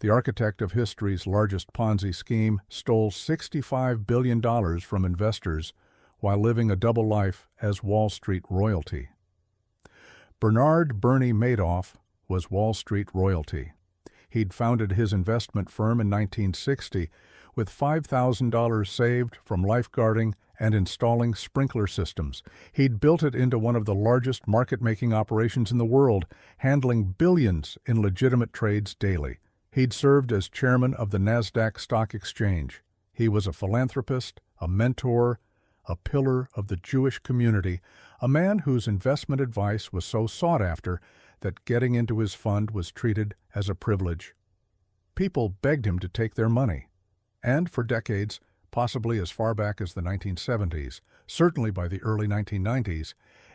The architect of history's largest Ponzi scheme stole $65 billion from investors while living a double life as Wall Street royalty. Bernard "Bernie" Madoff was Wall Street royalty. He'd founded his investment firm in 1960 with $5,000 saved from lifeguarding and installing sprinkler systems. He'd built it into one of the largest market-making operations in the world, handling billions in legitimate trades daily. He'd served as chairman of the NASDAQ Stock Exchange. He was a philanthropist, a mentor, a pillar of the Jewish community, a man whose investment advice was so sought after that getting into his fund was treated as a privilege. People begged him to take their money. And for decades, possibly as far back as the 1970s, certainly by the early 1990s,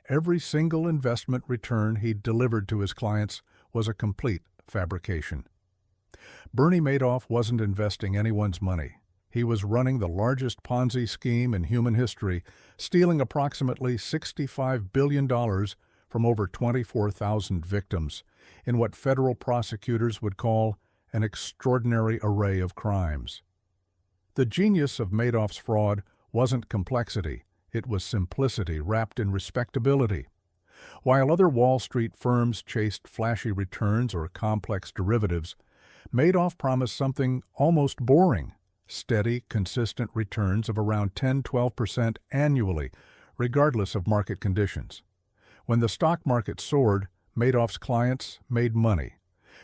every single investment return he'd delivered to his clients was a complete fabrication. Bernie Madoff wasn't investing anyone's money. He was running the largest Ponzi scheme in human history, stealing approximately $65 billion from over 24,000 victims in what federal prosecutors would call an extraordinary array of crimes. The genius of Madoff's fraud wasn't complexity, it was simplicity wrapped in respectability. While other Wall Street firms chased flashy returns or complex derivatives, Madoff promised something almost boring: steady, consistent returns of around 10–12% annually, regardless of market conditions. When the stock market soared, Madoff's clients made money.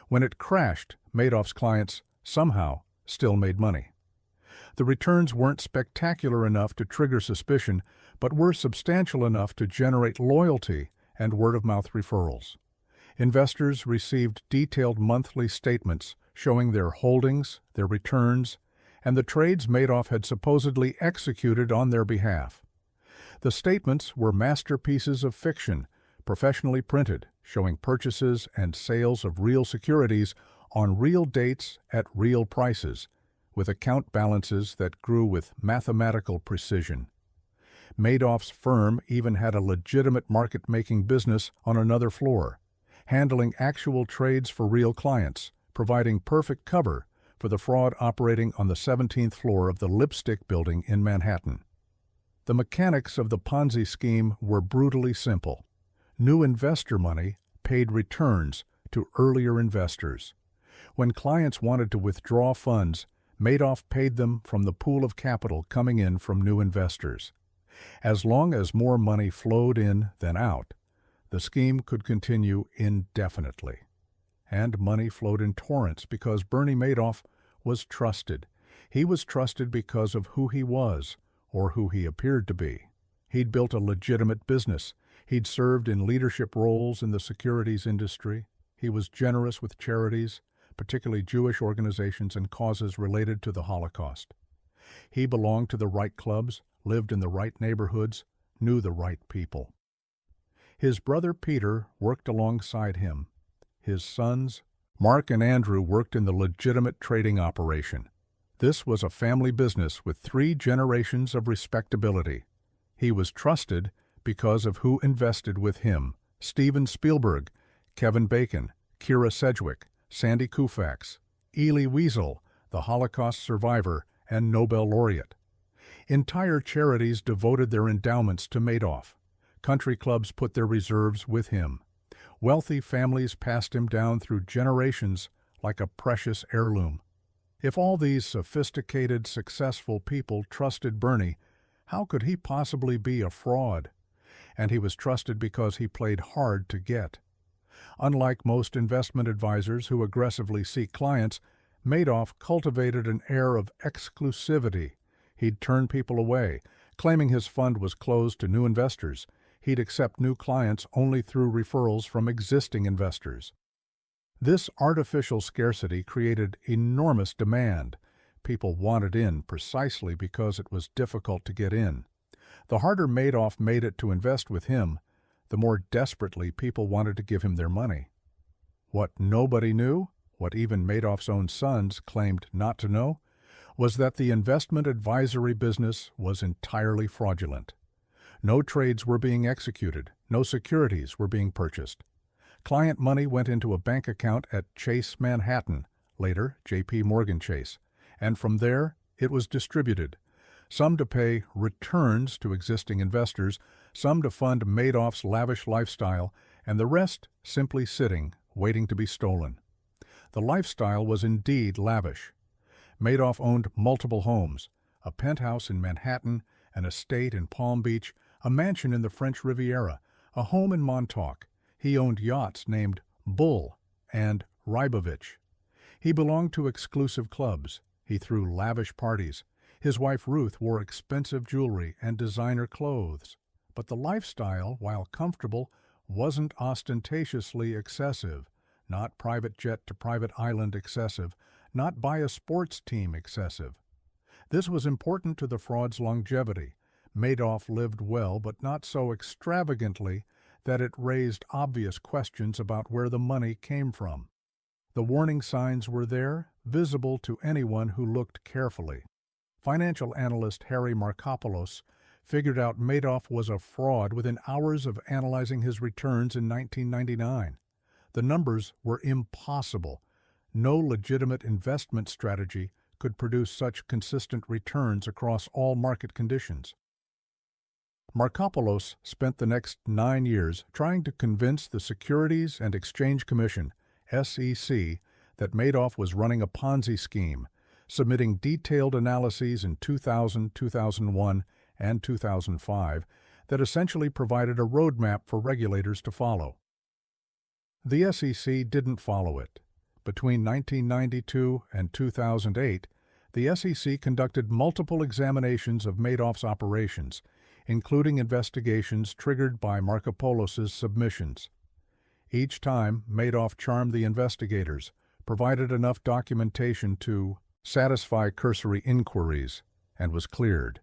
When it crashed, Madoff's clients somehow still made money. The returns weren't spectacular enough to trigger suspicion, but were substantial enough to generate loyalty and word-of-mouth referrals. Investors received detailed monthly statements showing their holdings, their returns, and the trades Madoff had supposedly executed on their behalf. The statements were masterpieces of fiction, professionally printed, showing purchases and sales of real securities on real dates at real prices, with account balances that grew with mathematical precision. Madoff's firm even had a legitimate market-making business on another floor, handling actual trades for real clients, providing perfect cover for the fraud operating on the 17th floor of the Lipstick Building in Manhattan. The mechanics of the Ponzi scheme were brutally simple. New investor money paid returns to earlier investors. When clients wanted to withdraw funds, Madoff paid them from the pool of capital coming in from new investors. As long as more money flowed in than out, the scheme could continue indefinitely. And money flowed in torrents because Bernie Madoff was trusted. He was trusted because of who he was, or who he appeared to be. He'd built a legitimate business. He'd served in leadership roles in the securities industry. He was generous with charities, particularly Jewish organizations and causes related to the Holocaust. He belonged to the right clubs, lived in the right neighborhoods, knew the right people. His brother Peter worked alongside him. His sons, Mark and Andrew, worked in the legitimate trading operation. This was a family business with 3 generations of respectability. He was trusted because of who invested with him: Steven Spielberg, Kevin Bacon, Kira Sedgwick, Sandy Koufax, Elie Wiesel, the Holocaust survivor and Nobel laureate. Entire charities devoted their endowments to Madoff. Country clubs put their reserves with him. Wealthy families passed him down through generations like a precious heirloom. If all these sophisticated, successful people trusted Bernie, how could he possibly be a fraud? And he was trusted because he played hard to get. Unlike most investment advisors who aggressively seek clients, Madoff cultivated an air of exclusivity. He'd turn people away, claiming his fund was closed to new investors. He'd accept new clients only through referrals from existing investors. This artificial scarcity created enormous demand. People wanted in precisely because it was difficult to get in. The harder Madoff made it to invest with him, the more desperately people wanted to give him their money. What nobody knew, what even Madoff's own sons claimed not to know, was that the investment advisory business was entirely fraudulent. No trades were being executed, no securities were being purchased. Client money went into a bank account at Chase Manhattan, later J.P. Morgan Chase, and from there it was distributed, some to pay returns to existing investors, some to fund Madoff's lavish lifestyle, and the rest simply sitting, waiting to be stolen. The lifestyle was indeed lavish. Madoff owned multiple homes, a penthouse in Manhattan, an estate in Palm Beach, a mansion in the French Riviera, a home in Montauk. He owned yachts named Bull and Rybovich. He belonged to exclusive clubs. He threw lavish parties. His wife Ruth wore expensive jewelry and designer clothes. But the lifestyle, while comfortable, wasn't ostentatiously excessive, not private jet to private island excessive, not buy a sports team excessive. This was important to the fraud's longevity. Madoff lived well, but not so extravagantly that it raised obvious questions about where the money came from. The warning signs were there, visible to anyone who looked carefully. Financial analyst Harry Markopoulos figured out Madoff was a fraud within hours of analyzing his returns in 1999. The numbers were impossible. No legitimate investment strategy could produce such consistent returns across all market conditions. Markopoulos spent the next 9 years trying to convince the Securities and Exchange Commission, SEC, that Madoff was running a Ponzi scheme, submitting detailed analyses in 2000, 2001, and 2005 that essentially provided a roadmap for regulators to follow. The SEC didn't follow it. Between 1992 and 2008, the SEC conducted multiple examinations of Madoff's operations, including investigations triggered by Markopoulos's submissions. Each time, Madoff charmed the investigators, provided enough documentation to satisfy cursory inquiries, and was cleared.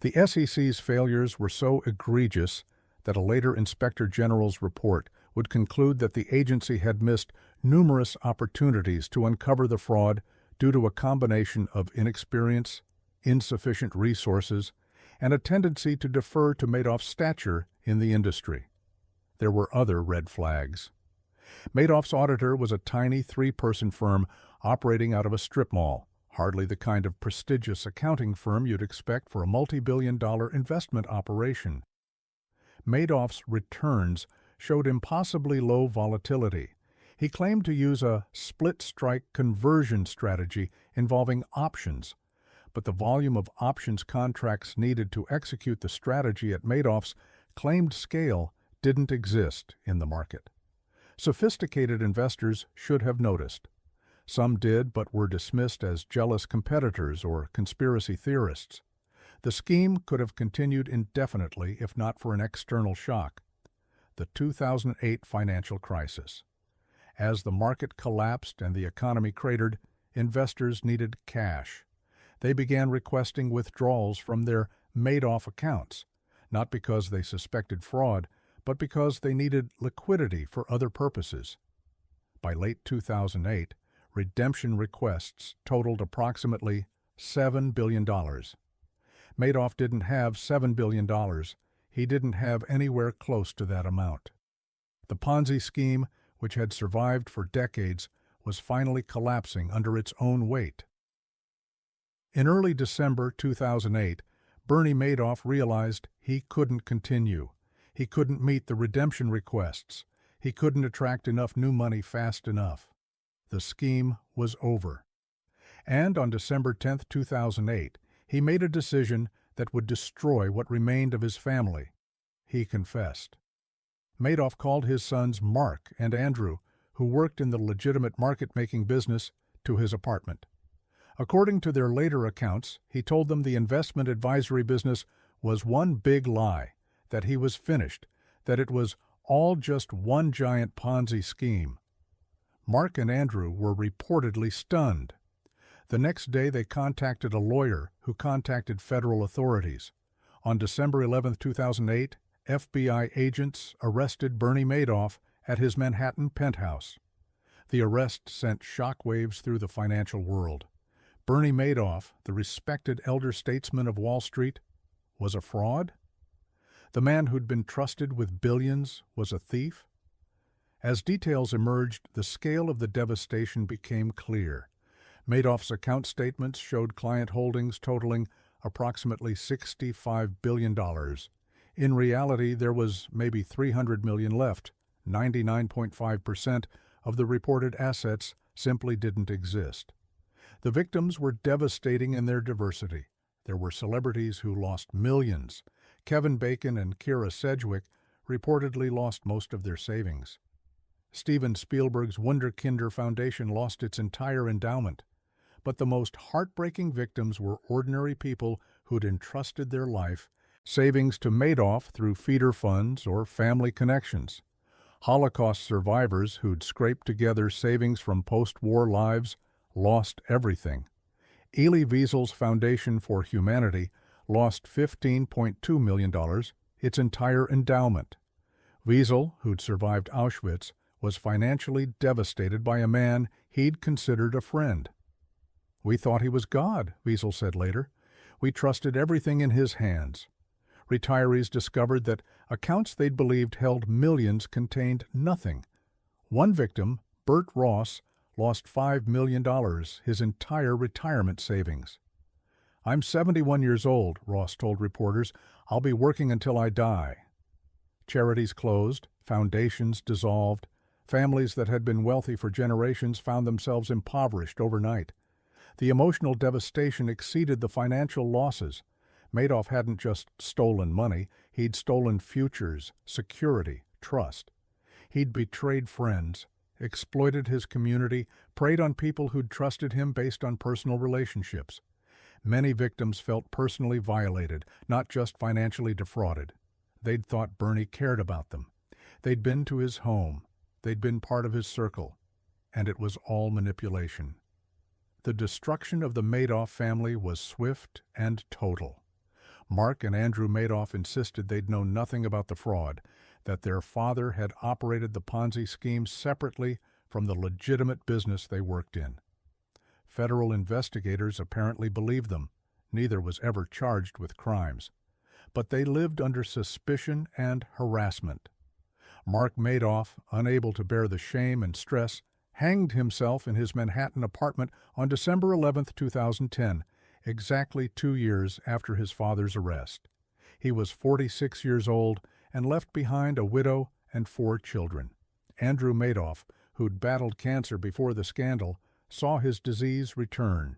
The SEC's failures were so egregious that a later Inspector General's report would conclude that the agency had missed numerous opportunities to uncover the fraud due to a combination of inexperience, insufficient resources, and a tendency to defer to Madoff's stature in the industry. There were other red flags. Madoff's auditor was a tiny 3-person firm operating out of a strip mall, hardly the kind of prestigious accounting firm you'd expect for a multi-billion-dollar investment operation. Madoff's returns showed impossibly low volatility. He claimed to use a split-strike conversion strategy involving options, but the volume of options contracts needed to execute the strategy at Madoff's claimed scale didn't exist in the market. Sophisticated investors should have noticed. Some did, but were dismissed as jealous competitors or conspiracy theorists. The scheme could have continued indefinitely if not for an external shock: the 2008 financial crisis. As the market collapsed and the economy cratered, investors needed cash. They began requesting withdrawals from their Madoff accounts, not because they suspected fraud, but because they needed liquidity for other purposes. By late 2008, redemption requests totaled approximately $7 billion. Madoff didn't have $7 billion. He didn't have anywhere close to that amount. The Ponzi scheme, which had survived for decades, was finally collapsing under its own weight. In early December 2008, Bernie Madoff realized he couldn't continue. He couldn't meet the redemption requests. He couldn't attract enough new money fast enough. The scheme was over. And on December 10, 2008, he made a decision that would destroy what remained of his family. He confessed. Madoff called his sons Mark and Andrew, who worked in the legitimate market-making business, to his apartment. According to their later accounts, he told them the investment advisory business was one big lie, that he was finished, that it was all just one giant Ponzi scheme. Mark and Andrew were reportedly stunned. The next day they contacted a lawyer who contacted federal authorities. On December 11, 2008, FBI agents arrested Bernie Madoff at his Manhattan penthouse. The arrest sent shockwaves through the financial world. Bernie Madoff, the respected elder statesman of Wall Street, was a fraud? The man who'd been trusted with billions was a thief? As details emerged, the scale of the devastation became clear. Madoff's account statements showed client holdings totaling approximately $65 billion. In reality, there was maybe $300 million left. 99.5% of the reported assets simply didn't exist. The victims were devastating in their diversity. There were celebrities who lost millions. Kevin Bacon and Kira Sedgwick reportedly lost most of their savings. Steven Spielberg's Wunderkinder Foundation lost its entire endowment. But the most heartbreaking victims were ordinary people who'd entrusted their life savings to Madoff through feeder funds or family connections. Holocaust survivors who'd scraped together savings from post-war lives lost everything. Elie Wiesel's Foundation for Humanity lost $15.2 million, its entire endowment. Wiesel, who'd survived Auschwitz, was financially devastated by a man he'd considered a friend. "We thought he was God," Wiesel said later. "We trusted everything in his hands." Retirees discovered that accounts they'd believed held millions contained nothing. One victim, Bert Ross, lost $5 million, his entire retirement savings. "I'm 71 years old," Ross told reporters. "I'll be working until I die." Charities closed, foundations dissolved. Families that had been wealthy for generations found themselves impoverished overnight. The emotional devastation exceeded the financial losses. Madoff hadn't just stolen money, he'd stolen futures, security, trust. He'd betrayed friends, exploited his community, preyed on people who'd trusted him based on personal relationships. Many victims felt personally violated, not just financially defrauded. They'd thought Bernie cared about them. They'd been to his home. They'd been part of his circle. And it was all manipulation. The destruction of the Madoff family was swift and total. Mark and Andrew Madoff insisted they'd known nothing about the fraud, that their father had operated the Ponzi scheme separately from the legitimate business they worked in. Federal investigators apparently believed them. Neither was ever charged with crimes. But they lived under suspicion and harassment. Mark Madoff, unable to bear the shame and stress, hanged himself in his Manhattan apartment on December 11, 2010, exactly 2 years after his father's arrest. He was 46 years old and left behind a widow and 4 children. Andrew Madoff, who'd battled cancer before the scandal, saw his disease return.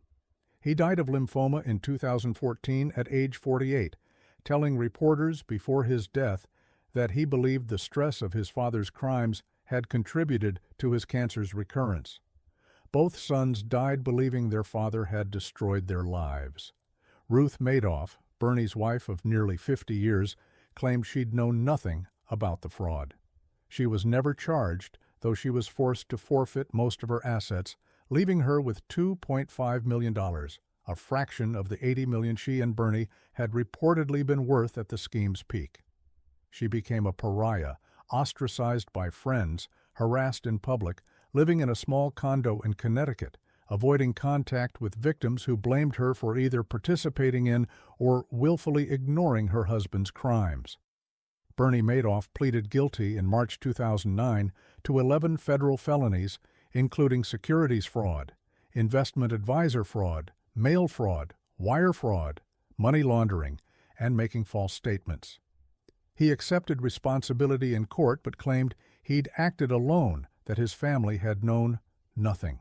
He died of lymphoma in 2014 at age 48, telling reporters before his death that he believed the stress of his father's crimes had contributed to his cancer's recurrence. Both sons died believing their father had destroyed their lives. Ruth Madoff, Bernie's wife of nearly 50 years, claimed she'd known nothing about the fraud. She was never charged, though she was forced to forfeit most of her assets, leaving her with $2.5 million, a fraction of the $80 million she and Bernie had reportedly been worth at the scheme's peak. She became a pariah, ostracized by friends, harassed in public, living in a small condo in Connecticut, avoiding contact with victims who blamed her for either participating in or willfully ignoring her husband's crimes. Bernie Madoff pleaded guilty in March 2009 to 11 federal felonies, including securities fraud, investment advisor fraud, mail fraud, wire fraud, money laundering, and making false statements. He accepted responsibility in court but claimed he'd acted alone, that his family had known nothing.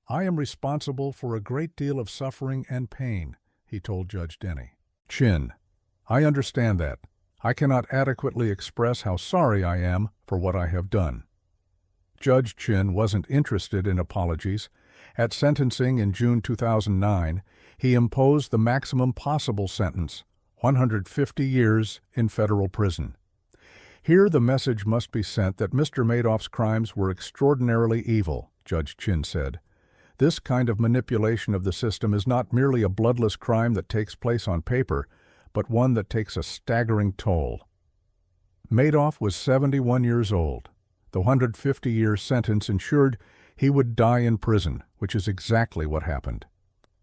"I am responsible for a great deal of suffering and pain," he told Judge Denny. Chin: "I understand that. I cannot adequately express how sorry I am for what I have done." Judge Chin wasn't interested in apologies. At sentencing in June 2009, he imposed the maximum possible sentence, 150 years in federal prison. "Here the message must be sent that Mr. Madoff's crimes were extraordinarily evil," Judge Chin said. "This kind of manipulation of the system is not merely a bloodless crime that takes place on paper, but one that takes a staggering toll." Madoff was 71 years old. The 150-year sentence ensured he would die in prison, which is exactly what happened.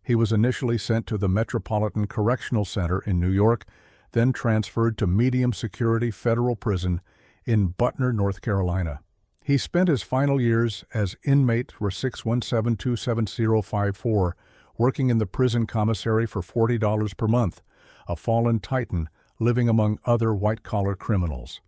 He was initially sent to the Metropolitan Correctional Center in New York, then transferred to medium-security federal prison in Butner, North Carolina. He spent his final years as inmate for 617-27054, working in the prison commissary for $40 per month, a fallen titan living among other white-collar criminals.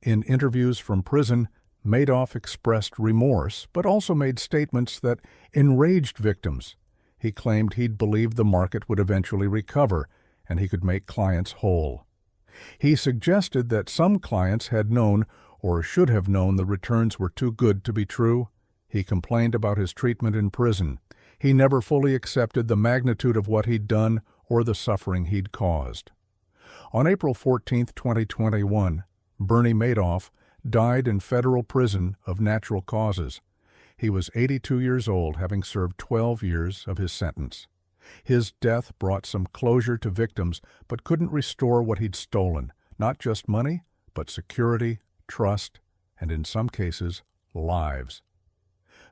In interviews from prison, Madoff expressed remorse, but also made statements that enraged victims. He claimed he'd believed the market would eventually recover and he could make clients whole. He suggested that some clients had known or should have known the returns were too good to be true. He complained about his treatment in prison. He never fully accepted the magnitude of what he'd done or the suffering he'd caused. On April 14, 2021, Bernie Madoff died in federal prison of natural causes. He was 82 years old, having served 12 years of his sentence. His death brought some closure to victims, but couldn't restore what he'd stolen, not just money, but security, trust, and in some cases, lives.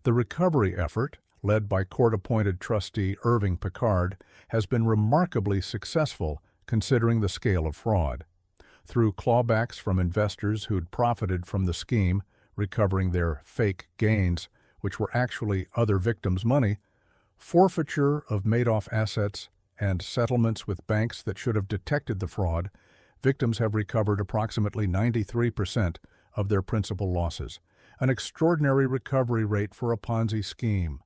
The recovery effort, led by court-appointed trustee Irving Picard, has been remarkably successful considering the scale of fraud. Through clawbacks from investors who'd profited from the scheme, recovering their fake gains, which were actually other victims' money, forfeiture of Madoff assets, and settlements with banks that should have detected the fraud, victims have recovered approximately 93% of their principal losses, an extraordinary recovery rate for a Ponzi scheme.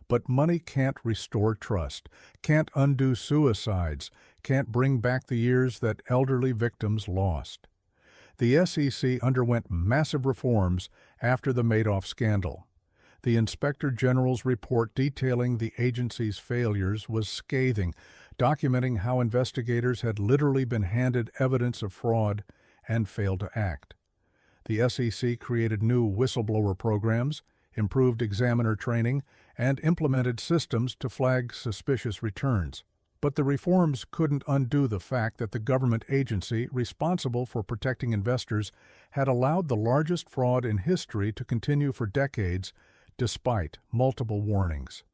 But money can't restore trust, can't undo suicides, can't bring back the years that elderly victims lost. The SEC underwent massive reforms after the Madoff scandal. The Inspector General's report detailing the agency's failures was scathing, documenting how investigators had literally been handed evidence of fraud and failed to act. The SEC created new whistleblower programs, improved examiner training, and implemented systems to flag suspicious returns. But the reforms couldn't undo the fact that the government agency responsible for protecting investors had allowed the largest fraud in history to continue for decades, despite multiple warnings.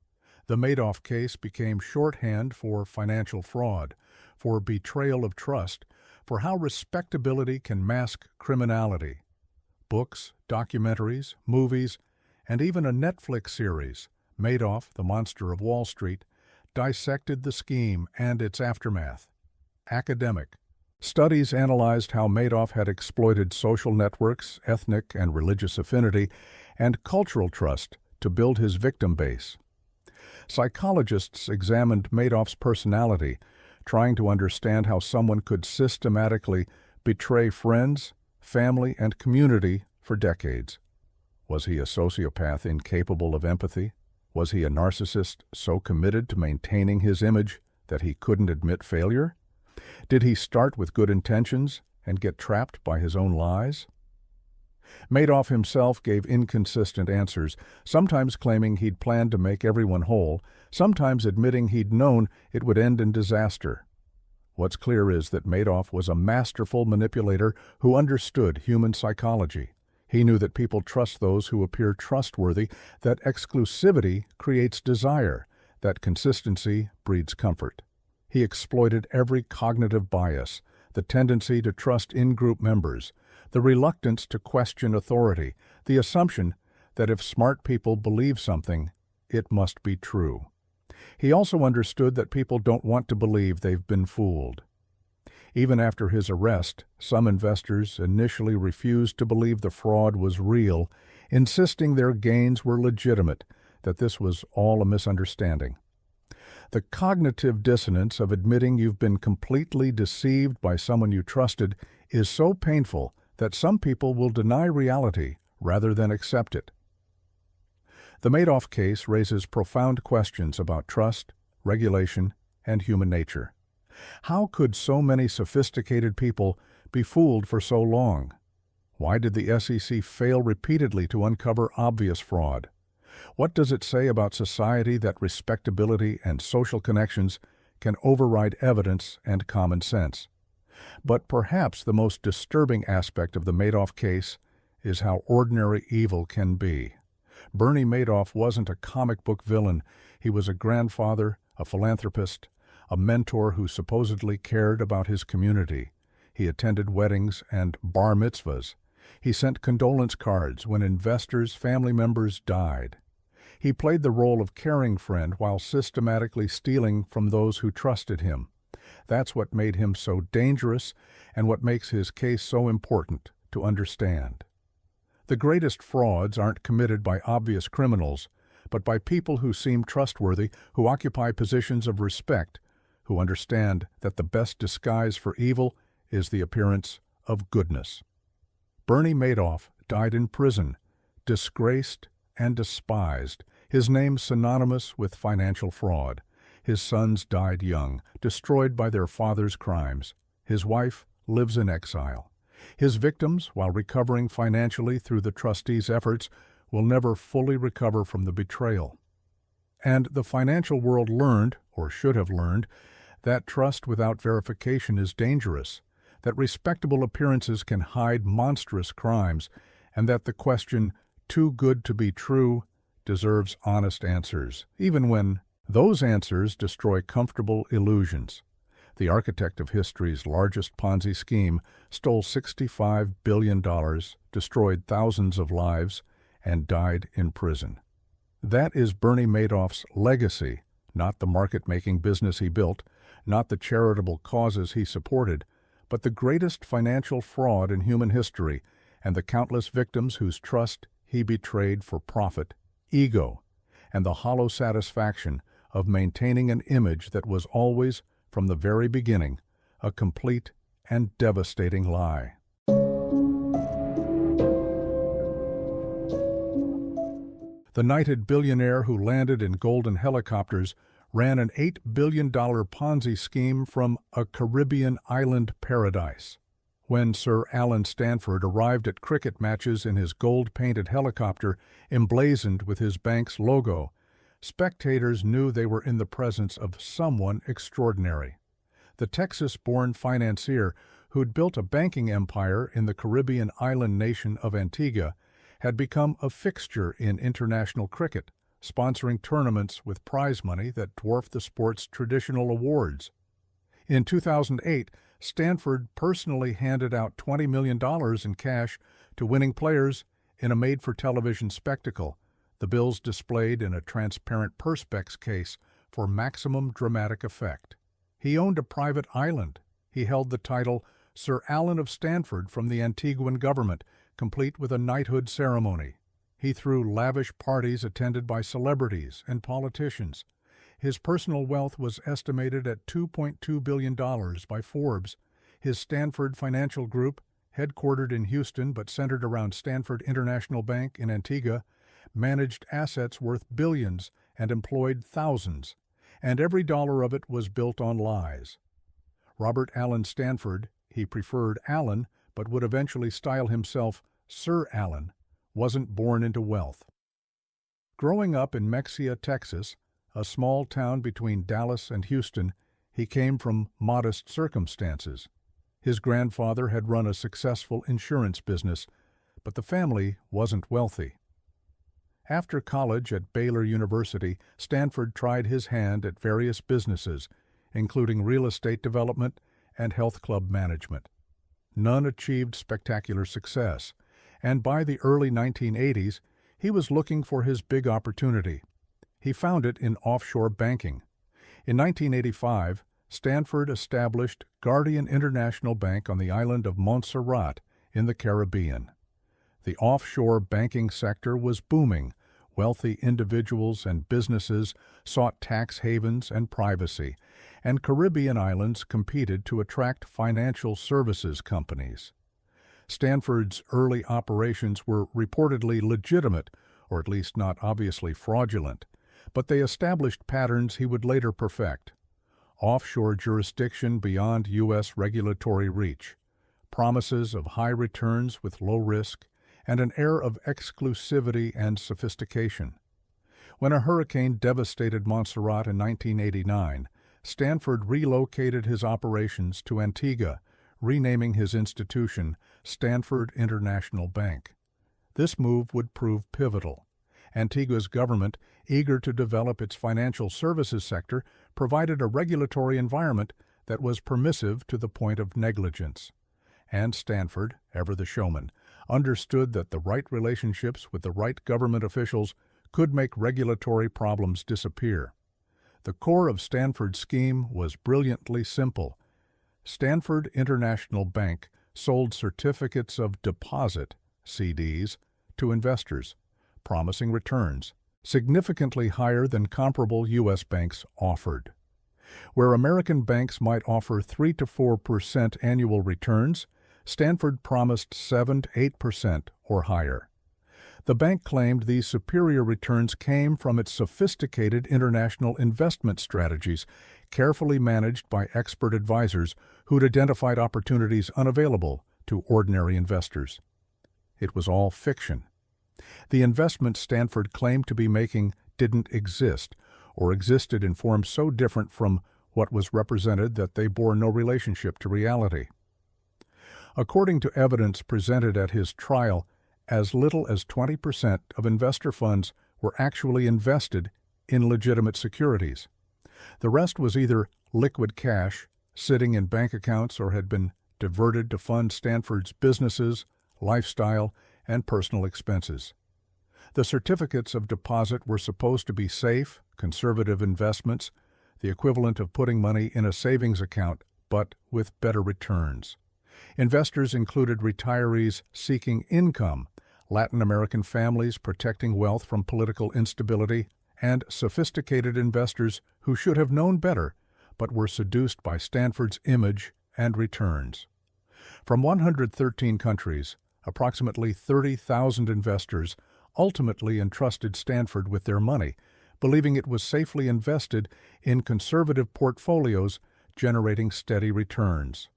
The Madoff case became shorthand for financial fraud, for betrayal of trust, for how respectability can mask criminality. Books, documentaries, movies, and even a Netflix series, Madoff, the Monster of Wall Street, dissected the scheme and its aftermath. Academic. Studies analyzed how Madoff had exploited social networks, ethnic and religious affinity, and cultural trust to build his victim base. Psychologists examined Madoff's personality, trying to understand how someone could systematically betray friends, family, and community for decades. Was he a sociopath incapable of empathy? Was he a narcissist so committed to maintaining his image that he couldn't admit failure? Did he start with good intentions and get trapped by his own lies? Madoff himself gave inconsistent answers, sometimes claiming he'd planned to make everyone whole, sometimes admitting he'd known it would end in disaster. What's clear is that Madoff was a masterful manipulator who understood human psychology. He knew that people trust those who appear trustworthy, that exclusivity creates desire, that consistency breeds comfort. He exploited every cognitive bias, the tendency to trust in-group members, the reluctance to question authority, the assumption that if smart people believe something, it must be true. He also understood that people don't want to believe they've been fooled. Even after his arrest, some investors initially refused to believe the fraud was real, insisting their gains were legitimate, that this was all a misunderstanding. The cognitive dissonance of admitting you've been completely deceived by someone you trusted is so painful that some people will deny reality rather than accept it. The Madoff case raises profound questions about trust, regulation, and human nature. How could so many sophisticated people be fooled for so long? Why did the SEC fail repeatedly to uncover obvious fraud? What does it say about society that respectability and social connections can override evidence and common sense? But perhaps the most disturbing aspect of the Madoff case is how ordinary evil can be. Bernie Madoff wasn't a comic book villain. He was a grandfather, a philanthropist, a mentor who supposedly cared about his community. He attended weddings and bar mitzvahs. He sent condolence cards when investors' family members died. He played the role of caring friend while systematically stealing from those who trusted him. That's what made him so dangerous and what makes his case so important to understand. The greatest frauds aren't committed by obvious criminals, but by people who seem trustworthy, who occupy positions of respect, who understand that the best disguise for evil is the appearance of goodness. Bernie Madoff died in prison, disgraced and despised, his name synonymous with financial fraud. His sons died young, destroyed by their father's crimes. His wife lives in exile. His victims, while recovering financially through the trustees' efforts, will never fully recover from the betrayal. And the financial world learned, or should have learned, that trust without verification is dangerous, that respectable appearances can hide monstrous crimes, and that the question, too good to be true, deserves honest answers, even when those answers destroy comfortable illusions. The architect of history's largest Ponzi scheme stole $65 billion, destroyed thousands of lives, and died in prison. That is Bernie Madoff's legacy, not the market-making business he built, not the charitable causes he supported, but the greatest financial fraud in human history and the countless victims whose trust he betrayed for profit, ego, and the hollow satisfaction of maintaining an image that was always, from the very beginning, a complete and devastating lie. The knighted billionaire who landed in golden helicopters ran an $8 billion Ponzi scheme from a Caribbean island paradise. When Sir Alan Stanford arrived at cricket matches in his gold-painted helicopter emblazoned with his bank's logo, spectators knew they were in the presence of someone extraordinary. The Texas-born financier who'd built a banking empire in the Caribbean island nation of Antigua had become a fixture in international cricket, sponsoring tournaments with prize money that dwarfed the sport's traditional awards. In 2008, Stanford personally handed out $20 million in cash to winning players in a made-for-television spectacle, the bills displayed in a transparent perspex case for maximum dramatic effect. He owned a private island. He held the title Sir Alan of Stanford from the Antiguan government, complete with a knighthood ceremony. He threw lavish parties attended by celebrities and politicians. His personal wealth was estimated at $2.2 billion by Forbes. His Stanford Financial Group, headquartered in Houston but centered around Stanford International Bank in Antigua, managed assets worth billions and employed thousands, and every dollar of it was built on lies. Robert Allen Stanford, he preferred Allen, but would eventually style himself Sir Alan, wasn't born into wealth. Growing up in Mexia, Texas, a small town between Dallas and Houston, he came from modest circumstances. His grandfather had run a successful insurance business, but the family wasn't wealthy. After college at Baylor University, Stanford tried his hand at various businesses, including real estate development and health club management. None achieved spectacular success, and by the early 1980s, he was looking for his big opportunity. He found it in offshore banking. In 1985, Stanford established Guardian International Bank on the island of Montserrat in the Caribbean. The offshore banking sector was booming. Wealthy individuals and businesses sought tax havens and privacy, and Caribbean islands competed to attract financial services companies. Stanford's early operations were reportedly legitimate, or at least not obviously fraudulent, but they established patterns he would later perfect. Offshore jurisdiction beyond U.S. regulatory reach, promises of high returns with low risk, and an air of exclusivity and sophistication. When a hurricane devastated Montserrat in 1989, Stanford relocated his operations to Antigua, renaming his institution Stanford International Bank. This move would prove pivotal. Antigua's government, eager to develop its financial services sector, provided a regulatory environment that was permissive to the point of negligence. And Stanford, ever the showman, understood that the right relationships with the right government officials could make regulatory problems disappear. The core of Stanford's scheme was brilliantly simple. Stanford International Bank sold certificates of deposit, CDs, to investors, promising returns significantly higher than comparable U.S. banks offered. Where American banks might offer 3 to 4% annual returns, Stanford promised 7 to 8% or higher. The bank claimed these superior returns came from its sophisticated international investment strategies, carefully managed by expert advisors who'd identified opportunities unavailable to ordinary investors. It was all fiction. The investments Stanford claimed to be making didn't exist, or existed in forms so different from what was represented that they bore no relationship to reality. According to evidence presented at his trial, as little as 20% of investor funds were actually invested in legitimate securities. The rest was either liquid cash, sitting in bank accounts, or had been diverted to fund Stanford's businesses, lifestyle, and personal expenses. The certificates of deposit were supposed to be safe, conservative investments, the equivalent of putting money in a savings account, but with better returns. Investors included retirees seeking income, Latin American families protecting wealth from political instability, and sophisticated investors who should have known better, but were seduced by Stanford's image and returns. From 113 countries, approximately 30,000 investors ultimately entrusted Stanford with their money, believing it was safely invested in conservative portfolios generating steady returns.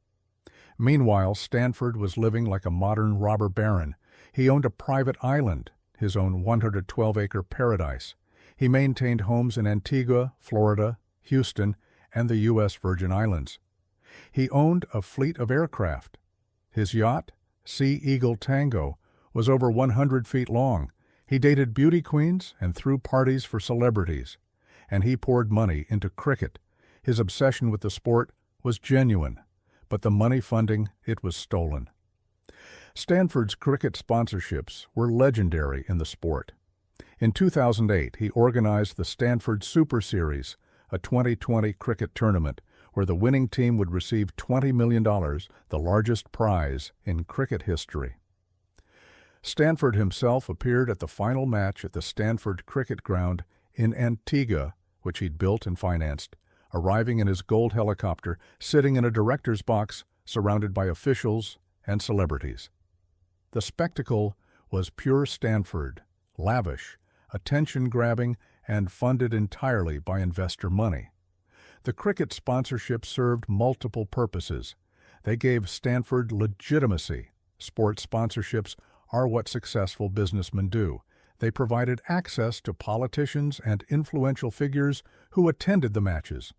Meanwhile, Stanford was living like a modern robber baron. He owned a private island, his own 112-acre paradise. He maintained homes in Antigua, Florida, Houston, and the U.S. Virgin Islands. He owned a fleet of aircraft. His yacht, Sea Eagle Tango, was over 100 feet long. He dated beauty queens and threw parties for celebrities. And he poured money into cricket. His obsession with the sport was genuine, but the money funding it was stolen. Stanford's cricket sponsorships were legendary in the sport. In 2008, he organized the Stanford Super Series, a 2020 cricket tournament, where the winning team would receive $20 million, the largest prize in cricket history. Stanford himself appeared at the final match at the Stanford Cricket Ground in Antigua, which he'd built and financed, arriving in his gold helicopter, sitting in a director's box, surrounded by officials and celebrities. The spectacle was pure Stanford, lavish, attention-grabbing, and funded entirely by investor money. The cricket sponsorship served multiple purposes. They gave Stanford legitimacy. Sports sponsorships are what successful businessmen do. They provided access to politicians and influential figures who attended the matches.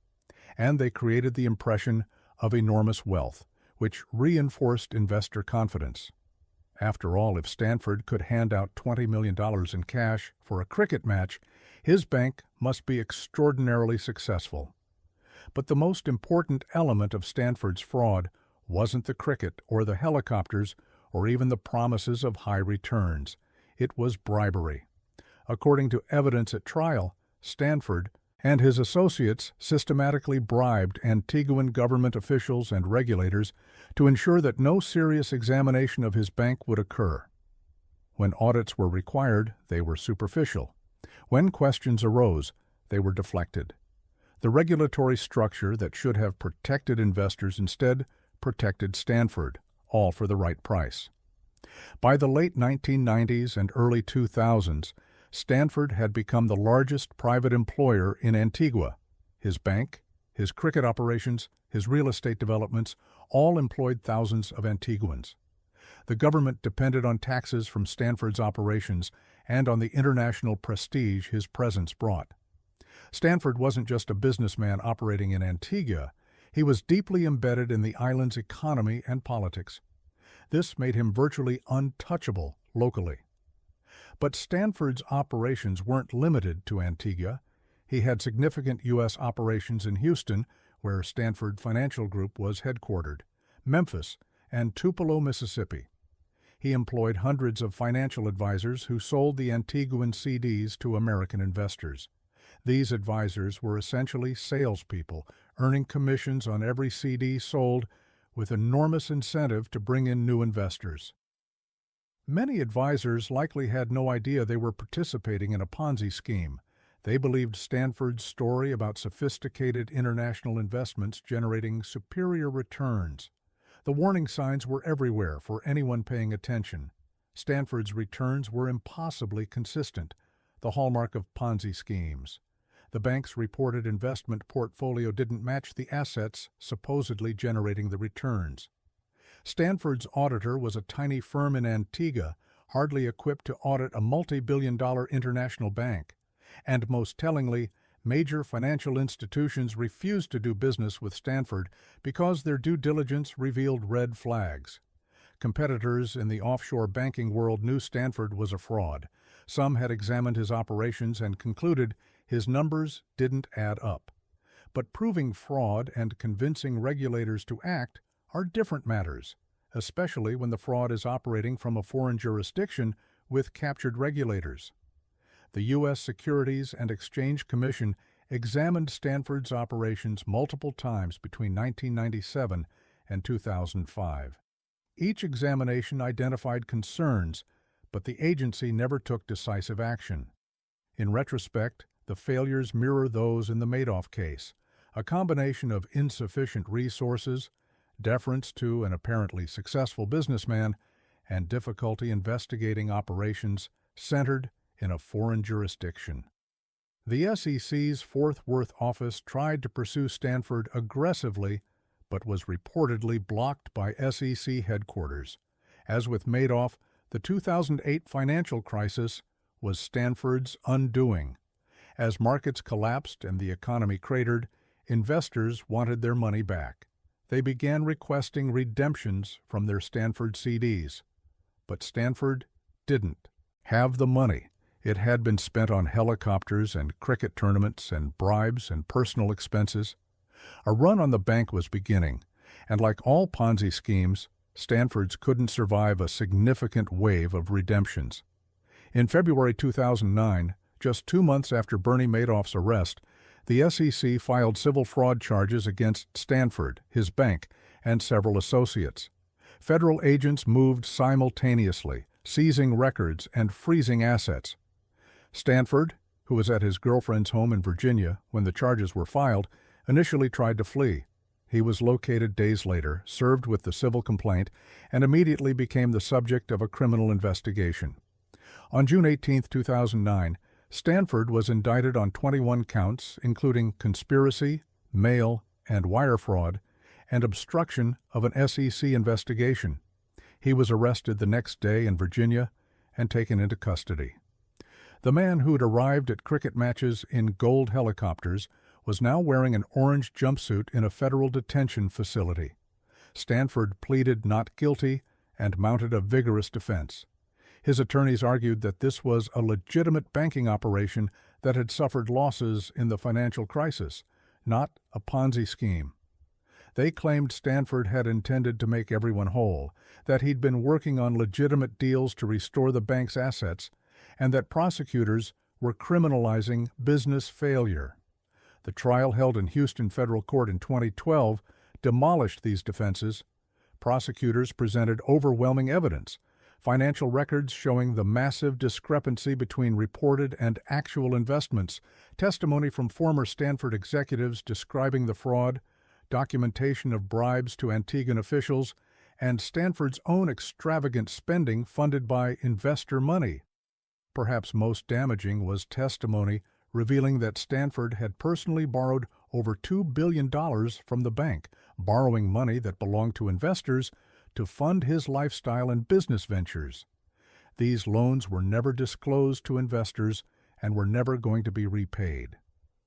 And they created the impression of enormous wealth, which reinforced investor confidence. After all, if Stanford could hand out $20 million in cash for a cricket match, his bank must be extraordinarily successful. But the most important element of Stanford's fraud wasn't the cricket or the helicopters or even the promises of high returns. It was bribery. According to evidence at trial, Stanford and his associates systematically bribed Antiguan government officials and regulators to ensure that no serious examination of his bank would occur. When audits were required, they were superficial. When questions arose, they were deflected. The regulatory structure that should have protected investors instead protected Stanford, all for the right price. By the late 1990s and early 2000s, Stanford had become the largest private employer in Antigua. His bank, his cricket operations, his real estate developments all employed thousands of Antiguans. The government depended on taxes from Stanford's operations and on the international prestige his presence brought. Stanford wasn't just a businessman operating in Antigua. He was deeply embedded in the island's economy and politics. This made him virtually untouchable locally. But Stanford's operations weren't limited to Antigua. He had significant U.S. operations in Houston, where Stanford Financial Group was headquartered, Memphis, and Tupelo, Mississippi. He employed hundreds of financial advisors who sold the Antiguan CDs to American investors. These advisors were essentially salespeople, earning commissions on every CD sold, with enormous incentive to bring in new investors. Many advisors likely had no idea they were participating in a Ponzi scheme. They believed Stanford's story about sophisticated international investments generating superior returns. The warning signs were everywhere for anyone paying attention. Stanford's returns were impossibly consistent, the hallmark of Ponzi schemes. The bank's reported investment portfolio didn't match the assets supposedly generating the returns. Stanford's auditor was a tiny firm in Antigua, hardly equipped to audit a multi-billion-dollar international bank. And most tellingly, major financial institutions refused to do business with Stanford because their due diligence revealed red flags. Competitors in the offshore banking world knew Stanford was a fraud. Some had examined his operations and concluded his numbers didn't add up. But proving fraud and convincing regulators to act are different matters, especially when the fraud is operating from a foreign jurisdiction with captured regulators. The U.S. Securities and Exchange Commission examined Stanford's operations multiple times between 1997 and 2005. Each examination identified concerns, but the agency never took decisive action. In retrospect, the failures mirror those in the Madoff case, a combination of insufficient resources, deference to an apparently successful businessman, and difficulty investigating operations centered in a foreign jurisdiction. The SEC's Fort Worth office tried to pursue Stanford aggressively, but was reportedly blocked by SEC headquarters. As with Madoff, the 2008 financial crisis was Stanford's undoing. As markets collapsed and the economy cratered, investors wanted their money back. They began requesting redemptions from their Stanford CDs. But Stanford didn't have the money. It had been spent on helicopters and cricket tournaments and bribes and personal expenses. A run on the bank was beginning, and like all Ponzi schemes, Stanford's couldn't survive a significant wave of redemptions. In February 2009, just 2 months after Bernie Madoff's arrest, the SEC filed civil fraud charges against Stanford, his bank, and several associates. Federal agents moved simultaneously, seizing records and freezing assets. Stanford, who was at his girlfriend's home in Virginia when the charges were filed, initially tried to flee. He was located days later, served with the civil complaint, and immediately became the subject of a criminal investigation. On June 18, 2009, Stanford was indicted on 21 counts, including conspiracy, mail and wire fraud, and obstruction of an SEC investigation. He was arrested the next day in Virginia and taken into custody. The man who'd arrived at cricket matches in gold helicopters was now wearing an orange jumpsuit in a federal detention facility. Stanford pleaded not guilty and mounted a vigorous defense. His attorneys argued that this was a legitimate banking operation that had suffered losses in the financial crisis, not a Ponzi scheme. They claimed Stanford had intended to make everyone whole, that he'd been working on legitimate deals to restore the bank's assets, and that prosecutors were criminalizing business failure. The trial held in Houston federal court in 2012 demolished these defenses. Prosecutors presented overwhelming evidence, financial records showing the massive discrepancy between reported and actual investments, testimony from former Stanford executives describing the fraud, documentation of bribes to Antiguan officials, and Stanford's own extravagant spending funded by investor money. Perhaps most damaging was testimony revealing that Stanford had personally borrowed over $2 billion from the bank, borrowing money that belonged to investors to fund his lifestyle and business ventures. These loans were never disclosed to investors and were never going to be repaid.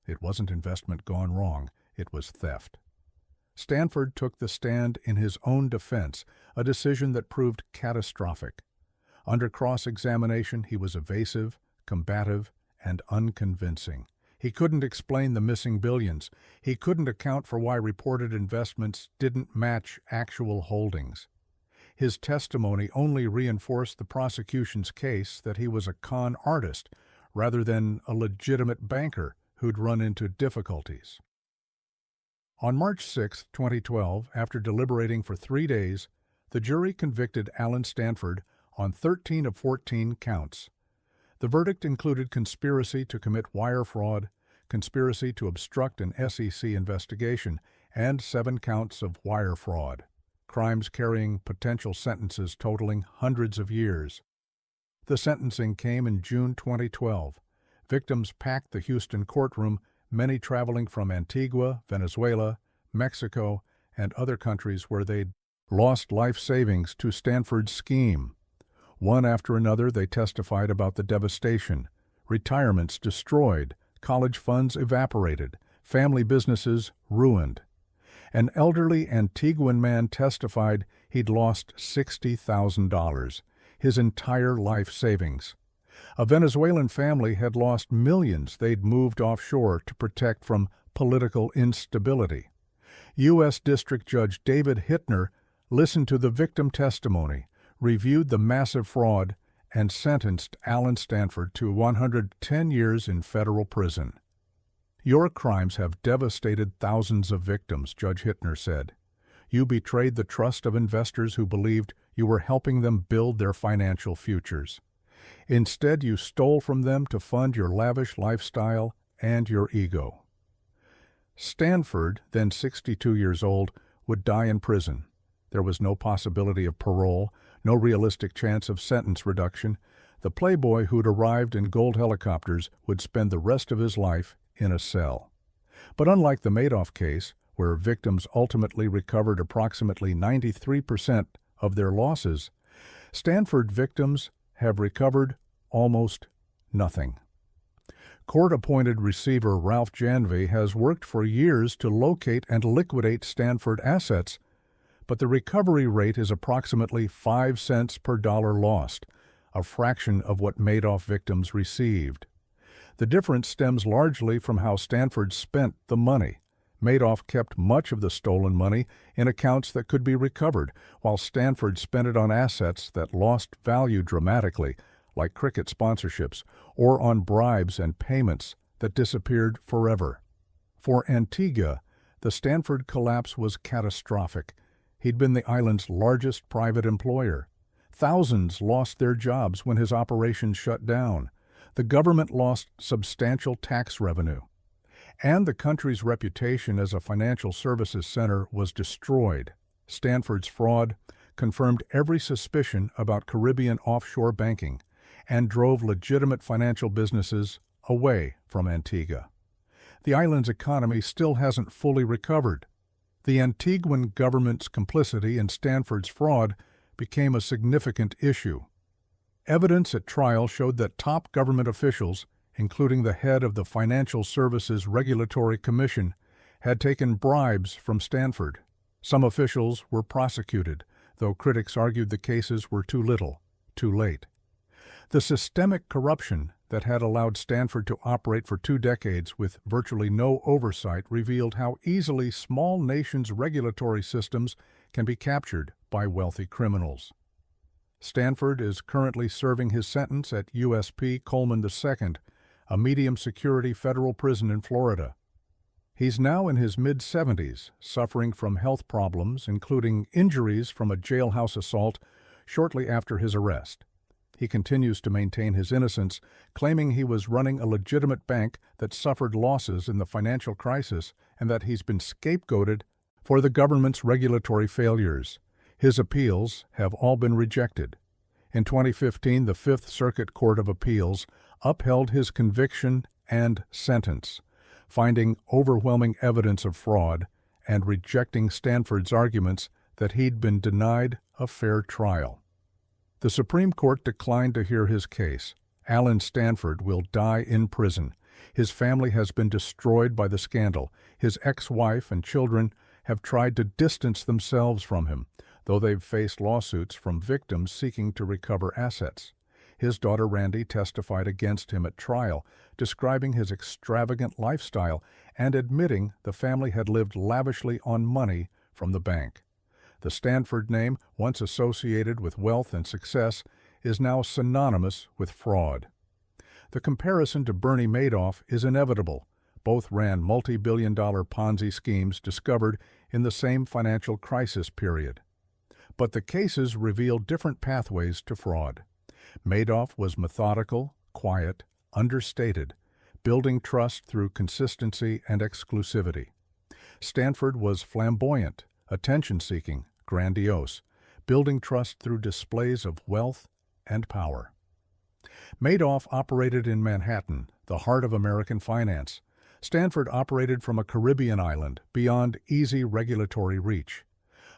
It wasn't investment gone wrong, it was theft. Stanford took the stand in his own defense, a decision that proved catastrophic. Under cross-examination, he was evasive, combative, and unconvincing. He couldn't explain the missing billions. He couldn't account for why reported investments didn't match actual holdings. His testimony only reinforced the prosecution's case that he was a con artist rather than a legitimate banker who'd run into difficulties. On March 6, 2012, after deliberating for 3 days, the jury convicted Alan Stanford on 13 of 14 counts. The verdict included conspiracy to commit wire fraud, conspiracy to obstruct an SEC investigation, and 7 counts of wire fraud, crimes carrying potential sentences totaling hundreds of years. The sentencing came in June 2012. Victims packed the Houston courtroom, many traveling from Antigua, Venezuela, Mexico, and other countries where they'd lost life savings to Stanford's scheme. One after another, they testified about the devastation: retirements destroyed, college funds evaporated, family businesses ruined. An elderly Antiguan man testified he'd lost $60,000, his entire life savings. A Venezuelan family had lost millions they'd moved offshore to protect from political instability. U.S. District Judge David Hittner listened to the victim testimony, reviewed the massive fraud, and sentenced Alan Stanford to 110 years in federal prison. "Your crimes have devastated thousands of victims," Judge Hittner said. "You betrayed the trust of investors who believed you were helping them build their financial futures. Instead, you stole from them to fund your lavish lifestyle and your ego." Stanford, then 62 years old, would die in prison. There was no possibility of parole, no realistic chance of sentence reduction. The playboy who'd arrived in gold helicopters would spend the rest of his life in a cell. But unlike the Madoff case, where victims ultimately recovered approximately 93% of their losses, Stanford victims have recovered almost nothing. Court-appointed receiver Ralph Janvey has worked for years to locate and liquidate Stanford assets, but the recovery rate is approximately 5 cents per dollar lost, a fraction of what Madoff victims received. The difference stems largely from how Stanford spent the money. Madoff kept much of the stolen money in accounts that could be recovered, while Stanford spent it on assets that lost value dramatically, like cricket sponsorships, or on bribes and payments that disappeared forever. For Antigua, the Stanford collapse was catastrophic. He'd been the island's largest private employer. Thousands lost their jobs when his operations shut down. The government lost substantial tax revenue. And the country's reputation as a financial services center was destroyed. Stanford's fraud confirmed every suspicion about Caribbean offshore banking and drove legitimate financial businesses away from Antigua. The island's economy still hasn't fully recovered. The Antiguan government's complicity in Stanford's fraud became a significant issue. Evidence at trial showed that top government officials, including the head of the Financial Services Regulatory Commission, had taken bribes from Stanford. Some officials were prosecuted, though critics argued the cases were too little, too late. The systemic corruption that had allowed Stanford to operate for 2 decades with virtually no oversight revealed how easily small nations' regulatory systems can be captured by wealthy criminals. Stanford is currently serving his sentence at USP Coleman II, a medium-security federal prison in Florida. He's now in his mid-70s, suffering from health problems, including injuries from a jailhouse assault shortly after his arrest. He continues to maintain his innocence, claiming he was running a legitimate bank that suffered losses in the financial crisis and that he's been scapegoated for the government's regulatory failures. His appeals have all been rejected. In 2015, the Fifth Circuit Court of Appeals upheld his conviction and sentence, finding overwhelming evidence of fraud and rejecting Stanford's arguments that he'd been denied a fair trial. The Supreme Court declined to hear his case. Alan Stanford will die in prison. His family has been destroyed by the scandal. His ex-wife and children have tried to distance themselves from him, though they've faced lawsuits from victims seeking to recover assets. His daughter Randy testified against him at trial, describing his extravagant lifestyle and admitting the family had lived lavishly on money from the bank. The Stanford name, once associated with wealth and success, is now synonymous with fraud. The comparison to Bernie Madoff is inevitable. Both ran multi-billion-dollar Ponzi schemes discovered in the same financial crisis period. But the cases reveal different pathways to fraud. Madoff was methodical, quiet, understated, building trust through consistency and exclusivity. Stanford was flamboyant, attention-seeking, grandiose, building trust through displays of wealth and power. Madoff operated in Manhattan, the heart of American finance. Stanford operated from a Caribbean island beyond easy regulatory reach.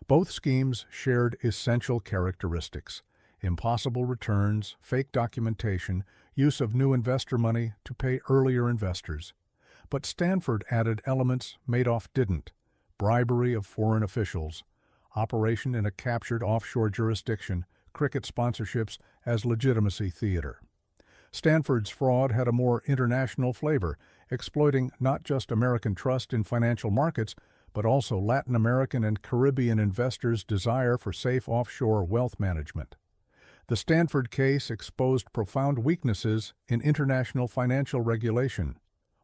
Both schemes shared essential characteristics: impossible returns, fake documentation, use of new investor money to pay earlier investors. But Stanford added elements Madoff didn't: bribery of foreign officials, operation in a captured offshore jurisdiction, cricket sponsorships as legitimacy theater. Stanford's fraud had a more international flavor, exploiting not just American trust in financial markets, but also Latin American and Caribbean investors' desire for safe offshore wealth management. The Stanford case exposed profound weaknesses in international financial regulation.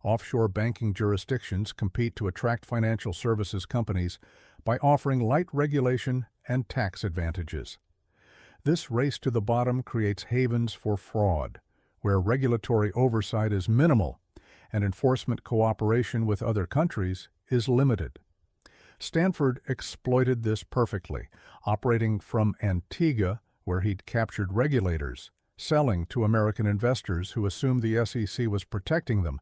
Offshore banking jurisdictions compete to attract financial services companies by offering light regulation and tax advantages. This race to the bottom creates havens for fraud, where regulatory oversight is minimal and enforcement cooperation with other countries is limited. Stanford exploited this perfectly, operating from Antigua, where he'd captured regulators, selling to American investors who assumed the SEC was protecting them,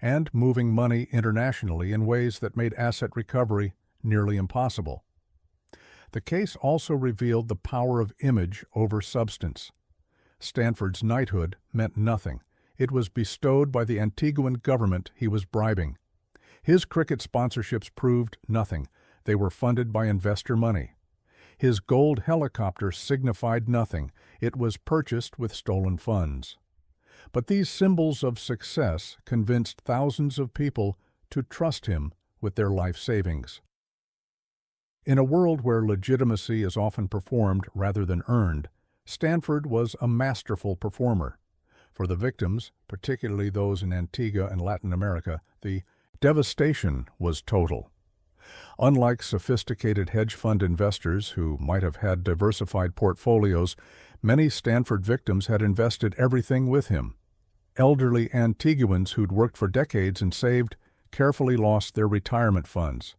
and moving money internationally in ways that made asset recovery nearly impossible. The case also revealed the power of image over substance. Stanford's knighthood meant nothing. It was bestowed by the Antiguan government he was bribing. His cricket sponsorships proved nothing. They were funded by investor money. His gold helicopter signified nothing. It was purchased with stolen funds. But these symbols of success convinced thousands of people to trust him with their life savings. In a world where legitimacy is often performed rather than earned, Stanford was a masterful performer. For the victims, particularly those in Antigua and Latin America, the devastation was total. Unlike sophisticated hedge fund investors who might have had diversified portfolios, many Stanford victims had invested everything with him. Elderly Antiguans who'd worked for decades and saved carefully lost their retirement funds.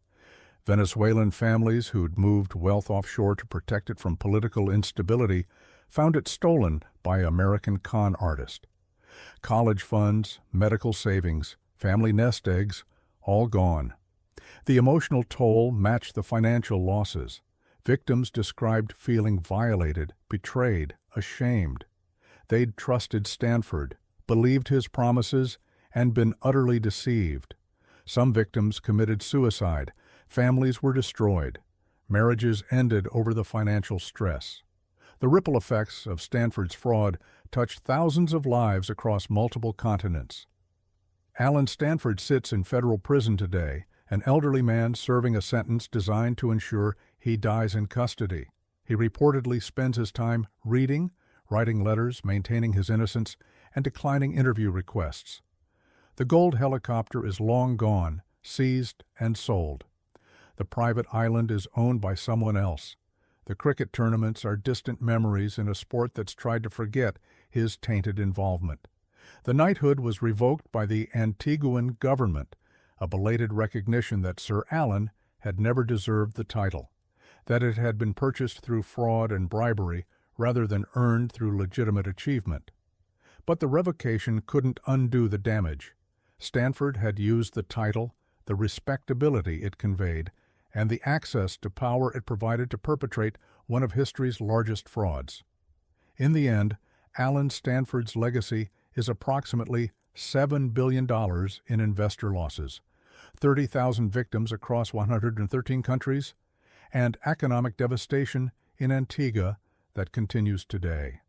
Venezuelan families who'd moved wealth offshore to protect it from political instability found it stolen by American con artists. College funds, medical savings, family nest eggs, all gone. The emotional toll matched the financial losses. Victims described feeling violated, betrayed, ashamed. They'd trusted Stanford, believed his promises, and been utterly deceived. Some victims committed suicide. Families were destroyed. Marriages ended over the financial stress. The ripple effects of Stanford's fraud touched thousands of lives across multiple continents. Alan Stanford sits in federal prison today, an elderly man serving a sentence designed to ensure he dies in custody. He reportedly spends his time reading, writing letters, maintaining his innocence, and declining interview requests. The gold helicopter is long gone, seized and sold. The private island is owned by someone else. The cricket tournaments are distant memories in a sport that's tried to forget his tainted involvement. The knighthood was revoked by the Antiguan government, a belated recognition that Sir Alan had never deserved the title, that it had been purchased through fraud and bribery rather than earned through legitimate achievement. But the revocation couldn't undo the damage. Stanford had used the title, the respectability it conveyed, and the access to power it provided to perpetrate one of history's largest frauds. In the end, Alan Stanford's legacy is approximately $7 billion in investor losses, 30,000 victims across 113 countries, and economic devastation in Antigua that continues today.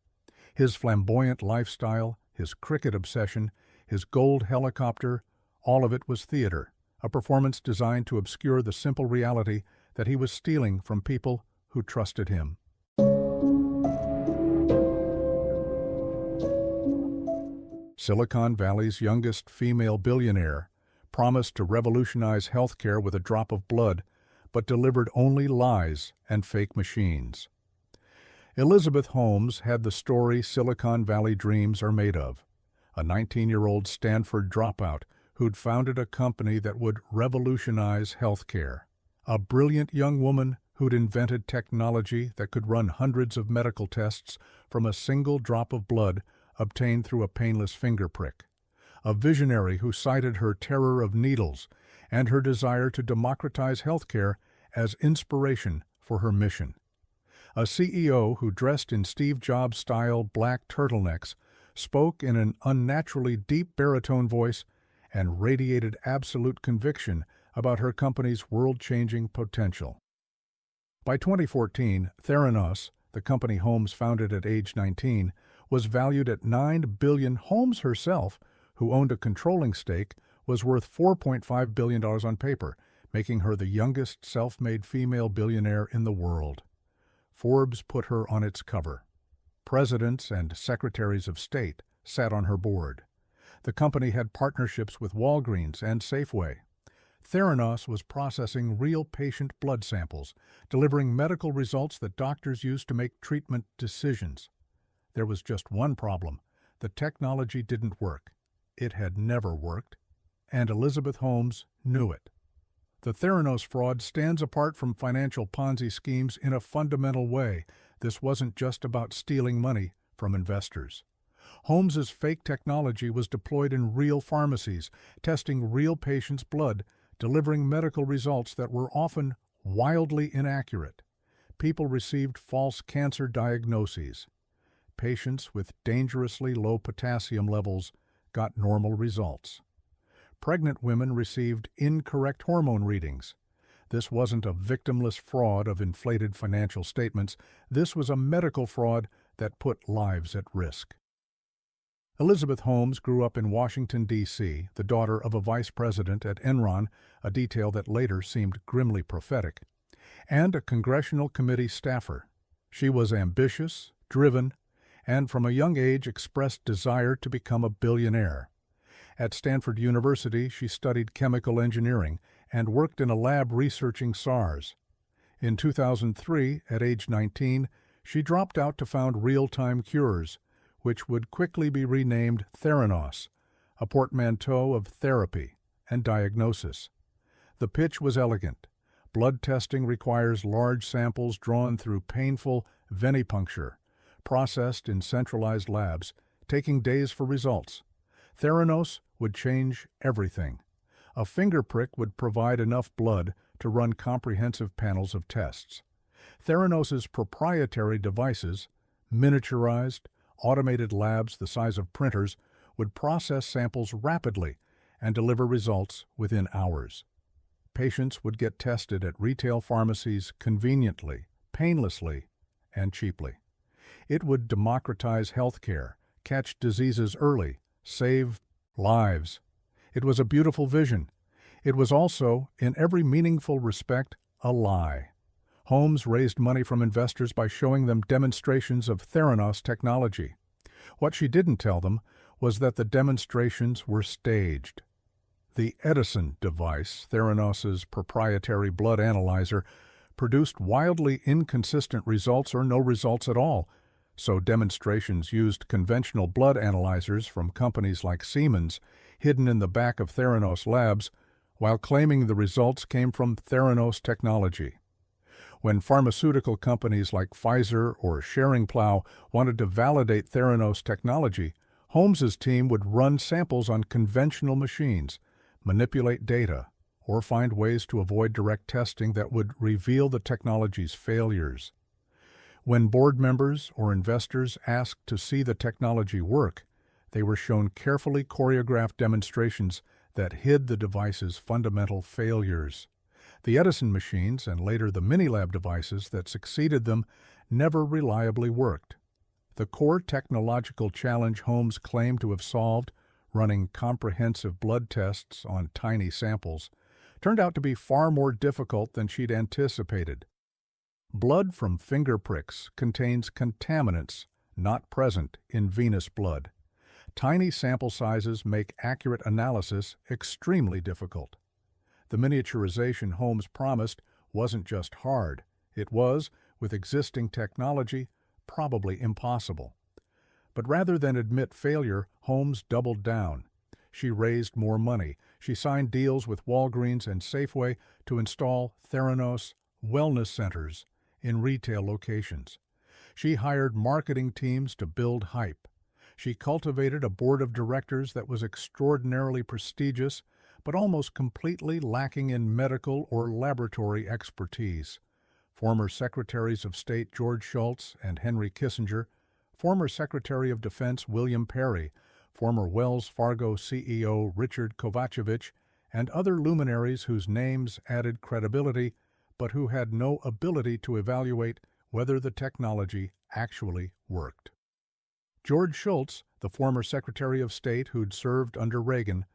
His flamboyant lifestyle, his cricket obsession, his gold helicopter, all of it was theater, a performance designed to obscure the simple reality that he was stealing from people who trusted him. Silicon Valley's youngest female billionaire promised to revolutionize healthcare with a drop of blood, but delivered only lies and fake machines. Elizabeth Holmes had the story Silicon Valley dreams are made of, a 19-year-old Stanford dropout who'd founded a company that would revolutionize healthcare. A brilliant young woman who'd invented technology that could run hundreds of medical tests from a single drop of blood obtained through a painless finger prick. A visionary who cited her terror of needles and her desire to democratize healthcare as inspiration for her mission. A CEO who dressed in Steve Jobs-style black turtlenecks, spoke in an unnaturally deep baritone voice, and radiated absolute conviction about her company's world-changing potential. By 2014, Theranos, the company Holmes founded at age 19, was valued at $9 billion. Holmes herself, who owned a controlling stake, was worth $4.5 billion on paper, making her the youngest self-made female billionaire in the world. Forbes put her on its cover. Presidents and secretaries of state sat on her board. The company had partnerships with Walgreens and Safeway. Theranos was processing real patient blood samples, delivering medical results that doctors used to make treatment decisions. There was just one problem. The technology didn't work. It had never worked, and Elizabeth Holmes knew it. The Theranos fraud stands apart from financial Ponzi schemes in a fundamental way. This wasn't just about stealing money from investors. Holmes's fake technology was deployed in real pharmacies, testing real patients' blood, delivering medical results that were often wildly inaccurate. People received false cancer diagnoses. Patients with dangerously low potassium levels got normal results. Pregnant women received incorrect hormone readings. This wasn't a victimless fraud of inflated financial statements. This was a medical fraud that put lives at risk. Elizabeth Holmes grew up in Washington, D.C., the daughter of a vice president at Enron, a detail that later seemed grimly prophetic, and a congressional committee staffer. She was ambitious, driven, and from a young age expressed desire to become a billionaire. At Stanford University, she studied chemical engineering and worked in a lab researching SARS. In 2003, at age 19, she dropped out to found Real-Time Cures, which would quickly be renamed Theranos, a portmanteau of therapy and diagnosis. The pitch was elegant. Blood testing requires large samples drawn through painful venipuncture, processed in centralized labs, taking days for results. Theranos would change everything. A finger prick would provide enough blood to run comprehensive panels of tests. Theranos's proprietary devices, miniaturized, automated labs the size of printers, would process samples rapidly and deliver results within hours. Patients would get tested at retail pharmacies conveniently, painlessly, and cheaply. It would democratize healthcare, catch diseases early, save lives. It was a beautiful vision. It was also, in every meaningful respect, a lie. Holmes raised money from investors by showing them demonstrations of Theranos technology. What she didn't tell them was that the demonstrations were staged. The Edison device, Theranos's proprietary blood analyzer, produced wildly inconsistent results or no results at all, so demonstrations used conventional blood analyzers from companies like Siemens, hidden in the back of Theranos labs, while claiming the results came from Theranos technology. When pharmaceutical companies like Pfizer or Schering-Plough wanted to validate Theranos technology, Holmes's team would run samples on conventional machines, manipulate data, or find ways to avoid direct testing that would reveal the technology's failures. When board members or investors asked to see the technology work, they were shown carefully choreographed demonstrations that hid the device's fundamental failures. The Edison machines, and later the Minilab devices that succeeded them, never reliably worked. The core technological challenge Holmes claimed to have solved, running comprehensive blood tests on tiny samples, turned out to be far more difficult than she'd anticipated. Blood from finger pricks contains contaminants not present in venous blood. Tiny sample sizes make accurate analysis extremely difficult. The miniaturization Holmes promised wasn't just hard. It was, with existing technology, probably impossible. But rather than admit failure, Holmes doubled down. She raised more money. She signed deals with Walgreens and Safeway to install Theranos wellness centers in retail locations. She hired marketing teams to build hype. She cultivated a board of directors that was extraordinarily prestigious, but almost completely lacking in medical or laboratory expertise. Former Secretaries of State George Shultz and Henry Kissinger, former Secretary of Defense William Perry, former Wells Fargo CEO Richard Kovacevic, and other luminaries whose names added credibility, but who had no ability to evaluate whether the technology actually worked. George Shultz, the former Secretary of State who'd served under Reagan,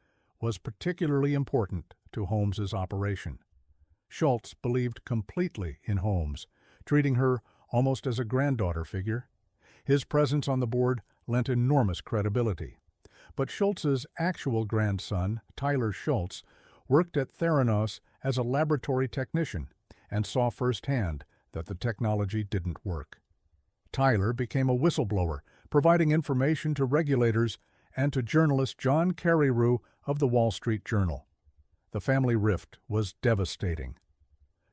was particularly important to Holmes's operation. Shultz believed completely in Holmes, treating her almost as a granddaughter figure. His presence on the board lent enormous credibility. But Shultz's actual grandson, Tyler Shultz, worked at Theranos as a laboratory technician and saw firsthand that the technology didn't work. Tyler became a whistleblower, providing information to regulators and to journalist John Carreyrou of the Wall Street Journal. The family rift was devastating.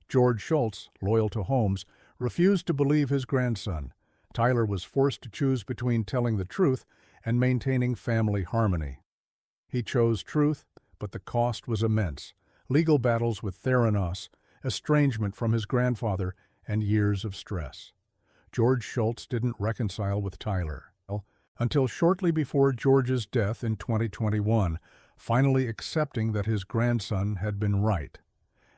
George Shultz, loyal to Holmes, refused to believe his grandson. Tyler was forced to choose between telling the truth and maintaining family harmony. He chose truth, but the cost was immense. Legal battles with Theranos, estrangement from his grandfather, and years of stress. George Shultz didn't reconcile with Tyler until shortly before George's death in 2021, finally accepting that his grandson had been right,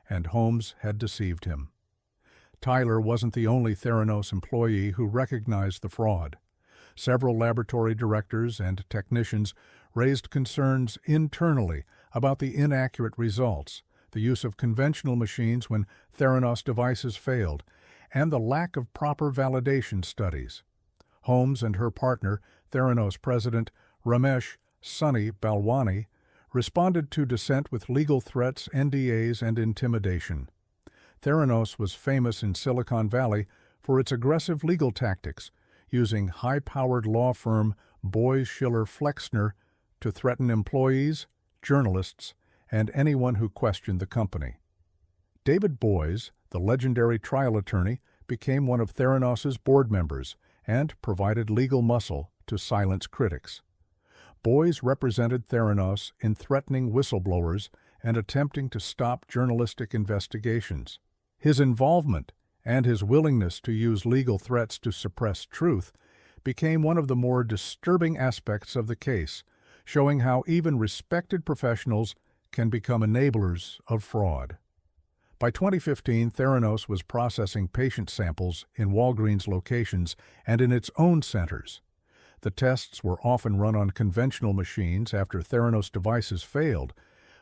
and Holmes had deceived him. Tyler wasn't the only Theranos employee who recognized the fraud. Several laboratory directors and technicians raised concerns internally about the inaccurate results, the use of conventional machines when Theranos devices failed, and the lack of proper validation studies. Holmes and her partner, Theranos President Ramesh Sunny Balwani, responded to dissent with legal threats, NDAs, and intimidation. Theranos was famous in Silicon Valley for its aggressive legal tactics, using high-powered law firm Boies Schiller Flexner to threaten employees, journalists, and anyone who questioned the company. David Boies, the legendary trial attorney, became one of Theranos's board members and provided legal muscle to silence critics. Boies represented Theranos in threatening whistleblowers and attempting to stop journalistic investigations. His involvement and his willingness to use legal threats to suppress truth became one of the more disturbing aspects of the case, showing how even respected professionals can become enablers of fraud. By 2015, Theranos was processing patient samples in Walgreens locations and in its own centers. The tests were often run on conventional machines after Theranos devices failed,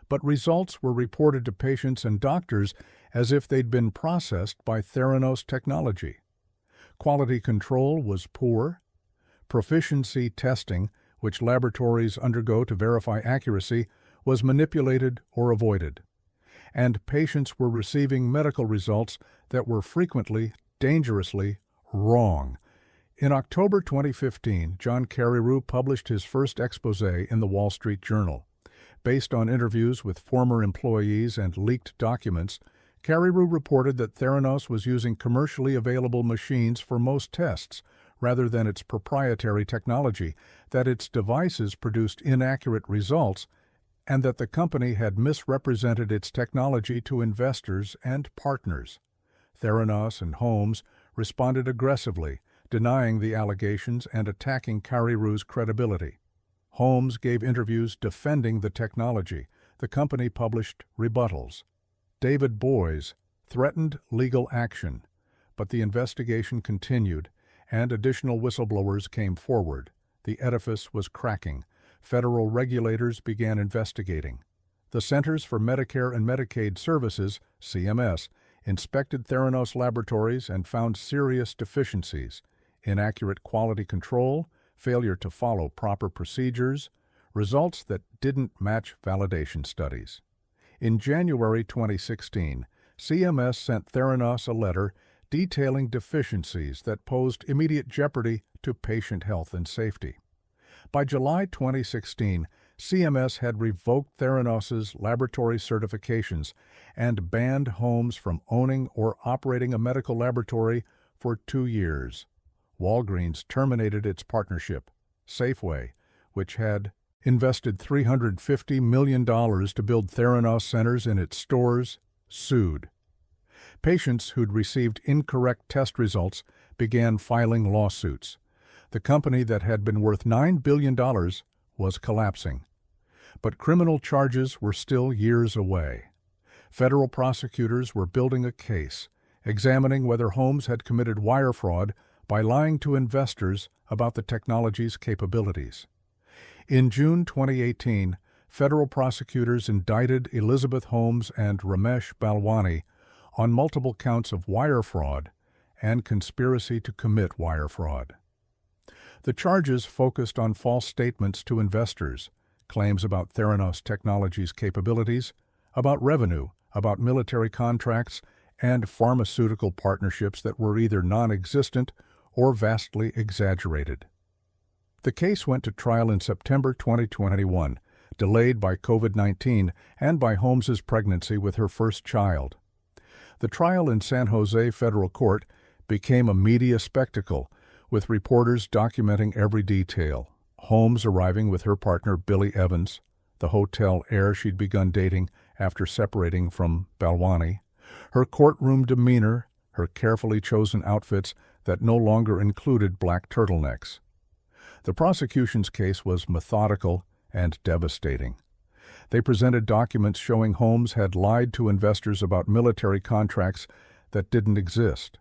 but results were reported to patients and doctors as if they'd been processed by Theranos technology. Quality control was poor. Proficiency testing, which laboratories undergo to verify accuracy, was manipulated or avoided. And patients were receiving medical results that were frequently, dangerously, wrong. In October 2015, John Carreyrou published his first exposé in the Wall Street Journal. Based on interviews with former employees and leaked documents, Carreyrou reported that Theranos was using commercially available machines for most tests, rather than its proprietary technology, that its devices produced inaccurate results, and that the company had misrepresented its technology to investors and partners. Theranos and Holmes responded aggressively, denying the allegations and attacking Carreyrou's credibility. Holmes gave interviews defending the technology. The company published rebuttals. David Boies threatened legal action, but the investigation continued, and additional whistleblowers came forward. The edifice was cracking. Federal regulators began investigating. The Centers for Medicare and Medicaid Services, CMS, inspected Theranos laboratories and found serious deficiencies: inaccurate quality control, failure to follow proper procedures, results that didn't match validation studies. In January 2016, CMS sent Theranos a letter detailing deficiencies that posed immediate jeopardy to patient health and safety. By July 2016, CMS had revoked Theranos's laboratory certifications and banned Holmes from owning or operating a medical laboratory for 2 years. Walgreens terminated its partnership. Safeway, which had invested $350 million to build Theranos centers in its stores, sued. Patients who'd received incorrect test results began filing lawsuits. The company that had been worth $9 billion was collapsing. But criminal charges were still years away. Federal prosecutors were building a case, examining whether Holmes had committed wire fraud by lying to investors about the technology's capabilities. In June 2018, federal prosecutors indicted Elizabeth Holmes and Ramesh Balwani on multiple counts of wire fraud and conspiracy to commit wire fraud. The charges focused on false statements to investors, claims about Theranos Technologies' capabilities, about revenue, about military contracts, and pharmaceutical partnerships that were either non-existent or vastly exaggerated. The case went to trial in September 2021, delayed by COVID-19 and by Holmes's pregnancy with her first child. The trial in San Jose federal court became a media spectacle, with reporters documenting every detail. Holmes arriving with her partner Billy Evans, the hotel heir she'd begun dating after separating from Balwani, her courtroom demeanor, her carefully chosen outfits that no longer included black turtlenecks. The prosecution's case was methodical and devastating. They presented documents showing Holmes had lied to investors about military contracts that didn't exist,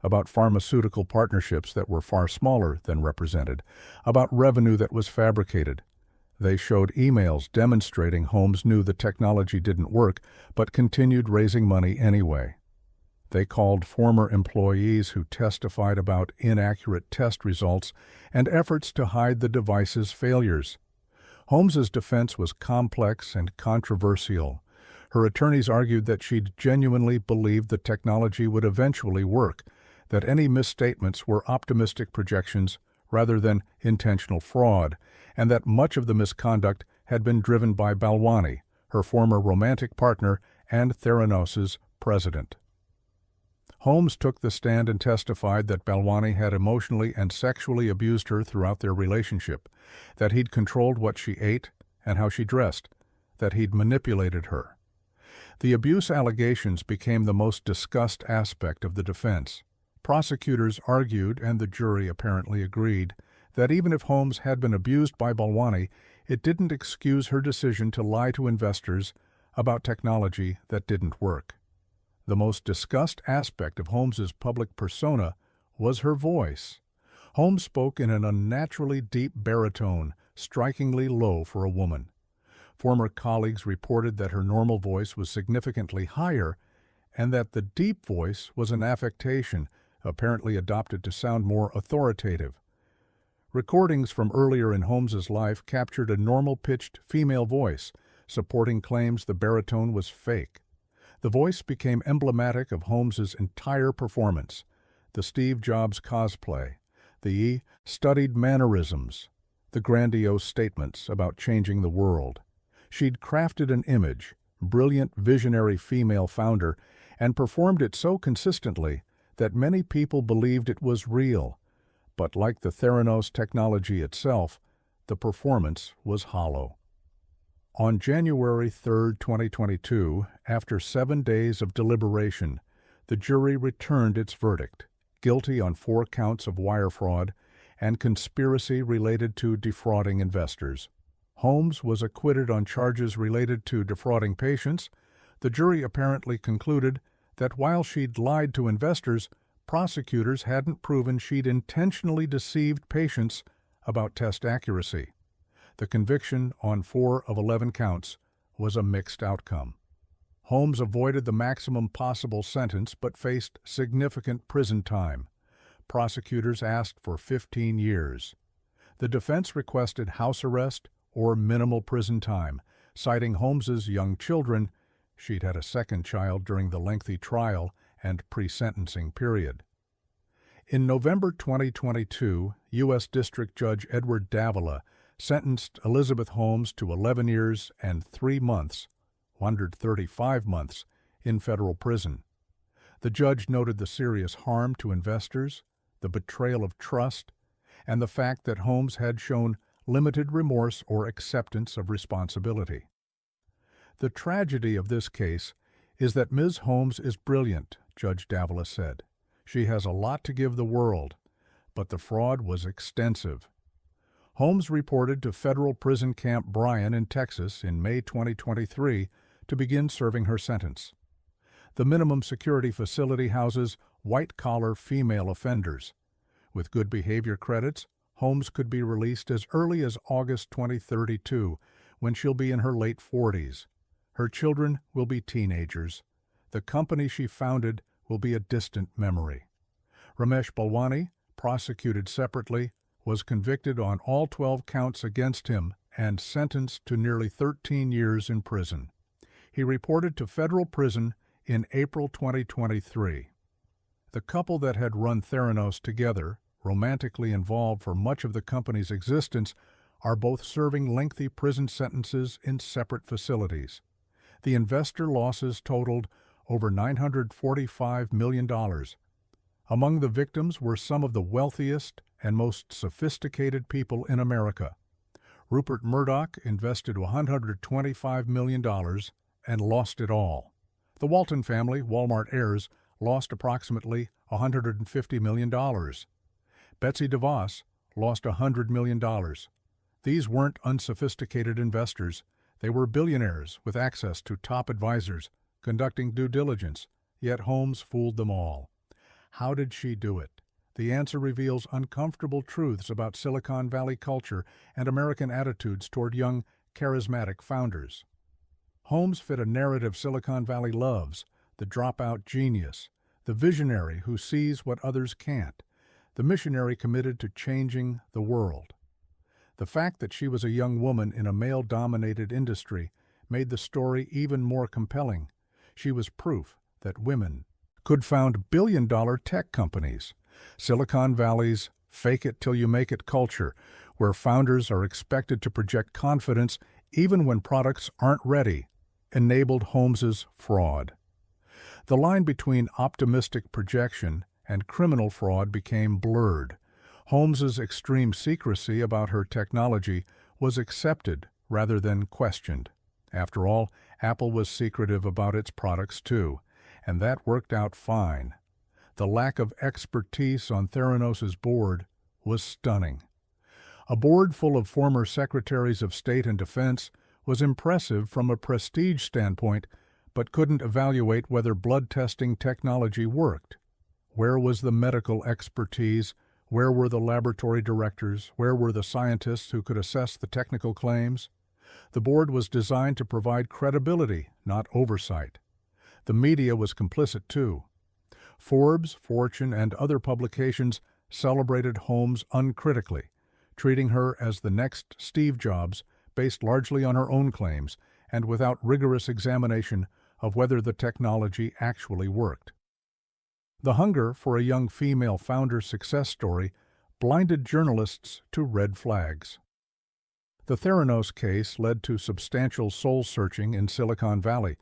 about pharmaceutical partnerships that were far smaller than represented, about revenue that was fabricated. They showed emails demonstrating Holmes knew the technology didn't work but continued raising money anyway. They called former employees who testified about inaccurate test results and efforts to hide the device's failures. Holmes's defense was complex and controversial. Her attorneys argued that she'd genuinely believed the technology would eventually work, that any misstatements were optimistic projections rather than intentional fraud, and that much of the misconduct had been driven by Balwani, her former romantic partner and Theranos's president. Holmes took the stand and testified that Balwani had emotionally and sexually abused her throughout their relationship, that he'd controlled what she ate and how she dressed, that he'd manipulated her. The abuse allegations became the most discussed aspect of the defense. Prosecutors argued, and the jury apparently agreed, that even if Holmes had been abused by Balwani, it didn't excuse her decision to lie to investors about technology that didn't work. The most discussed aspect of Holmes's public persona was her voice. Holmes spoke in an unnaturally deep baritone, strikingly low for a woman. Former colleagues reported that her normal voice was significantly higher and that the deep voice was an affectation, apparently adopted to sound more authoritative. Recordings from earlier in Holmes's life captured a normal-pitched female voice, supporting claims the baritone was fake. The voice became emblematic of Holmes's entire performance: the Steve Jobs cosplay, the studied mannerisms, the grandiose statements about changing the world. She'd crafted an image, brilliant visionary female founder, and performed it so consistently that many people believed it was real. But like the Theranos technology itself, the performance was hollow. On January 3, 2022, after 7 days of deliberation, the jury returned its verdict: guilty on 4 counts of wire fraud and conspiracy related to defrauding investors. Holmes was acquitted on charges related to defrauding patients. The jury apparently concluded that while she'd lied to investors, prosecutors hadn't proven she'd intentionally deceived patients about test accuracy. The conviction on 4 of 11 counts was a mixed outcome. Holmes avoided the maximum possible sentence but faced significant prison time. Prosecutors asked for 15 years. The defense requested house arrest or minimal prison time, citing Holmes's young children. She'd had a second child during the lengthy trial and pre-sentencing period. In November 2022, U.S. District Judge Edward Davila sentenced Elizabeth Holmes to 11 years and 3 months, 135 months, in federal prison. The judge noted the serious harm to investors, the betrayal of trust, and the fact that Holmes had shown limited remorse or acceptance of responsibility. The tragedy of this case is that Ms. Holmes is brilliant, Judge Davila said. She has a lot to give the world, but the fraud was extensive. Holmes reported to federal prison camp Bryan in Texas in May 2023 to begin serving her sentence. The minimum security facility houses white-collar female offenders. With good behavior credits, Holmes could be released as early as August 2032, when she'll be in her late 40s. Her children will be teenagers. The company she founded will be a distant memory. Ramesh Balwani, prosecuted separately, was convicted on all 12 counts against him and sentenced to nearly 13 years in prison. He reported to federal prison in April 2023. The couple that had run Theranos together, romantically involved for much of the company's existence, are both serving lengthy prison sentences in separate facilities. The investor losses totaled over $945 million. Among the victims were some of the wealthiest and most sophisticated people in America. Rupert Murdoch invested $125 million and lost it all. The Walton family, Walmart heirs, lost approximately $150 million. Betsy DeVos lost $100 million. These weren't unsophisticated investors. They were billionaires with access to top advisors, conducting due diligence, yet Holmes fooled them all. How did she do it? The answer reveals uncomfortable truths about Silicon Valley culture and American attitudes toward young, charismatic founders. Holmes fit a narrative Silicon Valley loves: the dropout genius, the visionary who sees what others can't, the missionary committed to changing the world. The fact that she was a young woman in a male-dominated industry made the story even more compelling. She was proof that women could found billion-dollar tech companies. Silicon Valley's fake-it-till-you-make-it culture, where founders are expected to project confidence even when products aren't ready, enabled Holmes's fraud. The line between optimistic projection and criminal fraud became blurred. Holmes's extreme secrecy about her technology was accepted rather than questioned. After all, Apple was secretive about its products too, and that worked out fine. The lack of expertise on Theranos's board was stunning. A board full of former secretaries of state and defense was impressive from a prestige standpoint, but couldn't evaluate whether blood testing technology worked. Where was the medical expertise? Where were the laboratory directors? Where were the scientists who could assess the technical claims? The board was designed to provide credibility, not oversight. The media was complicit too. Forbes, Fortune, and other publications celebrated Holmes uncritically, treating her as the next Steve Jobs, based largely on her own claims and without rigorous examination of whether the technology actually worked. The hunger for a young female founder's success story blinded journalists to red flags. The Theranos case led to substantial soul-searching in Silicon Valley.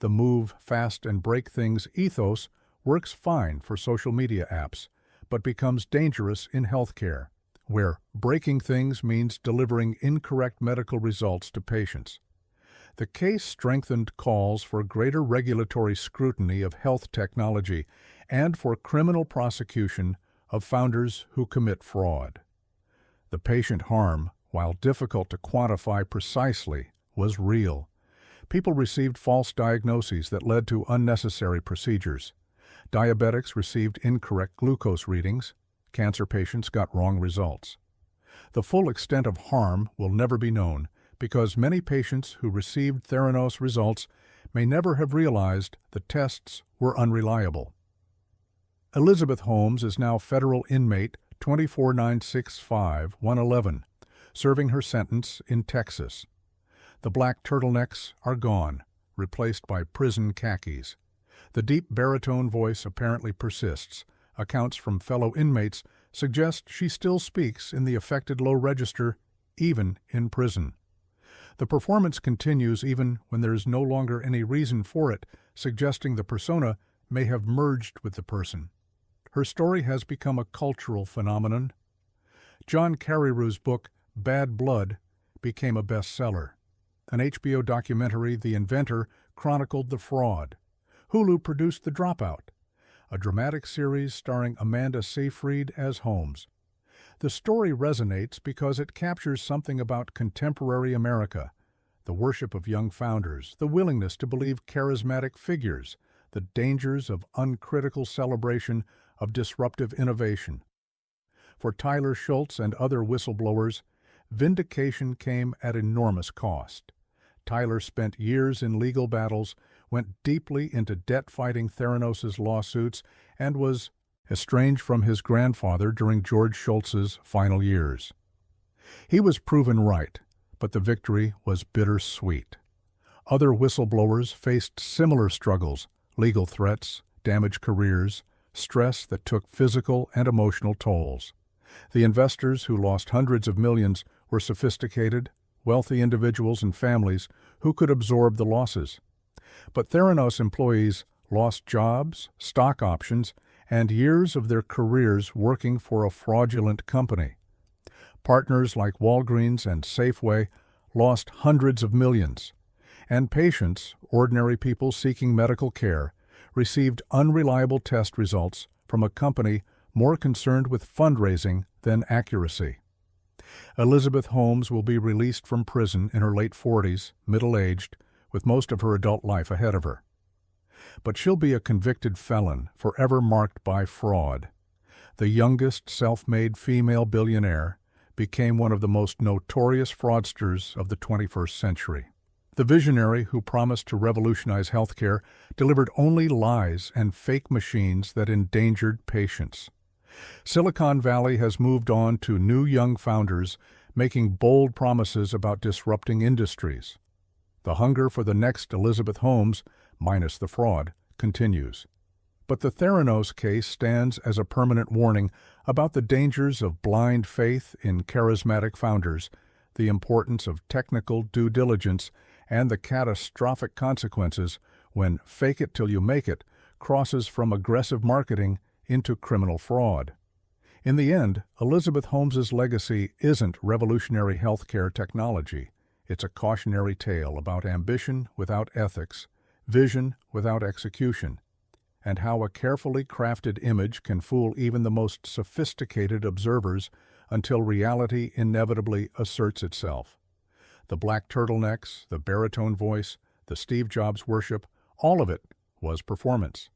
The move fast and break things ethos works fine for social media apps, but becomes dangerous in healthcare, where breaking things means delivering incorrect medical results to patients. The case strengthened calls for greater regulatory scrutiny of health technology and for criminal prosecution of founders who commit fraud. The patient harm, while difficult to quantify precisely, was real. People received false diagnoses that led to unnecessary procedures. Diabetics received incorrect glucose readings. Cancer patients got wrong results. The full extent of harm will never be known because many patients who received Theranos results may never have realized the tests were unreliable. Elizabeth Holmes is now federal inmate 24965-111, serving her sentence in Texas. The black turtlenecks are gone, replaced by prison khakis. The deep baritone voice apparently persists. Accounts from fellow inmates suggest she still speaks in the affected low register, even in prison. The performance continues even when there is no longer any reason for it, suggesting the persona may have merged with the person. Her story has become a cultural phenomenon. John Carreyrou's book, Bad Blood, became a bestseller. An HBO documentary, The Inventor, chronicled the fraud. Hulu produced The Dropout, a dramatic series starring Amanda Seyfried as Holmes. The story resonates because it captures something about contemporary America, the worship of young founders, the willingness to believe charismatic figures, the dangers of uncritical celebration of disruptive innovation. For Tyler Schultz and other whistleblowers, vindication came at enormous cost. Tyler spent years in legal battles, went deeply into debt-fighting Theranos' lawsuits, and was estranged from his grandfather during George Schultz's final years. He was proven right, but the victory was bittersweet. Other whistleblowers faced similar struggles, legal threats, damaged careers, stress that took physical and emotional tolls. The investors who lost hundreds of millions were sophisticated, wealthy individuals and families who could absorb the losses. But Theranos employees lost jobs, stock options, and years of their careers working for a fraudulent company. Partners like Walgreens and Safeway lost hundreds of millions, and patients, ordinary people seeking medical care, received unreliable test results from a company more concerned with fundraising than accuracy. Elizabeth Holmes will be released from prison in her late 40s, middle-aged, with most of her adult life ahead of her. But she'll be a convicted felon, forever marked by fraud. The youngest self-made female billionaire became one of the most notorious fraudsters of the 21st century. The visionary who promised to revolutionize healthcare delivered only lies and fake machines that endangered patients. Silicon Valley has moved on to new young founders making bold promises about disrupting industries. The hunger for the next Elizabeth Holmes, minus the fraud, continues. But the Theranos case stands as a permanent warning about the dangers of blind faith in charismatic founders, the importance of technical due diligence, and the catastrophic consequences when fake it till you make it crosses from aggressive marketing into criminal fraud. In the end, Elizabeth Holmes's legacy isn't revolutionary healthcare technology. It's a cautionary tale about ambition without ethics, vision without execution, and how a carefully crafted image can fool even the most sophisticated observers until reality inevitably asserts itself. The black turtlenecks, the baritone voice, the Steve Jobs worship, all of it was performance.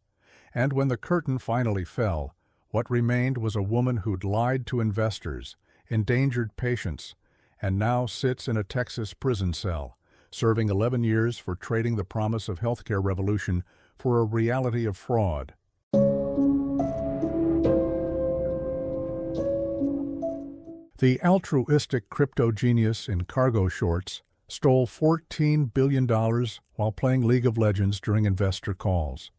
And when the curtain finally fell, what remained was a woman who'd lied to investors, endangered patients, and now sits in a Texas prison cell, serving 11 years for trading the promise of healthcare revolution for a reality of fraud. The altruistic crypto genius in cargo shorts stole $14 billion while playing League of Legends during investor calls.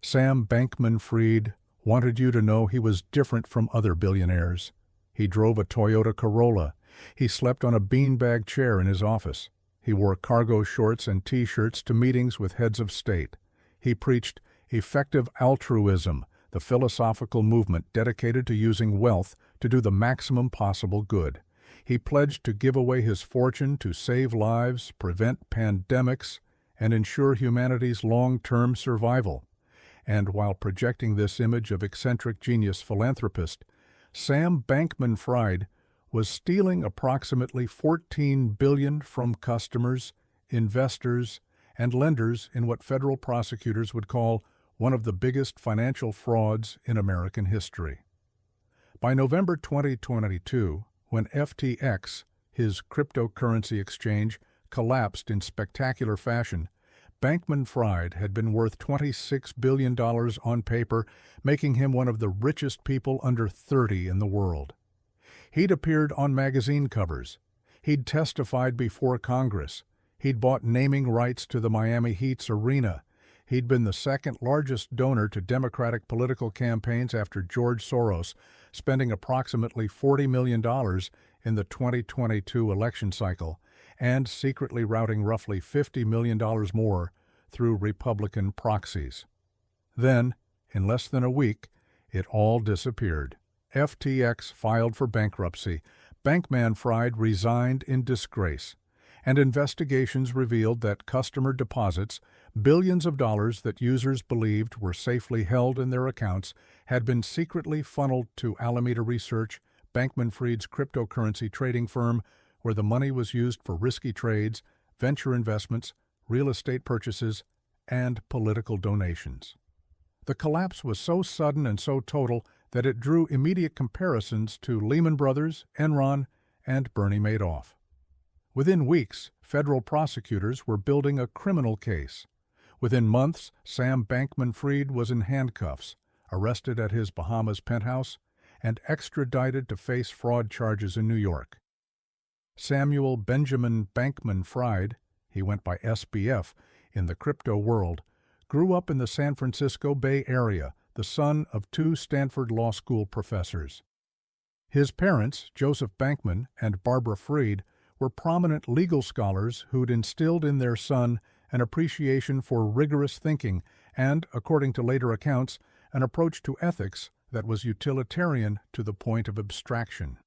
Sam Bankman-Fried wanted you to know he was different from other billionaires. He drove a Toyota Corolla. He slept on a beanbag chair in his office. He wore cargo shorts and T-shirts to meetings with heads of state. He preached effective altruism, the philosophical movement dedicated to using wealth to do the maximum possible good. He pledged to give away his fortune to save lives, prevent pandemics, and ensure humanity's long-term survival. And while projecting this image of eccentric genius philanthropist, Sam Bankman-Fried was stealing approximately $14 billion from customers, investors, and lenders in what federal prosecutors would call one of the biggest financial frauds in American history. By November 2022, when FTX, his cryptocurrency exchange, collapsed in spectacular fashion, Bankman-Fried had been worth $26 billion on paper, making him one of the richest people under 30 in the world. He'd appeared on magazine covers. He'd testified before Congress. He'd bought naming rights to the Miami Heat's arena. He'd been the second largest donor to Democratic political campaigns after George Soros, spending approximately $40 million in the 2022 election cycle, and secretly routing roughly $50 million more through Republican proxies. Then, in less than a week, it all disappeared. FTX filed for bankruptcy. Bankman-Fried resigned in disgrace, and investigations revealed that customer deposits, billions of dollars that users believed were safely held in their accounts, had been secretly funneled to Alameda Research, Bankman-Fried's cryptocurrency trading firm, where the money was used for risky trades, venture investments, real estate purchases, and political donations. The collapse was so sudden and so total that it drew immediate comparisons to Lehman Brothers, Enron, and Bernie Madoff. Within weeks, federal prosecutors were building a criminal case. Within months, Sam Bankman-Fried was in handcuffs, arrested at his Bahamas penthouse, and extradited to face fraud charges in New York. Samuel Benjamin Bankman-Fried, he went by SBF in the crypto world, grew up in the San Francisco Bay Area, the son of two Stanford Law School professors. His parents, Joseph Bankman and Barbara Fried, were prominent legal scholars who'd instilled in their son an appreciation for rigorous thinking and, according to later accounts, an approach to ethics that was utilitarian to the point of abstraction.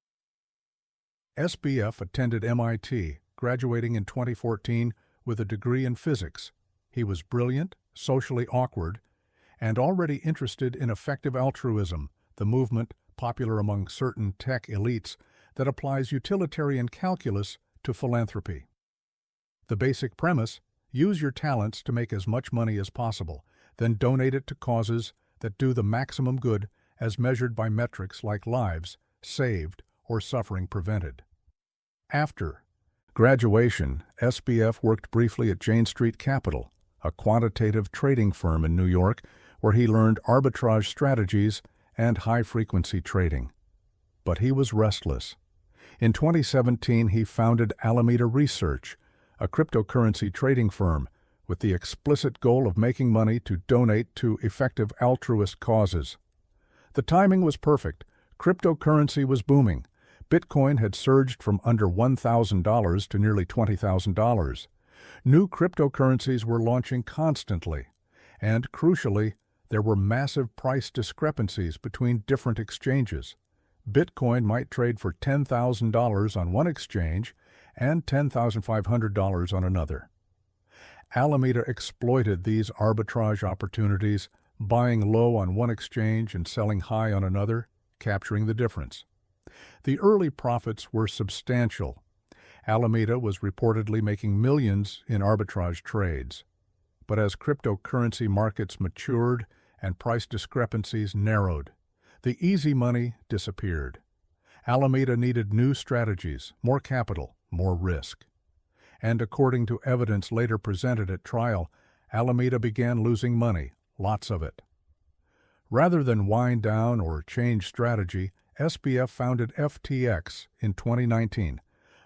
SBF attended MIT, graduating in 2014 with a degree in physics. He was brilliant, socially awkward, and already interested in effective altruism, the movement, popular among certain tech elites, that applies utilitarian calculus to philanthropy. The basic premise: use your talents to make as much money as possible, then donate it to causes that do the maximum good as measured by metrics like lives saved or suffering prevented. After graduation, SBF worked briefly at Jane Street Capital, a quantitative trading firm in New York, where he learned arbitrage strategies and high-frequency trading. But he was restless. In 2017, he founded Alameda Research, a cryptocurrency trading firm, with the explicit goal of making money to donate to effective altruist causes. The timing was perfect. Cryptocurrency was booming. Bitcoin had surged from under $1,000 to nearly $20,000. New cryptocurrencies were launching constantly, and, crucially, there were massive price discrepancies between different exchanges. Bitcoin might trade for $10,000 on one exchange and $10,500 on another. Alameda exploited these arbitrage opportunities, buying low on one exchange and selling high on another, capturing the difference. The early profits were substantial. Alameda was reportedly making millions in arbitrage trades. But as cryptocurrency markets matured and price discrepancies narrowed, the easy money disappeared. Alameda needed new strategies, more capital, more risk. And according to evidence later presented at trial, Alameda began losing money, lots of it. Rather than wind down or change strategy, SBF founded FTX in 2019,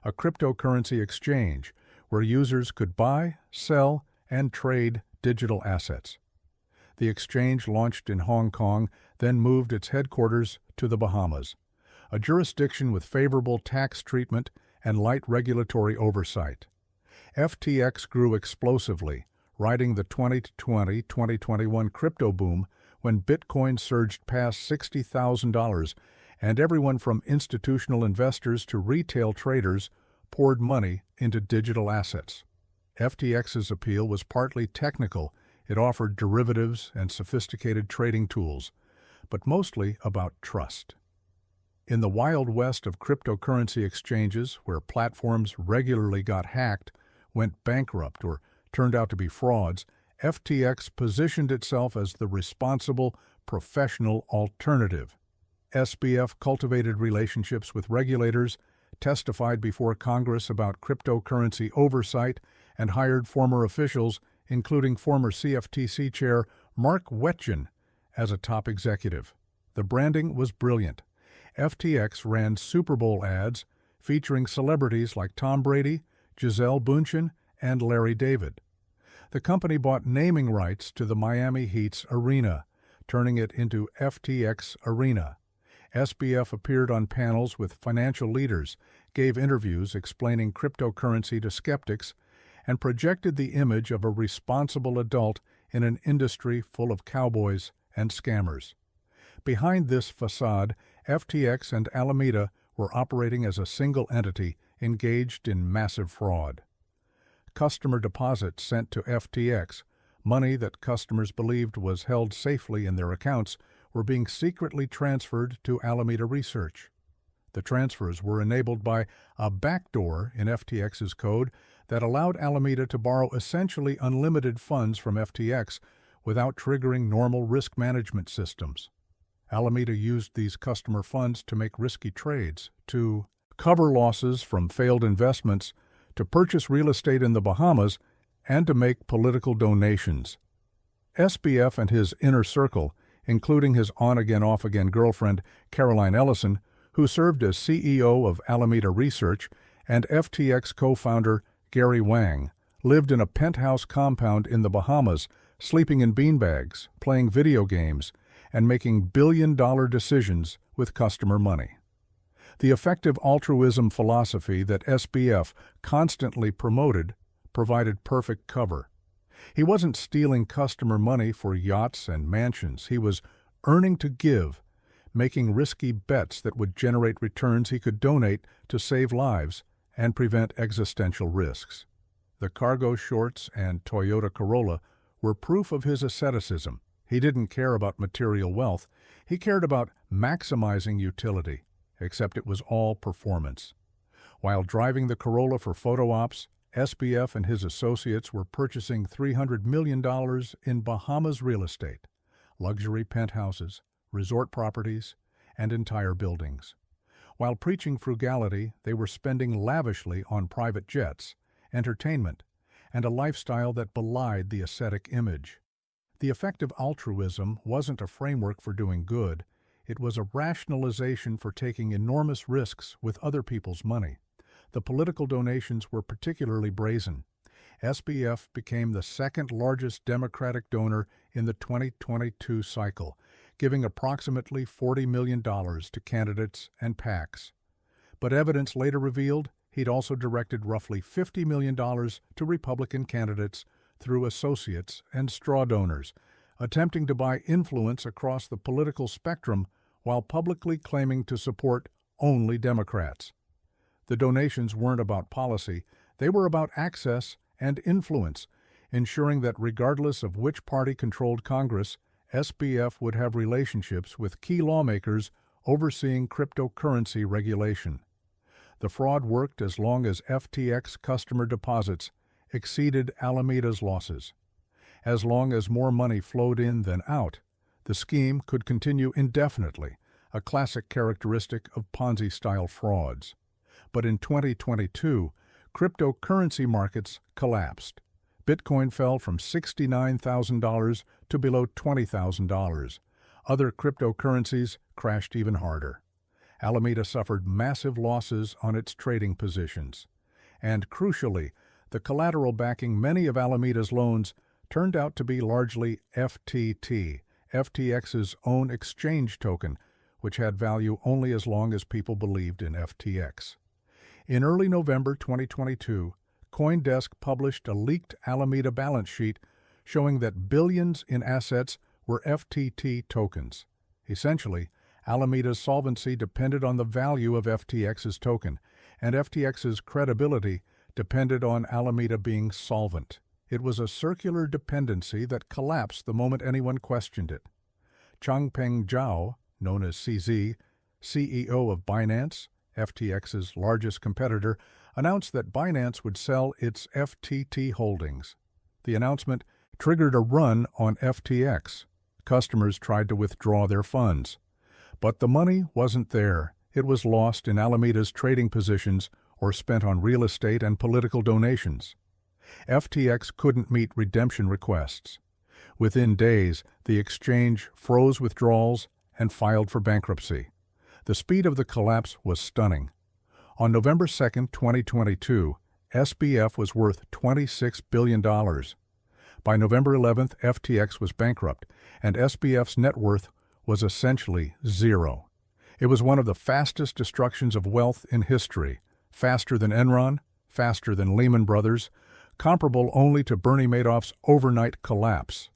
a cryptocurrency exchange where users could buy, sell, and trade digital assets. The exchange launched in Hong Kong, then moved its headquarters to the Bahamas, a jurisdiction with favorable tax treatment and light regulatory oversight. FTX grew explosively, riding the 2020-2021 crypto boom when Bitcoin surged past $60,000 and everyone from institutional investors to retail traders poured money into digital assets. FTX's appeal was partly technical. It offered derivatives and sophisticated trading tools, but mostly about trust. In the Wild West of cryptocurrency exchanges, where platforms regularly got hacked, went bankrupt, or turned out to be frauds, FTX positioned itself as the responsible, professional alternative. SBF cultivated relationships with regulators, testified before Congress about cryptocurrency oversight, and hired former officials, including former CFTC Chair Mark Wetjen as a top executive. The branding was brilliant. FTX ran Super Bowl ads featuring celebrities like Tom Brady, Gisele Bündchen, and Larry David. The company bought naming rights to the Miami Heat's arena, turning it into FTX Arena. SBF appeared on panels with financial leaders, gave interviews explaining cryptocurrency to skeptics, and projected the image of a responsible adult in an industry full of cowboys and scammers. Behind this facade, FTX and Alameda were operating as a single entity engaged in massive fraud. Customer deposits sent to FTX, money that customers believed was held safely in their accounts, were being secretly transferred to Alameda Research. The transfers were enabled by a backdoor in FTX's code that allowed Alameda to borrow essentially unlimited funds from FTX without triggering normal risk management systems. Alameda used these customer funds to make risky trades, to cover losses from failed investments, to purchase real estate in the Bahamas, and to make political donations. SBF and his inner circle, including his on-again, off-again girlfriend, Caroline Ellison, who served as CEO of Alameda Research, and FTX co-founder Gary Wang, lived in a penthouse compound in the Bahamas, sleeping in beanbags, playing video games, and making billion-dollar decisions with customer money. The effective altruism philosophy that SBF constantly promoted provided perfect cover. He wasn't stealing customer money for yachts and mansions. He was earning to give, making risky bets that would generate returns he could donate to save lives and prevent existential risks. The cargo shorts and Toyota Corolla were proof of his asceticism. He didn't care about material wealth. He cared about maximizing utility, except it was all performance. While driving the Corolla for photo ops, SBF and his associates were purchasing $300 million in Bahamas real estate, luxury penthouses, resort properties, and entire buildings. While preaching frugality, they were spending lavishly on private jets, entertainment, and a lifestyle that belied the ascetic image. The effective altruism wasn't a framework for doing good. It was a rationalization for taking enormous risks with other people's money. The political donations were particularly brazen. SBF became the second-largest Democratic donor in the 2022 cycle, giving approximately $40 million to candidates and PACs. But evidence later revealed he'd also directed roughly $50 million to Republican candidates through associates and straw donors, attempting to buy influence across the political spectrum while publicly claiming to support only Democrats. The donations weren't about policy, they were about access and influence, ensuring that regardless of which party controlled Congress, SBF would have relationships with key lawmakers overseeing cryptocurrency regulation. The fraud worked as long as FTX customer deposits exceeded Alameda's losses. As long as more money flowed in than out, the scheme could continue indefinitely, a classic characteristic of Ponzi-style frauds. But in 2022, cryptocurrency markets collapsed. Bitcoin fell from $69,000 to below $20,000. Other cryptocurrencies crashed even harder. Alameda suffered massive losses on its trading positions. And crucially, the collateral backing many of Alameda's loans turned out to be largely FTT, FTX's own exchange token, which had value only as long as people believed in FTX. In early November 2022, CoinDesk published a leaked Alameda balance sheet showing that billions in assets were FTT tokens. Essentially, Alameda's solvency depended on the value of FTX's token, and FTX's credibility depended on Alameda being solvent. It was a circular dependency that collapsed the moment anyone questioned it. Changpeng Zhao, known as CZ, CEO of Binance, FTX's largest competitor, announced that Binance would sell its FTT holdings. The announcement triggered a run on FTX. Customers tried to withdraw their funds. But the money wasn't there. It was lost in Alameda's trading positions or spent on real estate and political donations. FTX couldn't meet redemption requests. Within days, the exchange froze withdrawals and filed for bankruptcy. The speed of the collapse was stunning. On November 2, 2022, SBF was worth $26 billion. By November 11, FTX was bankrupt, and SBF's net worth was essentially zero. It was one of the fastest destructions of wealth in history, faster than Enron, faster than Lehman Brothers, comparable only to Bernie Madoff's overnight collapse.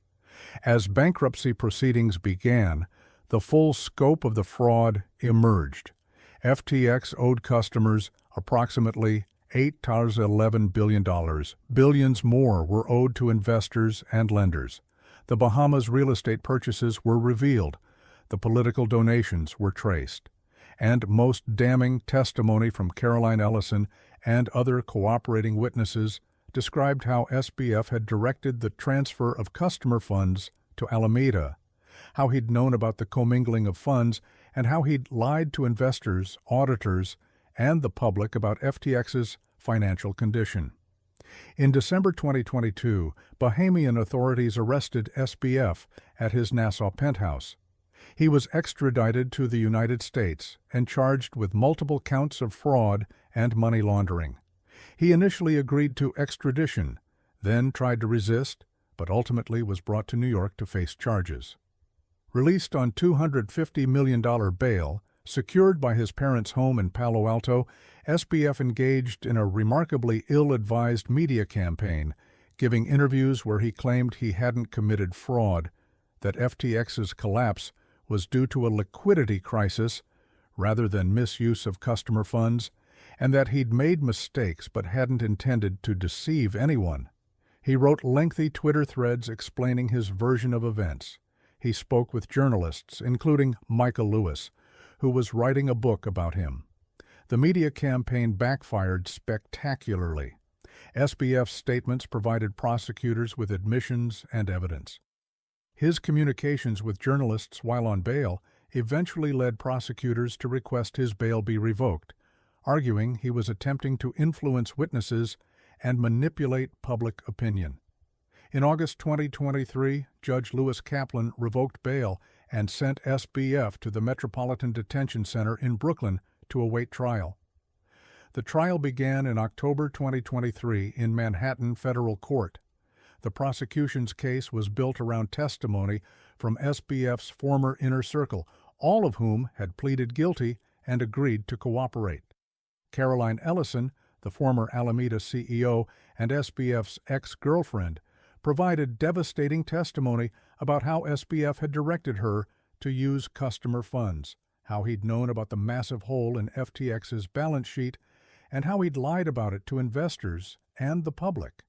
As bankruptcy proceedings began, the full scope of the fraud emerged. FTX owed customers approximately $8.11 billion. Billions more were owed to investors and lenders. The Bahamas real estate purchases were revealed. The political donations were traced. And most damning testimony from Caroline Ellison and other cooperating witnesses described how SBF had directed the transfer of customer funds to Alameda, how he'd known about the commingling of funds, and how he'd lied to investors, auditors, and the public about FTX's financial condition. In December 2022, Bahamian authorities arrested SBF at his Nassau penthouse. He was extradited to the United States and charged with multiple counts of fraud and money laundering. He initially agreed to extradition, then tried to resist, but ultimately was brought to New York to face charges. Released on $250 million bail, secured by his parents' home in Palo Alto, SBF engaged in a remarkably ill-advised media campaign, giving interviews where he claimed he hadn't committed fraud, that FTX's collapse was due to a liquidity crisis rather than misuse of customer funds, and that he'd made mistakes but hadn't intended to deceive anyone. He wrote lengthy Twitter threads explaining his version of events. He spoke with journalists, including Michael Lewis, who was writing a book about him. The media campaign backfired spectacularly. SBF's statements provided prosecutors with admissions and evidence. His communications with journalists while on bail eventually led prosecutors to request his bail be revoked, arguing he was attempting to influence witnesses and manipulate public opinion. In August 2023, Judge Lewis Kaplan revoked bail and sent SBF to the Metropolitan Detention Center in Brooklyn to await trial. The trial began in October 2023 in Manhattan Federal Court. The prosecution's case was built around testimony from SBF's former inner circle, all of whom had pleaded guilty and agreed to cooperate. Caroline Ellison, the former Alameda CEO and SBF's ex-girlfriend, provided devastating testimony about how SBF had directed her to use customer funds, how he'd known about the massive hole in FTX's balance sheet, and how he'd lied about it to investors and the public.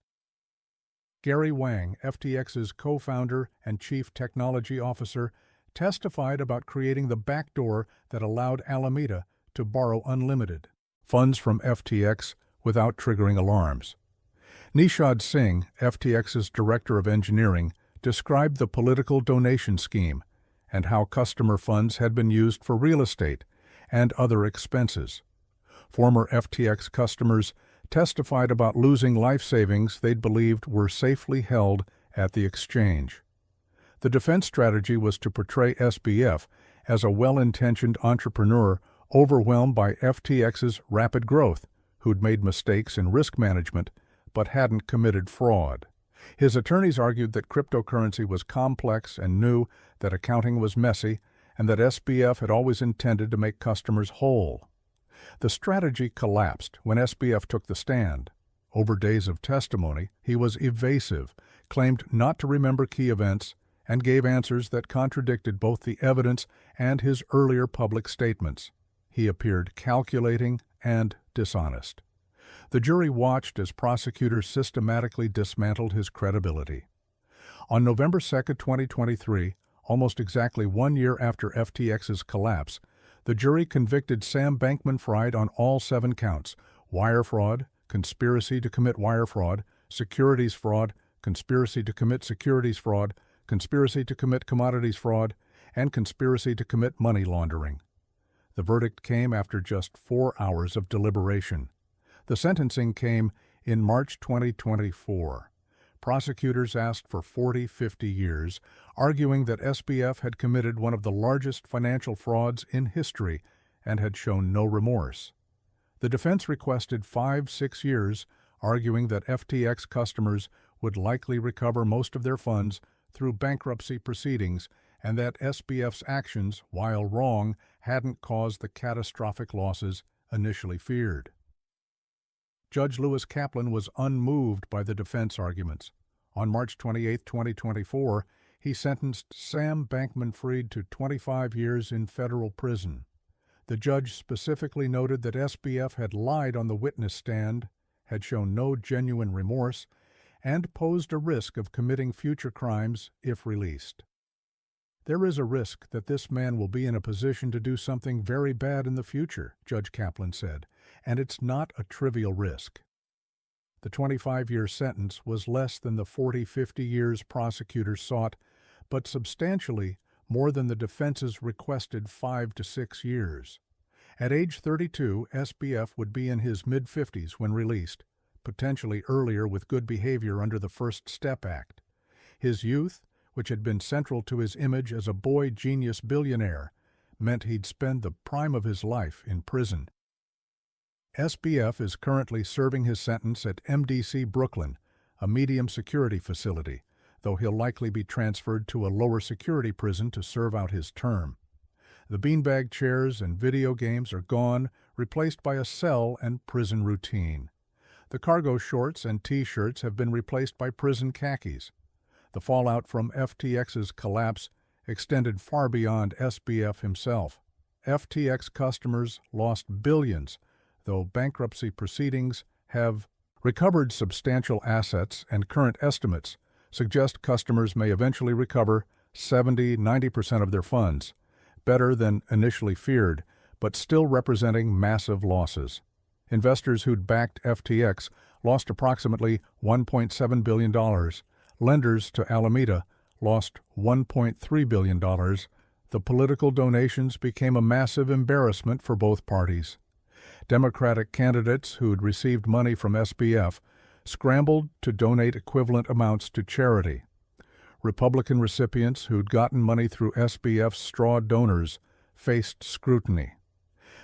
Gary Wang, FTX's co-founder and chief technology officer, testified about creating the backdoor that allowed Alameda to borrow unlimited funds from FTX without triggering alarms. Nishad Singh, FTX's director of engineering, described the political donation scheme and how customer funds had been used for real estate and other expenses. Former FTX customers testified about losing life savings they'd believed were safely held at the exchange. The defense strategy was to portray SBF as a well-intentioned entrepreneur overwhelmed by FTX's rapid growth, who'd made mistakes in risk management but hadn't committed fraud. His attorneys argued that cryptocurrency was complex and new, that accounting was messy, and that SBF had always intended to make customers whole. The strategy collapsed when SBF took the stand. Over days of testimony, he was evasive, claimed not to remember key events, and gave answers that contradicted both the evidence and his earlier public statements. He appeared calculating and dishonest. The jury watched as prosecutors systematically dismantled his credibility. On November 2, 2023, almost exactly 1 year after FTX's collapse, the jury convicted Sam Bankman-Fried on all 7 counts: wire fraud, conspiracy to commit wire fraud, securities fraud, conspiracy to commit securities fraud, conspiracy to commit commodities fraud, and conspiracy to commit money laundering. The verdict came after just 4 hours of deliberation. The sentencing came In March 2024, prosecutors asked for 50 years, arguing that SBF had committed one of the largest financial frauds in history and had shown no remorse. The defense requested 6 years, arguing that FTX customers would likely recover most of their funds through bankruptcy proceedings and that SBF's actions, while wrong, hadn't caused the catastrophic losses initially feared. Judge Lewis Kaplan was unmoved by the defense arguments. On March 28, 2024, he sentenced Sam Bankman-Fried to 25 years in federal prison. The judge specifically noted that SBF had lied on the witness stand, had shown no genuine remorse, and posed a risk of committing future crimes if released. There is a risk that this man will be in a position to do something very bad in the future, Judge Kaplan said, and it's not a trivial risk. The 25-year sentence was less than the 50 years prosecutors sought, but substantially more than the defense's requested 5 to 6 years. At age 32, SBF would be in his mid-50s when released, potentially earlier with good behavior under the First Step Act. His youth, which had been central to his image as a boy genius billionaire, meant he'd spend the prime of his life in prison. SBF is currently serving his sentence at MDC Brooklyn, a medium security facility, though he'll likely be transferred to a lower security prison to serve out his term. The beanbag chairs and video games are gone, replaced by a cell and prison routine. The cargo shorts and T-shirts have been replaced by prison khakis. The fallout from FTX's collapse extended far beyond SBF himself. FTX customers lost billions, though bankruptcy proceedings have recovered substantial assets, and current estimates suggest customers may eventually recover 70–90% of their funds, better than initially feared, but still representing massive losses. Investors who'd backed FTX lost approximately $1.7 billion. Lenders to Alameda lost $1.3 billion. The political donations became a massive embarrassment for both parties. Democratic candidates who'd received money from SBF scrambled to donate equivalent amounts to charity. Republican recipients who'd gotten money through SBF's straw donors faced scrutiny.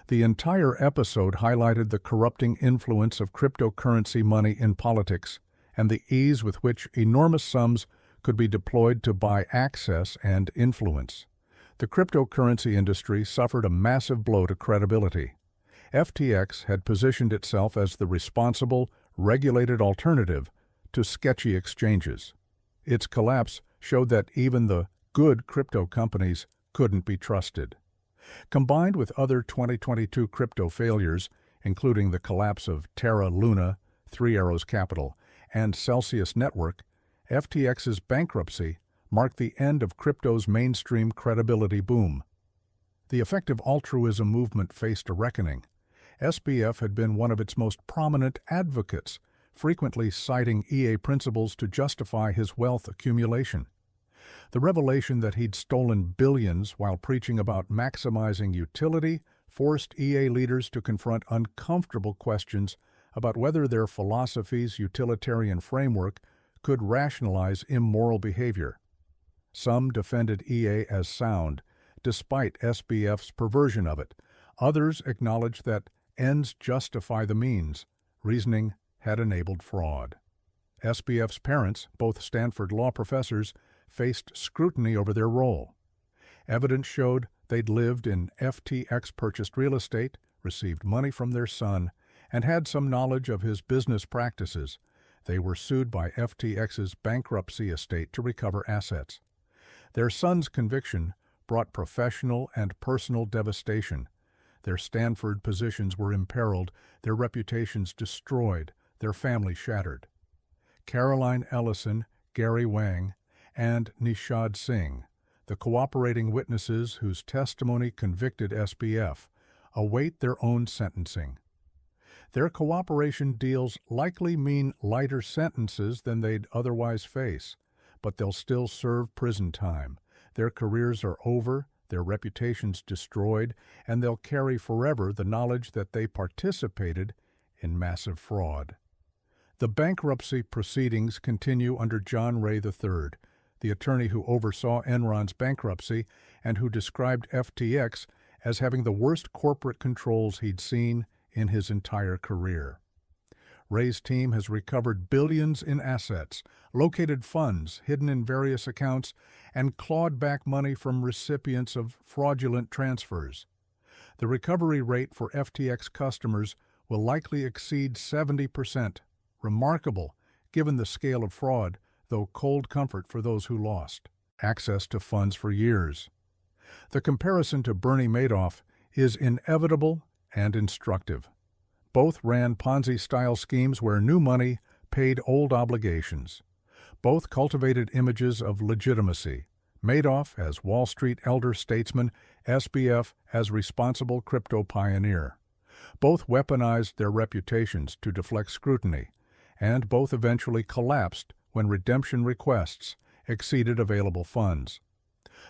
The entire episode highlighted the corrupting influence of cryptocurrency money in politics and the ease with which enormous sums could be deployed to buy access and influence. The cryptocurrency industry suffered a massive blow to credibility. FTX had positioned itself as the responsible, regulated alternative to sketchy exchanges. Its collapse showed that even the good crypto companies couldn't be trusted. Combined with other 2022 crypto failures, including the collapse of Terra Luna, Three Arrows Capital, and Celsius Network, FTX's bankruptcy marked the end of crypto's mainstream credibility boom. The effective altruism movement faced a reckoning. SBF had been one of its most prominent advocates, frequently citing EA principles to justify his wealth accumulation. The revelation that he'd stolen billions while preaching about maximizing utility forced EA leaders to confront uncomfortable questions about whether their philosophy's utilitarian framework could rationalize immoral behavior. Some defended EA as sound, despite SBF's perversion of it. Others acknowledged that ends justify the means. Reasoning had enabled fraud. SBF's parents, both Stanford law professors, faced scrutiny over their role. Evidence showed they'd lived in FTX-purchased real estate, received money from their son, and had some knowledge of his business practices. They were sued by FTX's bankruptcy estate to recover assets. Their son's conviction brought professional and personal devastation. Their Stanford positions were imperiled, their reputations destroyed, their family shattered. Caroline Ellison, Gary Wang, and Nishad Singh, the cooperating witnesses whose testimony convicted SBF, await their own sentencing. Their cooperation deals likely mean lighter sentences than they'd otherwise face, but they'll still serve prison time. Their careers are over, their reputations destroyed, and they'll carry forever the knowledge that they participated in massive fraud. The bankruptcy proceedings continue under John Ray III, the attorney who oversaw Enron's bankruptcy and who described FTX as having the worst corporate controls he'd seen in his entire career. Ray's team has recovered billions in assets, located funds hidden in various accounts, and clawed back money from recipients of fraudulent transfers. The recovery rate for FTX customers will likely exceed 70%. Remarkable, given the scale of fraud, though cold comfort for those who lost access to funds for years. The comparison to Bernie Madoff is inevitable and instructive. Both ran Ponzi-style schemes where new money paid old obligations. Both cultivated images of legitimacy. Madoff as Wall Street elder statesman, SBF as responsible crypto pioneer. Both weaponized their reputations to deflect scrutiny, and both eventually collapsed when redemption requests exceeded available funds.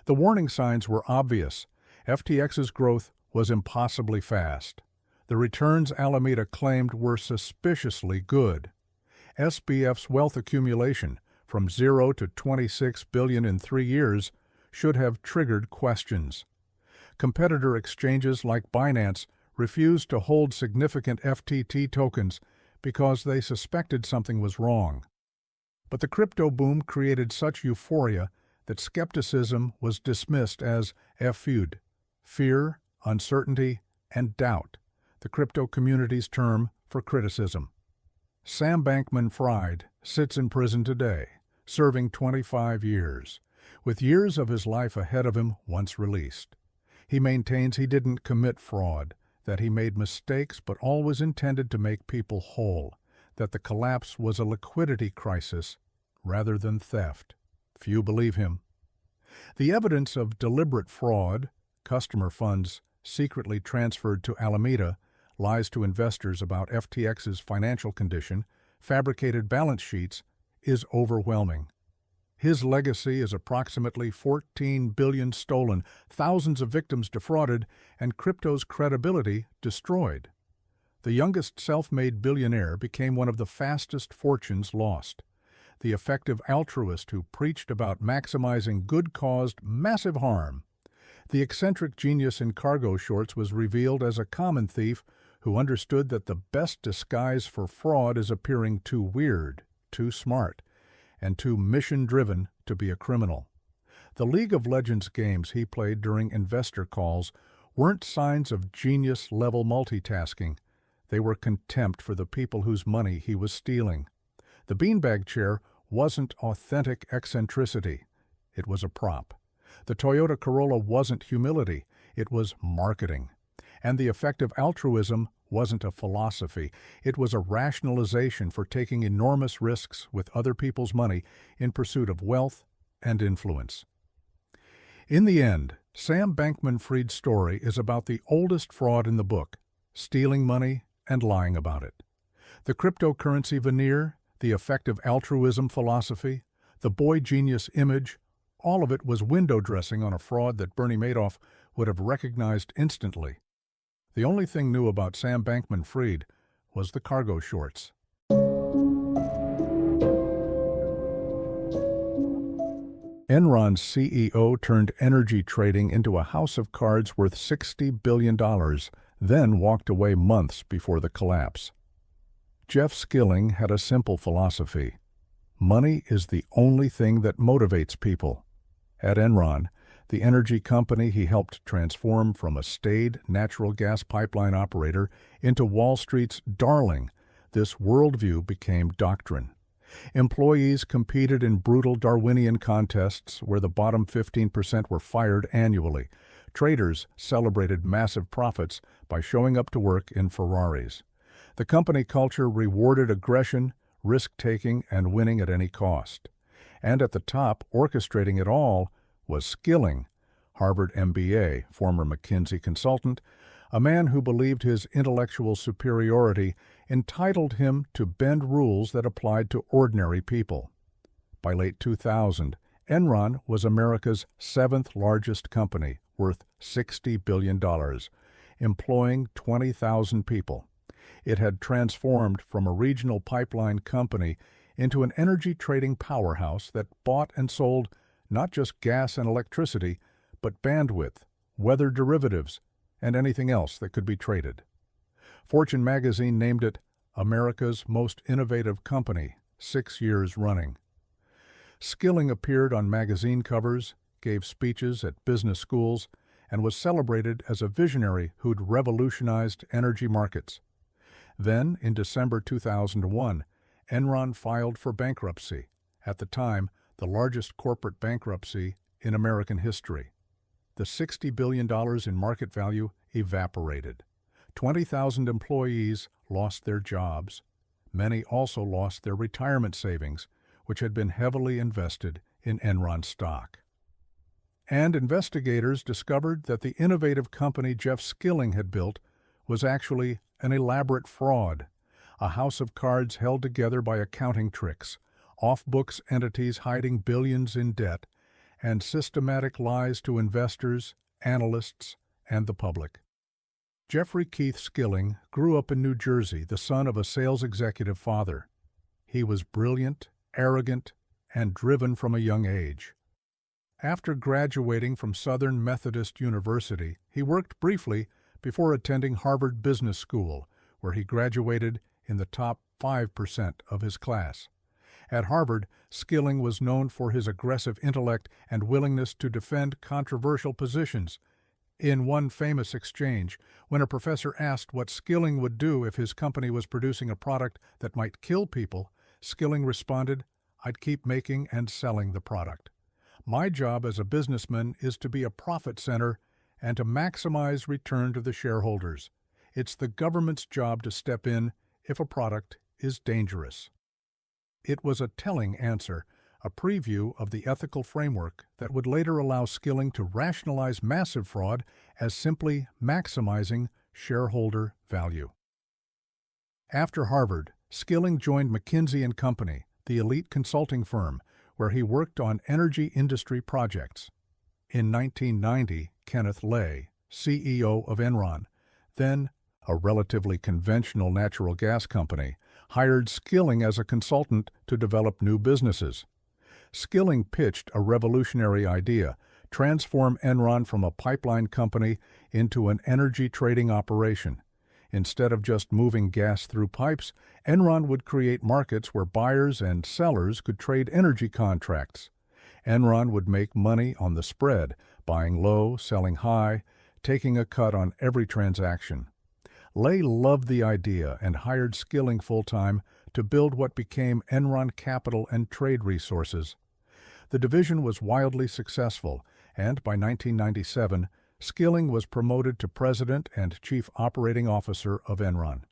The warning signs were obvious. FTX's growth was impossibly fast. The returns Alameda claimed were suspiciously good. SBF's wealth accumulation, from 0 to $26 billion in 3 years, should have triggered questions. Competitor exchanges like Binance refused to hold significant FTT tokens because they suspected something was wrong. But the crypto boom created such euphoria that skepticism was dismissed as FUD, fear, uncertainty, and doubt, the crypto community's term for criticism. Sam Bankman-Fried sits in prison today, serving 25 years, with years of his life ahead of him once released. He maintains he didn't commit fraud, that he made mistakes but always intended to make people whole, that the collapse was a liquidity crisis rather than theft. Few believe him. The evidence of deliberate fraud, customer funds secretly transferred to Alameda, lies to investors about FTX's financial condition, fabricated balance sheets, is overwhelming. His legacy is approximately $14 billion stolen, thousands of victims defrauded, and crypto's credibility destroyed. The youngest self-made billionaire became one of the fastest fortunes lost. The effective altruist who preached about maximizing good caused massive harm. The eccentric genius in cargo shorts was revealed as a common thief who understood that the best disguise for fraud is appearing too weird, too smart, and too mission-driven to be a criminal. The League of Legends games he played during investor calls weren't signs of genius-level multitasking. They were contempt for the people whose money he was stealing. The beanbag chair wasn't authentic eccentricity. It was a prop. The Toyota Corolla wasn't humility. It was marketing. And the effective altruism wasn't a philosophy. It was a rationalization for taking enormous risks with other people's money in pursuit of wealth and influence. In the end, Sam Bankman-Fried's story is about the oldest fraud in the book, stealing money and lying about it. The cryptocurrency veneer, the effective altruism philosophy, the boy genius image, all of it was window dressing on a fraud that Bernie Madoff would have recognized instantly. The only thing new about Sam Bankman-Fried was the cargo shorts. Enron's CEO turned energy trading into a house of cards worth $60 billion, then walked away months before the collapse. Jeff Skilling had a simple philosophy. Money is the only thing that motivates people. At Enron, the energy company he helped transform from a staid natural gas pipeline operator into Wall Street's darling, this worldview became doctrine. Employees competed in brutal Darwinian contests where the bottom 15% were fired annually. Traders celebrated massive profits by showing up to work in Ferraris. The company culture rewarded aggression, risk-taking, and winning at any cost. And at the top, orchestrating it all, was Skilling, Harvard MBA, former McKinsey consultant, a man who believed his intellectual superiority entitled him to bend rules that applied to ordinary people. By late 2000, Enron was America's 7th largest company, worth $60 billion, employing 20,000 people. It had transformed from a regional pipeline company into an energy trading powerhouse that bought and sold not just gas and electricity, but bandwidth, weather derivatives, and anything else that could be traded. Fortune magazine named it America's most innovative company, 6 years running. Skilling appeared on magazine covers, gave speeches at business schools, and was celebrated as a visionary who'd revolutionized energy markets. Then, in December 2001, Enron filed for bankruptcy, at the time the largest corporate bankruptcy in American history. The $60 billion in market value evaporated. 20,000 employees lost their jobs. Many also lost their retirement savings, which had been heavily invested in Enron stock. And investigators discovered that the innovative company Jeff Skilling had built was actually an elaborate fraud, a house of cards held together by accounting tricks, off-books entities hiding billions in debt, and systematic lies to investors, analysts, and the public. Jeffrey Keith Skilling grew up in New Jersey, the son of a sales executive father. He was brilliant, arrogant, and driven from a young age. After graduating from Southern Methodist University, he worked briefly before attending Harvard Business School, where he graduated in the top 5% of his class. At Harvard, Skilling was known for his aggressive intellect and willingness to defend controversial positions. In one famous exchange, when a professor asked what Skilling would do if his company was producing a product that might kill people, Skilling responded, "I'd keep making and selling the product. My job as a businessman is to be a profit center and to maximize return to the shareholders. It's the government's job to step in if a product is dangerous." It was a telling answer, a preview of the ethical framework that would later allow Skilling to rationalize massive fraud as simply maximizing shareholder value. After Harvard, Skilling joined McKinsey & Company, the elite consulting firm, where he worked on energy industry projects. In 1990, Kenneth Lay, CEO of Enron, then a relatively conventional natural gas company, hired Skilling as a consultant to develop new businesses. Skilling pitched a revolutionary idea: transform Enron from a pipeline company into an energy trading operation. Instead of just moving gas through pipes, Enron would create markets where buyers and sellers could trade energy contracts. Enron would make money on the spread, buying low, selling high, taking a cut on every transaction. Lay loved the idea and hired Skilling full-time to build what became Enron Capital and Trade Resources. The division was wildly successful, and by 1997, Skilling was promoted to president and chief operating officer of Enron.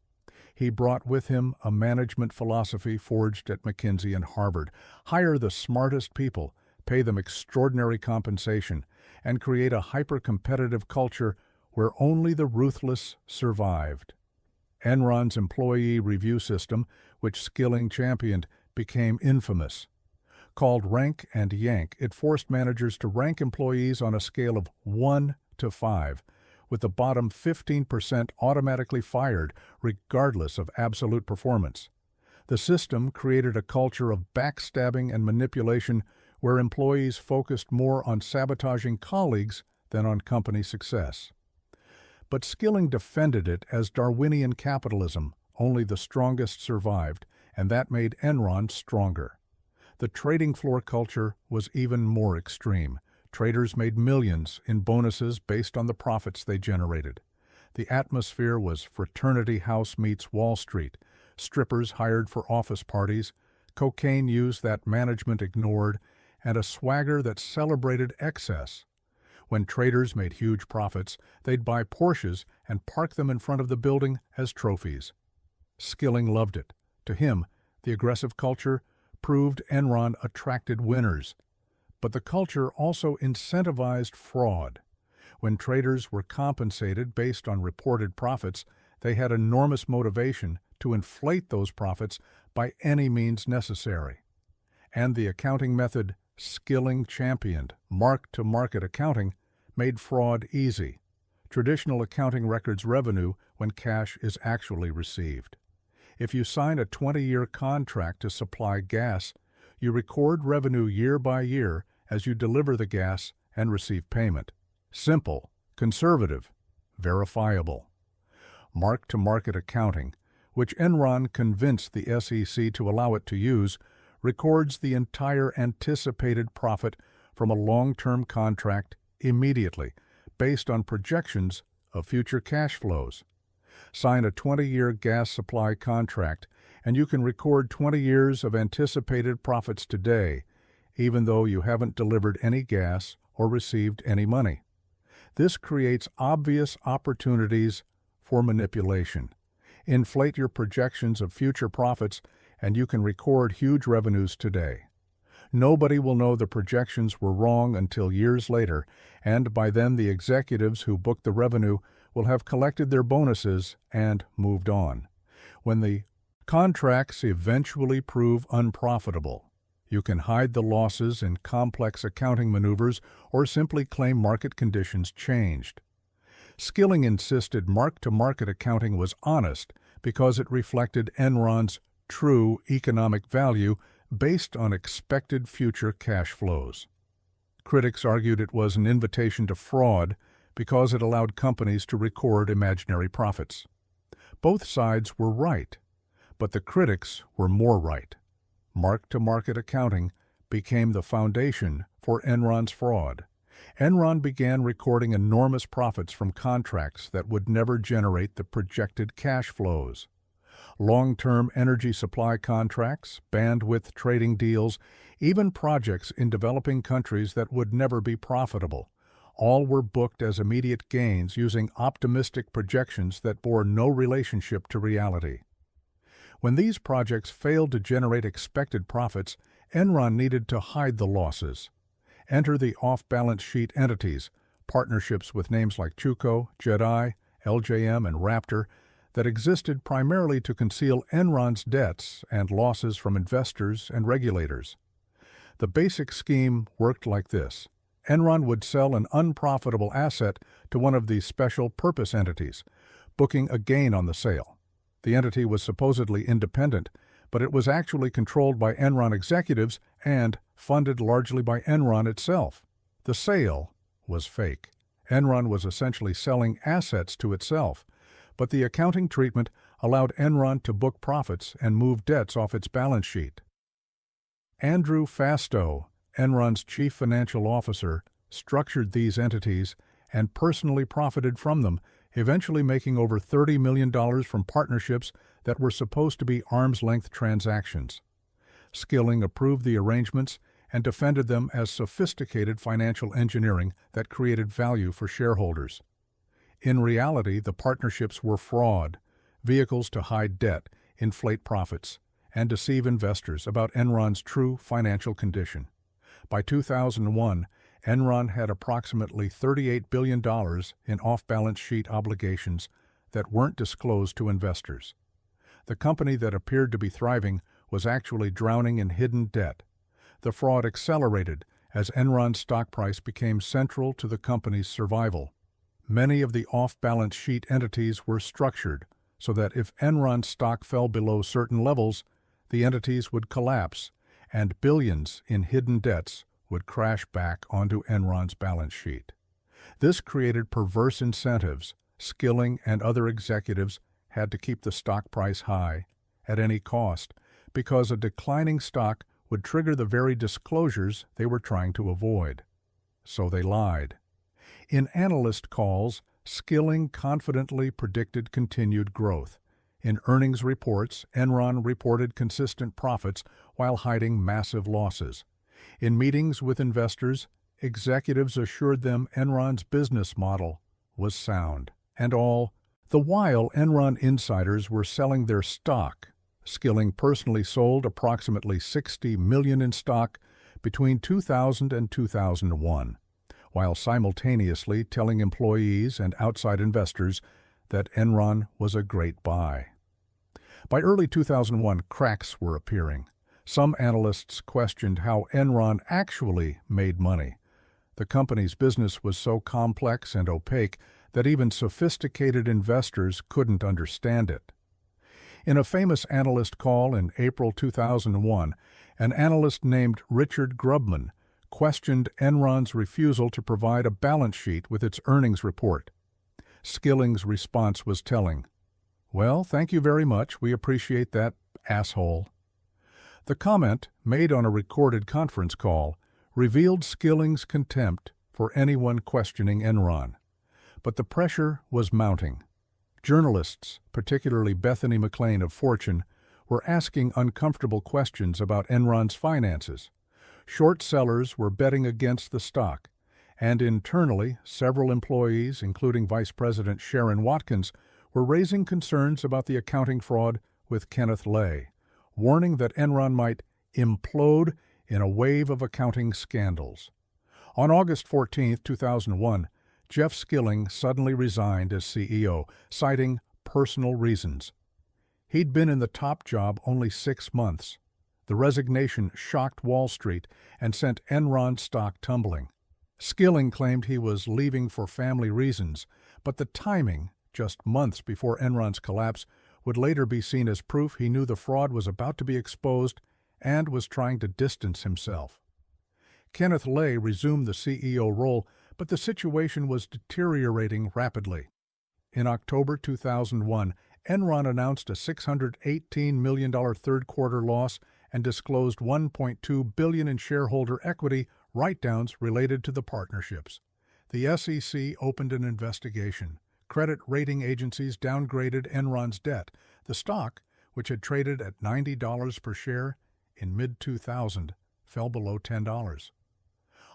He brought with him a management philosophy forged at McKinsey and Harvard: hire the smartest people, pay them extraordinary compensation, and create a hyper-competitive culture where only the ruthless survived. Enron's employee review system, which Skilling championed, became infamous. Called Rank and Yank, it forced managers to rank employees on a scale of 1 to 5, with the bottom 15% automatically fired, regardless of absolute performance. The system created a culture of backstabbing and manipulation where employees focused more on sabotaging colleagues than on company success. But Skilling defended it as Darwinian capitalism: only the strongest survived, and that made Enron stronger. The trading floor culture was even more extreme. Traders made millions in bonuses based on the profits they generated. The atmosphere was fraternity house meets Wall Street, strippers hired for office parties, cocaine use that management ignored, and a swagger that celebrated excess. When traders made huge profits, they'd buy Porsches and park them in front of the building as trophies. Skilling loved it. To him, the aggressive culture proved Enron attracted winners. But the culture also incentivized fraud. When traders were compensated based on reported profits, they had enormous motivation to inflate those profits by any means necessary. And the accounting method Skilling championed, mark-to-market accounting, made fraud easy. Traditional accounting records revenue when cash is actually received. If you sign a 20-year contract to supply gas, you record revenue year by year as you deliver the gas and receive payment. Simple, conservative, verifiable. Mark-to-market accounting, which Enron convinced the SEC to allow it to use, records the entire anticipated profit from a long-term contract immediately, based on projections of future cash flows. Sign a 20-year gas supply contract, and you can record 20 years of anticipated profits today, even though you haven't delivered any gas or received any money. This creates obvious opportunities for manipulation. Inflate your projections of future profits, and you can record huge revenues today. Nobody will know the projections were wrong until years later, and by then the executives who booked the revenue will have collected their bonuses and moved on. When the contracts eventually prove unprofitable, you can hide the losses in complex accounting maneuvers or simply claim market conditions changed. Skilling insisted mark-to-market accounting was honest because it reflected Enron's true economic value based on expected future cash flows. Critics argued it was an invitation to fraud because it allowed companies to record imaginary profits. Both sides were right, but the critics were more right. Mark-to-market accounting became the foundation for Enron's fraud. Enron began recording enormous profits from contracts that would never generate the projected cash flows. Long-term energy supply contracts, bandwidth trading deals, even projects in developing countries that would never be profitable. All were booked as immediate gains using optimistic projections that bore no relationship to reality. When these projects failed to generate expected profits, Enron needed to hide the losses. Enter the off-balance sheet entities, partnerships with names like Chuco, Jedi, LJM, and Raptor, that existed primarily to conceal Enron's debts and losses from investors and regulators. The basic scheme worked like this. Enron would sell an unprofitable asset to one of these special purpose entities, booking a gain on the sale. The entity was supposedly independent, but it was actually controlled by Enron executives and funded largely by Enron itself. The sale was fake. Enron was essentially selling assets to itself, but the accounting treatment allowed Enron to book profits and move debts off its balance sheet. Andrew Fastow, Enron's chief financial officer, structured these entities and personally profited from them, eventually making over $30 million from partnerships that were supposed to be arm's-length transactions. Skilling approved the arrangements and defended them as sophisticated financial engineering that created value for shareholders. In reality, the partnerships were fraud, vehicles to hide debt, inflate profits, and deceive investors about Enron's true financial condition. By 2001, Enron had approximately $38 billion in off-balance sheet obligations that weren't disclosed to investors. The company that appeared to be thriving was actually drowning in hidden debt. The fraud accelerated as Enron's stock price became central to the company's survival. Many of the off-balance sheet entities were structured so that if Enron's stock fell below certain levels, the entities would collapse, and billions in hidden debts would crash back onto Enron's balance sheet. This created perverse incentives. Skilling and other executives had to keep the stock price high at any cost because a declining stock would trigger the very disclosures they were trying to avoid. So they lied. In analyst calls, Skilling confidently predicted continued growth. In earnings reports, Enron reported consistent profits while hiding massive losses. In meetings with investors, executives assured them Enron's business model was sound. And all the while Enron insiders were selling their stock. Skilling personally sold approximately $60 million in stock between 2000 and 2001, while simultaneously telling employees and outside investors that Enron was a great buy. By early 2001, cracks were appearing. Some analysts questioned how Enron actually made money. The company's business was so complex and opaque that even sophisticated investors couldn't understand it. In a famous analyst call in April 2001, an analyst named Richard Grubman questioned Enron's refusal to provide a balance sheet with its earnings report. Skilling's response was telling. "Well, thank you very much. We appreciate that, asshole." The comment, made on a recorded conference call, revealed Skilling's contempt for anyone questioning Enron. But the pressure was mounting. Journalists, particularly Bethany McLean of Fortune, were asking uncomfortable questions about Enron's finances. Short sellers were betting against the stock, and internally, several employees, including Vice President Sharon Watkins, were raising concerns about the accounting fraud with Kenneth Lay, warning that Enron might implode in a wave of accounting scandals. On August 14, 2001, Jeff Skilling suddenly resigned as CEO, citing personal reasons. He'd been in the top job only 6 months. The resignation shocked Wall Street and sent Enron stock tumbling. Skilling claimed he was leaving for family reasons, but the timing, just months before Enron's collapse, would later be seen as proof he knew the fraud was about to be exposed and was trying to distance himself. Kenneth Lay resumed the CEO role, but the situation was deteriorating rapidly. In October 2001, Enron announced a $618 million third-quarter loss and disclosed $1.2 billion in shareholder equity write-downs related to the partnerships. The SEC opened an investigation. Credit rating agencies downgraded Enron's debt. The stock, which had traded at $90 per share in mid-2000, fell below $10.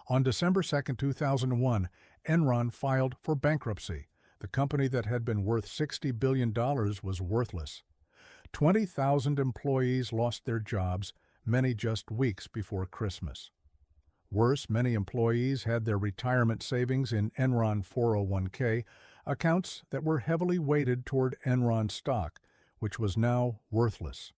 On December 2, 2001, Enron filed for bankruptcy. The company that had been worth $60 billion was worthless. 20,000 employees lost their jobs, many just weeks before Christmas. Worse, many employees had their retirement savings in Enron 401k, accounts that were heavily weighted toward Enron stock, which was now worthless.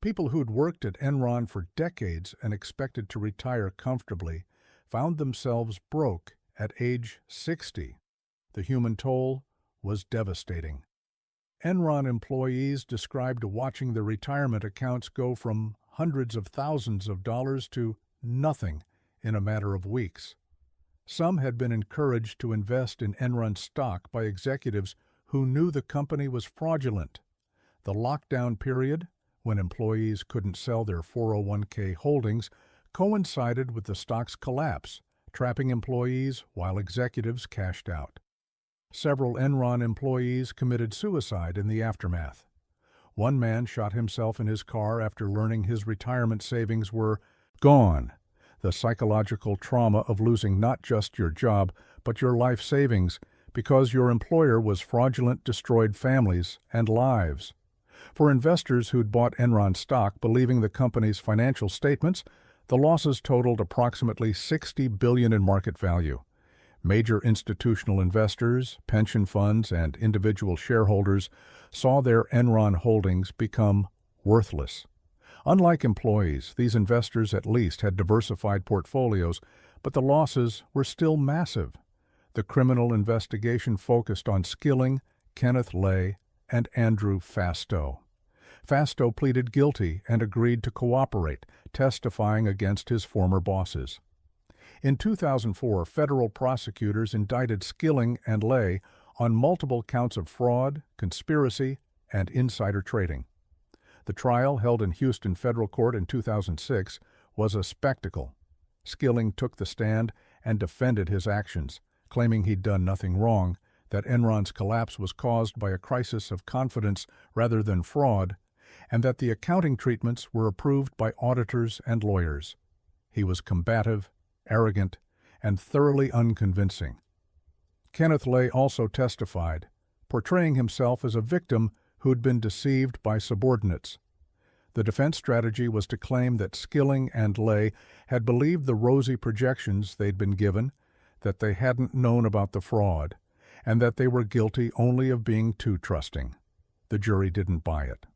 People who'd worked at Enron for decades and expected to retire comfortably found themselves broke at age 60. The human toll was devastating. Enron employees described watching their retirement accounts go from hundreds of thousands of dollars to nothing in a matter of weeks. Some had been encouraged to invest in Enron stock by executives who knew the company was fraudulent. The lockdown period, when employees couldn't sell their 401k holdings, coincided with the stock's collapse, trapping employees while executives cashed out. Several Enron employees committed suicide in the aftermath. One man shot himself in his car after learning his retirement savings were gone. The psychological trauma of losing not just your job, but your life savings because your employer was fraudulent destroyed families and lives. For investors who'd bought Enron stock believing the company's financial statements, the losses totaled approximately $60 billion in market value. Major institutional investors, pension funds, and individual shareholders saw their Enron holdings become worthless. Unlike employees, these investors at least had diversified portfolios, but the losses were still massive. The criminal investigation focused on Skilling, Kenneth Lay, and Andrew Fastow. Fastow pleaded guilty and agreed to cooperate, testifying against his former bosses. In 2004, federal prosecutors indicted Skilling and Lay on multiple counts of fraud, conspiracy, and insider trading. The trial, held in Houston federal court in 2006, was a spectacle. Skilling took the stand and defended his actions, claiming he'd done nothing wrong, that Enron's collapse was caused by a crisis of confidence rather than fraud, and that the accounting treatments were approved by auditors and lawyers. He was combative, arrogant, and thoroughly unconvincing. Kenneth Lay also testified, portraying himself as a victim who'd been deceived by subordinates. The defense strategy was to claim that Skilling and Lay had believed the rosy projections they'd been given, that they hadn't known about the fraud, and that they were guilty only of being too trusting. The jury didn't buy it.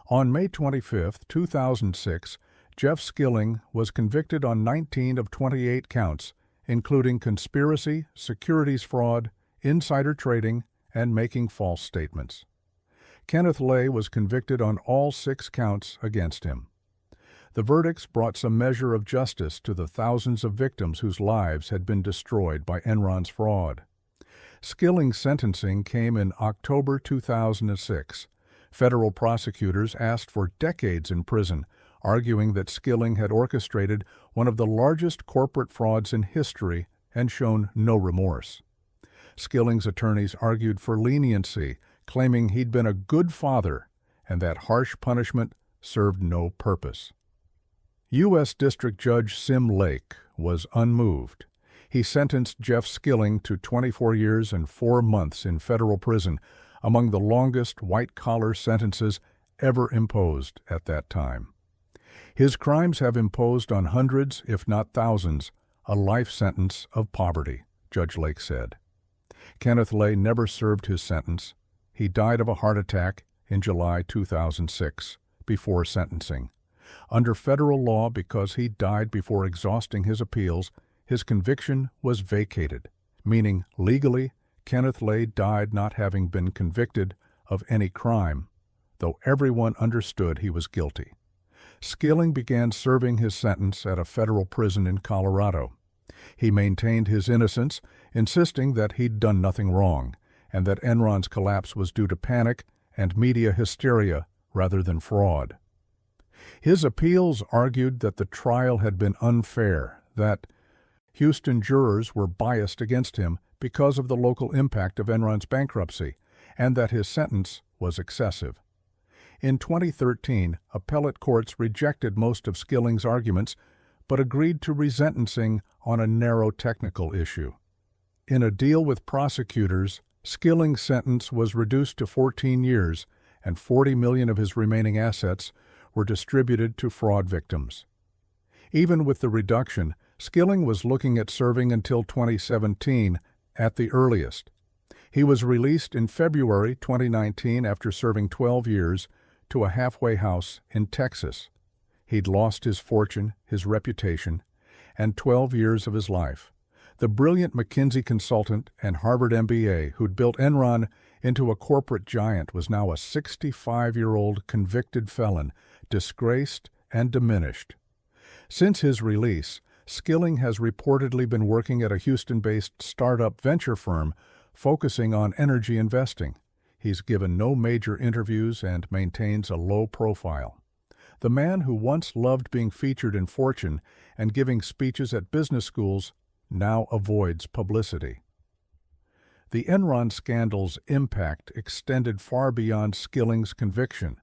On May 25, 2006, Jeff Skilling was convicted on 19 of 28 counts including conspiracy, securities fraud, insider trading, and making false statements. Kenneth Lay was convicted on all 6 counts against him. The verdicts brought some measure of justice to the thousands of victims whose lives had been destroyed by Enron's fraud. Skilling's sentencing came in October 2006. Federal prosecutors asked for decades in prison, arguing that Skilling had orchestrated one of the largest corporate frauds in history and shown no remorse. Skilling's attorneys argued for leniency, claiming he'd been a good father and that harsh punishment served no purpose. U.S. District Judge Sim Lake was unmoved. He sentenced Jeff Skilling to 24 years and 4 months in federal prison, among the longest white-collar sentences ever imposed at that time. His crimes have imposed on hundreds, if not thousands, a life sentence of poverty, Judge Lake said. Kenneth Lay never served his sentence. He died of a heart attack in July 2006, before sentencing. Under federal law, because he died before exhausting his appeals, his conviction was vacated, meaning legally Kenneth Lay died not having been convicted of any crime, though everyone understood he was guilty. Skilling began serving his sentence at a federal prison in Colorado. He maintained his innocence, insisting that he'd done nothing wrong, and that Enron's collapse was due to panic and media hysteria rather than fraud. His appeals argued that the trial had been unfair, that Houston jurors were biased against him because of the local impact of Enron's bankruptcy, and that his sentence was excessive. In 2013, appellate courts rejected most of Skilling's arguments, but agreed to resentencing on a narrow technical issue. In a deal with prosecutors, Skilling's sentence was reduced to 14 years, and $40 million of his remaining assets were distributed to fraud victims. Even with the reduction, Skilling was looking at serving until 2017 at the earliest. He was released in February 2019 after serving 12 years to a halfway house in Texas. He'd lost his fortune, his reputation, and 12 years of his life. The brilliant McKinsey consultant and Harvard MBA who'd built Enron into a corporate giant was now a 65-year-old convicted felon, disgraced and diminished. Since his release, Skilling has reportedly been working at a Houston-based startup venture firm focusing on energy investing. He's given no major interviews and maintains a low profile. The man who once loved being featured in Fortune and giving speeches at business schools now avoids publicity. The Enron scandal's impact extended far beyond Skilling's conviction.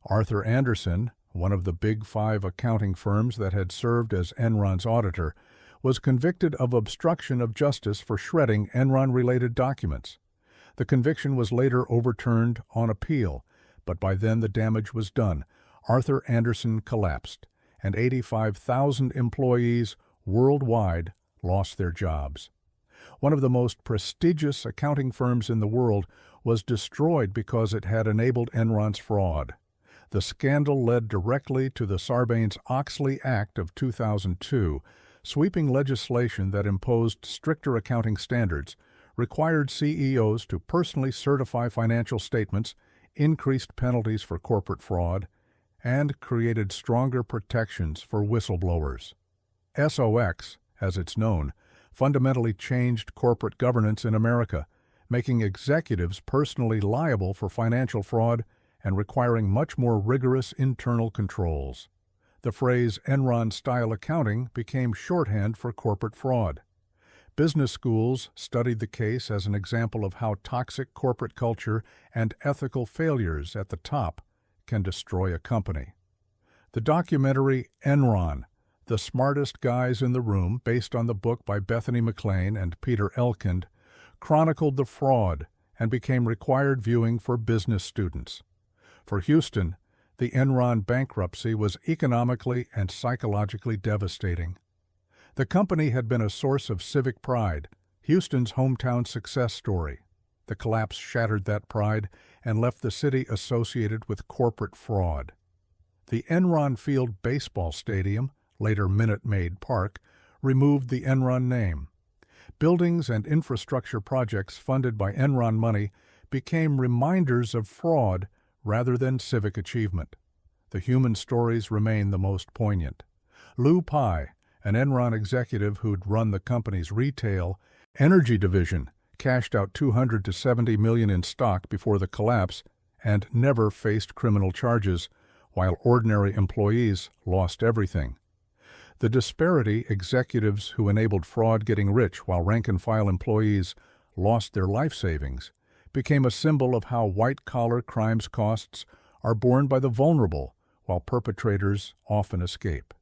Arthur Andersen, one of the Big Five accounting firms that had served as Enron's auditor, was convicted of obstruction of justice for shredding Enron-related documents. The conviction was later overturned on appeal, but by then the damage was done. Arthur Andersen collapsed, and 85,000 employees worldwide lost their jobs. One of the most prestigious accounting firms in the world was destroyed because it had enabled Enron's fraud. The scandal led directly to the Sarbanes-Oxley Act of 2002, sweeping legislation that imposed stricter accounting standards, required CEOs to personally certify financial statements, increased penalties for corporate fraud, and created stronger protections for whistleblowers. SOX, as it's known, fundamentally changed corporate governance in America, making executives personally liable for financial fraud and requiring much more rigorous internal controls. The phrase Enron-style accounting became shorthand for corporate fraud. Business schools studied the case as an example of how toxic corporate culture and ethical failures at the top can destroy a company. The documentary Enron, The Smartest Guys in the Room, based on the book by Bethany McLean and Peter Elkind, chronicled the fraud and became required viewing for business students. For Houston, the Enron bankruptcy was economically and psychologically devastating. The company had been a source of civic pride, Houston's hometown success story. The collapse shattered that pride and left the city associated with corporate fraud. The Enron Field baseball stadium, later Minute Maid Park, removed the Enron name. Buildings and infrastructure projects funded by Enron money became reminders of fraud rather than civic achievement. The human stories remain the most poignant. Lou Pye, an Enron executive who'd run the company's retail energy division, cashed out $270 million in stock before the collapse and never faced criminal charges, while ordinary employees lost everything. The disparity, executives who enabled fraud getting rich while rank-and-file employees lost their life savings, became a symbol of how white-collar crimes costs are borne by the vulnerable, while perpetrators often escape.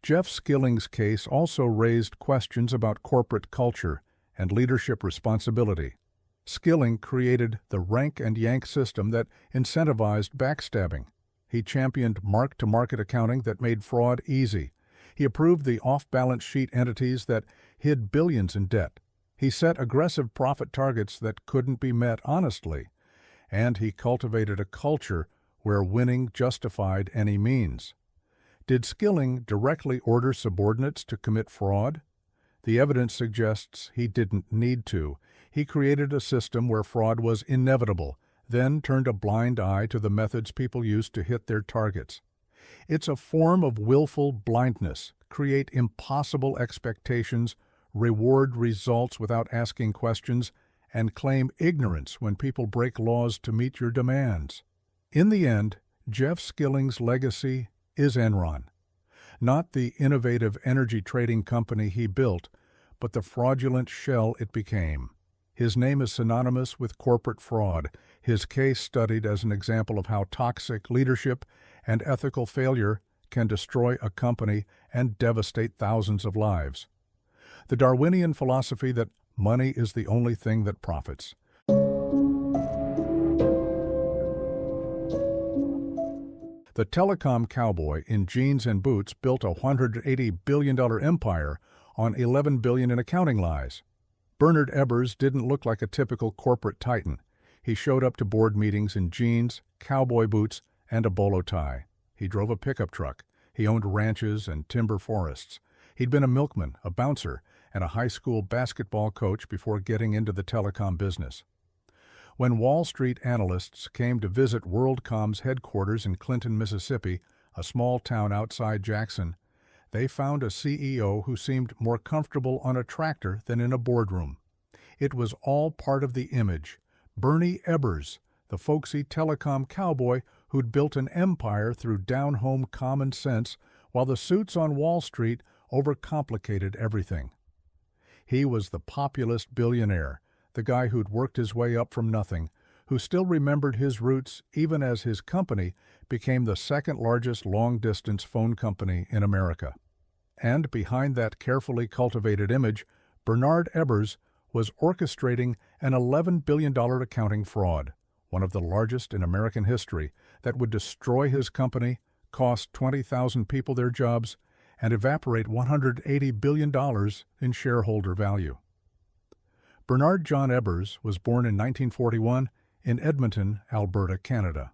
Jeff Skilling's case also raised questions about corporate culture and leadership responsibility. Skilling created the rank-and-yank system that incentivized backstabbing. He championed mark-to-market accounting that made fraud easy. He approved the off-balance sheet entities that hid billions in debt. He set aggressive profit targets that couldn't be met honestly. And he cultivated a culture where winning justified any means. Did Skilling directly order subordinates to commit fraud? The evidence suggests he didn't need to. He created a system where fraud was inevitable, then turned a blind eye to the methods people used to hit their targets. It's a form of willful blindness. Create impossible expectations, reward results without asking questions, and claim ignorance when people break laws to meet your demands. In the end, Jeff Skilling's legacy is Enron. Not the innovative energy trading company he built, but the fraudulent shell it became. His name is synonymous with corporate fraud, his case studied as an example of how toxic leadership and ethical failure can destroy a company and devastate thousands of lives. The Darwinian philosophy that money is the only thing that profits. The telecom cowboy in jeans and boots built a $180 billion empire on $11 billion in accounting lies. Bernard Ebbers didn't look like a typical corporate titan. He showed up to board meetings in jeans, cowboy boots, and a bolo tie. He drove a pickup truck. He owned ranches and timber forests. He'd been a milkman, a bouncer, and a high school basketball coach before getting into the telecom business. When Wall Street analysts came to visit WorldCom's headquarters in Clinton, Mississippi, a small town outside Jackson, they found a CEO who seemed more comfortable on a tractor than in a boardroom. It was all part of the image. Bernie Ebbers, the folksy telecom cowboy who'd built an empire through down-home common sense while the suits on Wall Street overcomplicated everything. He was the populist billionaire, the guy who'd worked his way up from nothing, who still remembered his roots even as his company became the second-largest long-distance phone company in America. And behind that carefully cultivated image, Bernard Ebbers was orchestrating an $11 billion accounting fraud, one of the largest in American history, that would destroy his company, cost 20,000 people their jobs, and evaporate $180 billion in shareholder value. Bernard John Ebbers was born in 1941 in Edmonton, Alberta, Canada.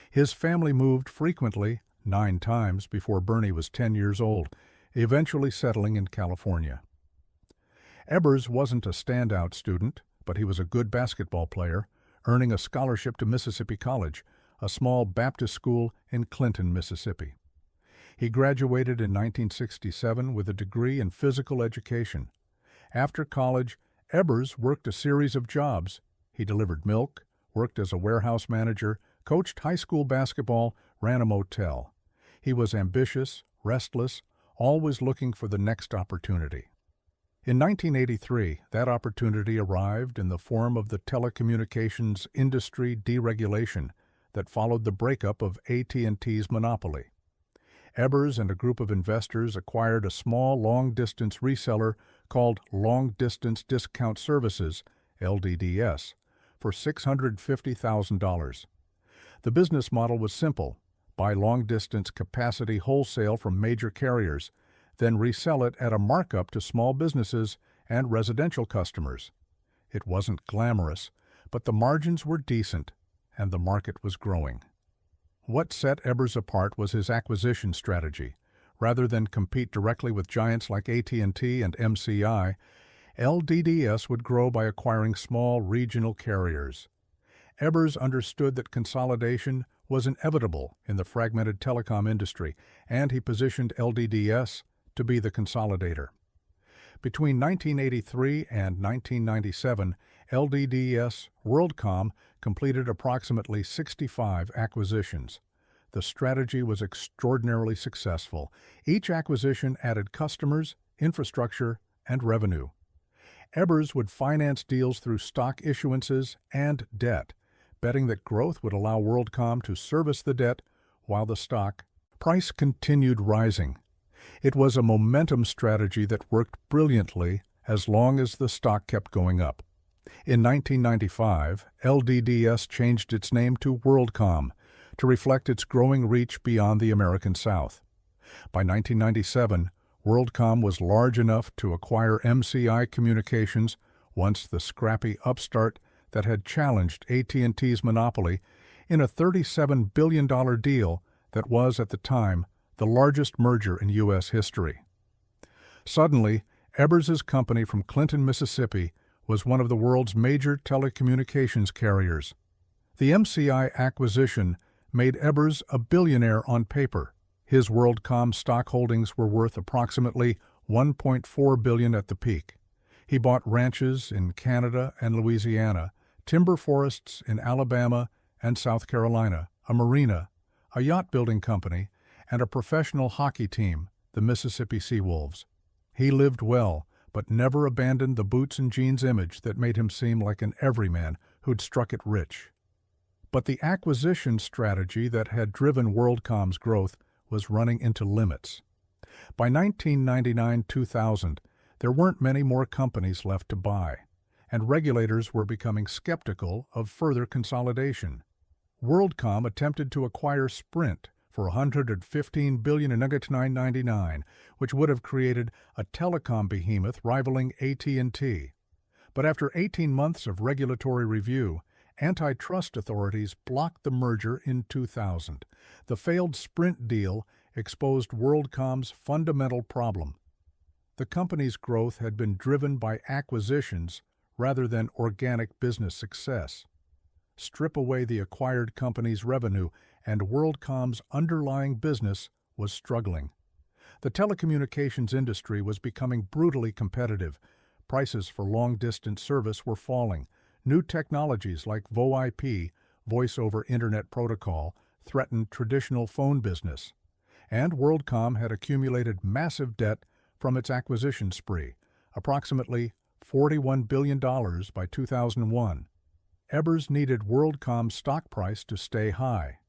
His family moved frequently, 9 times, before Bernie was 10 years old, eventually settling in California. Ebbers wasn't a standout student, but he was a good basketball player, earning a scholarship to Mississippi College, a small Baptist school in Clinton, Mississippi. He graduated in 1967 with a degree in physical education. After college, Ebbers worked a series of jobs. He delivered milk, worked as a warehouse manager, coached high school basketball, ran a motel. He was ambitious, restless, always looking for the next opportunity. In 1983, that opportunity arrived in the form of the telecommunications industry deregulation that followed the breakup of AT&T's monopoly. Ebbers and a group of investors acquired a small long-distance reseller called Long Distance Discount Services, LDDS, for $650,000. The business model was simple: buy long-distance capacity wholesale from major carriers, then resell it at a markup to small businesses and residential customers. It wasn't glamorous, but the margins were decent, and the market was growing. What set Ebbers apart was his acquisition strategy. Rather than compete directly with giants like AT&T and MCI, LDDS would grow by acquiring small regional carriers. Ebers understood that consolidation was inevitable in the fragmented telecom industry, and he positioned LDDS to be the consolidator. Between 1983 and 1997, LDDS WorldCom completed approximately 65 acquisitions. The strategy was extraordinarily successful. Each acquisition added customers, infrastructure, and revenue. Ebers would finance deals through stock issuances and debt, betting that growth would allow WorldCom to service the debt while the stock price continued rising. It was a momentum strategy that worked brilliantly as long as the stock kept going up. In 1995, LDDS changed its name to WorldCom to reflect its growing reach beyond the American South. By 1997, WorldCom was large enough to acquire MCI Communications, once the scrappy upstart that had challenged AT&T's monopoly, in a $37 billion deal that was, at the time, the largest merger in U.S. history. Suddenly, Ebers's company from Clinton, Mississippi, was one of the world's major telecommunications carriers. The MCI acquisition made Ebers a billionaire on paper. His WorldCom stock holdings were worth approximately $1.4 billion at the peak. He bought ranches in Canada and Louisiana, timber forests in Alabama and South Carolina, a marina, a yacht-building company, and a professional hockey team, the Mississippi Seawolves. He lived well, but never abandoned the boots and jeans image that made him seem like an everyman who'd struck it rich. But the acquisition strategy that had driven WorldCom's growth was running into limits. By 1999-2000, there weren't many more companies left to buy, and regulators were becoming skeptical of further consolidation. WorldCom attempted to acquire Sprint for $115 billion in $9.99, which would have created a telecom behemoth rivaling AT&T. But after 18 months of regulatory review, antitrust authorities blocked the merger in 2000. The failed Sprint deal exposed WorldCom's fundamental problem. The company's growth had been driven by acquisitions rather than organic business success. Strip away the acquired company's revenue, and WorldCom's underlying business was struggling. The telecommunications industry was becoming brutally competitive. Prices for long-distance service were falling. New technologies like VoIP, Voice over Internet Protocol, threatened traditional phone business. And WorldCom had accumulated massive debt from its acquisition spree, approximately $41 billion by 2001. Ebers needed WorldCom's stock price to stay high.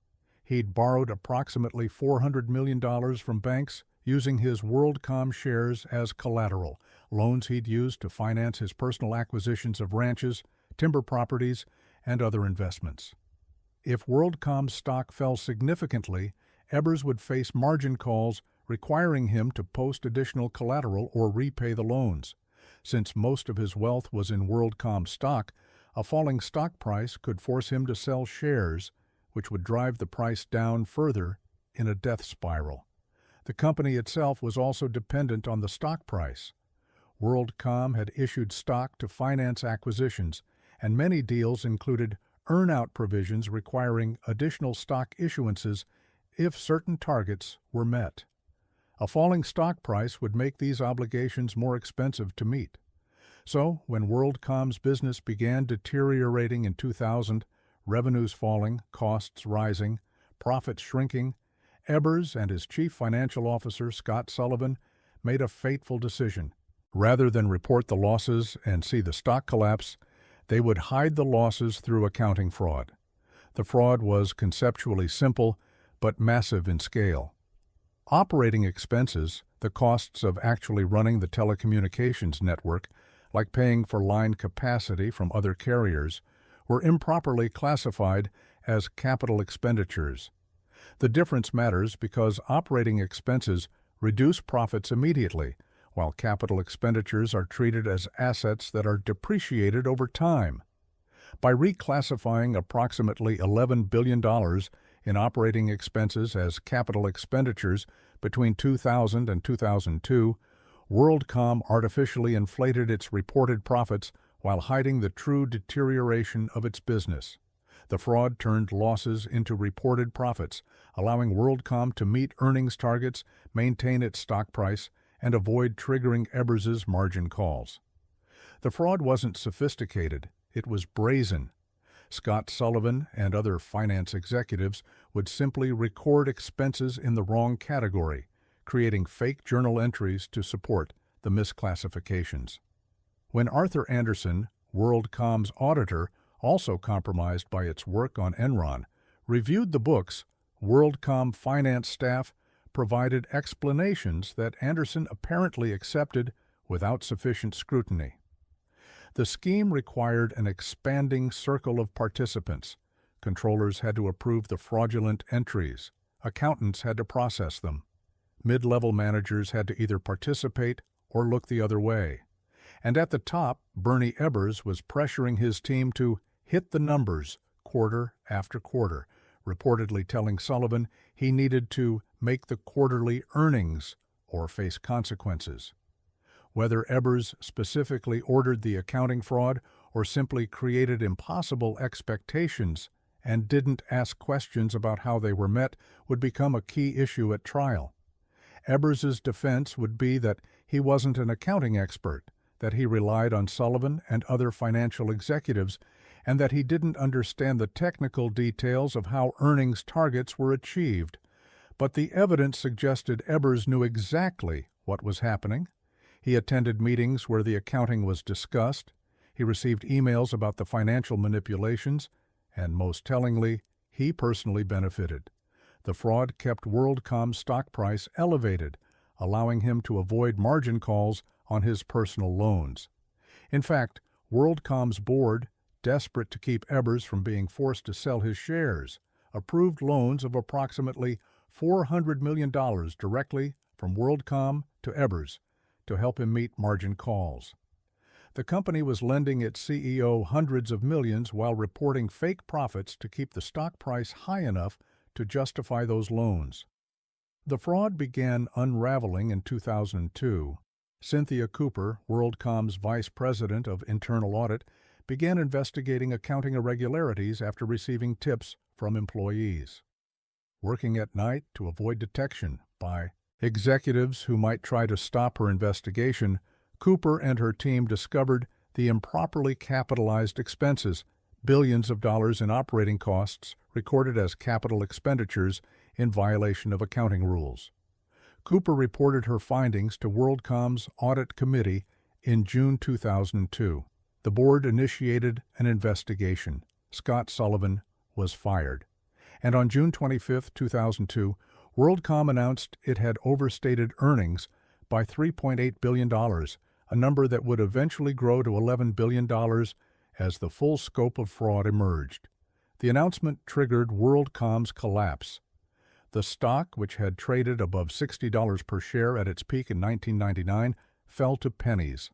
He'd borrowed approximately $400 million from banks using his WorldCom shares as collateral, loans he'd used to finance his personal acquisitions of ranches, timber properties, and other investments. If WorldCom's stock fell significantly, Ebers would face margin calls requiring him to post additional collateral or repay the loans. Since most of his wealth was in WorldCom stock, a falling stock price could force him to sell shares, which would drive the price down further in a death spiral. The company itself was also dependent on the stock price. WorldCom had issued stock to finance acquisitions, and many deals included earn-out provisions requiring additional stock issuances if certain targets were met. A falling stock price would make these obligations more expensive to meet. So, when WorldCom's business began deteriorating in 2000, revenues falling, costs rising, profits shrinking, Ebers and his chief financial officer, Scott Sullivan, made a fateful decision. Rather than report the losses and see the stock collapse, they would hide the losses through accounting fraud. The fraud was conceptually simple, but massive in scale. Operating expenses, the costs of actually running the telecommunications network, like paying for line capacity from other carriers, were improperly classified as capital expenditures. The difference matters because operating expenses reduce profits immediately, while capital expenditures are treated as assets that are depreciated over time. By reclassifying approximately $11 billion in operating expenses as capital expenditures between 2000 and 2002, WorldCom artificially inflated its reported profits while hiding the true deterioration of its business. The fraud turned losses into reported profits, allowing WorldCom to meet earnings targets, maintain its stock price, and avoid triggering Ebers's margin calls. The fraud wasn't sophisticated, it was brazen. Scott Sullivan and other finance executives would simply record expenses in the wrong category, creating fake journal entries to support the misclassifications. When Arthur Andersen, WorldCom's auditor, also compromised by its work on Enron, reviewed the books, WorldCom finance staff provided explanations that Andersen apparently accepted without sufficient scrutiny. The scheme required an expanding circle of participants. Controllers had to approve the fraudulent entries. Accountants had to process them. Mid-level managers had to either participate or look the other way. And at the top, Bernie Ebbers was pressuring his team to hit the numbers quarter after quarter, reportedly telling Sullivan he needed to make the quarterly earnings or face consequences. Whether Ebbers specifically ordered the accounting fraud or simply created impossible expectations and didn't ask questions about how they were met would become a key issue at trial. Ebers's defense would be that he wasn't an accounting expert, that he relied on Sullivan and other financial executives, and that he didn't understand the technical details of how earnings targets were achieved. But the evidence suggested Ebbers knew exactly what was happening. He attended meetings where the accounting was discussed. He received emails about the financial manipulations, and most tellingly, he personally benefited. The fraud kept WorldCom's stock price elevated, allowing him to avoid margin calls on his personal loans. In fact, WorldCom's board, desperate to keep Ebbers from being forced to sell his shares, approved loans of approximately $400 million directly from WorldCom to Ebbers to help him meet margin calls. The company was lending its CEO hundreds of millions while reporting fake profits to keep the stock price high enough to justify those loans. The fraud began unraveling in 2002. Cynthia Cooper, WorldCom's vice president of internal audit, began investigating accounting irregularities after receiving tips from employees. Working at night to avoid detection by executives who might try to stop her investigation, Cooper and her team discovered the improperly capitalized expenses, billions of dollars in operating costs recorded as capital expenditures in violation of accounting rules. Cooper reported her findings to WorldCom's audit committee in June 2002. The board initiated an investigation. Scott Sullivan was fired. And on June 25, 2002, WorldCom announced it had overstated earnings by $3.8 billion, a number that would eventually grow to $11 billion as the full scope of fraud emerged. The announcement triggered WorldCom's collapse. The stock, which had traded above $60 per share at its peak in 1999, fell to pennies.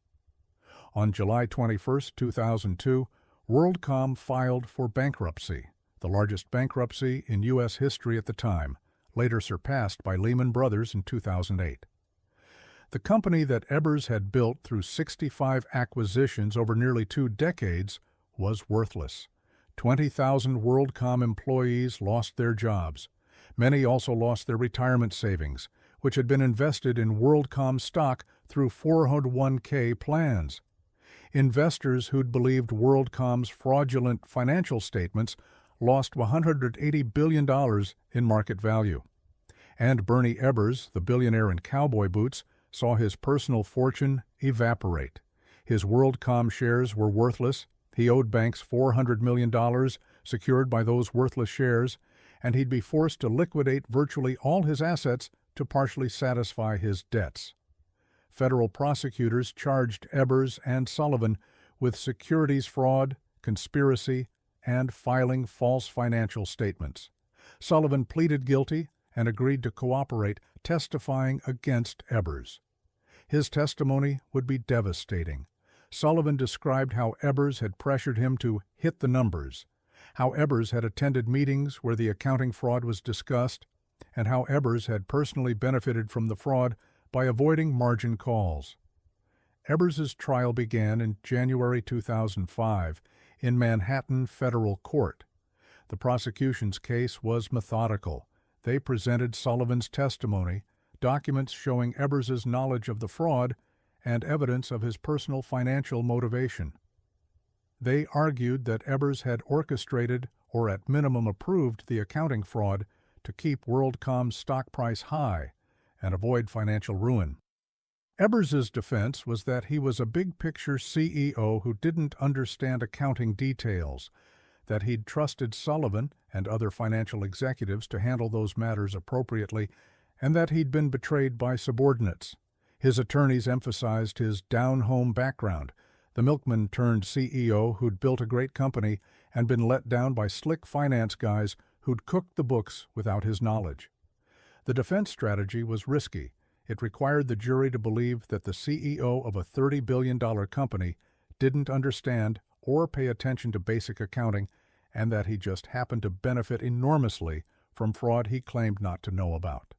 On July 21, 2002, WorldCom filed for bankruptcy, the largest bankruptcy in U.S. history at the time, later surpassed by Lehman Brothers in 2008. The company that Ebbers had built through 65 acquisitions over nearly 2 decades was worthless. 20,000 WorldCom employees lost their jobs. Many also lost their retirement savings, which had been invested in WorldCom stock through 401k plans. Investors who'd believed WorldCom's fraudulent financial statements lost $180 billion in market value. And Bernie Ebbers, the billionaire in cowboy boots, saw his personal fortune evaporate. His WorldCom shares were worthless. He owed banks $400 million secured by those worthless shares, and he'd be forced to liquidate virtually all his assets to partially satisfy his debts. Federal prosecutors charged Ebbers and Sullivan with securities fraud, conspiracy, and filing false financial statements. Sullivan pleaded guilty and agreed to cooperate, testifying against Ebbers. His testimony would be devastating. Sullivan described how Ebbers had pressured him to hit the numbers, how Ebbers had attended meetings where the accounting fraud was discussed, and how Ebbers had personally benefited from the fraud by avoiding margin calls. Ebers's trial began in January 2005 in Manhattan Federal Court. The prosecution's case was methodical. They presented Sullivan's testimony, documents showing Ebers's knowledge of the fraud, and evidence of his personal financial motivation. They argued that Ebers had orchestrated or at minimum approved the accounting fraud to keep WorldCom's stock price high and avoid financial ruin. Ebers's defense was that he was a big-picture CEO who didn't understand accounting details, that he'd trusted Sullivan and other financial executives to handle those matters appropriately, and that he'd been betrayed by subordinates. His attorneys emphasized his down-home background, the milkman-turned-CEO who'd built a great company and been let down by slick finance guys who'd cooked the books without his knowledge. The defense strategy was risky. It required the jury to believe that the CEO of a $30 billion company didn't understand or pay attention to basic accounting, and that he just happened to benefit enormously from fraud he claimed not to know about.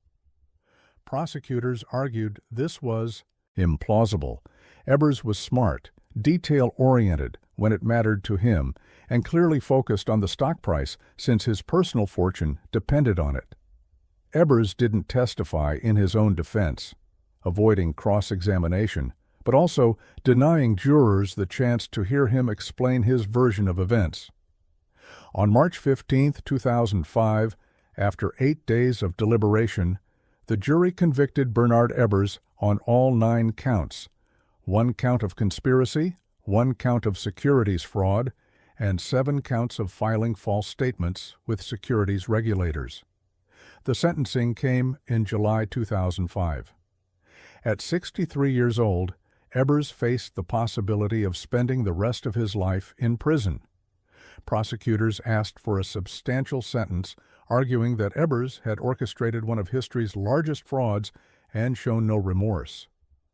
Prosecutors argued this was implausible. Ebers was smart, detail-oriented when it mattered to him, and clearly focused on the stock price since his personal fortune depended on it. Ebers didn't testify in his own defense, avoiding cross-examination, but also denying jurors the chance to hear him explain his version of events. On March 15, 2005, after 8 days of deliberation, the jury convicted Bernard Ebers on all 9 counts, 1 count of conspiracy, 1 count of securities fraud, and 7 counts of filing false statements with securities regulators. The sentencing came in July 2005. At 63 years old, Ebers faced the possibility of spending the rest of his life in prison. Prosecutors asked for a substantial sentence, arguing that Ebers had orchestrated one of history's largest frauds and shown no remorse.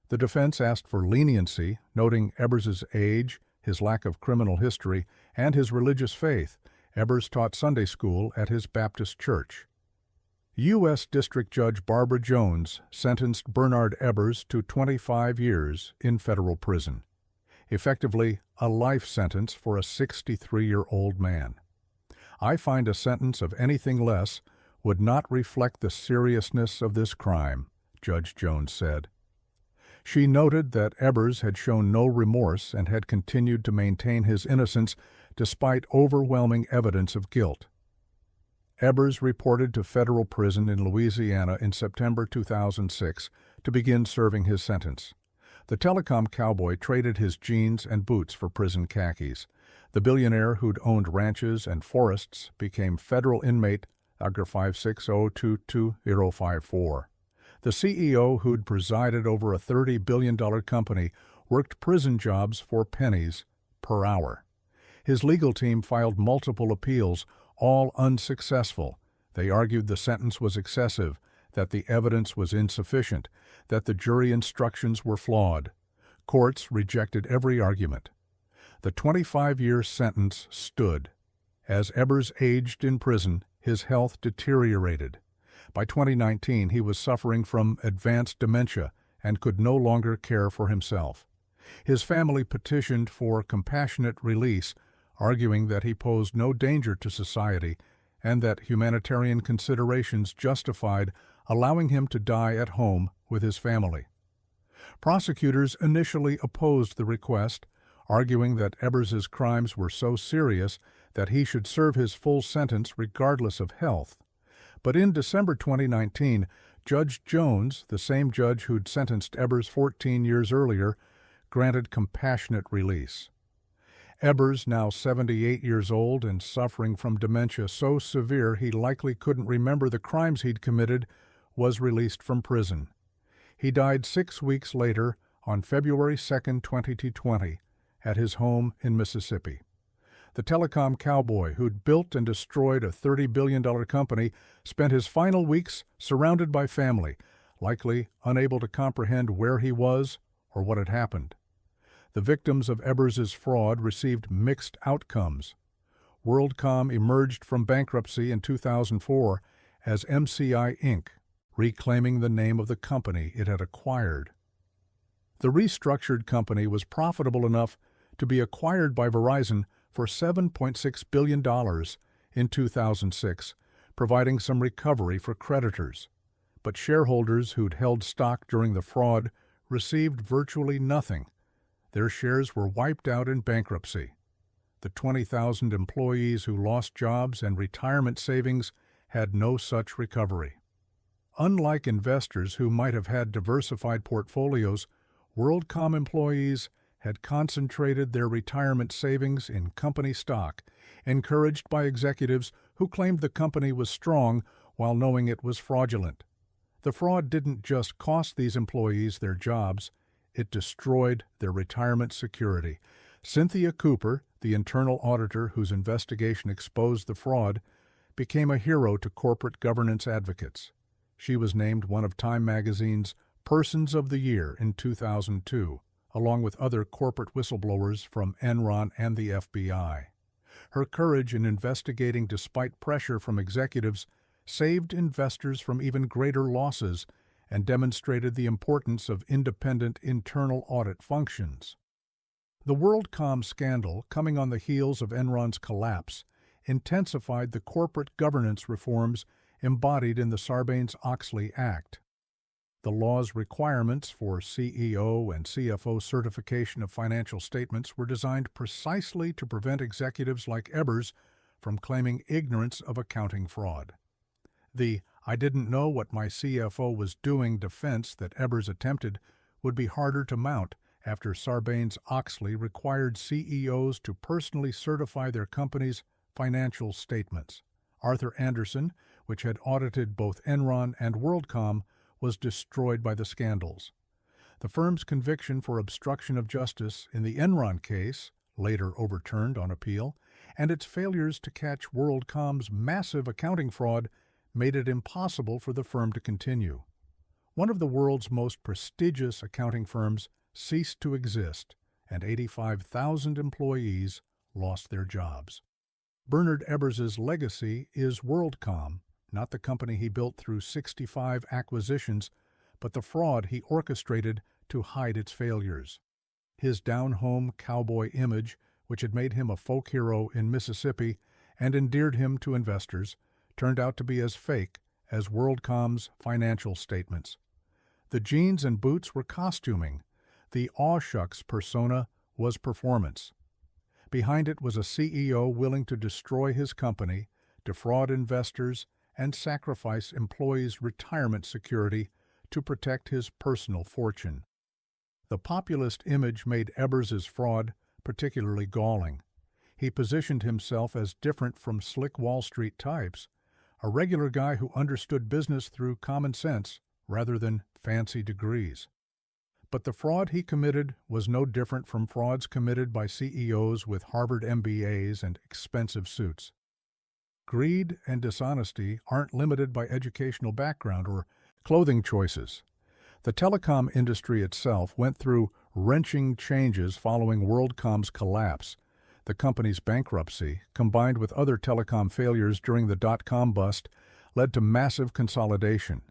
The defense asked for leniency, noting Ebers's age, his lack of criminal history, and his religious faith. Ebers taught Sunday school at his Baptist church. U.S. District Judge Barbara Jones sentenced Bernard Ebers to 25 years in federal prison, effectively a life sentence for a 63-year-old man. I find a sentence of anything less would not reflect the seriousness of this crime, Judge Jones said. She noted that Ebers had shown no remorse and had continued to maintain his innocence despite overwhelming evidence of guilt. Ebers reported to federal prison in Louisiana in September 2006 to begin serving his sentence. The telecom cowboy traded his jeans and boots for prison khakis. The billionaire who'd owned ranches and forests became federal inmate Agr 56022-054. The CEO who'd presided over a $30 billion company worked prison jobs for pennies per hour. His legal team filed multiple appeals, all unsuccessful. They argued the sentence was excessive, that the evidence was insufficient, that the jury instructions were flawed. Courts rejected every argument. The 25-year sentence stood. As Ebers aged in prison, his health deteriorated. By 2019, he was suffering from advanced dementia and could no longer care for himself. His family petitioned for compassionate release, arguing that he posed no danger to society and that humanitarian considerations justified allowing him to die at home with his family. Prosecutors initially opposed the request, arguing that Ebers's crimes were so serious that he should serve his full sentence regardless of health. But in December 2019, Judge Jones, the same judge who'd sentenced Ebers 14 years earlier, granted compassionate release. Ebers, now 78 years old and suffering from dementia so severe he likely couldn't remember the crimes he'd committed, was released from prison. He died 6 weeks later on February 2, 2020, at his home in Mississippi. The telecom cowboy who'd built and destroyed a $30 billion company spent his final weeks surrounded by family, likely unable to comprehend where he was or what had happened. The victims of Ebers's fraud received mixed outcomes. WorldCom emerged from bankruptcy in 2004 as MCI Inc., reclaiming the name of the company it had acquired. The restructured company was profitable enough to be acquired by Verizon for $7.6 billion in 2006, providing some recovery for creditors. But shareholders who'd held stock during the fraud received virtually nothing. Their shares were wiped out in bankruptcy. The 20,000 employees who lost jobs and retirement savings had no such recovery. Unlike investors who might have had diversified portfolios, WorldCom employees had concentrated their retirement savings in company stock, encouraged by executives who claimed the company was strong while knowing it was fraudulent. The fraud didn't just cost these employees their jobs, it destroyed their retirement security. Cynthia Cooper, the internal auditor whose investigation exposed the fraud, became a hero to corporate governance advocates. She was named one of Time magazine's Persons of the Year in 2002, along with other corporate whistleblowers from Enron and the FBI. Her courage in investigating despite pressure from executives saved investors from even greater losses and demonstrated the importance of independent internal audit functions. The WorldCom scandal, coming on the heels of Enron's collapse, intensified the corporate governance reforms embodied in the Sarbanes-Oxley Act. The law's requirements for CEO and CFO certification of financial statements were designed precisely to prevent executives like Ebers from claiming ignorance of accounting fraud. The "I didn't know what my CFO was doing" defense that Ebers attempted would be harder to mount after Sarbanes-Oxley required CEOs to personally certify their company's financial statements. Arthur Andersen, which had audited both Enron and WorldCom, was destroyed by the scandals. The firm's conviction for obstruction of justice in the Enron case, later overturned on appeal, and its failures to catch WorldCom's massive accounting fraud made it impossible for the firm to continue. One of the world's most prestigious accounting firms ceased to exist, and 85,000 employees lost their jobs. Bernard Ebers's legacy is WorldCom, not the company he built through 65 acquisitions, but the fraud he orchestrated to hide its failures. His down-home cowboy image, which had made him a folk hero in Mississippi and endeared him to investors, turned out to be as fake as WorldCom's financial statements. The jeans and boots were costuming. The aw-shucks persona was performance. Behind it was a CEO willing to destroy his company, defraud investors, and sacrifice employees' retirement security to protect his personal fortune. The populist image made Ebers's fraud particularly galling. He positioned himself as different from slick Wall Street types, a regular guy who understood business through common sense rather than fancy degrees. But the fraud he committed was no different from frauds committed by CEOs with Harvard MBAs and expensive suits. Greed and dishonesty aren't limited by educational background or clothing choices. The telecom industry itself went through wrenching changes following WorldCom's collapse. The company's bankruptcy, combined with other telecom failures during the dot-com bust, led to massive consolidation.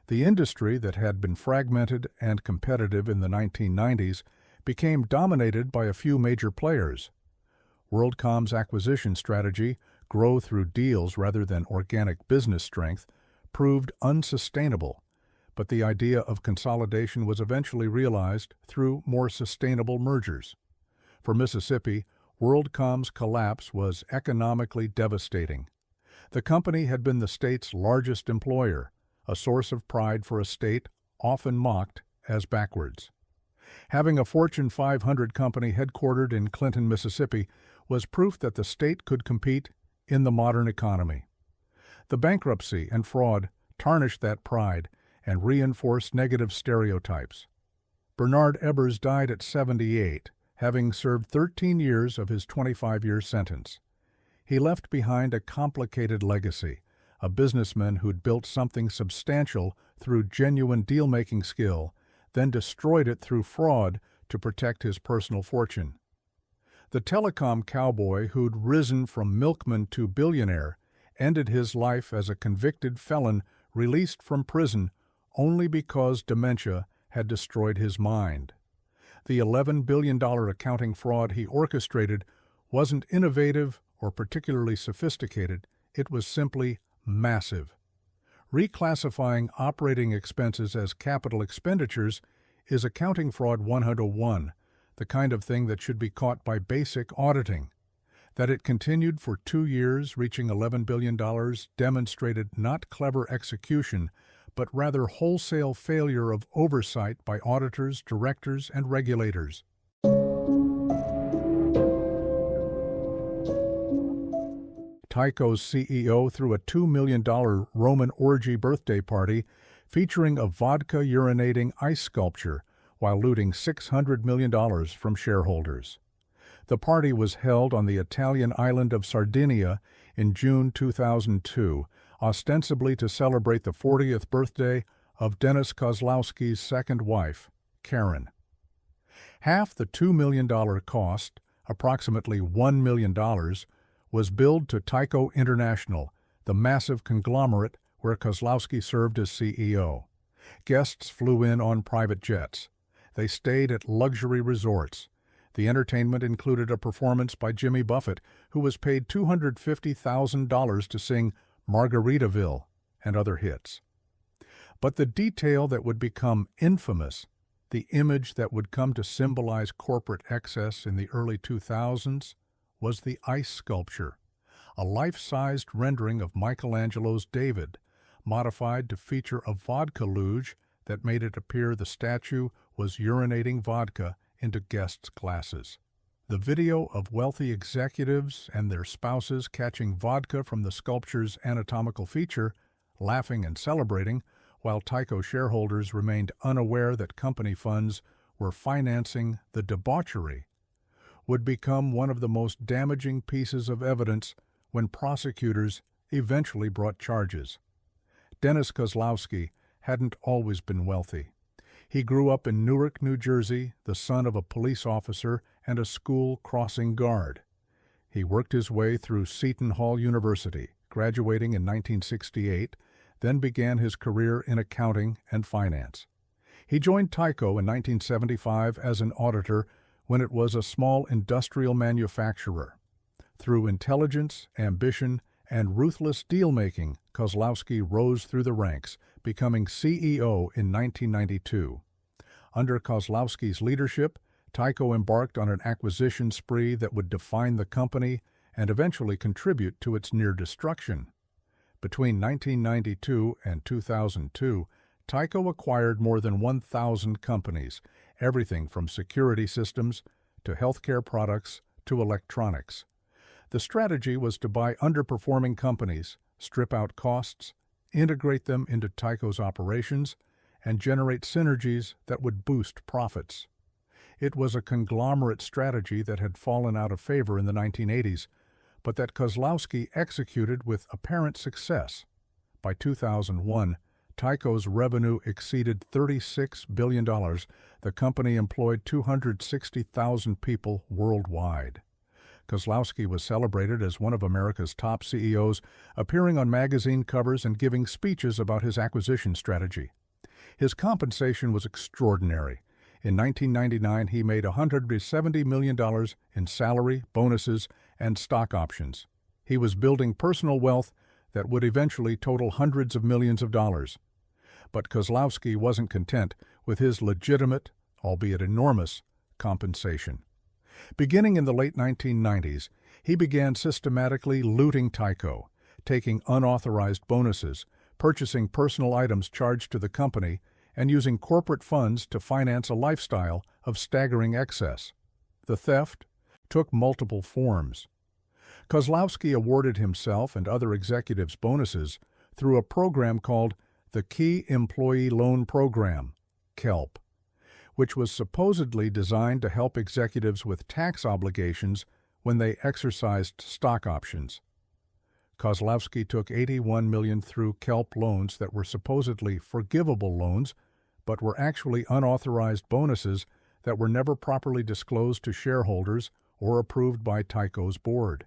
The industry that had been fragmented and competitive in the 1990s became dominated by a few major players. WorldCom's acquisition strategy, grow through deals rather than organic business strength, proved unsustainable, but the idea of consolidation was eventually realized through more sustainable mergers. For Mississippi, WorldCom's collapse was economically devastating. The company had been the state's largest employer, a source of pride for a state often mocked as backwards. Having a Fortune 500 company headquartered in Clinton, Mississippi, was proof that the state could compete in the modern economy. The bankruptcy and fraud tarnished that pride and reinforced negative stereotypes. Bernard Ebers died at 78, having served 13 years of his 25-year sentence. He left behind a complicated legacy, a businessman who'd built something substantial through genuine deal-making skill, then destroyed it through fraud to protect his personal fortune. The telecom cowboy who'd risen from milkman to billionaire ended his life as a convicted felon released from prison only because dementia had destroyed his mind. The $11 billion accounting fraud he orchestrated wasn't innovative or particularly sophisticated, it was simply massive. Reclassifying operating expenses as capital expenditures is accounting fraud 101, the kind of thing that should be caught by basic auditing. That it continued for 2 years, reaching $11 billion, demonstrated not clever execution, but rather wholesale failure of oversight by auditors, directors, and regulators. Tyco's CEO threw a $2 million Roman orgy birthday party featuring a vodka-urinating ice sculpture while looting $600 million from shareholders. The party was held on the Italian island of Sardinia in June 2002, ostensibly to celebrate the 40th birthday of Dennis Kozlowski's second wife, Karen. Half the $2 million cost, approximately $1 million, was billed to Tyco International, the massive conglomerate where Kozlowski served as CEO. Guests flew in on private jets. They stayed at luxury resorts. The entertainment included a performance by Jimmy Buffett, who was paid $250,000 to sing Margaritaville and other hits. But the detail that would become infamous, the image that would come to symbolize corporate excess in the early 2000s, was the ice sculpture, a life-sized rendering of Michelangelo's David, modified to feature a vodka luge that made it appear the statue was urinating vodka into guests' glasses. The video of wealthy executives and their spouses catching vodka from the sculpture's anatomical feature, laughing and celebrating, while Tyco shareholders remained unaware that company funds were financing the debauchery, would become one of the most damaging pieces of evidence when prosecutors eventually brought charges. Dennis Kozlowski hadn't always been wealthy. He grew up in Newark, New Jersey, the son of a police officer and a school crossing guard. He worked his way through Seton Hall University, graduating in 1968, then began his career in accounting and finance. He joined Tyco in 1975 as an auditor when it was a small industrial manufacturer. Through intelligence, ambition, and ruthless deal-making, Kozlowski rose through the ranks, becoming CEO in 1992. Under Kozlowski's leadership, Tyco embarked on an acquisition spree that would define the company and eventually contribute to its near destruction. Between 1992 and 2002, Tyco acquired more than 1,000 companies, everything from security systems to healthcare products to electronics. The strategy was to buy underperforming companies, strip out costs, integrate them into Tyco's operations, and generate synergies that would boost profits. It was a conglomerate strategy that had fallen out of favor in the 1980s, but that Kozlowski executed with apparent success. By 2001, Tyco's revenue exceeded $36 billion. The company employed 260,000 people worldwide. Kozlowski was celebrated as one of America's top CEOs, appearing on magazine covers and giving speeches about his acquisition strategy. His compensation was extraordinary. In 1999, he made $170 million in salary, bonuses, and stock options. He was building personal wealth that would eventually total hundreds of millions of dollars. But Kozlowski wasn't content with his legitimate, albeit enormous, compensation. Beginning in the late 1990s, he began systematically looting Tyco, taking unauthorized bonuses, purchasing personal items charged to the company, and using corporate funds to finance a lifestyle of staggering excess. The theft took multiple forms. Kozlowski awarded himself and other executives bonuses through a program called the Key Employee Loan Program, KELP, which was supposedly designed to help executives with tax obligations when they exercised stock options. Kozlowski took $81 million through KELP loans that were supposedly forgivable loans, but were actually unauthorized bonuses that were never properly disclosed to shareholders or approved by Tyco's board.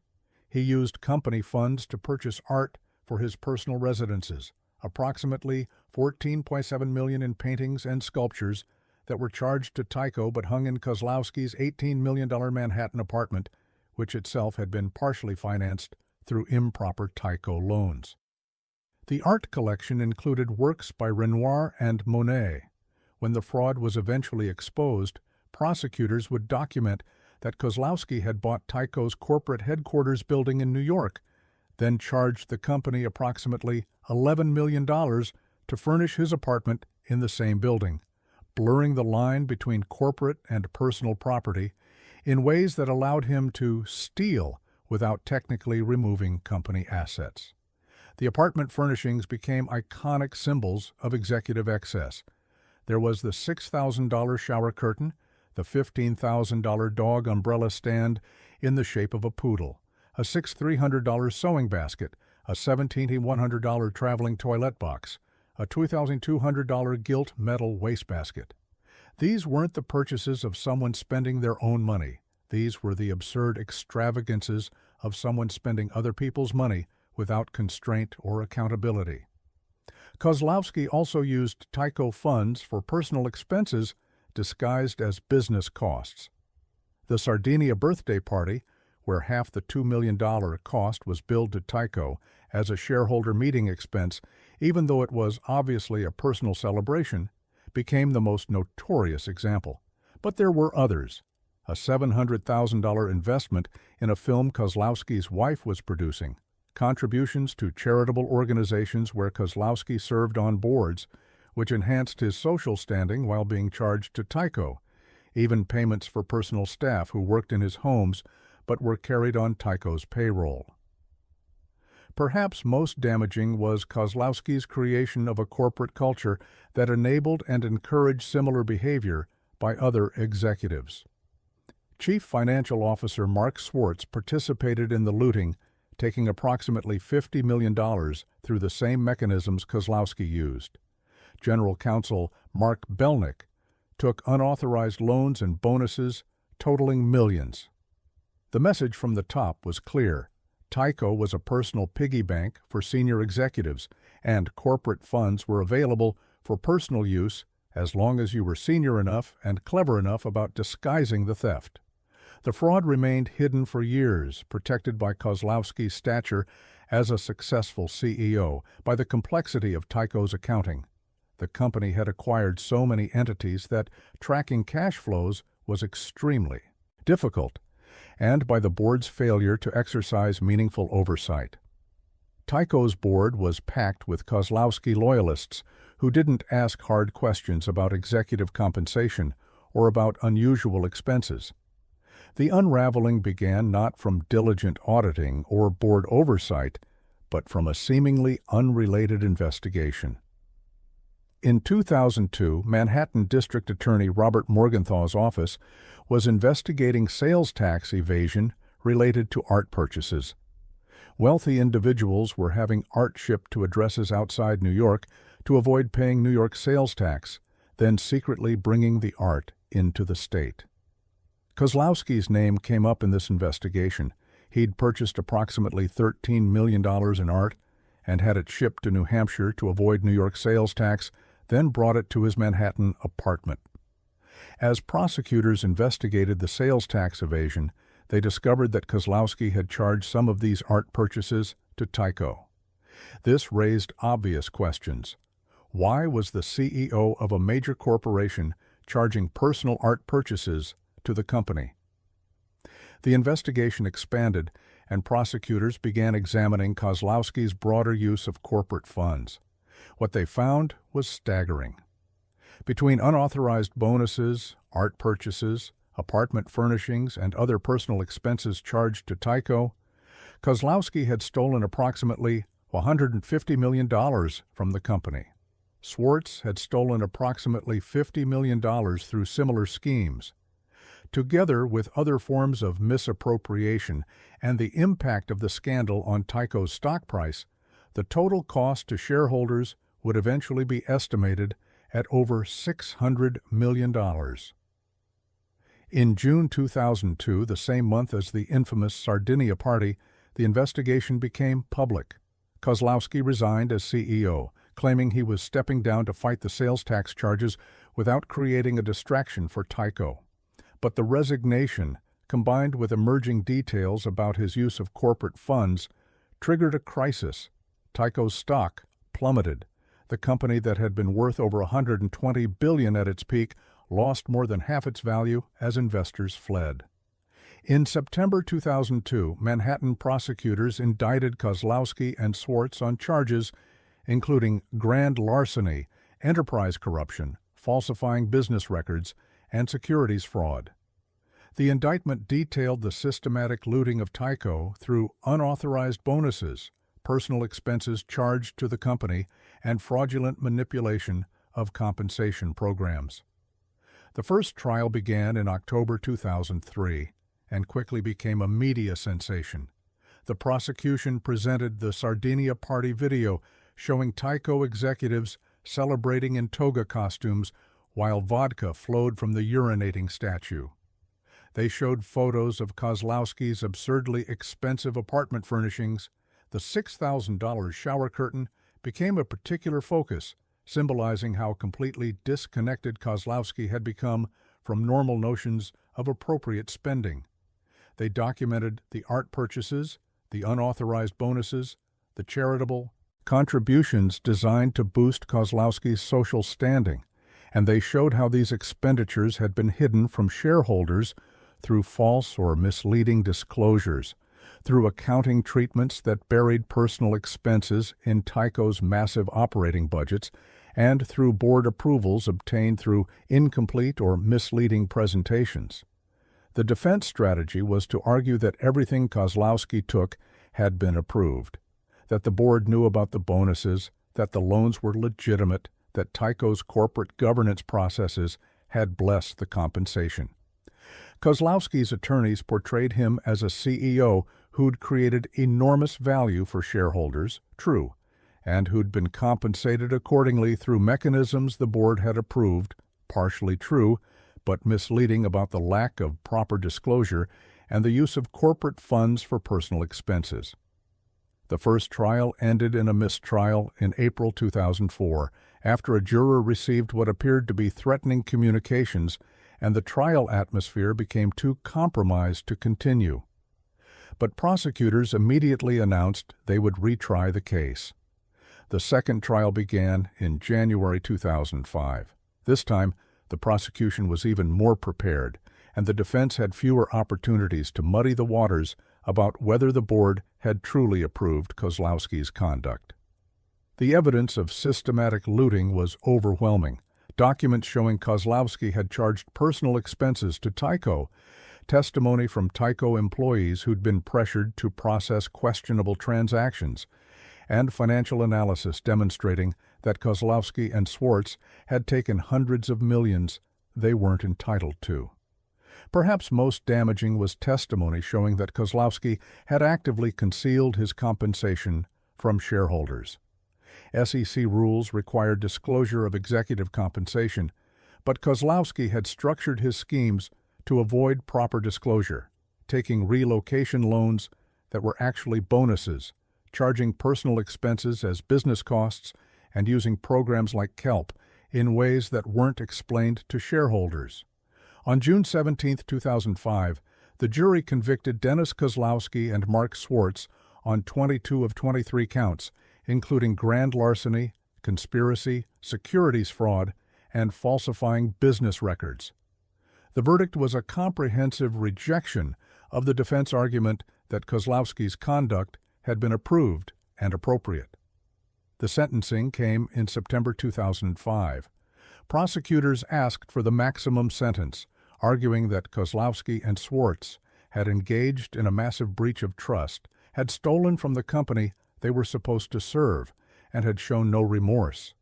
He used company funds to purchase art for his personal residences, approximately $14.7 million in paintings and sculptures that were charged to Tycho but hung in Kozlowski's $18 million Manhattan apartment, which itself had been partially financed through improper Tycho loans. The art collection included works by Renoir and Monet. When the fraud was eventually exposed, prosecutors would document that Kozlowski had bought Tycho's corporate headquarters building in New York, then charged the company approximately $11 million to furnish his apartment in the same building, blurring the line between corporate and personal property in ways that allowed him to steal without technically removing company assets. The apartment furnishings became iconic symbols of executive excess. There was the $6,000 shower curtain, the $15,000 dog umbrella stand in the shape of a poodle, a $6,300 sewing basket, a $1,700 traveling toilet box, a $2,200 gilt metal wastebasket. These weren't the purchases of someone spending their own money. These were the absurd extravagances of someone spending other people's money without constraint or accountability. Kozlowski also used Tycho funds for personal expenses disguised as business costs. The Sardinia birthday party, where half the $2 million cost was billed to Tycho as a shareholder meeting expense, even though it was obviously a personal celebration, became the most notorious example. But there were others. A $700,000 investment in a film Kozlowski's wife was producing, contributions to charitable organizations where Kozlowski served on boards, which enhanced his social standing while being charged to Tycho, even payments for personal staff who worked in his homes but were carried on Tycho's payroll. Perhaps most damaging was Kozlowski's creation of a corporate culture that enabled and encouraged similar behavior by other executives. Chief Financial Officer Mark Swartz participated in the looting, taking approximately $50 million through the same mechanisms Kozlowski used. General Counsel Mark Belnick took unauthorized loans and bonuses totaling millions. The message from the top was clear. Tycho was a personal piggy bank for senior executives, and corporate funds were available for personal use as long as you were senior enough and clever enough about disguising the theft. The fraud remained hidden for years, protected by Kozlowski's stature as a successful CEO, by the complexity of Tycho's accounting. The company had acquired so many entities that tracking cash flows was extremely difficult, and by the board's failure to exercise meaningful oversight. Tycho's board was packed with Kozlowski loyalists who didn't ask hard questions about executive compensation or about unusual expenses. The unraveling began not from diligent auditing or board oversight, but from a seemingly unrelated investigation. In 2002, Manhattan District Attorney Robert Morgenthau's office was investigating sales tax evasion related to art purchases. Wealthy individuals were having art shipped to addresses outside New York to avoid paying New York sales tax, then secretly bringing the art into the state. Kozlowski's name came up in this investigation. He'd purchased approximately $13 million in art and had it shipped to New Hampshire to avoid New York sales tax, then brought it to his Manhattan apartment. As prosecutors investigated the sales tax evasion, they discovered that Kozlowski had charged some of these art purchases to Tycho. This raised obvious questions. Why was the CEO of a major corporation charging personal art purchases to the company? The investigation expanded, and prosecutors began examining Kozlowski's broader use of corporate funds. What they found was staggering. Between unauthorized bonuses, art purchases, apartment furnishings, and other personal expenses charged to Tycho, Kozlowski had stolen approximately $150 million from the company. Swartz had stolen approximately $50 million through similar schemes. Together with other forms of misappropriation and the impact of the scandal on Tycho's stock price, the total cost to shareholders would eventually be estimated at over $600 million. In June 2002, the same month as the infamous Sardinia party, the investigation became public. Kozlowski resigned as CEO. claiming he was stepping down to fight the sales tax charges without creating a distraction for Tyco. But the resignation, combined with emerging details about his use of corporate funds, triggered a crisis. Tyco's stock plummeted. The company that had been worth over $120 billion at its peak lost more than half its value as investors fled. In September 2002, Manhattan prosecutors indicted Kozlowski and Swartz on charges including grand larceny, enterprise corruption, falsifying business records, and securities fraud. The indictment detailed the systematic looting of Tyco through unauthorized bonuses, personal expenses charged to the company, and fraudulent manipulation of compensation programs. The first trial began in October 2003 and quickly became a media sensation. The prosecution presented the Sardinia Party video showing Tyco executives celebrating in toga costumes while vodka flowed from the urinating statue. They showed photos of Kozlowski's absurdly expensive apartment furnishings. The $6,000 shower curtain became a particular focus, symbolizing how completely disconnected Kozlowski had become from normal notions of appropriate spending. They documented the art purchases, the unauthorized bonuses, the charitable contributions designed to boost Kozlowski's social standing, and they showed how these expenditures had been hidden from shareholders through false or misleading disclosures, through accounting treatments that buried personal expenses in Tyco's massive operating budgets, and through board approvals obtained through incomplete or misleading presentations. The defense strategy was to argue that everything Kozlowski took had been approved, that the board knew about the bonuses, that the loans were legitimate, that Tyco's corporate governance processes had blessed the compensation. Kozlowski's attorneys portrayed him as a CEO who'd created enormous value for shareholders, true, and who'd been compensated accordingly through mechanisms the board had approved, partially true, but misleading about the lack of proper disclosure and the use of corporate funds for personal expenses. The first trial ended in a mistrial in April 2004, after a juror received what appeared to be threatening communications, and the trial atmosphere became too compromised to continue. But prosecutors immediately announced they would retry the case. The second trial began in January 2005. This time, the prosecution was even more prepared, and the defense had fewer opportunities to muddy the waters about whether the board had truly approved Kozlowski's conduct. The evidence of systematic looting was overwhelming. Documents showing Kozlowski had charged personal expenses to Tyco, testimony from Tyco employees who'd been pressured to process questionable transactions, and financial analysis demonstrating that Kozlowski and Swartz had taken hundreds of millions they weren't entitled to. Perhaps most damaging was testimony showing that Kozlowski had actively concealed his compensation from shareholders. SEC rules required disclosure of executive compensation, but Kozlowski had structured his schemes to avoid proper disclosure, taking relocation loans that were actually bonuses, charging personal expenses as business costs, and using programs like KELP in ways that weren't explained to shareholders. On June 17, 2005, the jury convicted Dennis Kozlowski and Mark Swartz on 22 of 23 counts, including grand larceny, conspiracy, securities fraud, and falsifying business records. The verdict was a comprehensive rejection of the defense argument that Kozlowski's conduct had been approved and appropriate. The sentencing came in September 2005. Prosecutors asked for the maximum sentence, arguing that Kozlowski and Swartz had engaged in a massive breach of trust, had stolen from the company they were supposed to serve, and had shown no remorse.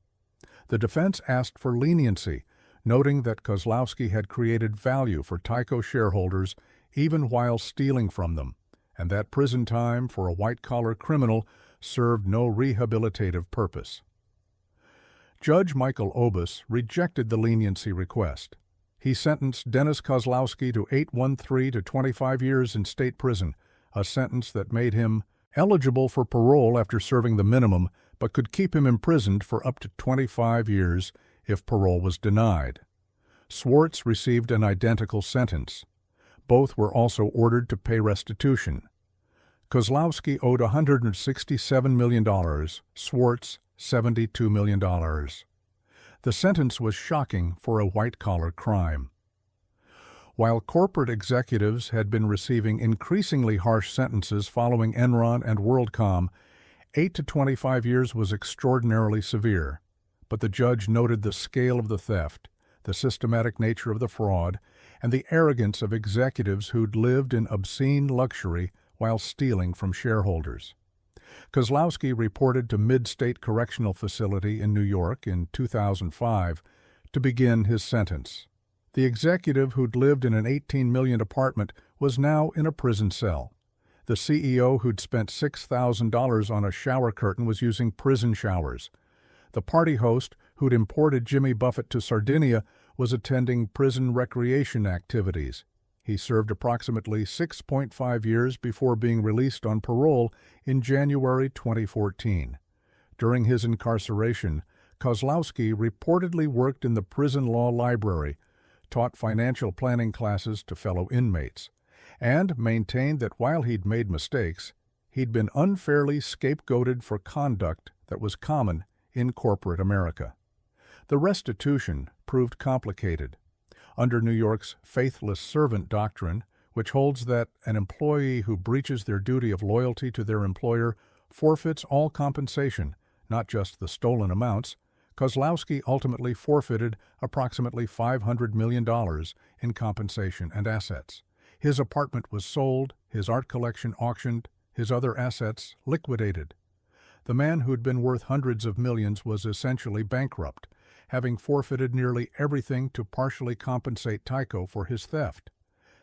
The defense asked for leniency, noting that Kozlowski had created value for Tyco shareholders even while stealing from them, and that prison time for a white-collar criminal served no rehabilitative purpose. Judge Michael Obus rejected the leniency request. He sentenced Dennis Kozlowski to 813 to 25 years in state prison, a sentence that made him eligible for parole after serving the minimum, but could keep him imprisoned for up to 25 years if parole was denied. Swartz received an identical sentence. Both were also ordered to pay restitution. Kozlowski owed $167 million, Swartz $72 million. The sentence was shocking for a white-collar crime. While corporate executives had been receiving increasingly harsh sentences following Enron and WorldCom, 8 to 25 years was extraordinarily severe. But the judge noted the scale of the theft, the systematic nature of the fraud, and the arrogance of executives who'd lived in obscene luxury while stealing from shareholders. Kozlowski reported to Mid-State Correctional Facility in New York in 2005 to begin his sentence. The executive who'd lived in an $18 million apartment was now in a prison cell. The CEO who'd spent $6,000 on a shower curtain was using prison showers. The party host who'd imported Jimmy Buffett to Sardinia was attending prison recreation activities. He served approximately 6.5 years before being released on parole in January 2014. During his incarceration, Kozlowski reportedly worked in the prison law library, taught financial planning classes to fellow inmates, and maintained that while he'd made mistakes, he'd been unfairly scapegoated for conduct that was common in corporate America. The restitution proved complicated. Under New York's faithless servant doctrine, which holds that an employee who breaches their duty of loyalty to their employer forfeits all compensation, not just the stolen amounts, Kozlowski ultimately forfeited approximately $500 million in compensation and assets. His apartment was sold, his art collection auctioned, his other assets liquidated. The man who'd been worth hundreds of millions was essentially bankrupt, having forfeited nearly everything to partially compensate Tyco for his theft.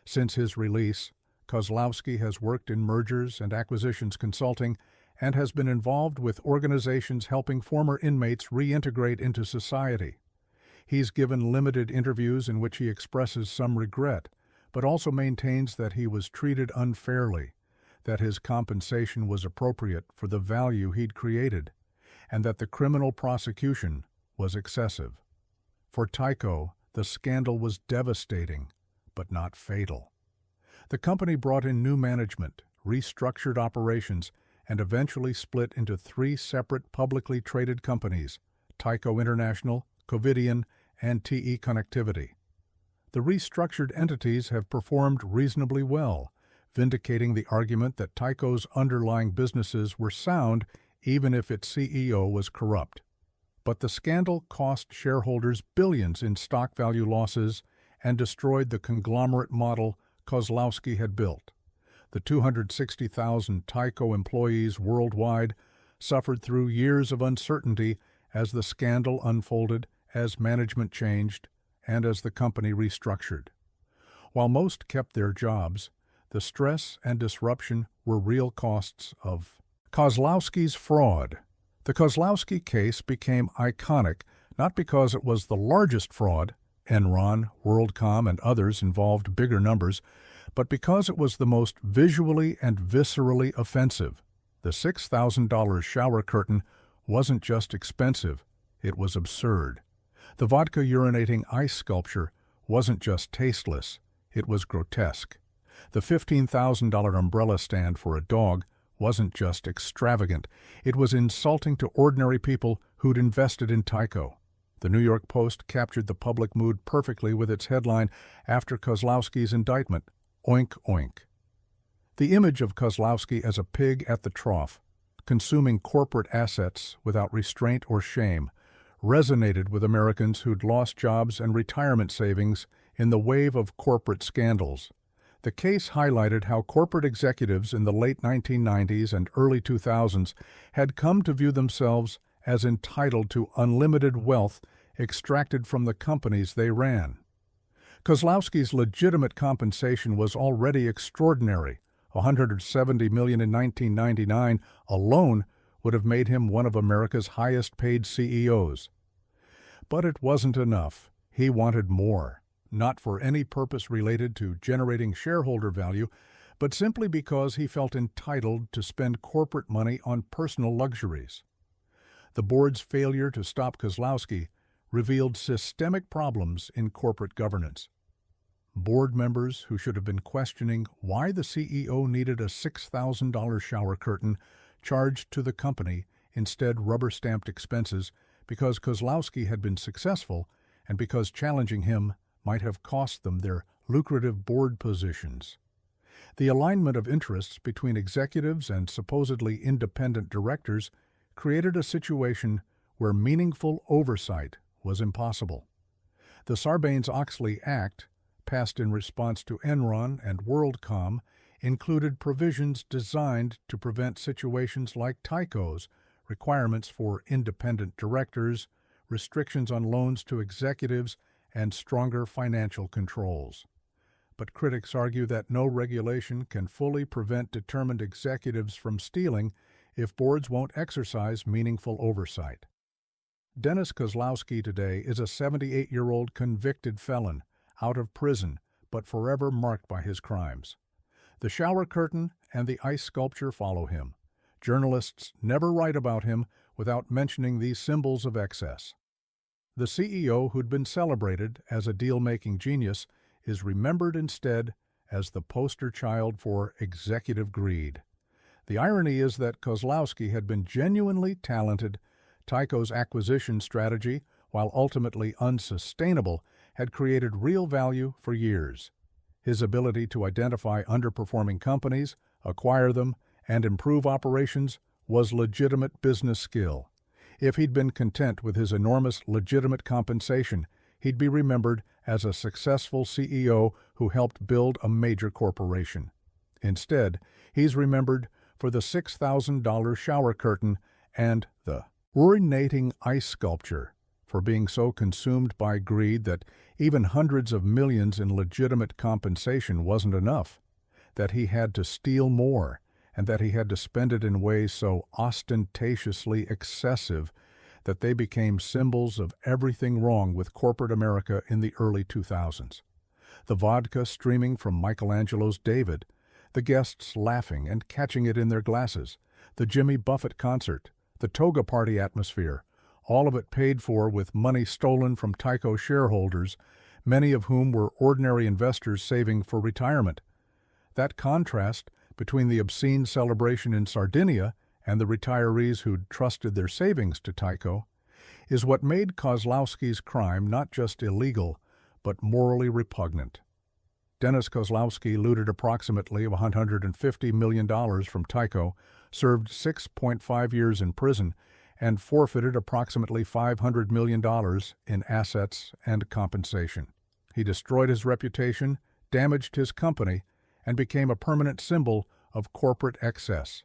Since his release, Kozlowski has worked in mergers and acquisitions consulting and has been involved with organizations helping former inmates reintegrate into society. He's given limited interviews in which he expresses some regret, but also maintains that he was treated unfairly, that his compensation was appropriate for the value he'd created, and that the criminal prosecution was excessive. For Tyco, the scandal was devastating, but not fatal. The company brought in new management, restructured operations, and eventually split into 3 separate publicly traded companies, Tyco International, Covidien, and TE Connectivity. The restructured entities have performed reasonably well, vindicating the argument that Tyco's underlying businesses were sound even if its CEO was corrupt. But the scandal cost shareholders billions in stock value losses and destroyed the conglomerate model Kozlowski had built. The 260,000 Tyco employees worldwide suffered through years of uncertainty as the scandal unfolded, as management changed, and as the company restructured. While most kept their jobs, the stress and disruption were real costs of Kozlowski's fraud. The Kozlowski case became iconic not because it was the largest fraud, Enron, WorldCom, and others involved bigger numbers, but because it was the most visually and viscerally offensive. The $6,000 shower curtain wasn't just expensive, it was absurd. The vodka urinating ice sculpture wasn't just tasteless, it was grotesque. The $15,000 umbrella stand for a dog wasn't just extravagant, it was insulting to ordinary people who'd invested in Tyco. The New York Post captured the public mood perfectly with its headline after Kozlowski's indictment, "Oink Oink." The image of Kozlowski as a pig at the trough, consuming corporate assets without restraint or shame, resonated with Americans who'd lost jobs and retirement savings in the wave of corporate scandals. The case highlighted how corporate executives in the late 1990s and early 2000s had come to view themselves as entitled to unlimited wealth extracted from the companies they ran. Kozlowski's legitimate compensation was already extraordinary. $170 million in 1999 alone would have made him one of America's highest-paid CEOs. But it wasn't enough. He wanted more, not for any purpose related to generating shareholder value, but simply because he felt entitled to spend corporate money on personal luxuries. The board's failure to stop Kozlowski revealed systemic problems in corporate governance. Board members who should have been questioning why the CEO needed a $6,000 shower curtain charged to the company instead rubber-stamped expenses because Kozlowski had been successful and because challenging him might have cost them their lucrative board positions. The alignment of interests between executives and supposedly independent directors created a situation where meaningful oversight was impossible. The Sarbanes-Oxley Act, passed in response to Enron and WorldCom, included provisions designed to prevent situations like Tyco's, requirements for independent directors, restrictions on loans to executives, and stronger financial controls. But critics argue that no regulation can fully prevent determined executives from stealing if boards won't exercise meaningful oversight. Dennis Kozlowski today is a 78-year-old convicted felon, out of prison, but forever marked by his crimes. The shower curtain and the ice sculpture follow him. Journalists never write about him without mentioning these symbols of excess. The CEO who'd been celebrated as a deal-making genius is remembered instead as the poster child for executive greed. The irony is that Kozlowski had been genuinely talented. Tyco's acquisition strategy, while ultimately unsustainable, had created real value for years. His ability to identify underperforming companies, acquire them, and improve operations was legitimate business skill. If he'd been content with his enormous legitimate compensation, he'd be remembered as a successful CEO who helped build a major corporation. Instead, he's remembered for the $6,000 shower curtain and the urinating ice sculpture, for being so consumed by greed that even hundreds of millions in legitimate compensation wasn't enough, that he had to steal more, and that he had to spend it in ways so ostentatiously excessive that they became symbols of everything wrong with corporate America in the early 2000s. The vodka streaming from Michelangelo's David, the guests laughing and catching it in their glasses, the Jimmy Buffett concert, the toga party atmosphere, all of it paid for with money stolen from Tyco shareholders, many of whom were ordinary investors saving for retirement. That contrast between the obscene celebration in Sardinia and the retirees who'd trusted their savings to Tyco is what made Kozlowski's crime not just illegal, but morally repugnant. Dennis Kozlowski looted approximately $150 million from Tyco, served 6.5 years in prison, and forfeited approximately $500 million in assets and compensation. He destroyed his reputation, damaged his company, and became a permanent symbol of corporate excess.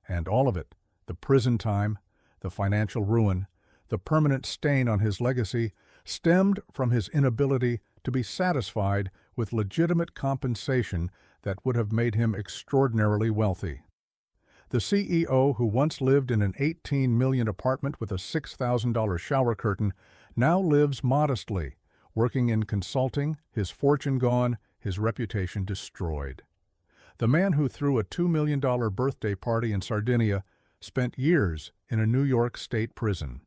And all of it, the prison time, the financial ruin, the permanent stain on his legacy, stemmed from his inability to be satisfied with legitimate compensation that would have made him extraordinarily wealthy. The CEO who once lived in an $18 million apartment with a $6,000 shower curtain now lives modestly, working in consulting, his fortune gone, his reputation destroyed. The man who threw a $2 million birthday party in Sardinia spent years in a New York state prison.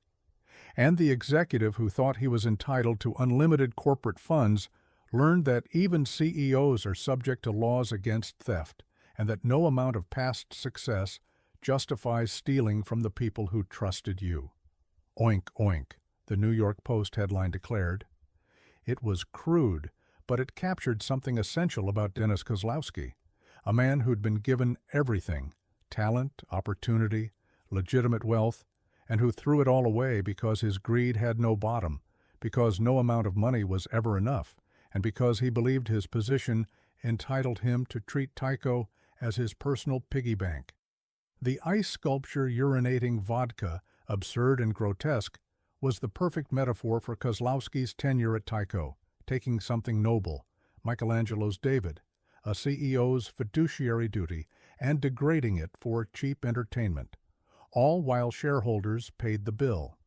And the executive who thought he was entitled to unlimited corporate funds learned that even CEOs are subject to laws against theft, and that no amount of past success justifies stealing from the people who trusted you. Oink, oink, the New York Post headline declared. It was crude, but it captured something essential about Dennis Kozlowski, a man who'd been given everything, talent, opportunity, legitimate wealth, and who threw it all away because his greed had no bottom, because no amount of money was ever enough, and because he believed his position entitled him to treat Tyco as his personal piggy bank. The ice sculpture urinating vodka, absurd and grotesque, was the perfect metaphor for Kozlowski's tenure at Tyco, taking something noble, Michelangelo's David, a CEO's fiduciary duty, and degrading it for cheap entertainment, all while shareholders paid the bill.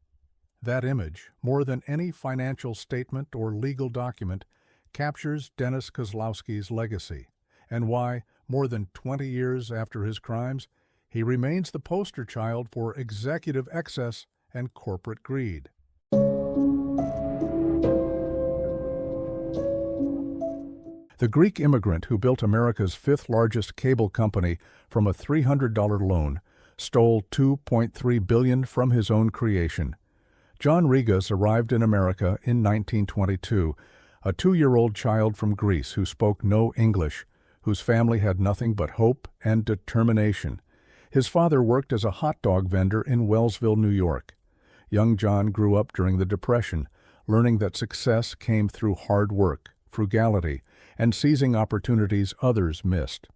That image, more than any financial statement or legal document, captures Dennis Kozlowski's legacy, and why, more than 20 years after his crimes, he remains the poster child for executive excess and corporate greed. The Greek immigrant who built America's fifth-largest cable company from a $300 loan stole $2.3 billion from his own creation. John Rigas arrived in America in 1922, a 2-year-old child from Greece who spoke no English, whose family had nothing but hope and determination. His father worked as a hot dog vendor in Wellsville, New York. Young John grew up during the Depression, learning that success came through hard work, frugality, and seizing opportunities others missed.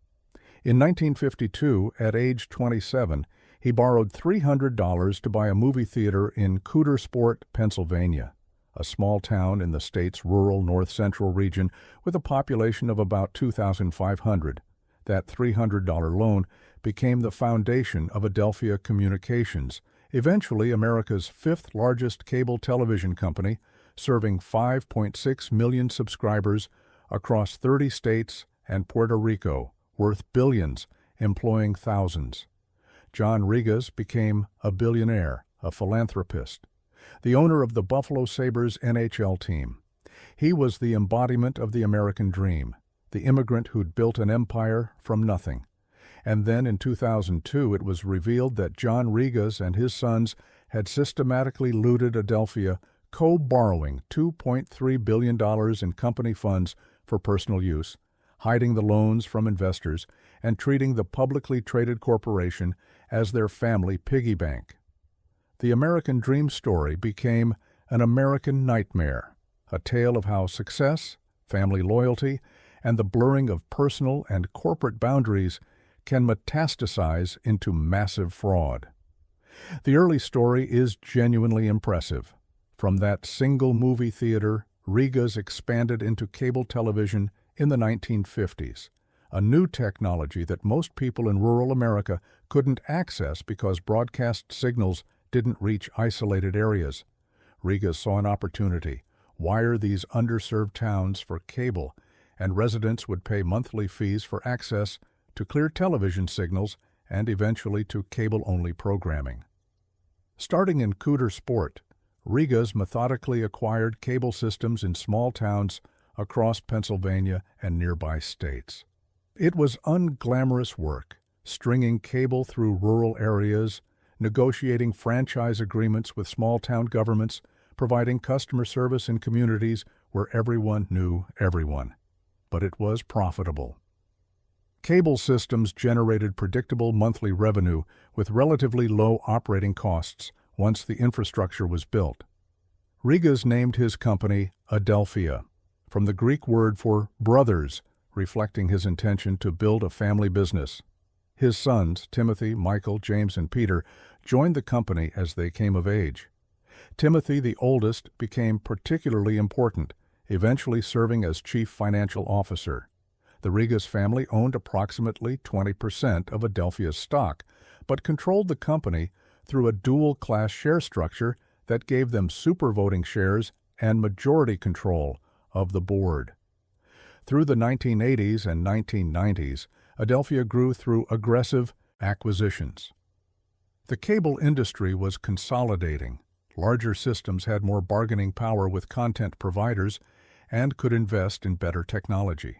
In 1952, at age 27, he borrowed $300 to buy a movie theater in Coudersport, Pennsylvania, a small town in the state's rural north-central region with a population of about 2,500. That $300 loan became the foundation of Adelphia Communications, eventually America's fifth-largest cable television company, serving 5.6 million subscribers across 30 states and Puerto Rico, worth billions, employing thousands. John Rigas became a billionaire, a philanthropist, the owner of the Buffalo Sabres NHL team. He was the embodiment of the American dream, the immigrant who'd built an empire from nothing. And then in 2002 it was revealed that John Rigas and his sons had systematically looted Adelphia, co-borrowing $2.3 billion in company funds for personal use, hiding the loans from investors, and treating the publicly traded corporation as their family piggy bank. The American dream story became an American nightmare, a tale of how success, family loyalty, and the blurring of personal and corporate boundaries can metastasize into massive fraud. The early story is genuinely impressive. From that single movie theater, Rigas expanded into cable television in the 1950s, a new technology that most people in rural America couldn't access because broadcast signals didn't reach isolated areas. Rigas saw an opportunity: wire these underserved towns for cable, and residents would pay monthly fees for access to clear television signals and eventually to cable-only programming. Starting in Coudersport, Rigas methodically acquired cable systems in small towns across Pennsylvania and nearby states. It was unglamorous work, stringing cable through rural areas, negotiating franchise agreements with small-town governments, providing customer service in communities where everyone knew everyone. But it was profitable. Cable systems generated predictable monthly revenue with relatively low operating costs once the infrastructure was built. Rigas named his company Adelphia, from the Greek word for brothers, reflecting his intention to build a family business. His sons, Timothy, Michael, James, and Peter, joined the company as they came of age. Timothy, the oldest, became particularly important, eventually serving as chief financial officer. The Rigas family owned approximately 20% of Adelphia's stock, but controlled the company through a dual-class share structure that gave them supervoting shares and majority control of the board. Through the 1980s and 1990s, Adelphia grew through aggressive acquisitions. The cable industry was consolidating. Larger systems had more bargaining power with content providers and could invest in better technology.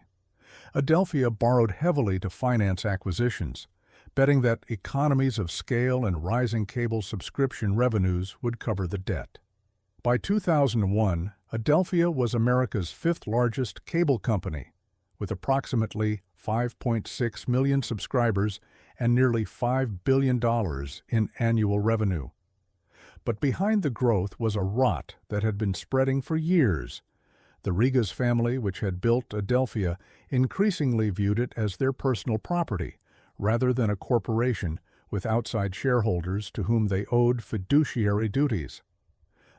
Adelphia borrowed heavily to finance acquisitions, betting that economies of scale and rising cable subscription revenues would cover the debt. By 2001, Adelphia was America's fifth-largest cable company, with approximately 5.6 million subscribers and nearly $5 billion in annual revenue. But behind the growth was a rot that had been spreading for years. The Rigas family, which had built Adelphia, increasingly viewed it as their personal property, rather than a corporation with outside shareholders to whom they owed fiduciary duties.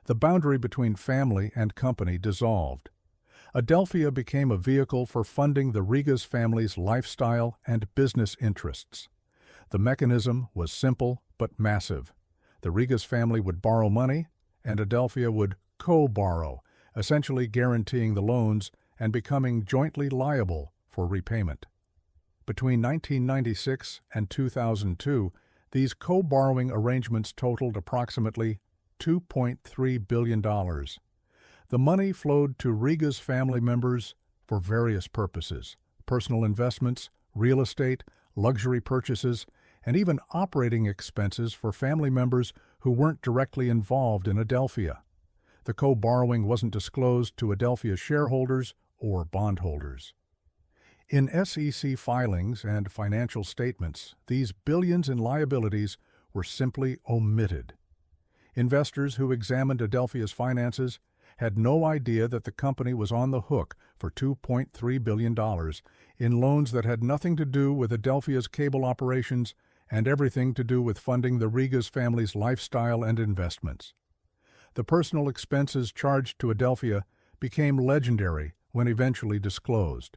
The boundary between family and company dissolved. Adelphia became a vehicle for funding the Rigas family's lifestyle and business interests. The mechanism was simple but massive. The Rigas family would borrow money, and Adelphia would co-borrow, essentially guaranteeing the loans and becoming jointly liable for repayment. Between 1996 and 2002, these co-borrowing arrangements totaled approximately $2.3 billion. The money flowed to Riga's family members for various purposes: personal investments, real estate, luxury purchases, and even operating expenses for family members who weren't directly involved in Adelphia. The co-borrowing wasn't disclosed to Adelphia shareholders or bondholders. In SEC filings and financial statements, these billions in liabilities were simply omitted. Investors who examined Adelphia's finances had no idea that the company was on the hook for $2.3 billion in loans that had nothing to do with Adelphia's cable operations and everything to do with funding the Riga's family's lifestyle and investments. The personal expenses charged to Adelphia became legendary when eventually disclosed.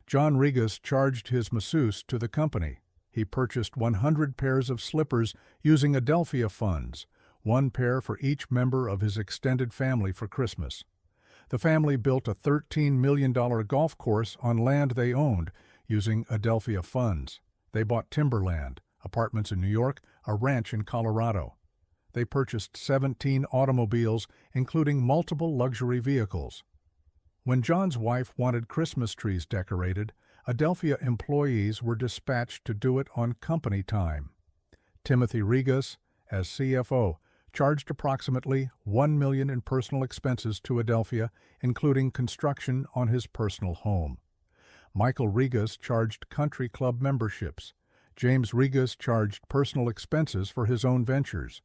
John Rigas charged his masseuse to the company. He purchased 100 pairs of slippers using Adelphia funds, one pair for each member of his extended family for Christmas. The family built a $13 million golf course on land they owned using Adelphia funds. They bought timberland, apartments in New York, a ranch in Colorado. They purchased 17 automobiles, including multiple luxury vehicles. When John's wife wanted Christmas trees decorated, Adelphia employees were dispatched to do it on company time. Timothy Rigas, as CFO, charged approximately $1 million in personal expenses to Adelphia, including construction on his personal home. Michael Rigas charged country club memberships. James Rigas charged personal expenses for his own ventures.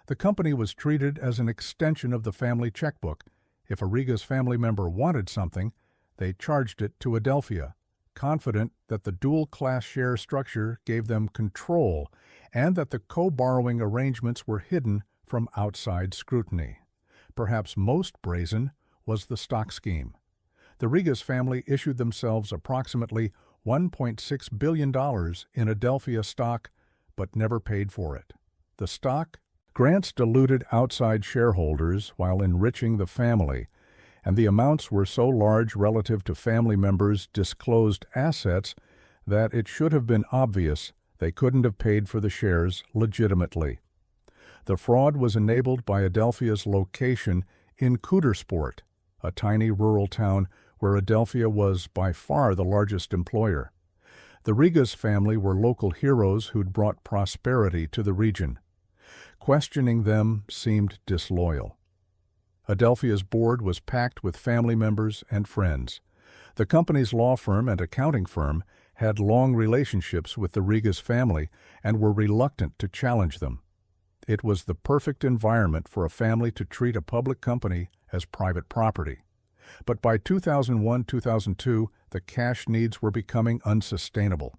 The company was treated as an extension of the family checkbook. If a Rigas family member wanted something, they charged it to Adelphia, confident that the dual-class share structure gave them control and that the co-borrowing arrangements were hidden from outside scrutiny. Perhaps most brazen was the stock scheme. The Rigas family issued themselves approximately $1.6 billion in Adelphia stock, but never paid for it. The stock grants diluted outside shareholders while enriching the family, and the amounts were so large relative to family members' disclosed assets that it should have been obvious they couldn't have paid for the shares legitimately. The fraud was enabled by Adelphia's location in Coudersport, a tiny rural town where Adelphia was by far the largest employer. The Rigas family were local heroes who'd brought prosperity to the region. Questioning them seemed disloyal. Adelphia's board was packed with family members and friends. The company's law firm and accounting firm had long relationships with the Rigas family and were reluctant to challenge them. It was the perfect environment for a family to treat a public company as private property. But by 2001-2002, the cash needs were becoming unsustainable.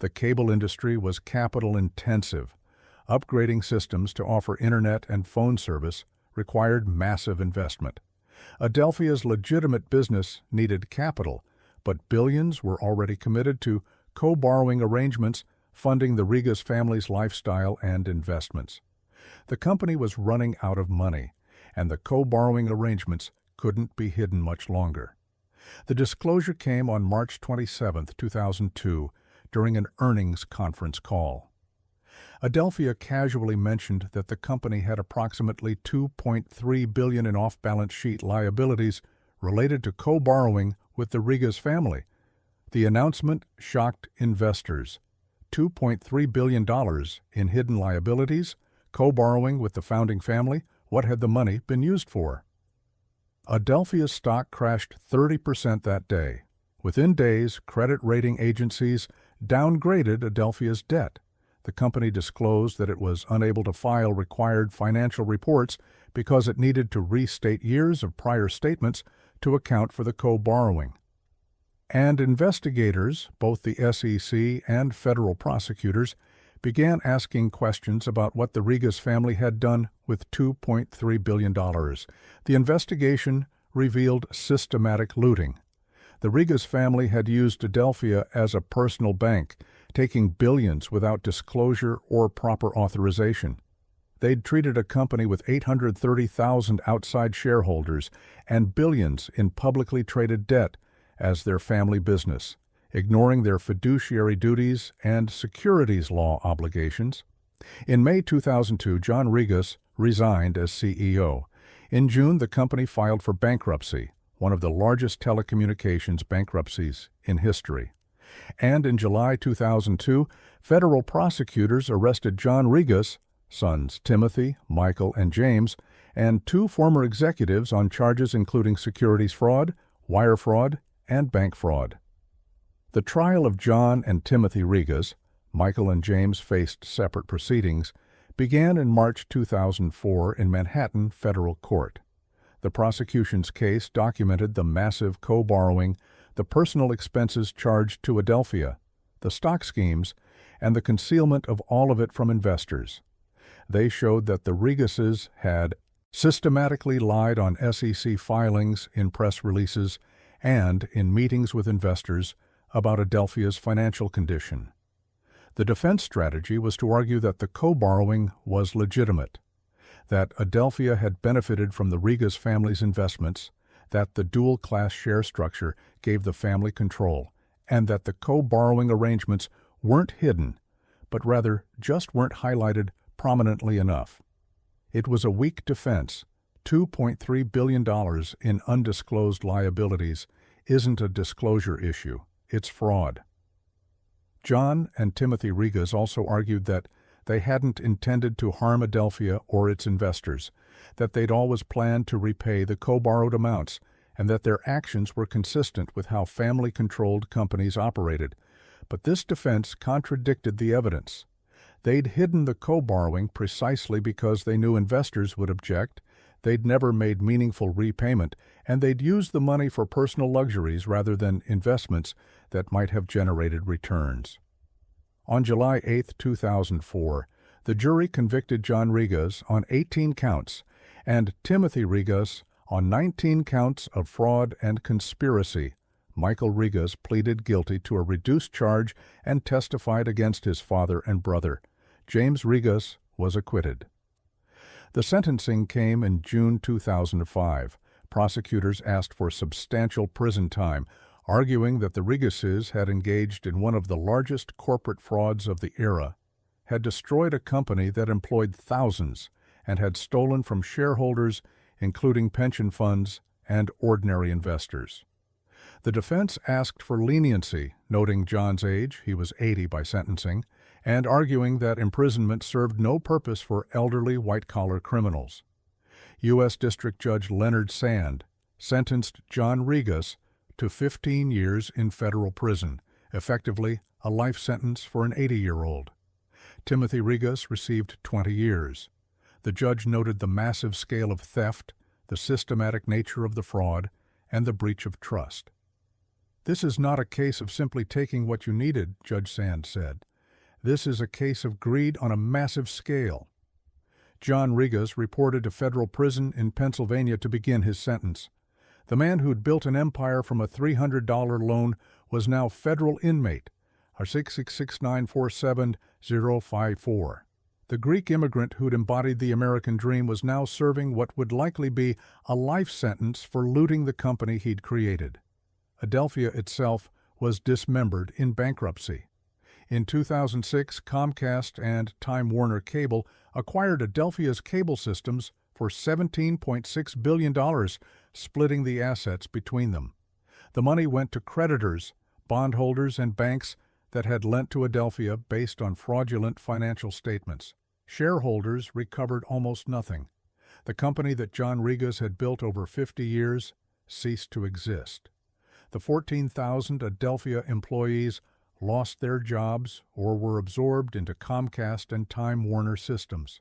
The cable industry was capital-intensive. Upgrading systems to offer internet and phone service required massive investment. Adelphia's legitimate business needed capital, but billions were already committed to co-borrowing arrangements funding the Rigas family's lifestyle and investments. The company was running out of money, and the co-borrowing arrangements couldn't be hidden much longer. The disclosure came on March 27, 2002, during an earnings conference call. Adelphia casually mentioned that the company had approximately $2.3 billion in off-balance sheet liabilities related to co-borrowing with the Rigas family. The announcement shocked investors. $2.3 billion in hidden liabilities, co-borrowing with the founding family. What had the money been used for? Adelphia's stock crashed 30% that day. Within days, credit rating agencies downgraded Adelphia's debt. The company disclosed that it was unable to file required financial reports because it needed to restate years of prior statements to account for the co-borrowing. And investigators, both the SEC and federal prosecutors, began asking questions about what the Rigas family had done with $2.3 billion. The investigation revealed systematic looting. The Rigas family had used Adelphia as a personal bank, taking billions without disclosure or proper authorization. They'd treated a company with 830,000 outside shareholders and billions in publicly traded debt as their family business, ignoring their fiduciary duties and securities law obligations. In May 2002, John Regas resigned as CEO. In June, the company filed for bankruptcy, one of the largest telecommunications bankruptcies in history. And in July 2002, federal prosecutors arrested John Regas, sons Timothy, Michael, and James, and two former executives on charges including securities fraud, wire fraud, and bank fraud. The trial of John and Timothy Regas, Michael and James faced separate proceedings, began in March 2004 in Manhattan Federal Court. The prosecution's case documented the massive co-borrowing, the personal expenses charged to Adelphia, the stock schemes, and the concealment of all of it from investors. They showed that the Regases had systematically lied on SEC filings, in press releases, and in meetings with investors about Adelphia's financial condition. The defense strategy was to argue that the co-borrowing was legitimate, that Adelphia had benefited from the Regas family's investments, that the dual-class share structure gave the family control, and that the co-borrowing arrangements weren't hidden, but rather just weren't highlighted prominently enough. It was a weak defense. $2.3 billion in undisclosed liabilities isn't a disclosure issue, it's fraud. John and Timothy Regas also argued that they hadn't intended to harm Adelphia or its investors, that they'd always planned to repay the co-borrowed amounts, and that their actions were consistent with how family-controlled companies operated. But this defense contradicted the evidence. They'd hidden the co-borrowing precisely because they knew investors would object, they'd never made meaningful repayment, and they'd used the money for personal luxuries rather than investments that might have generated returns. On July 8, 2004, the jury convicted John Regas on 18 counts and Timothy Regas on 19 counts of fraud and conspiracy. Michael Regas pleaded guilty to a reduced charge and testified against his father and brother. James Regas was acquitted. The sentencing came in June 2005. Prosecutors asked for substantial prison time, arguing that the Regases had engaged in one of the largest corporate frauds of the era, had destroyed a company that employed thousands, and had stolen from shareholders, including pension funds and ordinary investors. The defense asked for leniency, noting John's age, he was 80 by sentencing, and arguing that imprisonment served no purpose for elderly white-collar criminals. U.S. District Judge Leonard Sand sentenced John Regas to 15 years in federal prison, effectively a life sentence for an 80-year-old. Timothy Regas received 20 years. The judge noted the massive scale of theft, the systematic nature of the fraud, and the breach of trust. "This is not a case of simply taking what you needed," Judge Sand said. "This is a case of greed on a massive scale." John Regas reported to federal prison in Pennsylvania to begin his sentence. The man who'd built an empire from a $300 loan was now federal inmate, R666947054. The Greek immigrant who'd embodied the American dream was now serving what would likely be a life sentence for looting the company he'd created. Adelphia itself was dismembered in bankruptcy. In 2006, Comcast and Time Warner Cable acquired Adelphia's cable systems for $17.6 billion, splitting the assets between them. The money went to creditors, bondholders, and banks that had lent to Adelphia based on fraudulent financial statements. Shareholders recovered almost nothing. The company that John Regas had built over 50 years ceased to exist. The 14,000 Adelphia employees lost their jobs or were absorbed into Comcast and Time Warner systems.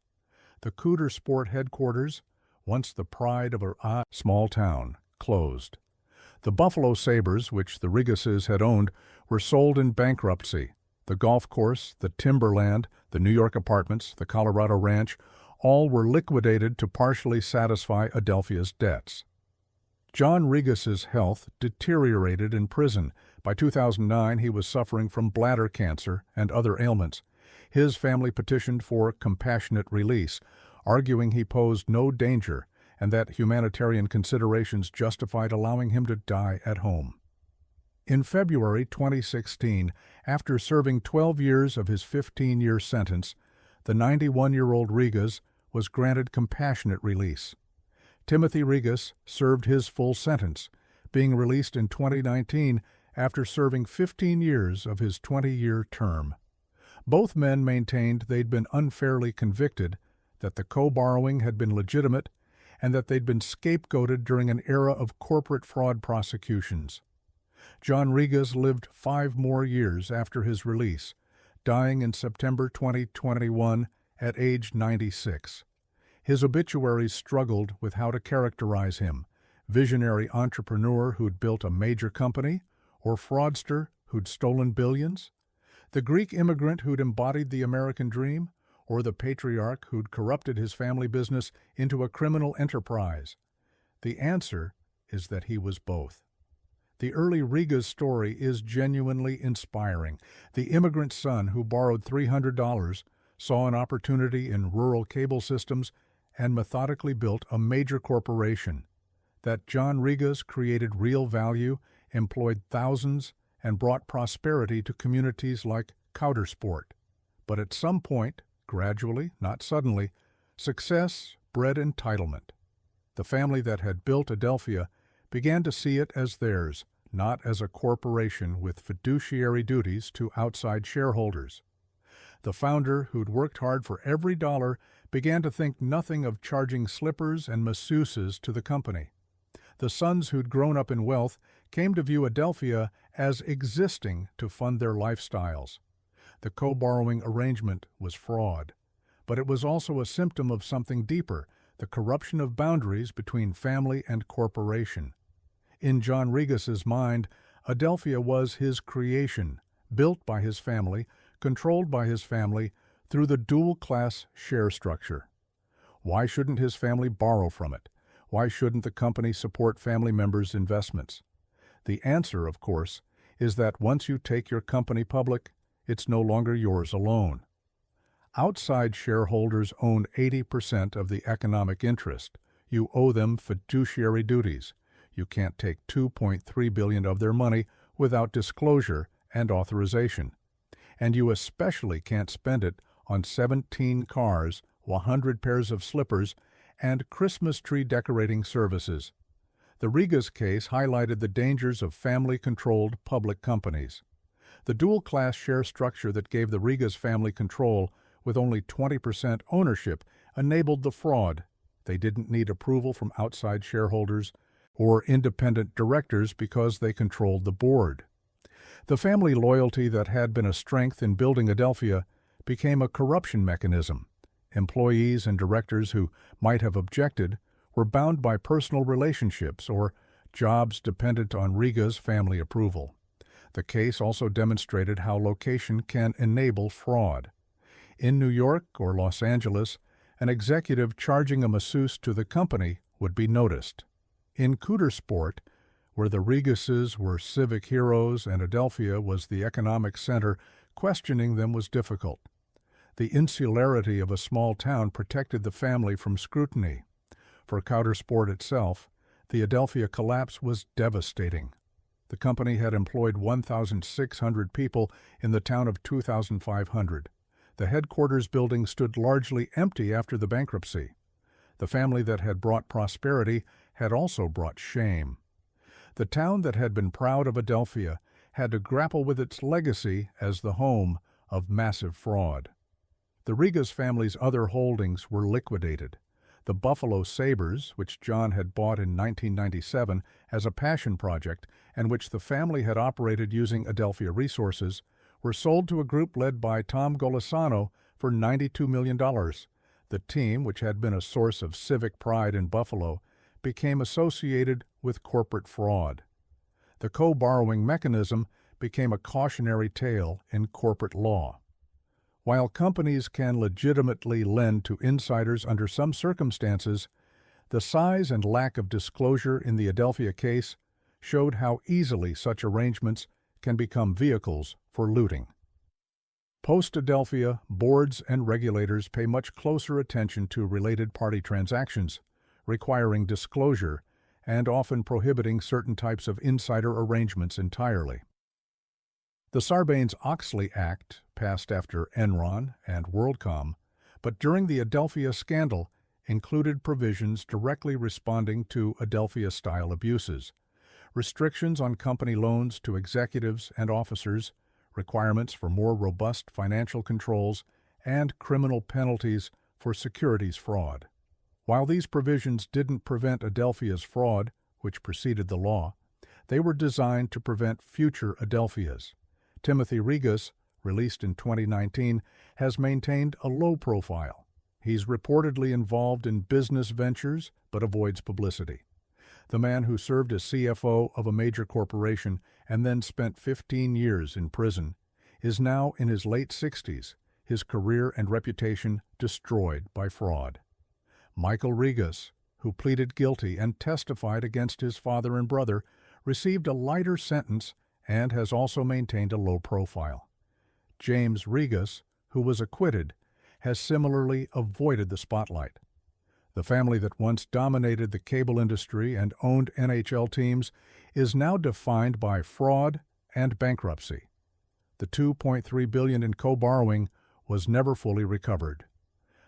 The Cooter Sport headquarters, once the pride of a small town, closed. The Buffalo Sabres, which the Regases had owned, were sold in bankruptcy. The golf course, the timberland, the New York apartments, the Colorado ranch, all were liquidated to partially satisfy Adelphia's debts. John Regas's health deteriorated in prison. By 2009, he was suffering from bladder cancer and other ailments. His family petitioned for compassionate release, arguing he posed no danger and that humanitarian considerations justified allowing him to die at home. In February 2016, after serving 12 years of his 15-year sentence, the 91-year-old Rigas was granted compassionate release. Timothy Rigas served his full sentence, being released in 2019 after serving 15 years of his 20-year term. Both men maintained they'd been unfairly convicted, that the co-borrowing had been legitimate, and that they'd been scapegoated during an era of corporate fraud prosecutions. John Rigas lived 5 more years after his release, dying in September 2021 at age 96. His obituaries struggled with how to characterize him: visionary entrepreneur who'd built a major company, or fraudster who'd stolen billions? The Greek immigrant who'd embodied the American dream, or the patriarch who'd corrupted his family business into a criminal enterprise? The answer is that he was both. The early Rigas story is genuinely inspiring. The immigrant son who borrowed $300 saw an opportunity in rural cable systems and methodically built a major corporation. That John Rigas created real value, employed thousands, and brought prosperity to communities like Coudersport. But at some point, gradually, not suddenly, success bred entitlement. The family that had built Adelphia began to see it as theirs, not as a corporation with fiduciary duties to outside shareholders. The founder, who'd worked hard for every dollar, began to think nothing of charging slippers and masseuses to the company. The sons who'd grown up in wealth came to view Adelphia as existing to fund their lifestyles. The co-borrowing arrangement was fraud, but it was also a symptom of something deeper: the corruption of boundaries between family and corporation. In John Rigas's mind, Adelphia was his creation, built by his family, controlled by his family, through the dual-class share structure. Why shouldn't his family borrow from it? Why shouldn't the company support family members' investments? The answer, of course, is that once you take your company public, it's no longer yours alone. Outside shareholders own 80% of the economic interest. You owe them fiduciary duties. You can't take $2.3 billion of their money without disclosure and authorization. And you especially can't spend it on 17 cars, 100 pairs of slippers, and Christmas tree decorating services. The Rigas case highlighted the dangers of family-controlled public companies. The dual-class share structure that gave the Rigas family control with only 20% ownership enabled the fraud. They didn't need approval from outside shareholders or independent directors because they controlled the board. The family loyalty that had been a strength in building Adelphia became a corruption mechanism. Employees and directors who might have objected were bound by personal relationships or jobs dependent on Rigas family approval. The case also demonstrated how location can enable fraud. In New York or Los Angeles, an executive charging a masseuse to the company would be noticed. In Coudersport, where the Rigases were civic heroes and Adelphia was the economic center, questioning them was difficult. The insularity of a small town protected the family from scrutiny. For Coudersport itself, the Adelphia collapse was devastating. The company had employed 1,600 people in the town of 2,500. The headquarters building stood largely empty after the bankruptcy. The family that had brought prosperity had also brought shame. The town that had been proud of Adelphia had to grapple with its legacy as the home of massive fraud. The Rigas family's other holdings were liquidated. The Buffalo Sabres, which John had bought in 1997 as a passion project and which the family had operated using Adelphia resources, were sold to a group led by Tom Golisano for $92 million. The team, which had been a source of civic pride in Buffalo, became associated with corporate fraud. The co-borrowing mechanism became a cautionary tale in corporate law. While companies can legitimately lend to insiders under some circumstances, the size and lack of disclosure in the Adelphia case showed how easily such arrangements can become vehicles for looting. Post-Adelphia, boards and regulators pay much closer attention to related party transactions, requiring disclosure and often prohibiting certain types of insider arrangements entirely. The Sarbanes-Oxley Act passed after Enron and WorldCom, but during the Adelphia scandal included provisions directly responding to Adelphia-style abuses, restrictions on company loans to executives and officers, requirements for more robust financial controls, and criminal penalties for securities fraud. While these provisions didn't prevent Adelphia's fraud, which preceded the law, they were designed to prevent future Adelphias. Timothy Regas, released in 2019, has maintained a low profile. He's reportedly involved in business ventures but avoids publicity. The man who served as CFO of a major corporation and then spent 15 years in prison is now in his late 60s, his career and reputation destroyed by fraud. Michael Regas, who pleaded guilty and testified against his father and brother, received a lighter sentence and has also maintained a low profile. James Regas, who was acquitted, has similarly avoided the spotlight. The family that once dominated the cable industry and owned NHL teams is now defined by fraud and bankruptcy. The $2.3 billion in co-borrowing was never fully recovered.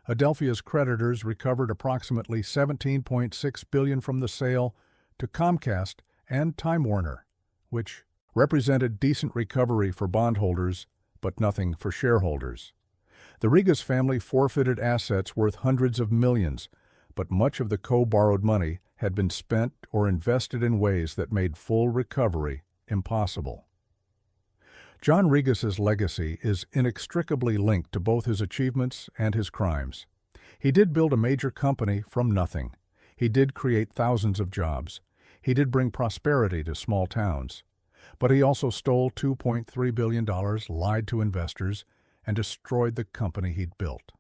Adelphia's creditors recovered approximately $17.6 billion from the sale to Comcast and Time Warner, which represented decent recovery for bondholders, but nothing for shareholders. The Regas family forfeited assets worth hundreds of millions, but much of the co-borrowed money had been spent or invested in ways that made full recovery impossible. John Regas's legacy is inextricably linked to both his achievements and his crimes. He did build a major company from nothing. He did create thousands of jobs. He did bring prosperity to small towns. But he also stole $2.3 billion, lied to investors, and destroyed the company he'd built.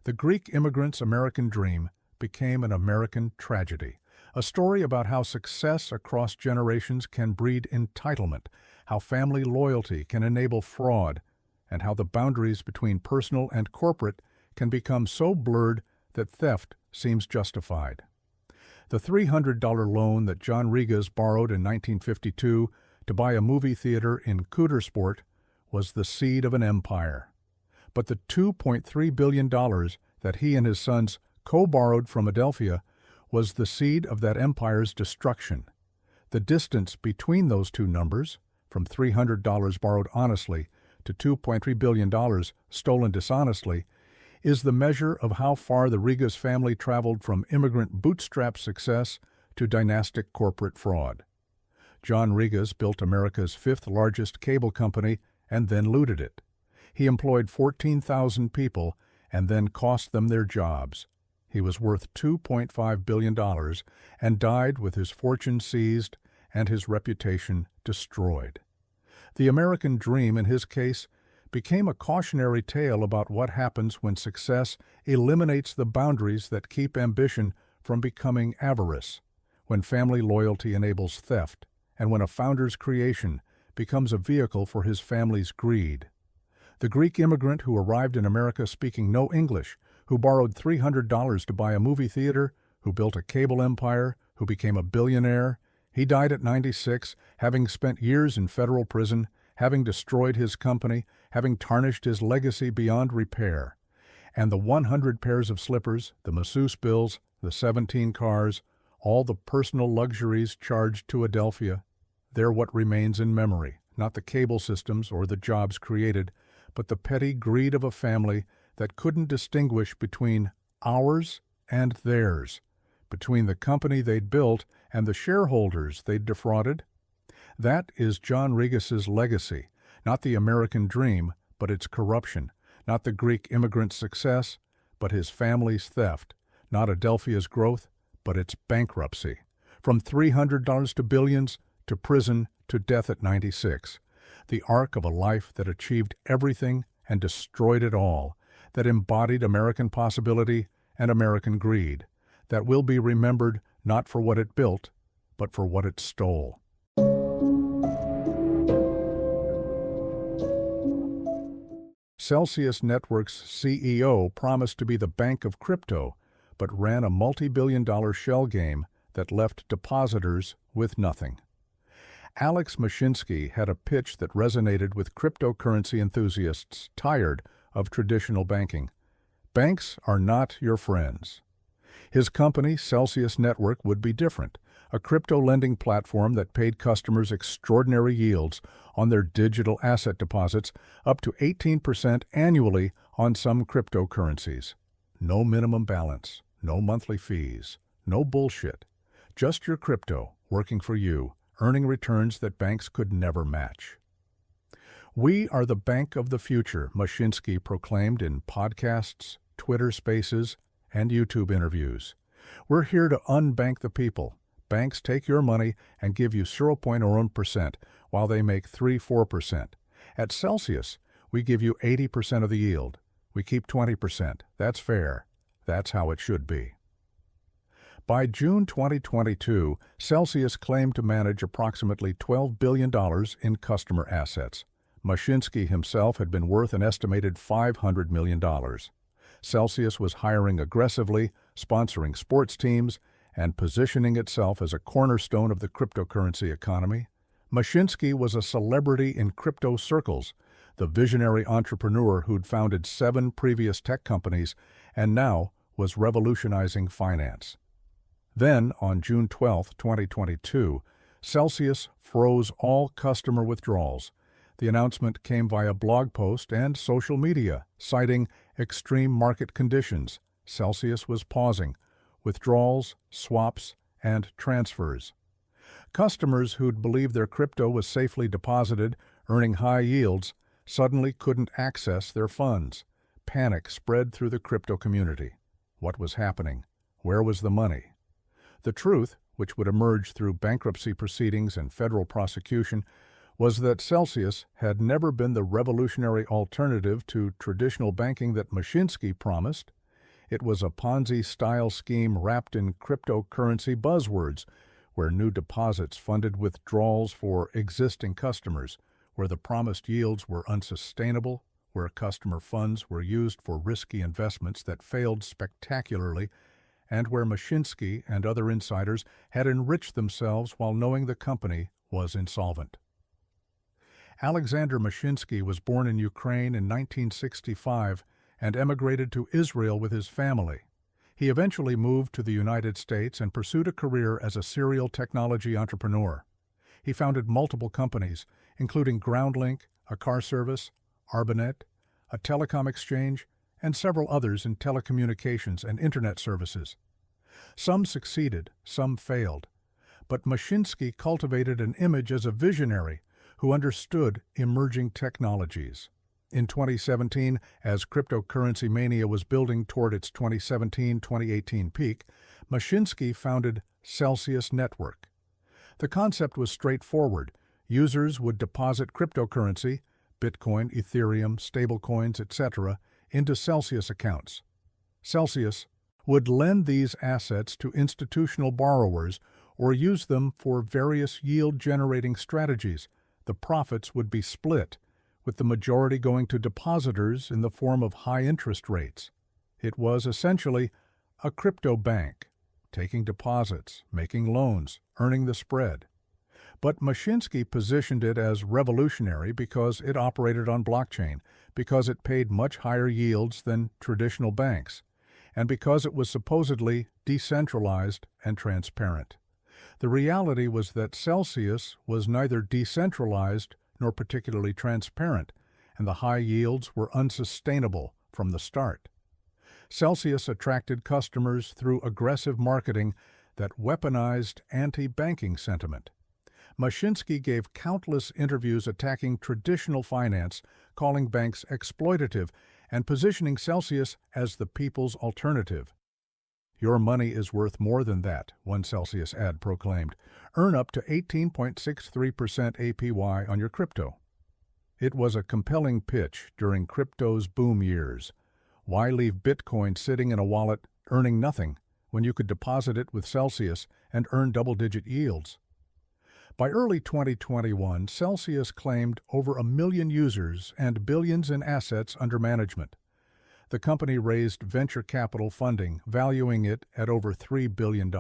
The Greek immigrant's American dream became an American tragedy, a story about how success across generations can breed entitlement, how family loyalty can enable fraud, and how the boundaries between personal and corporate can become so blurred that theft seems justified. The $300 loan that John Regas borrowed in 1952 to buy a movie theater in Coudersport was the seed of an empire. But the $2.3 billion that he and his sons co-borrowed from Adelphia was the seed of that empire's destruction. The distance between those two numbers, from $300 borrowed honestly to $2.3 billion stolen dishonestly, is the measure of how far the Regas family traveled from immigrant bootstrap success to dynastic corporate fraud. John Regas built America's fifth-largest cable company and then looted it. He employed 14,000 people and then cost them their jobs. He was worth $2.5 billion and died with his fortune seized and his reputation destroyed. The American dream, in his case, became a cautionary tale about what happens when success eliminates the boundaries that keep ambition from becoming avarice, when family loyalty enables theft, and when a founder's creation becomes a vehicle for his family's greed. The Greek immigrant who arrived in America speaking no English, who borrowed $300 to buy a movie theater, who built a cable empire, who became a billionaire, he died at 96, having spent years in federal prison, having destroyed his company, having tarnished his legacy beyond repair. And the 100 pairs of slippers, the masseuse bills, the 17 cars, all the personal luxuries charged to Adelphia, they're what remains in memory, not the cable systems or the jobs created, but the petty greed of a family that couldn't distinguish between ours and theirs, between the company they'd built and the shareholders they'd defrauded. That is John Regas's legacy, not the American dream, but its corruption, not the Greek immigrant's success, but his family's theft, not Adelphia's growth, but its bankruptcy. From $300 to billions, to prison, to death at 96. The arc of a life that achieved everything and destroyed it all, that embodied American possibility and American greed, that will be remembered not for what it built, but for what it stole. Celsius Network's CEO promised to be the bank of crypto, but ran a multi-billion-dollar shell game that left depositors with nothing. Alex Mashinsky had a pitch that resonated with cryptocurrency enthusiasts tired of traditional banking. Banks are not your friends. His company, Celsius Network, would be different, a crypto lending platform that paid customers extraordinary yields on their digital asset deposits, up to 18% annually on some cryptocurrencies. No minimum balance, no monthly fees, no bullshit. Just your crypto working for you, earning returns that banks could never match. "We are the bank of the future," Mashinsky proclaimed in podcasts, Twitter Spaces, and YouTube interviews. "We're here to unbank the people. Banks take your money and give you 0.01% while they make 3-4%. At Celsius, we give you 80% of the yield. We keep 20%. That's fair. That's how it should be." By June 2022, Celsius claimed to manage approximately $12 billion in customer assets. Mashinsky himself had been worth an estimated $500 million. Celsius was hiring aggressively, sponsoring sports teams, and positioning itself as a cornerstone of the cryptocurrency economy. Mashinsky was a celebrity in crypto circles, the visionary entrepreneur who'd founded 7 previous tech companies and now was revolutionizing finance. Then, on June 12, 2022, Celsius froze all customer withdrawals. The announcement came via blog post and social media, citing extreme market conditions. Celsius was pausing withdrawals, swaps, and transfers. Customers who'd believed their crypto was safely deposited, earning high yields, suddenly couldn't access their funds. Panic spread through the crypto community. What was happening? Where was the money? The truth, which would emerge through bankruptcy proceedings and federal prosecution, was that Celsius had never been the revolutionary alternative to traditional banking that Mashinsky promised. It was a Ponzi-style scheme wrapped in cryptocurrency buzzwords, where new deposits funded withdrawals for existing customers, where the promised yields were unsustainable, where customer funds were used for risky investments that failed spectacularly, and where Mashinsky and other insiders had enriched themselves while knowing the company was insolvent. Alexander Mashinsky was born in Ukraine in 1965 and emigrated to Israel with his family. He eventually moved to the United States and pursued a career as a serial technology entrepreneur. He founded multiple companies, including GroundLink, a car service, Arbanet, a telecom exchange, and several others in telecommunications and internet services. Some succeeded, some failed, but Mashinsky cultivated an image as a visionary who understood emerging technologies. In 2017, as cryptocurrency mania was building toward its 2017-2018 peak, Mashinsky founded Celsius Network. The concept was straightforward. Users would deposit cryptocurrency, Bitcoin, Ethereum, stablecoins, etc., into Celsius accounts. Celsius would lend these assets to institutional borrowers or use them for various yield-generating strategies. The profits would be split, with the majority going to depositors in the form of high interest rates. It was essentially a crypto bank, taking deposits, making loans, earning the spread. But Mashinsky positioned it as revolutionary because it operated on blockchain, because it paid much higher yields than traditional banks, and because it was supposedly decentralized and transparent. The reality was that Celsius was neither decentralized nor particularly transparent, and the high yields were unsustainable from the start. Celsius attracted customers through aggressive marketing that weaponized anti-banking sentiment. Mashinsky gave countless interviews attacking traditional finance, calling banks exploitative, and positioning Celsius as the people's alternative. "Your money is worth more than that," one Celsius ad proclaimed. "Earn up to 18.63% APY on your crypto." It was a compelling pitch during crypto's boom years. Why leave Bitcoin sitting in a wallet earning nothing when you could deposit it with Celsius and earn double-digit yields? By early 2021, Celsius claimed over 1 million users and billions in assets under management. The company raised venture capital funding, valuing it at over $3 billion.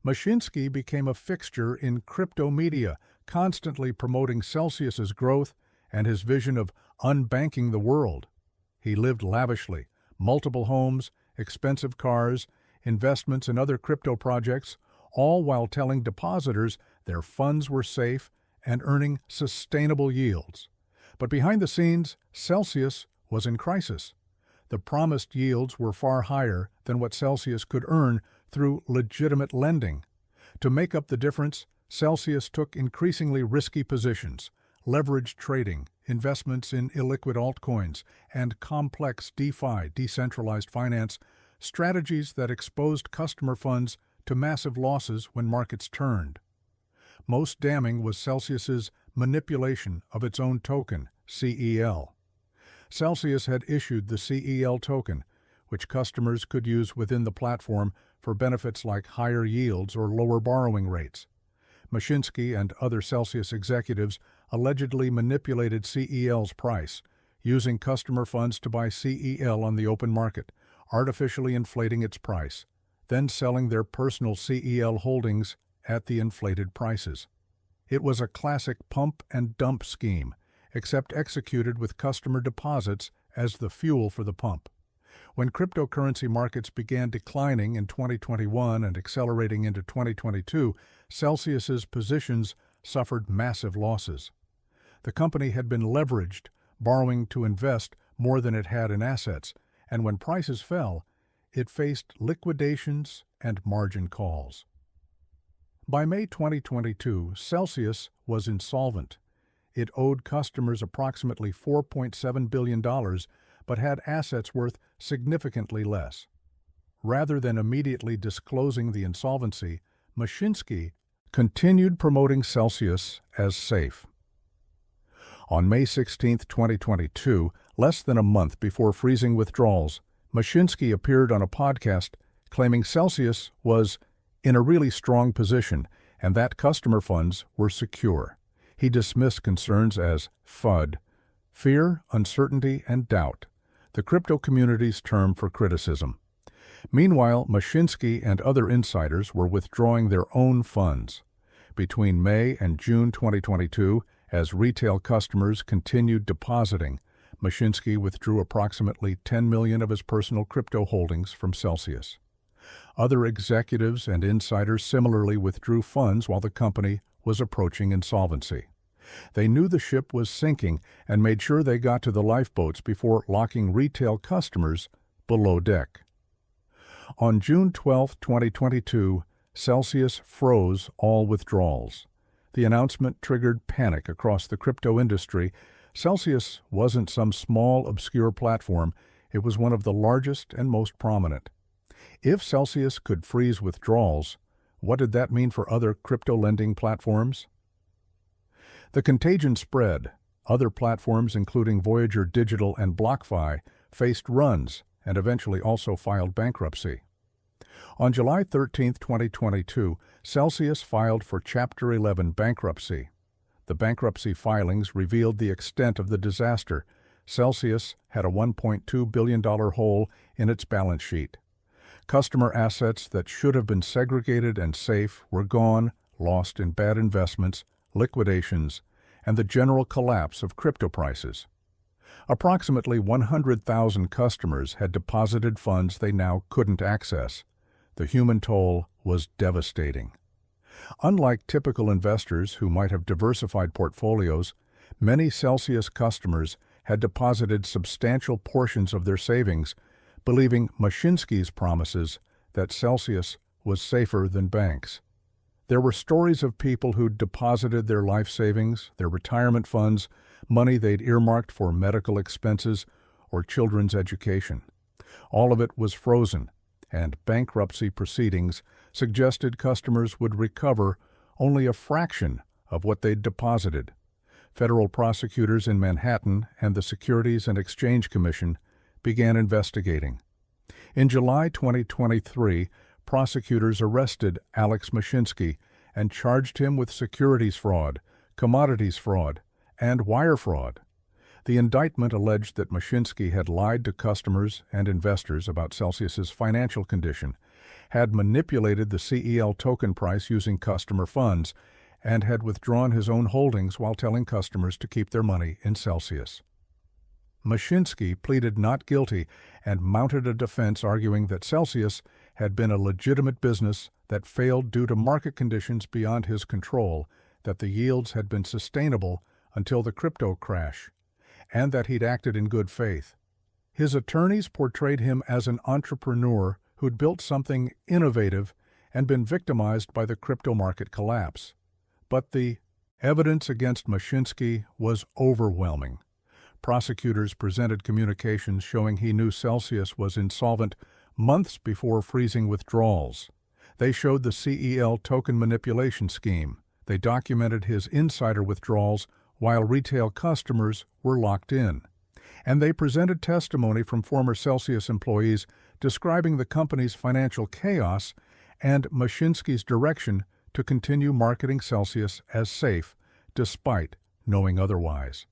Mashinsky became a fixture in crypto media, constantly promoting Celsius's growth and his vision of unbanking the world. He lived lavishly, multiple homes, expensive cars, investments in other crypto projects, all while telling depositors their funds were safe and earning sustainable yields. But behind the scenes, Celsius was in crisis. The promised yields were far higher than what Celsius could earn through legitimate lending. To make up the difference, Celsius took increasingly risky positions, leveraged trading, investments in illiquid altcoins, and complex DeFi, decentralized finance, strategies that exposed customer funds to massive losses when markets turned. Most damning was Celsius's manipulation of its own token, CEL. Celsius had issued the CEL token, which customers could use within the platform for benefits like higher yields or lower borrowing rates. Mashinsky and other Celsius executives allegedly manipulated CEL's price, using customer funds to buy CEL on the open market, artificially inflating its price, then selling their personal CEL holdings at the inflated prices. It was a classic pump and dump scheme, except executed with customer deposits as the fuel for the pump. When cryptocurrency markets began declining in 2021 and accelerating into 2022, Celsius's positions suffered massive losses. The company had been leveraged, borrowing to invest more than it had in assets, and when prices fell, it faced liquidations and margin calls. By May 2022, Celsius was insolvent. It owed customers approximately $4.7 billion, but had assets worth significantly less. Rather than immediately disclosing the insolvency, Mashinsky continued promoting Celsius as safe. On May 16, 2022, less than a month before freezing withdrawals, Mashinsky appeared on a podcast claiming Celsius was in a really strong position and that customer funds were secure. He dismissed concerns as FUD, fear, uncertainty, and doubt, the crypto community's term for criticism. Meanwhile, Mashinsky and other insiders were withdrawing their own funds. Between May and June 2022, as retail customers continued depositing, Mashinsky withdrew approximately $10 million of his personal crypto holdings from Celsius. Other executives and insiders similarly withdrew funds while the company was approaching insolvency. They knew the ship was sinking and made sure they got to the lifeboats before locking retail customers below deck. On June 12, 2022, Celsius froze all withdrawals. The announcement triggered panic across the crypto industry. Celsius wasn't some small, obscure platform. It was one of the largest and most prominent. If Celsius could freeze withdrawals, what did that mean for other crypto lending platforms? The contagion spread. Other platforms, including Voyager Digital and BlockFi, faced runs and eventually also filed bankruptcy. On July 13, 2022, Celsius filed for Chapter 11 bankruptcy. The bankruptcy filings revealed the extent of the disaster. Celsius had a $1.2 billion hole in its balance sheet. Customer assets that should have been segregated and safe were gone, lost in bad investments, liquidations, and the general collapse of crypto prices. Approximately 100,000 customers had deposited funds they now couldn't access. The human toll was devastating. Unlike typical investors who might have diversified portfolios, many Celsius customers had deposited substantial portions of their savings, believing Mashinsky's promises that Celsius was safer than banks. There were stories of people who'd deposited their life savings, their retirement funds, money they'd earmarked for medical expenses or children's education. All of it was frozen, and bankruptcy proceedings suggested customers would recover only a fraction of what they'd deposited. Federal prosecutors in Manhattan and the Securities and Exchange Commission began investigating. In July 2023, prosecutors arrested Alex Mashinsky and charged him with securities fraud, commodities fraud, and wire fraud. The indictment alleged that Mashinsky had lied to customers and investors about Celsius's financial condition, had manipulated the CEL token price using customer funds, and had withdrawn his own holdings while telling customers to keep their money in Celsius. Mashinsky pleaded not guilty and mounted a defense arguing that Celsius had been a legitimate business that failed due to market conditions beyond his control, that the yields had been sustainable until the crypto crash, and that he'd acted in good faith. His attorneys portrayed him as an entrepreneur who'd built something innovative and been victimized by the crypto market collapse. But the evidence against Mashinsky was overwhelming. Prosecutors presented communications showing he knew Celsius was insolvent months before freezing withdrawals. They showed the CEL token manipulation scheme. They documented his insider withdrawals while retail customers were locked in. And they presented testimony from former Celsius employees describing the company's financial chaos and Mashinsky's direction to continue marketing Celsius as safe, despite knowing otherwise.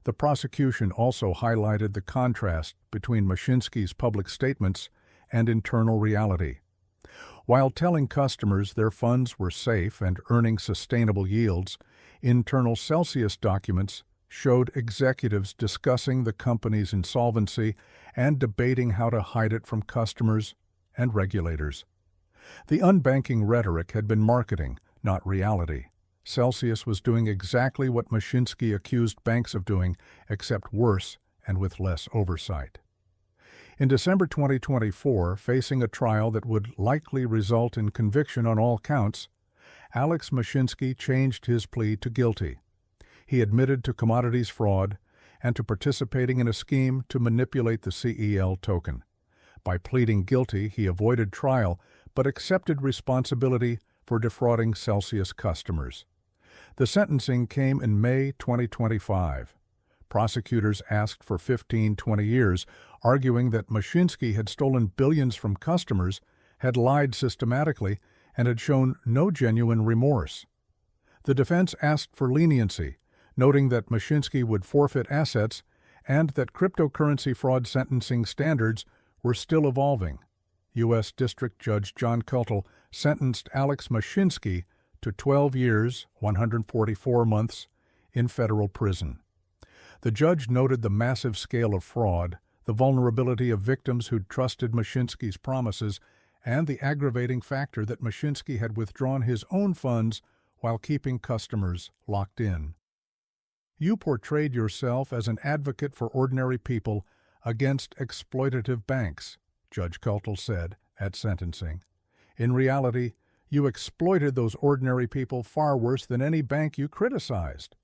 The prosecution also highlighted the contrast between Mashinsky's public statements and internal reality. While telling customers their funds were safe and earning sustainable yields, internal Celsius documents showed executives discussing the company's insolvency and debating how to hide it from customers and regulators. The unbanking rhetoric had been marketing, not reality. Celsius was doing exactly what Mashinsky accused banks of doing, except worse and with less oversight. In December 2024, facing a trial that would likely result in conviction on all counts, Alex Mashinsky changed his plea to guilty. He admitted to commodities fraud and to participating in a scheme to manipulate the CEL token. By pleading guilty, he avoided trial but accepted responsibility for defrauding Celsius customers. The sentencing came in May 2025. Prosecutors asked for 20 years, arguing that Mashinsky had stolen billions from customers, had lied systematically, and had shown no genuine remorse. The defense asked for leniency, noting that Mashinsky would forfeit assets and that cryptocurrency fraud sentencing standards were still evolving. U.S. District Judge John Cultel sentenced Alex Mashinsky to 12 years, 144 months, in federal prison. The judge noted the massive scale of fraud, the vulnerability of victims who'd trusted Mashinsky's promises, and the aggravating factor that Mashinsky had withdrawn his own funds while keeping customers locked in. You portrayed yourself as an advocate for ordinary people against exploitative banks, Judge Cultel said at sentencing. In reality, you exploited those ordinary people far worse than any bank you criticized.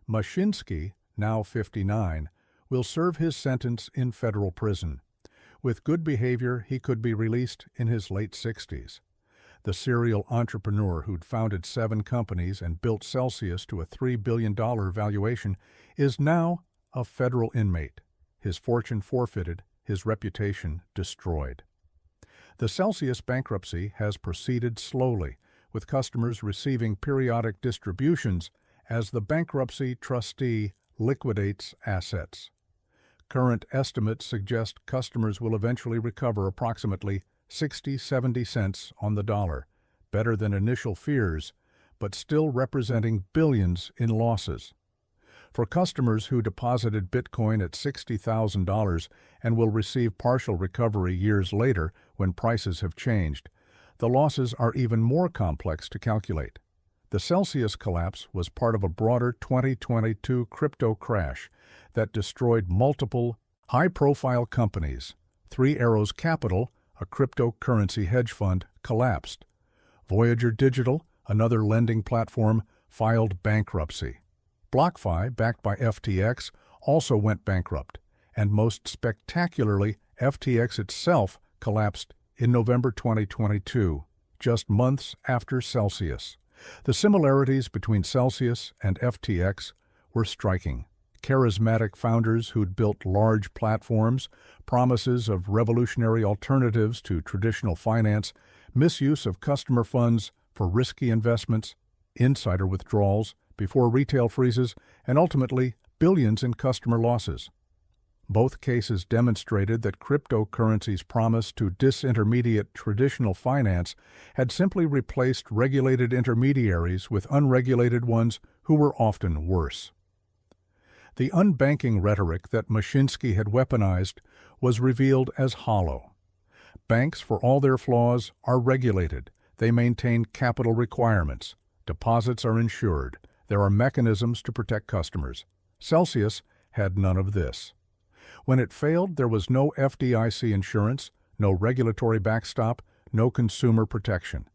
Mashinsky, now 59, will serve his sentence in federal prison. With good behavior, he could be released in his late 60s. The serial entrepreneur who'd founded 7 companies and built Celsius to a $3 billion valuation is now a federal inmate. His fortune forfeited, his reputation destroyed. The Celsius bankruptcy has proceeded slowly, with customers receiving periodic distributions as the bankruptcy trustee liquidates assets. Current estimates suggest customers will eventually recover approximately 60-70 cents on the dollar, better than initial fears, but still representing billions in losses. For customers who deposited Bitcoin at $60,000 and will receive partial recovery years later when prices have changed, the losses are even more complex to calculate. The Celsius collapse was part of a broader 2022 crypto crash that destroyed multiple high-profile companies. Three Arrows Capital, a cryptocurrency hedge fund, collapsed. Voyager Digital, another lending platform, filed bankruptcy. BlockFi, backed by FTX, also went bankrupt, and most spectacularly, FTX itself collapsed in November 2022, just months after Celsius. The similarities between Celsius and FTX were striking. Charismatic founders who'd built large platforms, promises of revolutionary alternatives to traditional finance, misuse of customer funds for risky investments, insider withdrawals before retail freezes, and ultimately billions in customer losses. Both cases demonstrated that cryptocurrency's promise to disintermediate traditional finance had simply replaced regulated intermediaries with unregulated ones who were often worse. The unbanking rhetoric that Mashinsky had weaponized was revealed as hollow. Banks, for all their flaws, are regulated. They maintain capital requirements. Deposits are insured. There are mechanisms to protect customers. Celsius had none of this. When it failed, there was no FDIC insurance, no regulatory backstop, no consumer protection.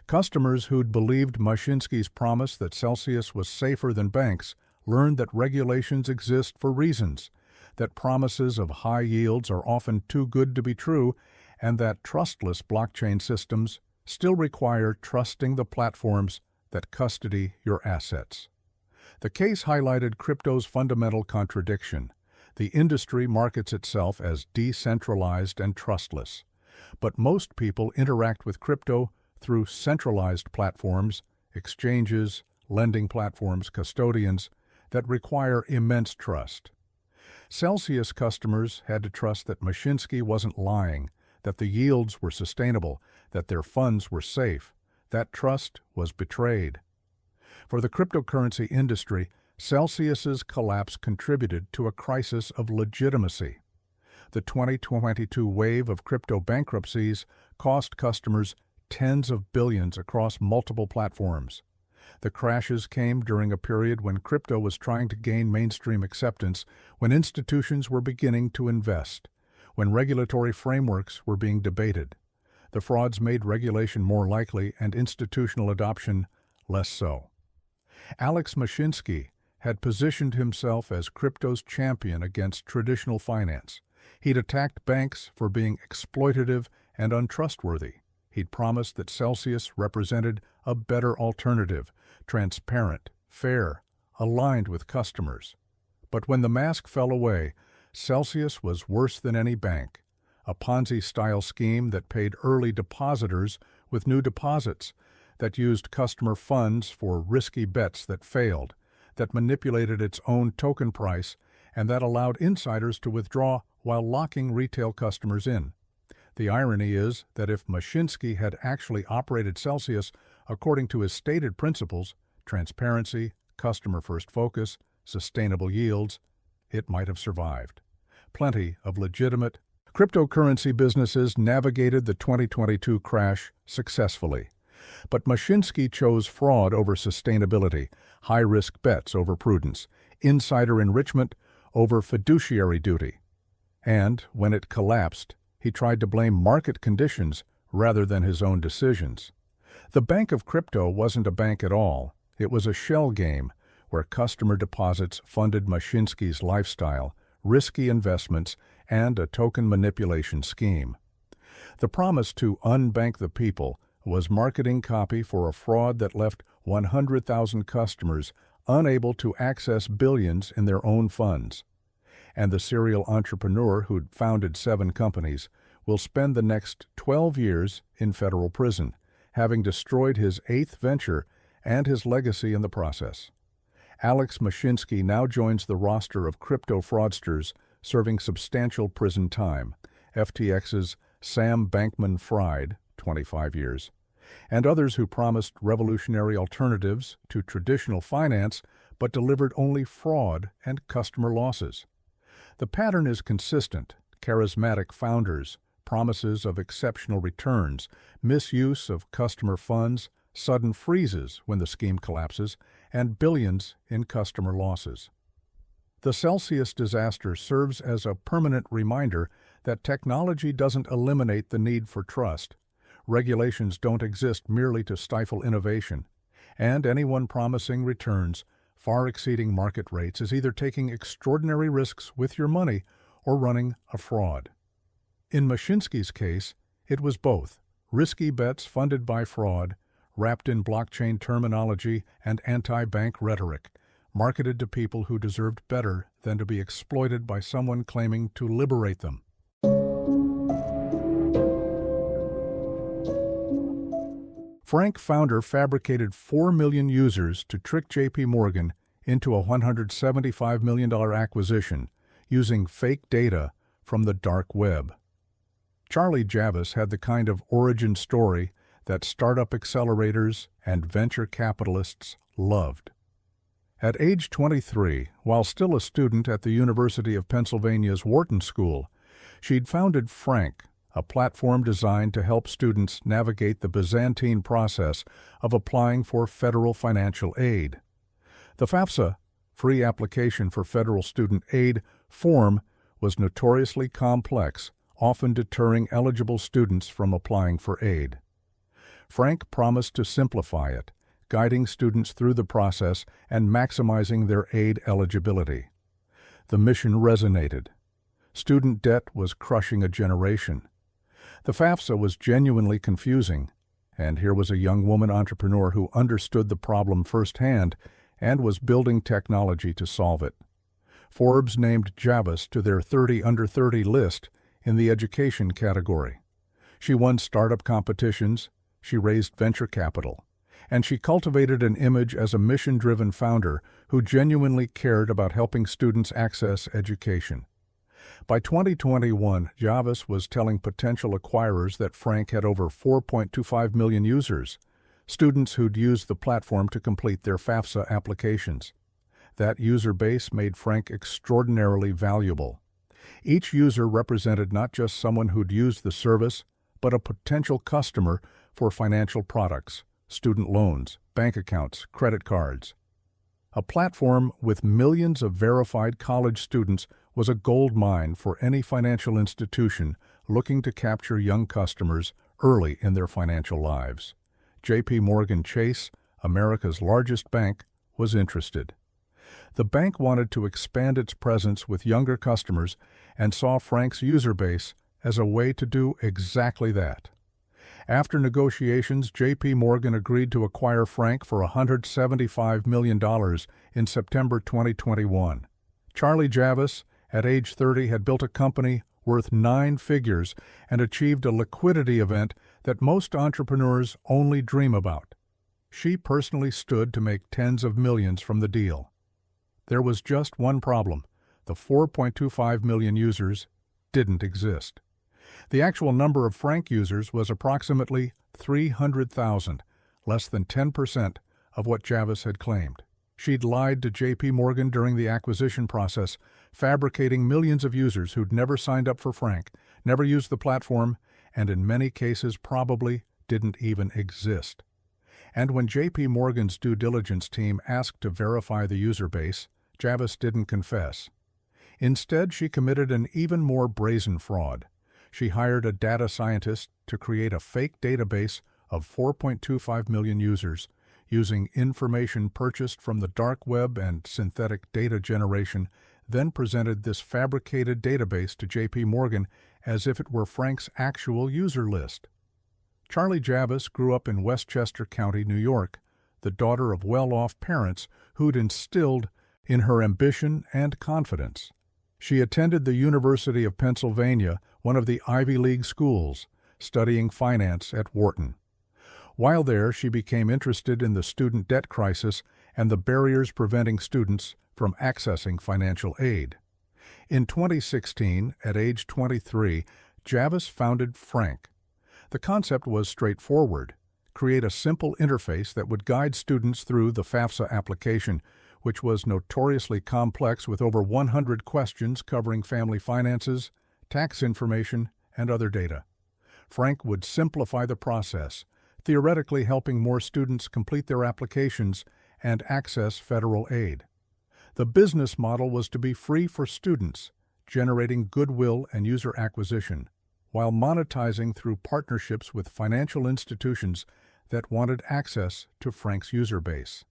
Customers who'd believed Mashinsky's promise that Celsius was safer than banks learned that regulations exist for reasons, that promises of high yields are often too good to be true, and that trustless blockchain systems still require trusting the platforms that custody your assets. The case highlighted crypto's fundamental contradiction. The industry markets itself as decentralized and trustless, but most people interact with crypto through centralized platforms, exchanges, lending platforms, custodians, that require immense trust. Celsius customers had to trust that Mashinsky wasn't lying, that the yields were sustainable, that their funds were safe. That trust was betrayed. For the cryptocurrency industry, Celsius's collapse contributed to a crisis of legitimacy. The 2022 wave of crypto bankruptcies cost customers tens of billions across multiple platforms. The crashes came during a period when crypto was trying to gain mainstream acceptance, when institutions were beginning to invest, when regulatory frameworks were being debated. The frauds made regulation more likely and institutional adoption less so. Alex Mashinsky had positioned himself as crypto's champion against traditional finance. He'd attacked banks for being exploitative and untrustworthy. He'd promised that Celsius represented a better alternative, transparent, fair, aligned with customers. But when the mask fell away, Celsius was worse than any bank, a Ponzi-style scheme that paid early depositors with new deposits, that used customer funds for risky bets that failed, that manipulated its own token price, and that allowed insiders to withdraw while locking retail customers in. The irony is that if Mashinsky had actually operated Celsius according to his stated principles, transparency, customer-first focus, sustainable yields, it might have survived. Plenty of legitimate cryptocurrency businesses navigated the 2022 crash successfully. But Mashinsky chose fraud over sustainability, high-risk bets over prudence, insider enrichment over fiduciary duty. And, when it collapsed, he tried to blame market conditions rather than his own decisions. The Bank of Crypto wasn't a bank at all. It was a shell game where customer deposits funded Mashinsky's lifestyle, risky investments, and a token manipulation scheme. The promise to unbank the people was marketing copy for a fraud that left 100,000 customers unable to access billions in their own funds. And the serial entrepreneur who'd founded 7 companies will spend the next 12 years in federal prison, having destroyed his 8th venture and his legacy in the process. Alex Mashinsky now joins the roster of crypto fraudsters serving substantial prison time. FTX's Sam Bankman-Fried, 25 years, and others who promised revolutionary alternatives to traditional finance but delivered only fraud and customer losses. The pattern is consistent: charismatic founders, promises of exceptional returns, misuse of customer funds, sudden freezes when the scheme collapses, and billions in customer losses. The Celsius disaster serves as a permanent reminder that technology doesn't eliminate the need for trust. Regulations don't exist merely to stifle innovation, and anyone promising returns far exceeding market rates is either taking extraordinary risks with your money or running a fraud. In Mashinsky's case, it was both: risky bets funded by fraud, wrapped in blockchain terminology and anti-bank rhetoric, marketed to people who deserved better than to be exploited by someone claiming to liberate them. Frank founder fabricated 4 million users to trick J.P. Morgan into a $175 million acquisition using fake data from the dark web. Charlie Javis had the kind of origin story that startup accelerators and venture capitalists loved. At age 23, while still a student at the University of Pennsylvania's Wharton School, she'd founded Frank, a platform designed to help students navigate the Byzantine process of applying for federal financial aid. The FAFSA, Free Application for Federal Student Aid, form was notoriously complex, often deterring eligible students from applying for aid. Frank promised to simplify it, guiding students through the process and maximizing their aid eligibility. The mission resonated. Student debt was crushing a generation. The FAFSA was genuinely confusing, and here was a young woman entrepreneur who understood the problem firsthand and was building technology to solve it. Forbes named Javis to their 30 Under 30 list in the education category. She won startup competitions, she raised venture capital, and she cultivated an image as a mission-driven founder who genuinely cared about helping students access education. By 2021, Javis was telling potential acquirers that Frank had over 4.25 million users, students who'd used the platform to complete their FAFSA applications. That user base made Frank extraordinarily valuable. Each user represented not just someone who'd used the service, but a potential customer for financial products, student loans, bank accounts, credit cards. A platform with millions of verified college students was a gold mine for any financial institution looking to capture young customers early in their financial lives. J.P. Morgan Chase, America's largest bank, was interested. The bank wanted to expand its presence with younger customers and saw Frank's user base as a way to do exactly that. After negotiations, J.P. Morgan agreed to acquire Frank for $175 million in September 2021. Charlie Javis, at age 30, had built a company worth 9 figures and achieved a liquidity event that most entrepreneurs only dream about. She personally stood to make tens of millions from the deal. There was just one problem. The 4.25 million users didn't exist. The actual number of Frank users was approximately 300,000, less than 10% of what Javis had claimed. She'd lied to J.P. Morgan during the acquisition process, fabricating millions of users who'd never signed up for Frank, never used the platform, and in many cases probably didn't even exist. And when J.P. Morgan's due diligence team asked to verify the user base, Javis didn't confess. Instead, she committed an even more brazen fraud. She hired a data scientist to create a fake database of 4.25 million users, using information purchased from the dark web and synthetic data generation, then presented this fabricated database to J.P. Morgan as if it were Frank's actual user list. Charlie Javis grew up in Westchester County, New York, the daughter of well-off parents who'd instilled in her ambition and confidence. She attended the University of Pennsylvania, one of the Ivy League schools, studying finance at Wharton. While there, she became interested in the student debt crisis and the barriers preventing students from accessing financial aid. In 2016, at age 23, Javis founded Frank. The concept was straightforward: create a simple interface that would guide students through the FAFSA application, which was notoriously complex with over 100 questions covering family finances, tax information, and other data. Frank would simplify the process, theoretically helping more students complete their applications and access federal aid. The business model was to be free for students, generating goodwill and user acquisition, while monetizing through partnerships with financial institutions that wanted access to Frank's user base.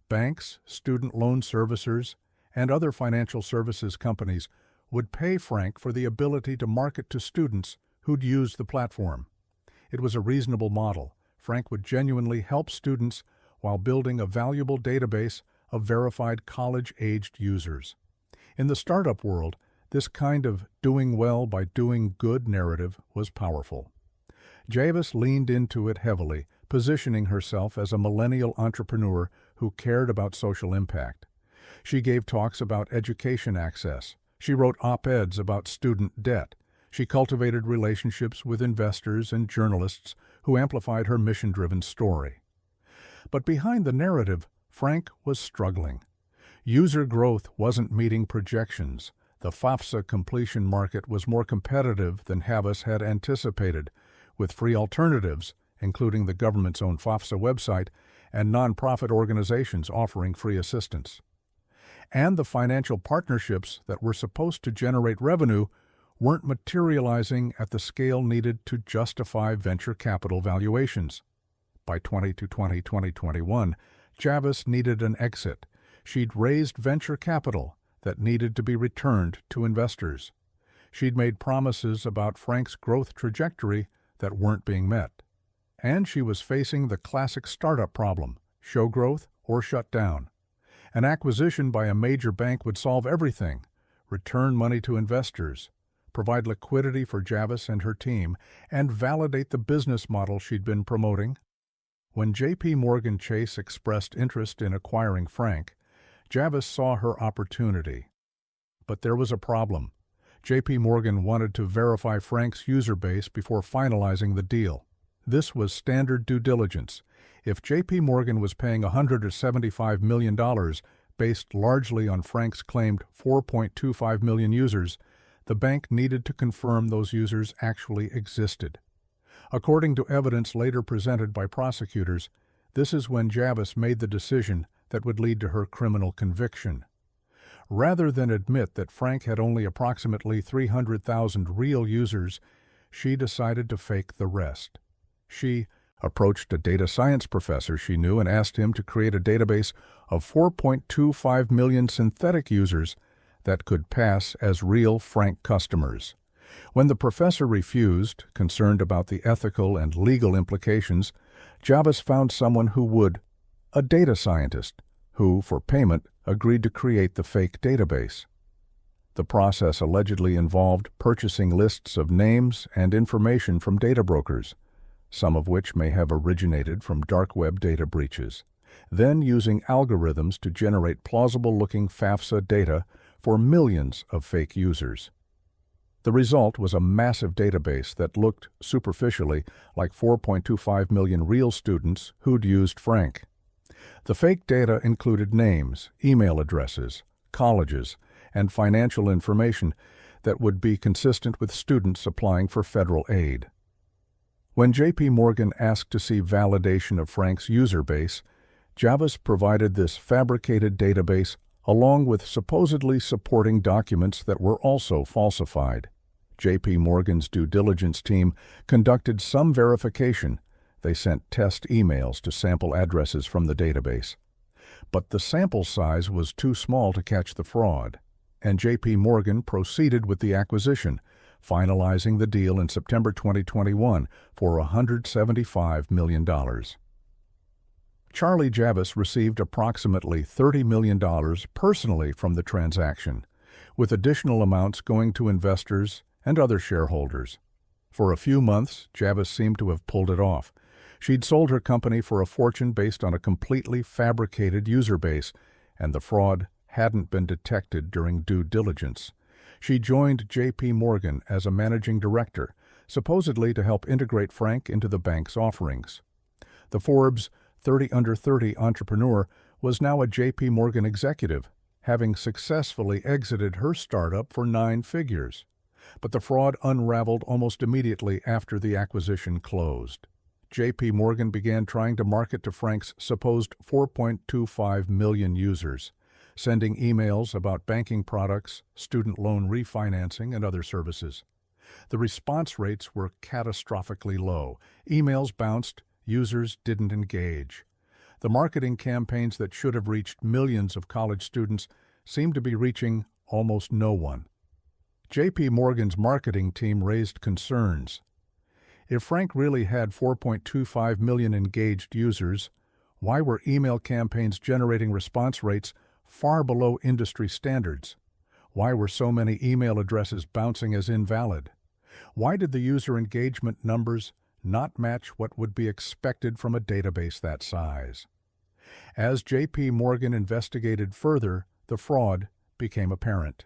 Banks, student loan servicers, and other financial services companies would pay Frank for the ability to market to students who'd use the platform. It was a reasonable model. Frank would genuinely help students while building a valuable database of verified college-aged users. In the startup world, this kind of doing well by doing good narrative was powerful. Javis leaned into it heavily, positioning herself as a millennial entrepreneur who cared about social impact. She gave talks about education access, She wrote op-eds about student debt. She cultivated relationships with investors and journalists who amplified her mission-driven story. But behind the narrative, Frank was struggling. User growth wasn't meeting projections. The FAFSA completion market was more competitive than Havas had anticipated, with free alternatives, including the government's own FAFSA website, and nonprofit organizations offering free assistance. And the financial partnerships that were supposed to generate revenue weren't materializing at the scale needed to justify venture capital valuations. By 2021, Javis needed an exit. She'd raised venture capital that needed to be returned to investors. She'd made promises about Frank's growth trajectory that weren't being met. And she was facing the classic startup problem: show growth or shut down. An acquisition by a major bank would solve everything: return money to investors, provide liquidity for Javis and her team, and validate the business model she'd been promoting. When J.P. Morgan Chase expressed interest in acquiring Frank, Javis saw her opportunity. But there was a problem. J.P. Morgan wanted to verify Frank's user base before finalizing the deal. This was standard due diligence. If J.P. Morgan was paying $175 million based largely on Frank's claimed 4.25 million users, the bank needed to confirm those users actually existed. According to evidence later presented by prosecutors, this is when Javis made the decision that would lead to her criminal conviction. Rather than admit that Frank had only approximately 300,000 real users, she decided to fake the rest. She approached a data science professor she knew and asked him to create a database of 4.25 million synthetic users that could pass as real Frank customers. When the professor refused, concerned about the ethical and legal implications, Javis found someone who would, a data scientist, who, for payment, agreed to create the fake database. The process allegedly involved purchasing lists of names and information from data brokers, some of which may have originated from dark web data breaches, then using algorithms to generate plausible-looking FAFSA data for millions of fake users. The result was a massive database that looked, superficially, like 4.25 million real students who'd used Frank. The fake data included names, email addresses, colleges, and financial information that would be consistent with students applying for federal aid. When J.P. Morgan asked to see validation of Frank's user base, Javis provided this fabricated database along with supposedly supporting documents that were also falsified. J.P. Morgan's due diligence team conducted some verification. They sent test emails to sample addresses from the database. But the sample size was too small to catch the fraud, and J.P. Morgan proceeded with the acquisition, finalizing the deal in September 2021 for $175 million. Charlie Javis received approximately $30 million personally from the transaction, with additional amounts going to investors and other shareholders. For a few months, Javis seemed to have pulled it off. She'd sold her company for a fortune based on a completely fabricated user base, and the fraud hadn't been detected during due diligence. She joined J.P. Morgan as a managing director, supposedly to help integrate Frank into the bank's offerings. The Forbes 30 Under 30 entrepreneur was now a J.P. Morgan executive, having successfully exited her startup for 9 figures. But the fraud unraveled almost immediately after the acquisition closed. J.P. Morgan began trying to market to Frank's supposed 4.25 million users, sending emails about banking products, student loan refinancing, and other services. The response rates were catastrophically low. Emails bounced, users didn't engage. The marketing campaigns that should have reached millions of college students seemed to be reaching almost no one. J.P. Morgan's marketing team raised concerns. If Frank really had 4.25 million engaged users, why were email campaigns generating response rates far below industry standards? Why were so many email addresses bouncing as invalid? Why did the user engagement numbers not match what would be expected from a database that size? As J.P. Morgan investigated further, the fraud became apparent.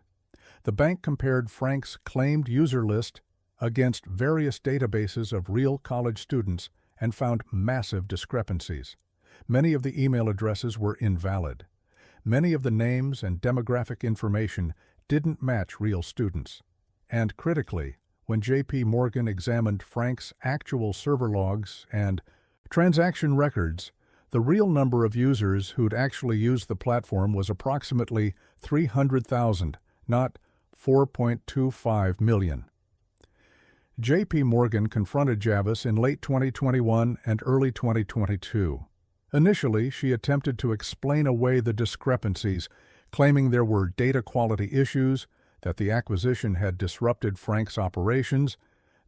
The bank compared Frank's claimed user list against various databases of real college students and found massive discrepancies. Many of the email addresses were invalid. Many of the names and demographic information didn't match real students. And critically, when J.P. Morgan examined Frank's actual server logs and transaction records, the real number of users who'd actually used the platform was approximately 300,000, not 4.25 million. J.P. Morgan confronted Javis in late 2021 and early 2022. Initially, she attempted to explain away the discrepancies, claiming there were data quality issues, that the acquisition had disrupted Frank's operations,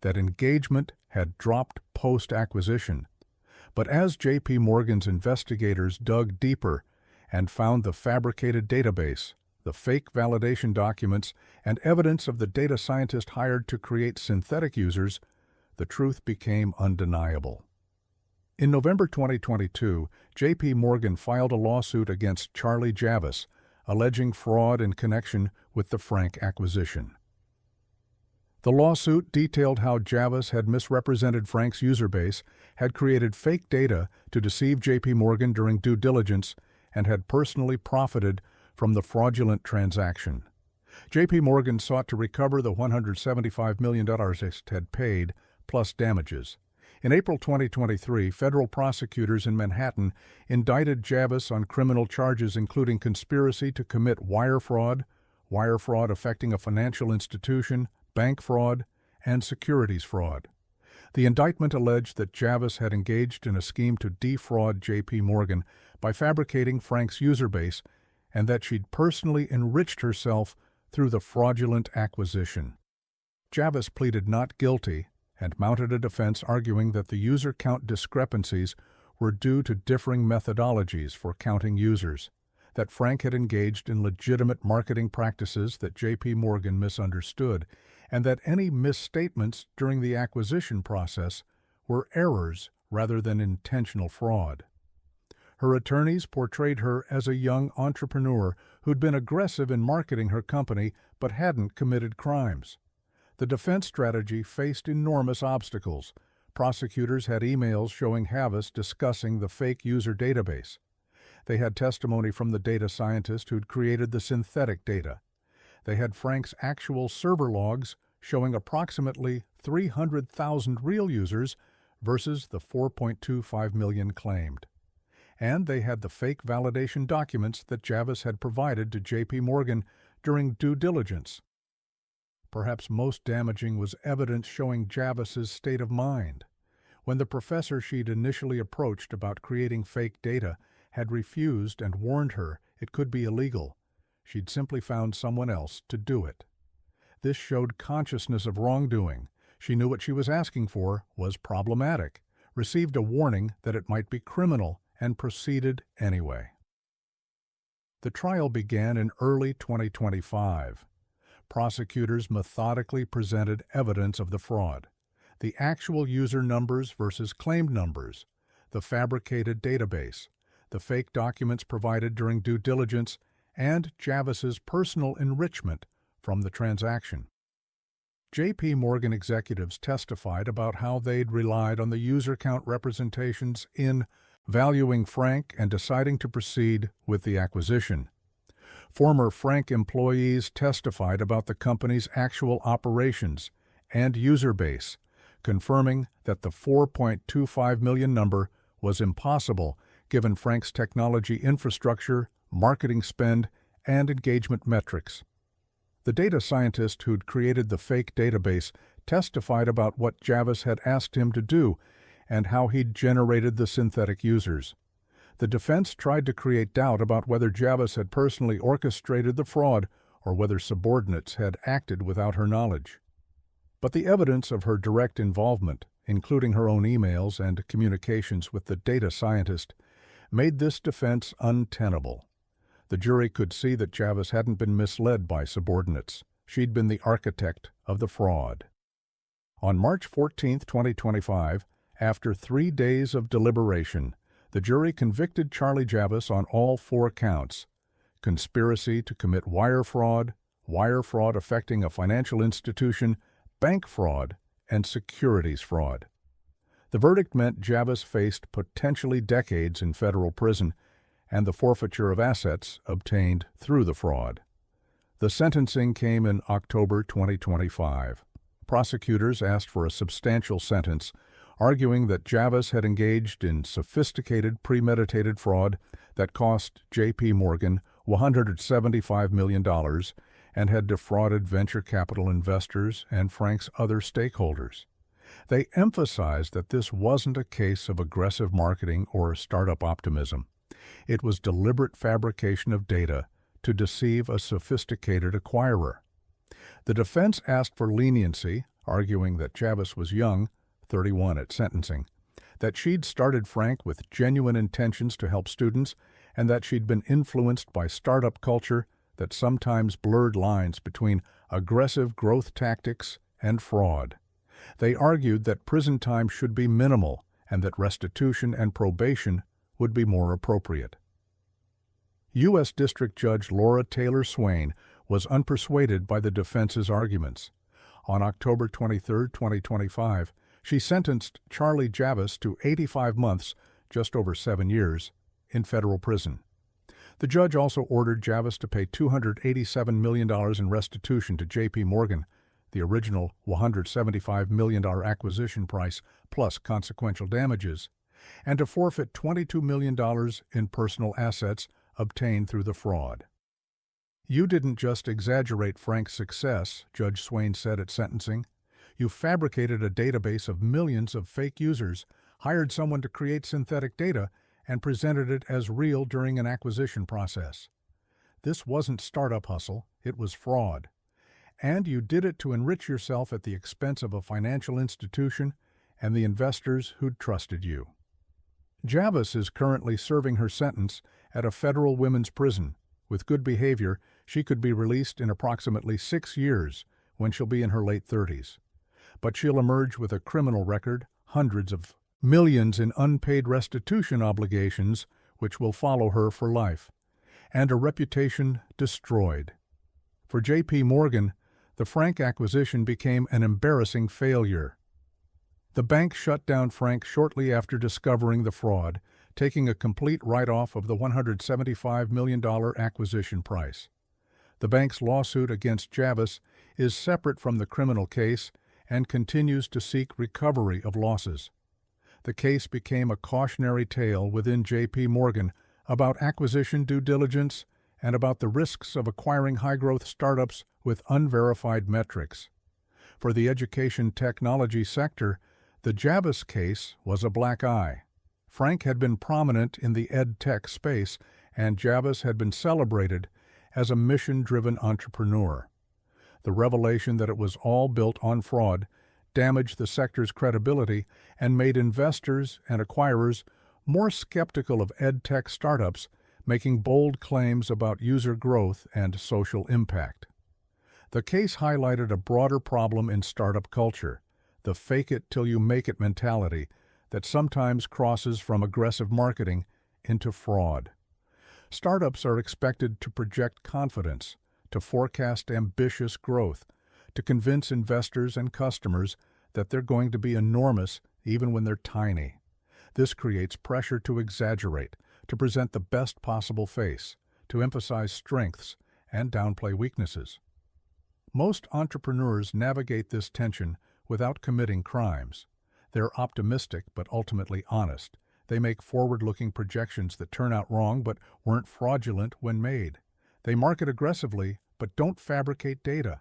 that engagement had dropped post-acquisition. But as J.P. Morgan's investigators dug deeper and found the fabricated database, the fake validation documents, and evidence of the data scientist hired to create synthetic users, the truth became undeniable. In November 2022, J.P. Morgan filed a lawsuit against Charlie Javis, alleging fraud in connection with the Frank acquisition. The lawsuit detailed how Javis had misrepresented Frank's user base, had created fake data to deceive J.P. Morgan during due diligence, and had personally profited from the fraudulent transaction. J.P. Morgan sought to recover the $175 million it had paid, plus damages. In April 2023, federal prosecutors in Manhattan indicted Javis on criminal charges including conspiracy to commit wire fraud affecting a financial institution, bank fraud, and securities fraud. The indictment alleged that Javis had engaged in a scheme to defraud J.P. Morgan by fabricating Frank's user base and that she'd personally enriched herself through the fraudulent acquisition. Javis pleaded not guilty and mounted a defense arguing that the user count discrepancies were due to differing methodologies for counting users, that Frank had engaged in legitimate marketing practices that J.P. Morgan misunderstood, and that any misstatements during the acquisition process were errors rather than intentional fraud. Her attorneys portrayed her as a young entrepreneur who'd been aggressive in marketing her company but hadn't committed crimes. The defense strategy faced enormous obstacles. Prosecutors had emails showing Javis discussing the fake user database. They had testimony from the data scientist who'd created the synthetic data. They had Frank's actual server logs showing approximately 300,000 real users versus the 4.25 million claimed. And they had the fake validation documents that Javis had provided to J.P. Morgan during due diligence. Perhaps most damaging was evidence showing Javis's state of mind. When the professor she'd initially approached about creating fake data had refused and warned her it could be illegal, she'd simply found someone else to do it. This showed consciousness of wrongdoing. She knew what she was asking for was problematic, received a warning that it might be criminal, and proceeded anyway. The trial began in early 2025. Prosecutors methodically presented evidence of the fraud, the actual user numbers versus claimed numbers, the fabricated database, the fake documents provided during due diligence, and Javis's personal enrichment from the transaction. J.P. Morgan executives testified about how they'd relied on the user count representations in valuing Frank and deciding to proceed with the acquisition. Former Frank employees testified about the company's actual operations and user base, confirming that the 4.25 million number was impossible given Frank's technology infrastructure, marketing spend, and engagement metrics. The data scientist who'd created the fake database testified about what Javis had asked him to do and how he'd generated the synthetic users. The defense tried to create doubt about whether Javis had personally orchestrated the fraud or whether subordinates had acted without her knowledge. But the evidence of her direct involvement, including her own emails and communications with the data scientist, made this defense untenable. The jury could see that Javis hadn't been misled by subordinates. She'd been the architect of the fraud. On March 14, 2025, after 3 days of deliberation, the jury convicted Charlie Javis on all 4 counts: conspiracy to commit wire fraud, wire fraud affecting a financial institution, bank fraud, and securities fraud. The verdict meant Javis faced potentially decades in federal prison and the forfeiture of assets obtained through the fraud. The sentencing came in October 2025. Prosecutors asked for a substantial sentence, arguing that Javis had engaged in sophisticated, premeditated fraud that cost J.P. Morgan $175 million and had defrauded venture capital investors and Frank's other stakeholders. They emphasized that this wasn't a case of aggressive marketing or startup optimism. It was deliberate fabrication of data to deceive a sophisticated acquirer. The defense asked for leniency, arguing that Javis was young, 31 at sentencing, that she'd started Frank with genuine intentions to help students, and that she'd been influenced by startup culture that sometimes blurred lines between aggressive growth tactics and fraud. They argued that prison time should be minimal and that restitution and probation would be more appropriate. U.S. District Judge Laura Taylor Swain was unpersuaded by the defense's arguments. On October 23, 2025, she sentenced Charlie Javis to 85 months, just over 7 years, in federal prison. The judge also ordered Javis to pay $287 million in restitution to J.P. Morgan, the original $175 million acquisition price plus consequential damages, and to forfeit $22 million in personal assets obtained through the fraud. "You didn't just exaggerate Frank's success," Judge Swain said at sentencing. "You fabricated a database of millions of fake users, hired someone to create synthetic data, and presented it as real during an acquisition process. This wasn't startup hustle, it was fraud. And you did it to enrich yourself at the expense of a financial institution and the investors who'd trusted you." Javis is currently serving her sentence at a federal women's prison. With good behavior, she could be released in approximately 6 years, when she'll be in her late 30s. But she'll emerge with a criminal record, hundreds of millions in unpaid restitution obligations, which will follow her for life, and a reputation destroyed. For J.P. Morgan, the Frank acquisition became an embarrassing failure. The bank shut down Frank shortly after discovering the fraud, taking a complete write-off of the $175 million acquisition price. The bank's lawsuit against Javis is separate from the criminal case and continues to seek recovery of losses. The case became a cautionary tale within J.P. Morgan about acquisition due diligence and about the risks of acquiring high-growth startups with unverified metrics. For the education technology sector, the Javis case was a black eye. Frank had been prominent in the ed tech space, and Javis had been celebrated as a mission-driven entrepreneur. The revelation that it was all built on fraud damaged the sector's credibility and made investors and acquirers more skeptical of ed tech startups making bold claims about user growth and social impact. The case highlighted a broader problem in startup culture, the fake-it-till-you-make-it mentality that sometimes crosses from aggressive marketing into fraud. Startups are expected to project confidence, to forecast ambitious growth, to convince investors and customers that they're going to be enormous even when they're tiny. This creates pressure to exaggerate, to present the best possible face, to emphasize strengths and downplay weaknesses. Most entrepreneurs navigate this tension without committing crimes. They're optimistic but ultimately honest. They make forward-looking projections that turn out wrong but weren't fraudulent when made. They market aggressively but don't fabricate data.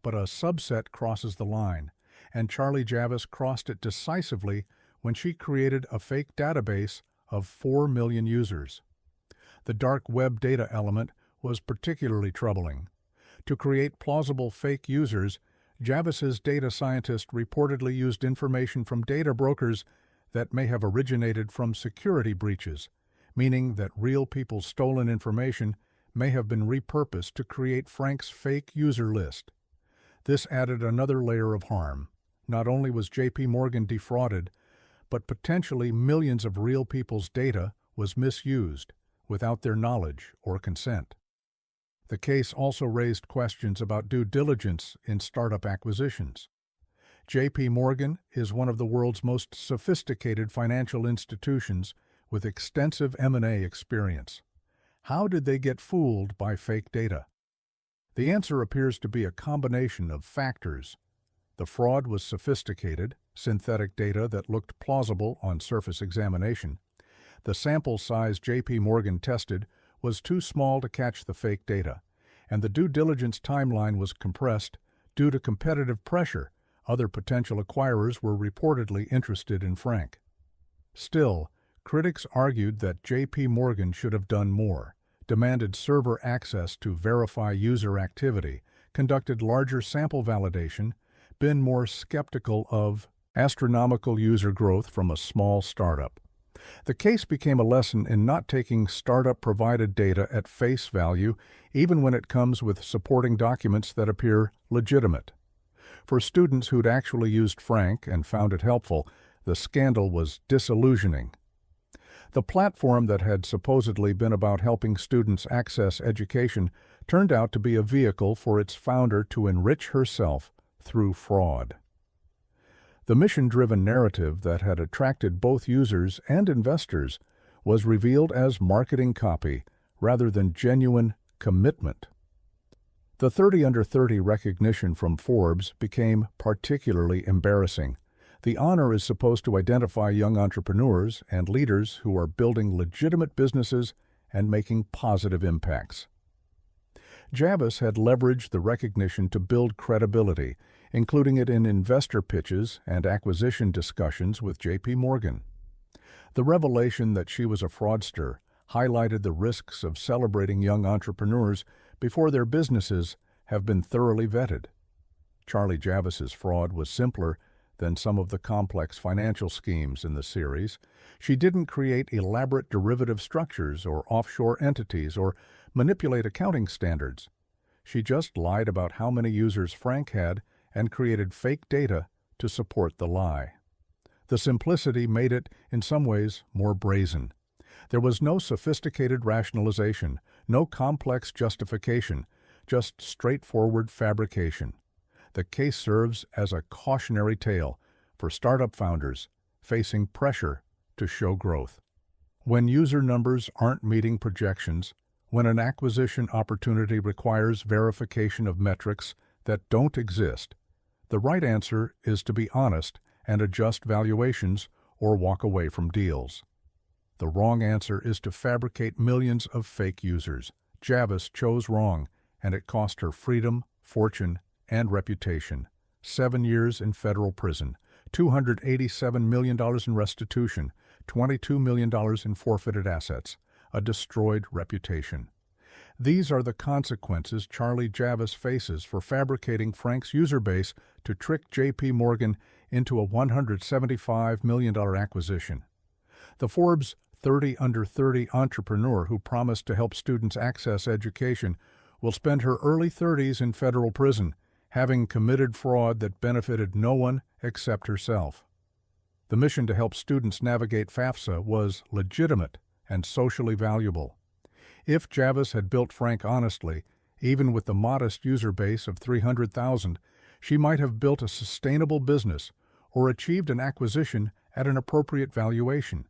But a subset crosses the line, and Charlie Javis crossed it decisively when she created a fake database of 4 million users. The dark web data element was particularly troubling. To create plausible fake users, Javis's data scientist reportedly used information from data brokers that may have originated from security breaches, meaning that real people's stolen information may have been repurposed to create Frank's fake user list. This added another layer of harm. Not only was J.P. Morgan defrauded, but potentially millions of real people's data was misused without their knowledge or consent. The case also raised questions about due diligence in startup acquisitions. J.P. Morgan is one of the world's most sophisticated financial institutions with extensive M&A experience. How did they get fooled by fake data? The answer appears to be a combination of factors. The fraud was sophisticated, synthetic data that looked plausible on surface examination. The sample size J.P. Morgan tested was too small to catch the fake data, and the due diligence timeline was compressed due to competitive pressure. Other potential acquirers were reportedly interested in Frank. Still, critics argued that J.P. Morgan should have done more, demanded server access to verify user activity, conducted larger sample validation, been more skeptical of astronomical user growth from a small startup. The case became a lesson in not taking startup-provided data at face value, even when it comes with supporting documents that appear legitimate. For students who'd actually used Frank and found it helpful, the scandal was disillusioning. The platform that had supposedly been about helping students access education turned out to be a vehicle for its founder to enrich herself through fraud. The mission-driven narrative that had attracted both users and investors was revealed as marketing copy rather than genuine commitment. The 30 under 30 recognition from Forbes became particularly embarrassing. The honor is supposed to identify young entrepreneurs and leaders who are building legitimate businesses and making positive impacts. Javis had leveraged the recognition to build credibility, including it in investor pitches and acquisition discussions with J.P. Morgan. The revelation that she was a fraudster highlighted the risks of celebrating young entrepreneurs before their businesses have been thoroughly vetted. Charlie Javis's fraud was simpler than some of the complex financial schemes in the series. She didn't create elaborate derivative structures or offshore entities or manipulate accounting standards. She just lied about how many users Frank had and created fake data to support the lie. The simplicity made it, in some ways, more brazen. There was no sophisticated rationalization, no complex justification, just straightforward fabrication. The case serves as a cautionary tale for startup founders facing pressure to show growth. When user numbers aren't meeting projections, when an acquisition opportunity requires verification of metrics that don't exist, the right answer is to be honest and adjust valuations or walk away from deals. The wrong answer is to fabricate millions of fake users. Javis chose wrong, and it cost her freedom, fortune, and reputation. 7 years in federal prison, $287 million in restitution, $22 million in forfeited assets, a destroyed reputation. These are the consequences Charlie Javis faces for fabricating Frank's user base to trick J.P. Morgan into a $175 million acquisition. The Forbes 30 under 30 entrepreneur who promised to help students access education will spend her early 30s in federal prison, having committed fraud that benefited no one except herself. The mission to help students navigate FAFSA was legitimate and socially valuable. If Javis had built Frank honestly, even with the modest user base of 300,000, she might have built a sustainable business or achieved an acquisition at an appropriate valuation.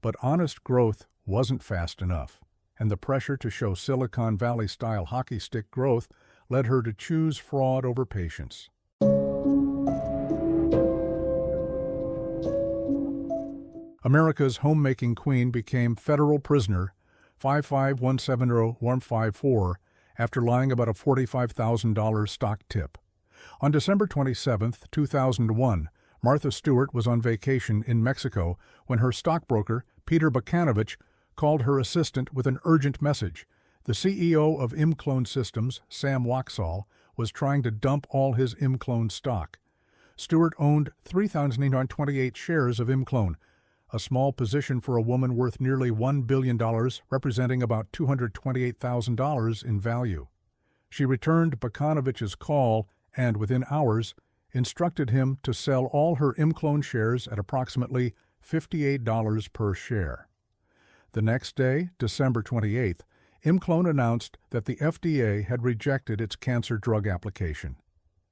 But honest growth wasn't fast enough, and the pressure to show Silicon Valley-style hockey stick growth led her to choose fraud over patience. America's homemaking queen became federal prisoner 55170-154 after lying about a $45,000 stock tip. On December 27, 2001, Martha Stewart was on vacation in Mexico when her stockbroker, Peter Bakanovich, called her assistant with an urgent message. The CEO of ImClone Systems, Sam Waxall, was trying to dump all his ImClone stock. Stewart owned 3,928 shares of ImClone, a small position for a woman worth nearly $1 billion, representing about $228,000 in value. She returned Bakanovich's call and, within hours, instructed him to sell all her ImClone shares at approximately $58 per share. The next day, December 28th, Imclone announced that the FDA had rejected its cancer drug application.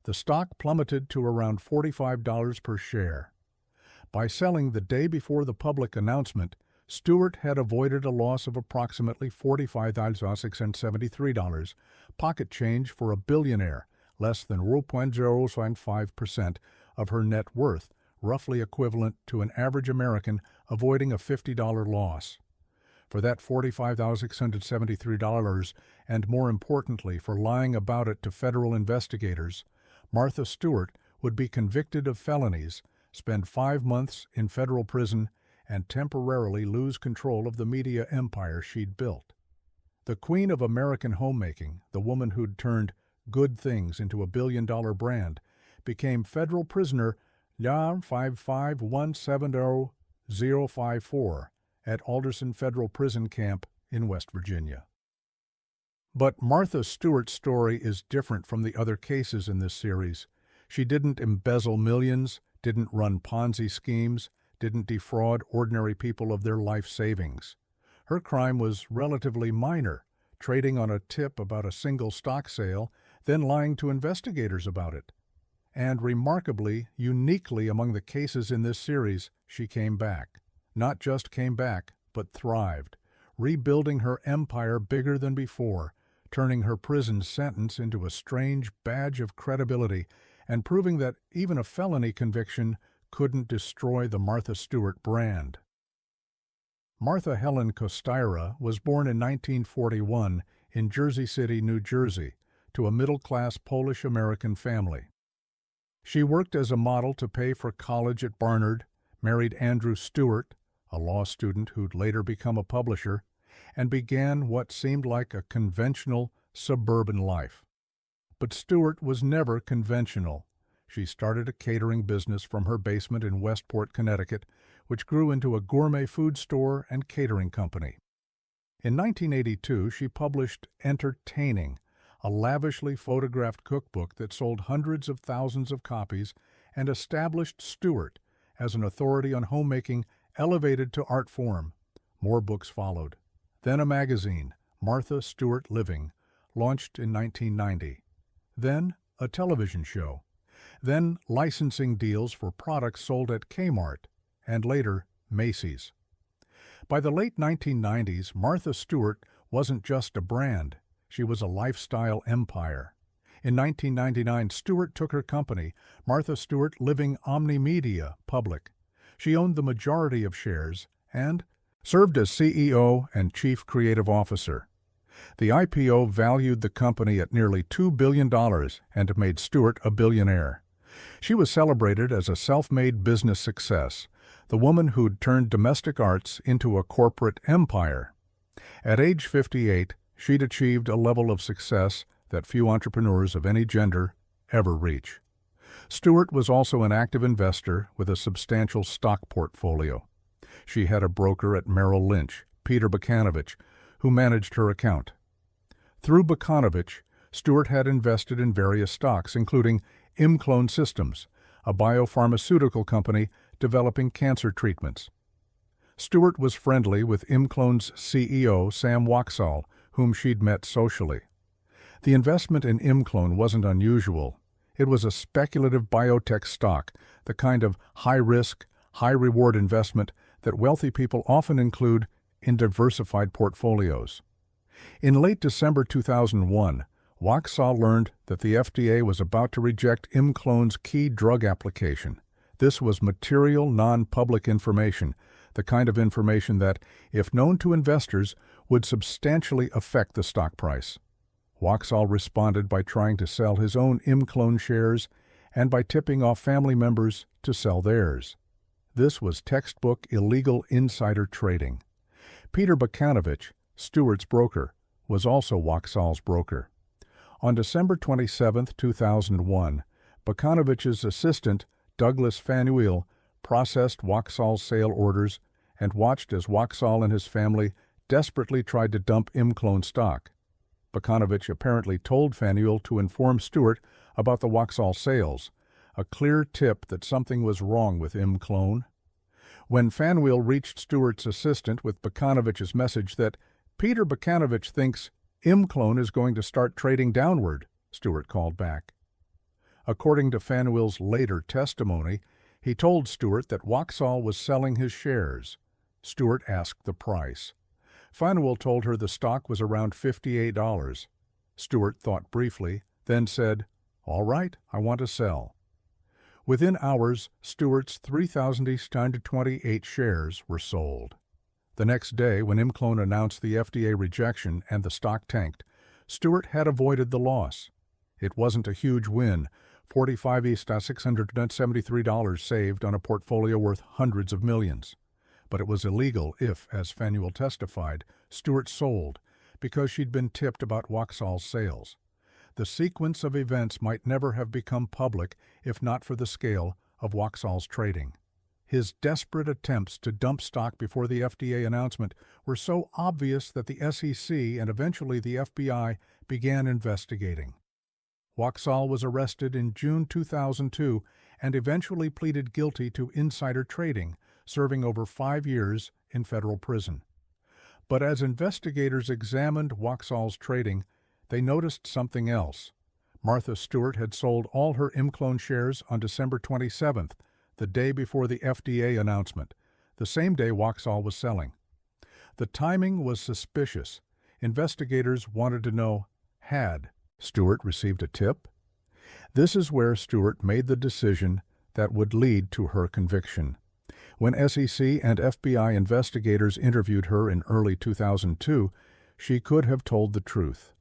The stock plummeted to around $45 per share. By selling the day before the public announcement, Stewart had avoided a loss of approximately $45,673, pocket change for a billionaire, less than 0.005% of her net worth, roughly equivalent to an average American avoiding a $50 loss. For that $45,673, and more importantly for lying about it to federal investigators, Martha Stewart would be convicted of felonies, spend 5 months in federal prison, and temporarily lose control of the media empire she'd built. The queen of American homemaking, the woman who'd turned good things into a billion-dollar brand, became federal prisoner No. 55170-054 at Alderson Federal Prison Camp in West Virginia. But Martha Stewart's story is different from the other cases in this series. She didn't embezzle millions, didn't run Ponzi schemes, didn't defraud ordinary people of their life savings. Her crime was relatively minor, trading on a tip about a single stock sale, then lying to investigators about it. And remarkably, uniquely among the cases in this series, she came back. Not just came back, but thrived, rebuilding her empire bigger than before, turning her prison sentence into a strange badge of credibility, and proving that even a felony conviction couldn't destroy the Martha Stewart brand. Martha Helen Kostyra was born in 1941 in Jersey City, New Jersey, to a middle-class Polish-American family. She worked as a model to pay for college at Barnard, married Andrew Stewart, a law student who'd later become a publisher, and began what seemed like a conventional suburban life. But Stewart was never conventional. She started a catering business from her basement in Westport, Connecticut, which grew into a gourmet food store and catering company. In 1982, she published Entertaining, a lavishly photographed cookbook that sold hundreds of thousands of copies and established Stewart as an authority on homemaking elevated to art form. More books followed. Then a magazine, Martha Stewart Living, launched in 1990. Then a television show. Then licensing deals for products sold at Kmart, and later Macy's. By the late 1990s, Martha Stewart wasn't just a brand, she was a lifestyle empire. In 1999, Stewart took her company, Martha Stewart Living Omnimedia, public. She owned the majority of shares and served as CEO and Chief Creative Officer. The IPO valued the company at nearly $2 billion and made Stewart a billionaire. She was celebrated as a self-made business success, the woman who'd turned domestic arts into a corporate empire. At age 58, she'd achieved a level of success that few entrepreneurs of any gender ever reach. Stewart was also an active investor with a substantial stock portfolio. She had a broker at Merrill Lynch, Peter Bakanovich, who managed her account. Through Bakanovich, Stewart had invested in various stocks, including Imclone Systems, a biopharmaceutical company developing cancer treatments. Stewart was friendly with Imclone's CEO, Sam Waxall, whom she'd met socially. The investment in Imclone wasn't unusual. It was a speculative biotech stock, the kind of high-risk, high-reward investment that wealthy people often include in diversified portfolios. In late December 2001, Waxall learned that the FDA was about to reject Imclone's key drug application. This was material, non-public information, the kind of information that, if known to investors, would substantially affect the stock price. Waxall responded by trying to sell his own Imclone shares and by tipping off family members to sell theirs. This was textbook illegal insider trading. Peter Bakanovich, Stewart's broker, was also Waxall's broker. On December 27, 2001, Bakanovich's assistant, Douglas Fanuil, processed Waxall's sale orders and watched as Waxall and his family desperately tried to dump Imclone stock. Bakanovich apparently told Fanuil to inform Stewart about the Waxall sales, a clear tip that something was wrong with Imclone. When Fanuil reached Stewart's assistant with Bakanovich's message that Peter Bakanovich thinks Imclone is going to start trading downward, Stewart called back. According to Phanuel's later testimony, he told Stewart that Waxall was selling his shares. Stewart asked the price. Phanuel told her the stock was around $58. Stewart thought briefly, then said, "All right, I want to sell." Within hours, Stewart's 3,828 shares were sold. The next day, when Imclone announced the FDA rejection and the stock tanked, Stewart had avoided the loss. It wasn't a huge win, $45,673 saved on a portfolio worth hundreds of millions. But it was illegal if, as Phanuel testified, Stewart sold because she'd been tipped about Waxall's sales. The sequence of events might never have become public if not for the scale of Waxall's trading. His desperate attempts to dump stock before the FDA announcement were so obvious that the SEC and eventually the FBI began investigating. Waxall was arrested in June 2002 and eventually pleaded guilty to insider trading, serving over 5 years in federal prison. But as investigators examined Waxall's trading, they noticed something else. Martha Stewart had sold all her Imclone shares on December 27th, the day before the FDA announcement, the same day Waxall was selling. The timing was suspicious. Investigators wanted to know, had Stewart received a tip? This is where Stewart made the decision that would lead to her conviction. When SEC and FBI investigators interviewed her in early 2002, she could have told the truth.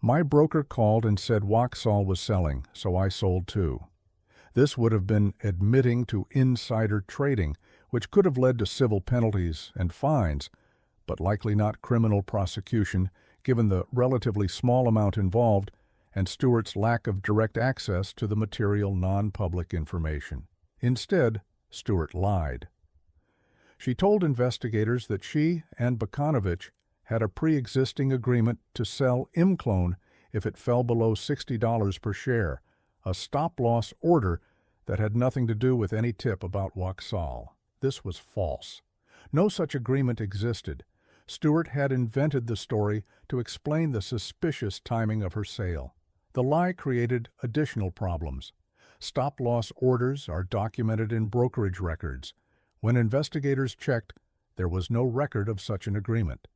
"My broker called and said Waxall was selling, so I sold too." This would have been admitting to insider trading, which could have led to civil penalties and fines, but likely not criminal prosecution, given the relatively small amount involved and Stewart's lack of direct access to the material non-public information. Instead, Stewart lied. She told investigators that she and Bakanovich had a pre-existing agreement to sell Imclone if it fell below $60 per share, a stop-loss order that had nothing to do with any tip about Waxall. This was false. No such agreement existed. Stewart had invented the story to explain the suspicious timing of her sale. The lie created additional problems. Stop-loss orders are documented in brokerage records. When investigators checked, there was no record of such an agreement.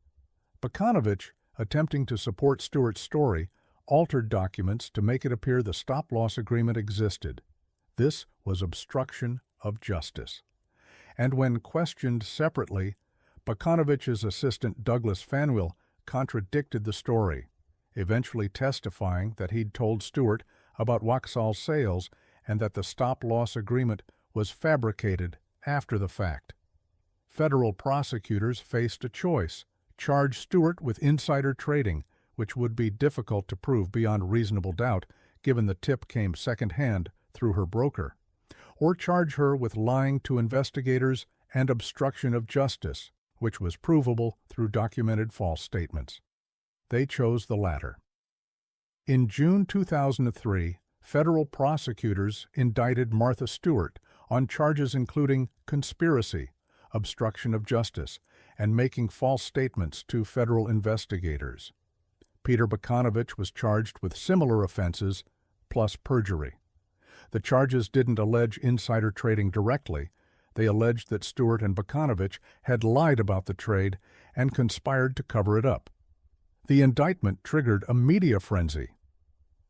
Bakanovich, attempting to support Stewart's story, altered documents to make it appear the stop-loss agreement existed. This was obstruction of justice. And when questioned separately, Bakanovich's assistant Douglas Phanuel contradicted the story, eventually testifying that he'd told Stewart about Waxall's sales and that the stop-loss agreement was fabricated after the fact. Federal prosecutors faced a choice: charge Stewart with insider trading, which would be difficult to prove beyond reasonable doubt given the tip came second-hand through her broker, or charge her with lying to investigators and obstruction of justice, which was provable through documented false statements. They chose the latter. In June 2003, federal prosecutors indicted Martha Stewart on charges including conspiracy, obstruction of justice, and making false statements to federal investigators. Peter Bakanovich was charged with similar offenses, plus perjury. The charges didn't allege insider trading directly. They alleged that Stewart and Bakanovich had lied about the trade and conspired to cover it up. The indictment triggered a media frenzy.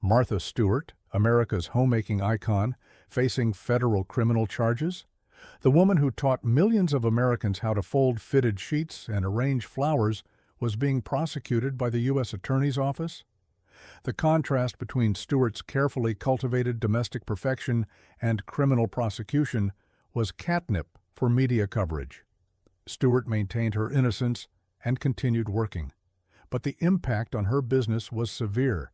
Martha Stewart, America's homemaking icon, facing federal criminal charges? The woman who taught millions of Americans how to fold fitted sheets and arrange flowers was being prosecuted by the U.S. Attorney's Office? The contrast between Stewart's carefully cultivated domestic perfection and criminal prosecution was catnip for media coverage. Stewart maintained her innocence and continued working. But the impact on her business was severe.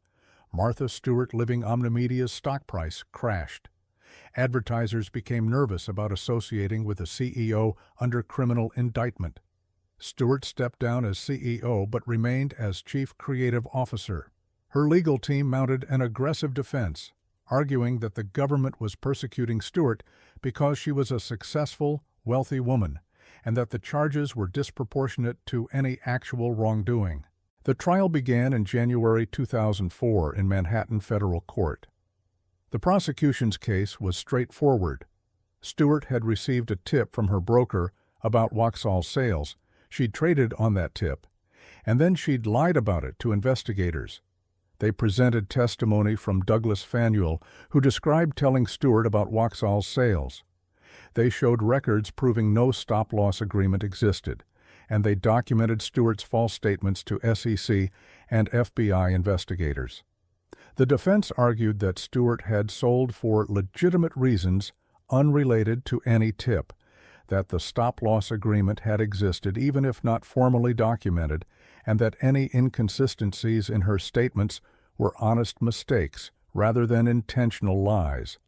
Martha Stewart Living Omnimedia's stock price crashed. Advertisers became nervous about associating with a CEO under criminal indictment. Stewart stepped down as CEO but remained as Chief Creative Officer. Her legal team mounted an aggressive defense, arguing that the government was persecuting Stewart because she was a successful, wealthy woman and that the charges were disproportionate to any actual wrongdoing. The trial began in January 2004 in Manhattan Federal Court. The prosecution's case was straightforward. Stewart had received a tip from her broker about Waxah's sales. She'd traded on that tip, and then she'd lied about it to investigators. They presented testimony from Douglas Fanuel, who described telling Stewart about Waxah's sales. They showed records proving no stop-loss agreement existed, and they documented Stewart's false statements to SEC and FBI investigators. The defense argued that Stewart had sold for legitimate reasons unrelated to any tip, that the stop-loss agreement had existed even if not formally documented, and that any inconsistencies in her statements were honest mistakes rather than intentional lies.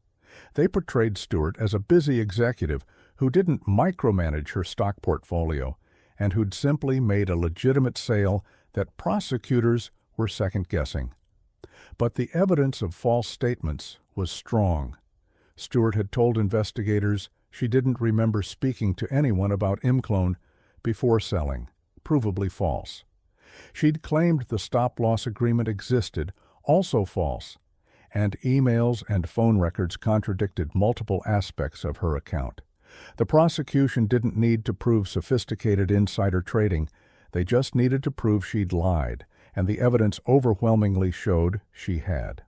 They portrayed Stewart as a busy executive who didn't micromanage her stock portfolio and who'd simply made a legitimate sale that prosecutors were second-guessing. But the evidence of false statements was strong. Stewart had told investigators she didn't remember speaking to anyone about Imclone before selling, provably false. She'd claimed the stop-loss agreement existed, also false, and emails and phone records contradicted multiple aspects of her account. The prosecution didn't need to prove sophisticated insider trading. They just needed to prove she'd lied, and the evidence overwhelmingly showed she had.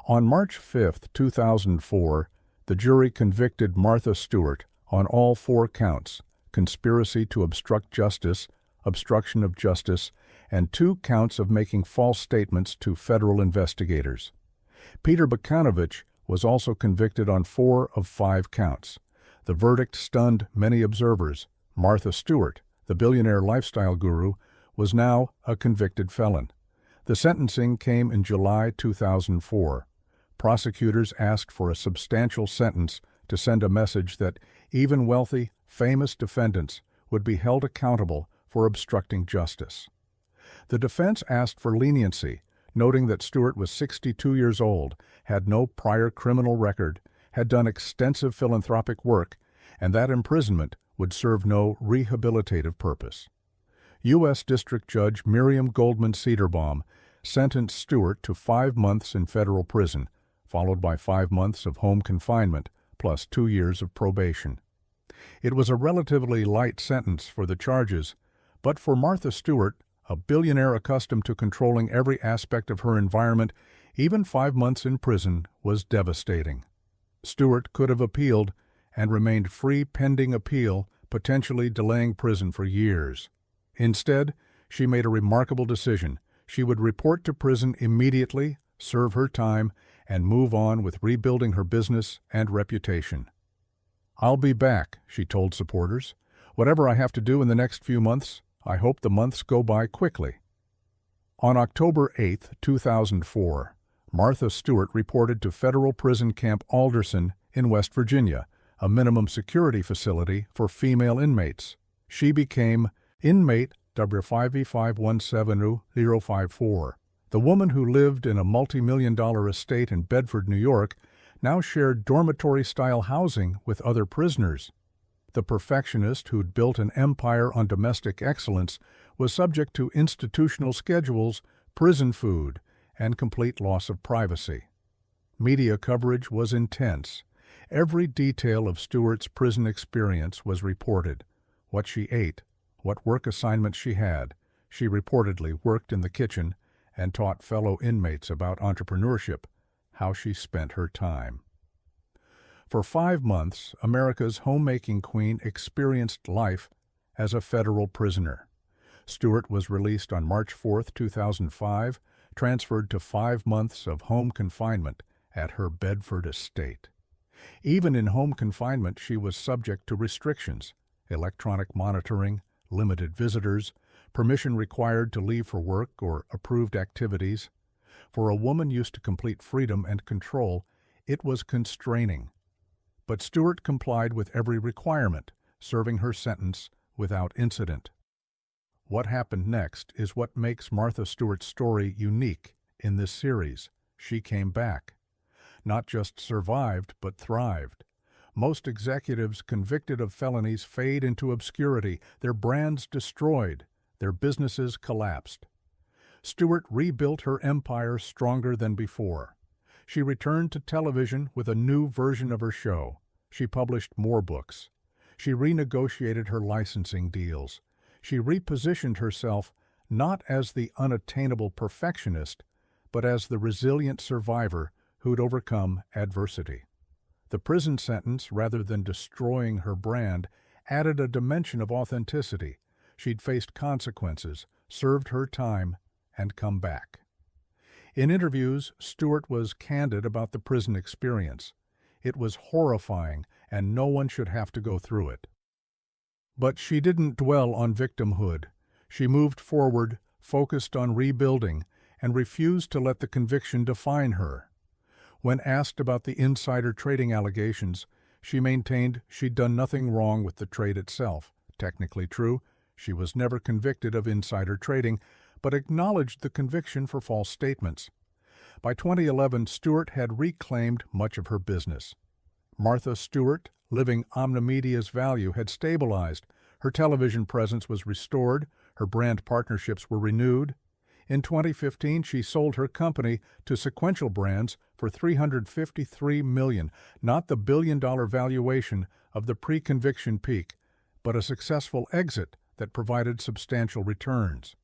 On March 5, 2004, the jury convicted Martha Stewart on all 4 counts: conspiracy to obstruct justice, obstruction of justice, and 2 counts of making false statements to federal investigators. Peter Bakanovich was also convicted on 4 of 5 counts. The verdict stunned many observers. Martha Stewart, the billionaire lifestyle guru, was now a convicted felon. The sentencing came in July 2004. Prosecutors asked for a substantial sentence to send a message that even wealthy, famous defendants would be held accountable for obstructing justice. The defense asked for leniency, noting that Stewart was 62 years old, had no prior criminal record, had done extensive philanthropic work, and that imprisonment would serve no rehabilitative purpose. U.S. District Judge Miriam Goldman Cederbaum sentenced Stewart to 5 months in federal prison, followed by 5 months of home confinement, plus 2 years of probation. It was a relatively light sentence for the charges, but for Martha Stewart, a billionaire accustomed to controlling every aspect of her environment, even 5 months in prison was devastating. Stewart could have appealed and remained free pending appeal, potentially delaying prison for years. Instead, she made a remarkable decision. She would report to prison immediately, serve her time, and move on with rebuilding her business and reputation. "I'll be back," she told supporters. "Whatever I have to do in the next few months, I hope the months go by quickly." On October 8, 2004, Martha Stewart reported to federal prison Camp Alderson in West Virginia, a minimum security facility for female inmates. She became inmate W5V517054. The woman who lived in a multi-million-dollar estate in Bedford, New York, now shared dormitory-style housing with other prisoners. The perfectionist who'd built an empire on domestic excellence was subject to institutional schedules, prison food, and complete loss of privacy. Media coverage was intense. Every detail of Stewart's prison experience was reported: what she ate, what work assignments she had. She reportedly worked in the kitchen and taught fellow inmates about entrepreneurship, how she spent her time. For 5 months, America's homemaking queen experienced life as a federal prisoner. Stewart was released on March 4, 2005, transferred to 5 months of home confinement at her Bedford estate. Even in home confinement, she was subject to restrictions: electronic monitoring, limited visitors, permission required to leave for work or approved activities. For a woman used to complete freedom and control, it was constraining. But Stewart complied with every requirement, serving her sentence without incident. What happened next is what makes Martha Stewart's story unique in this series. She came back. Not just survived, but thrived. Most executives convicted of felonies fade into obscurity, their brands destroyed, their businesses collapsed. Stewart rebuilt her empire stronger than before. She returned to television with a new version of her show. She published more books. She renegotiated her licensing deals. She repositioned herself not as the unattainable perfectionist, but as the resilient survivor who'd overcome adversity. The prison sentence, rather than destroying her brand, added a dimension of authenticity. She'd faced consequences, served her time, and come back. In interviews, Stewart was candid about the prison experience. It was horrifying, and no one should have to go through it. But she didn't dwell on victimhood. She moved forward, focused on rebuilding, and refused to let the conviction define her. When asked about the insider trading allegations, she maintained she'd done nothing wrong with the trade itself. Technically true, she was never convicted of insider trading, but acknowledged the conviction for false statements. By 2011, Stewart had reclaimed much of her business. Martha Stewart, living Omnimedia's value, had stabilized. Her television presence was restored. Her brand partnerships were renewed. In 2015, she sold her company to Sequential Brands for $353 million, not the billion-dollar valuation of the pre-conviction peak, but a successful exit that provided substantial returns.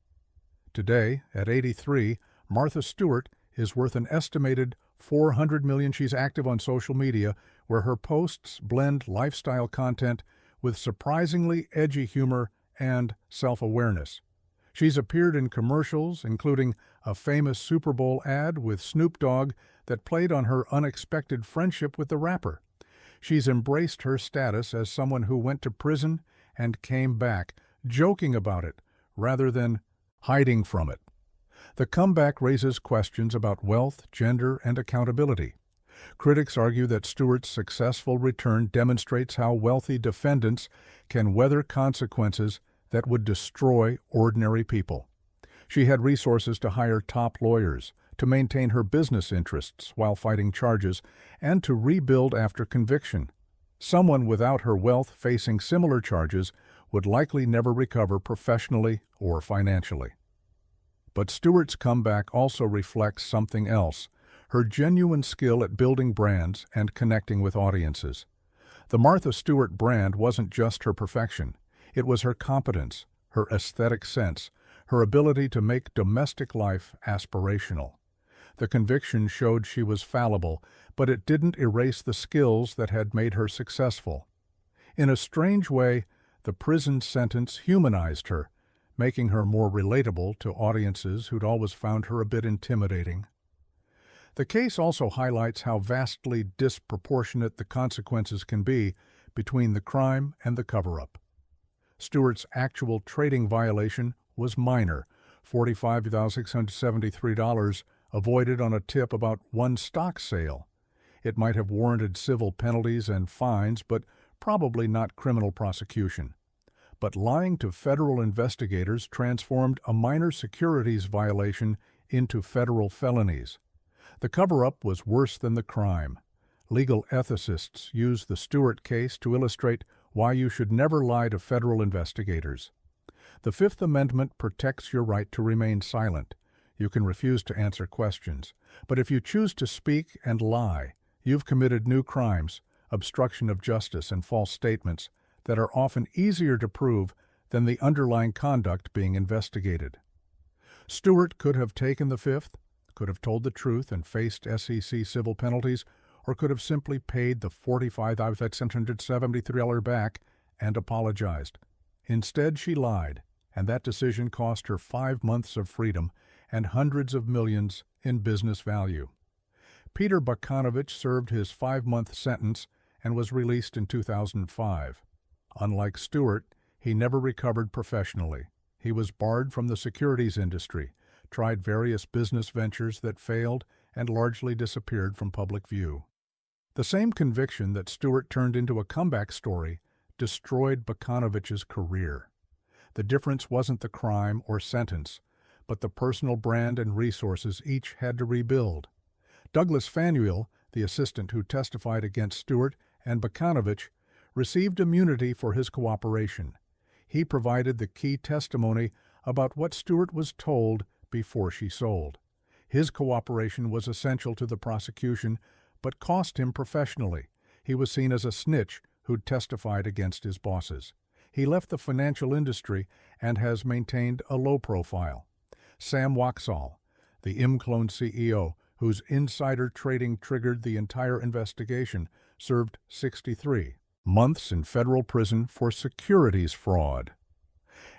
Today, at 83, Martha Stewart is worth an estimated $400 million. She's active on social media, where her posts blend lifestyle content with surprisingly edgy humor and self-awareness. She's appeared in commercials, including a famous Super Bowl ad with Snoop Dogg that played on her unexpected friendship with the rapper. She's embraced her status as someone who went to prison and came back, joking about it rather than hiding from it. The comeback raises questions about wealth, gender, and accountability. Critics argue that Stewart's successful return demonstrates how wealthy defendants can weather consequences that would destroy ordinary people. She had resources to hire top lawyers, to maintain her business interests while fighting charges, and to rebuild after conviction. Someone without her wealth facing similar charges would likely never recover professionally or financially. But Stewart's comeback also reflects something else: her genuine skill at building brands and connecting with audiences. The Martha Stewart brand wasn't just her perfection. It was her competence, her aesthetic sense, her ability to make domestic life aspirational. The conviction showed she was fallible, but it didn't erase the skills that had made her successful. In a strange way, the prison sentence humanized her, making her more relatable to audiences who'd always found her a bit intimidating. The case also highlights how vastly disproportionate the consequences can be between the crime and the cover-up. Stewart's actual trading violation was minor, $45,673, avoided on a tip about one stock sale. It might have warranted civil penalties and fines, but probably not criminal prosecution. But lying to federal investigators transformed a minor securities violation into federal felonies. The cover-up was worse than the crime. Legal ethicists use the Stewart case to illustrate why you should never lie to federal investigators. The Fifth Amendment protects your right to remain silent. You can refuse to answer questions. But if you choose to speak and lie, you've committed new crimes, obstruction of justice and false statements, that are often easier to prove than the underlying conduct being investigated. Stewart could have taken the Fifth, could have told the truth and faced SEC civil penalties, or could have simply paid the $45,673 back and apologized. Instead, she lied, and that decision cost her 5 months of freedom and hundreds of millions in business value. Peter Bakanovich served his 5-month sentence and was released in 2005. Unlike Stewart, he never recovered professionally. He was barred from the securities industry, tried various business ventures that failed, and largely disappeared from public view. The same conviction that Stewart turned into a comeback story destroyed Bakanovich's career. The difference wasn't the crime or sentence, but the personal brand and resources each had to rebuild. Douglas Fanuel, the assistant who testified against Stewart, and Bakanovich received immunity for his cooperation. He provided the key testimony about what Stewart was told before she sold. His cooperation was essential to the prosecution, but cost him professionally. He was seen as a snitch who'd testified against his bosses. He left the financial industry and has maintained a low profile. Sam Waxall, the ImClone CEO, whose insider trading triggered the entire investigation, served 63 months in federal prison for securities fraud.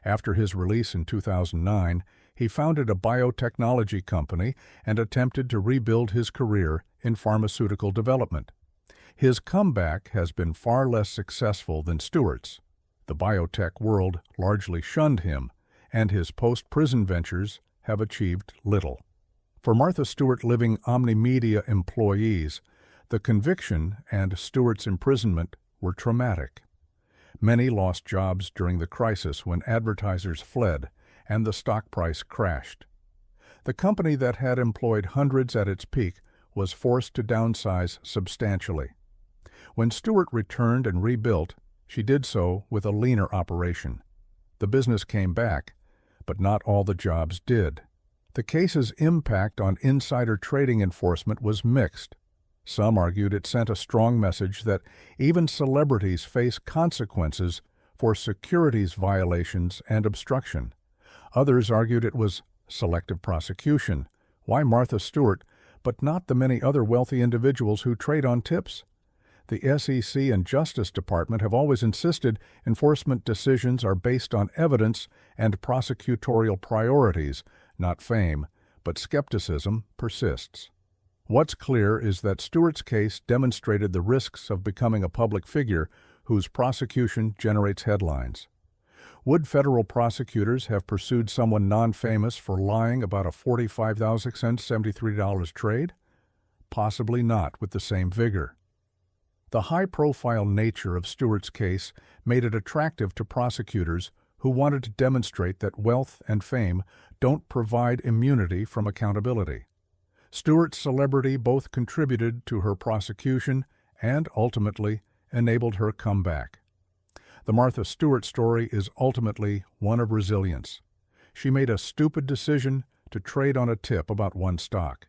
After his release in 2009, he founded a biotechnology company and attempted to rebuild his career in pharmaceutical development. His comeback has been far less successful than Stewart's. The biotech world largely shunned him, and his post-prison ventures have achieved little. For Martha Stewart Living Omnimedia employees, the conviction and Stewart's imprisonment were traumatic. Many lost jobs during the crisis when advertisers fled and the stock price crashed. The company that had employed hundreds at its peak was forced to downsize substantially. When Stewart returned and rebuilt, she did so with a leaner operation. The business came back, but not all the jobs did. The case's impact on insider trading enforcement was mixed. Some argued it sent a strong message that even celebrities face consequences for securities violations and obstruction. Others argued it was selective prosecution. Why Martha Stewart, but not the many other wealthy individuals who trade on tips? The SEC and Justice Department have always insisted enforcement decisions are based on evidence and prosecutorial priorities, not fame, but skepticism persists. What's clear is that Stewart's case demonstrated the risks of becoming a public figure whose prosecution generates headlines. Would federal prosecutors have pursued someone non-famous for lying about a $45,673 trade? Possibly not with the same vigor. The high-profile nature of Stewart's case made it attractive to prosecutors who wanted to demonstrate that wealth and fame don't provide immunity from accountability. Stewart's celebrity both contributed to her prosecution and ultimately enabled her comeback. The Martha Stewart story is ultimately one of resilience. She made a stupid decision to trade on a tip about one stock.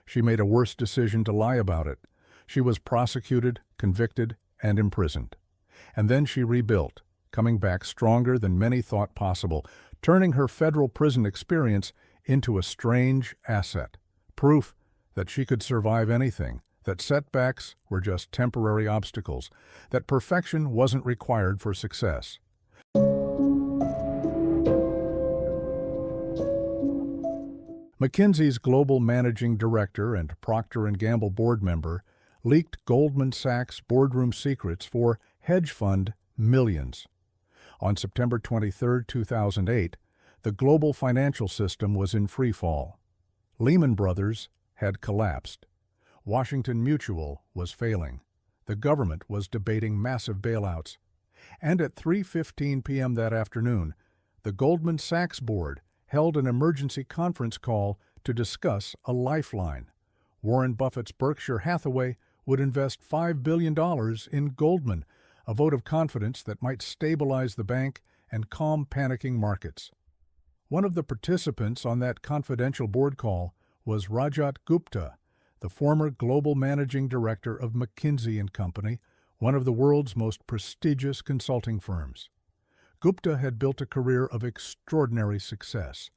She made a worse decision to lie about it. She was prosecuted, convicted, and imprisoned. And then she rebuilt, coming back stronger than many thought possible, turning her federal prison experience into a strange asset. Proof that she could survive anything, that setbacks were just temporary obstacles, that perfection wasn't required for success. McKinsey's global managing director and Procter & Gamble board member leaked Goldman Sachs boardroom secrets for hedge fund millions. On September 23, 2008, the global financial system was in freefall. Lehman Brothers had collapsed. Washington Mutual was failing. The government was debating massive bailouts. And at 3:15 p.m. that afternoon, the Goldman Sachs board held an emergency conference call to discuss a lifeline. Warren Buffett's Berkshire Hathaway would invest $5 billion in Goldman, a vote of confidence that might stabilize the bank and calm panicking markets. One of the participants on that confidential board call was Rajat Gupta, the former global managing director of McKinsey & Company, one of the world's most prestigious consulting firms. Gupta had built a career of extraordinary success.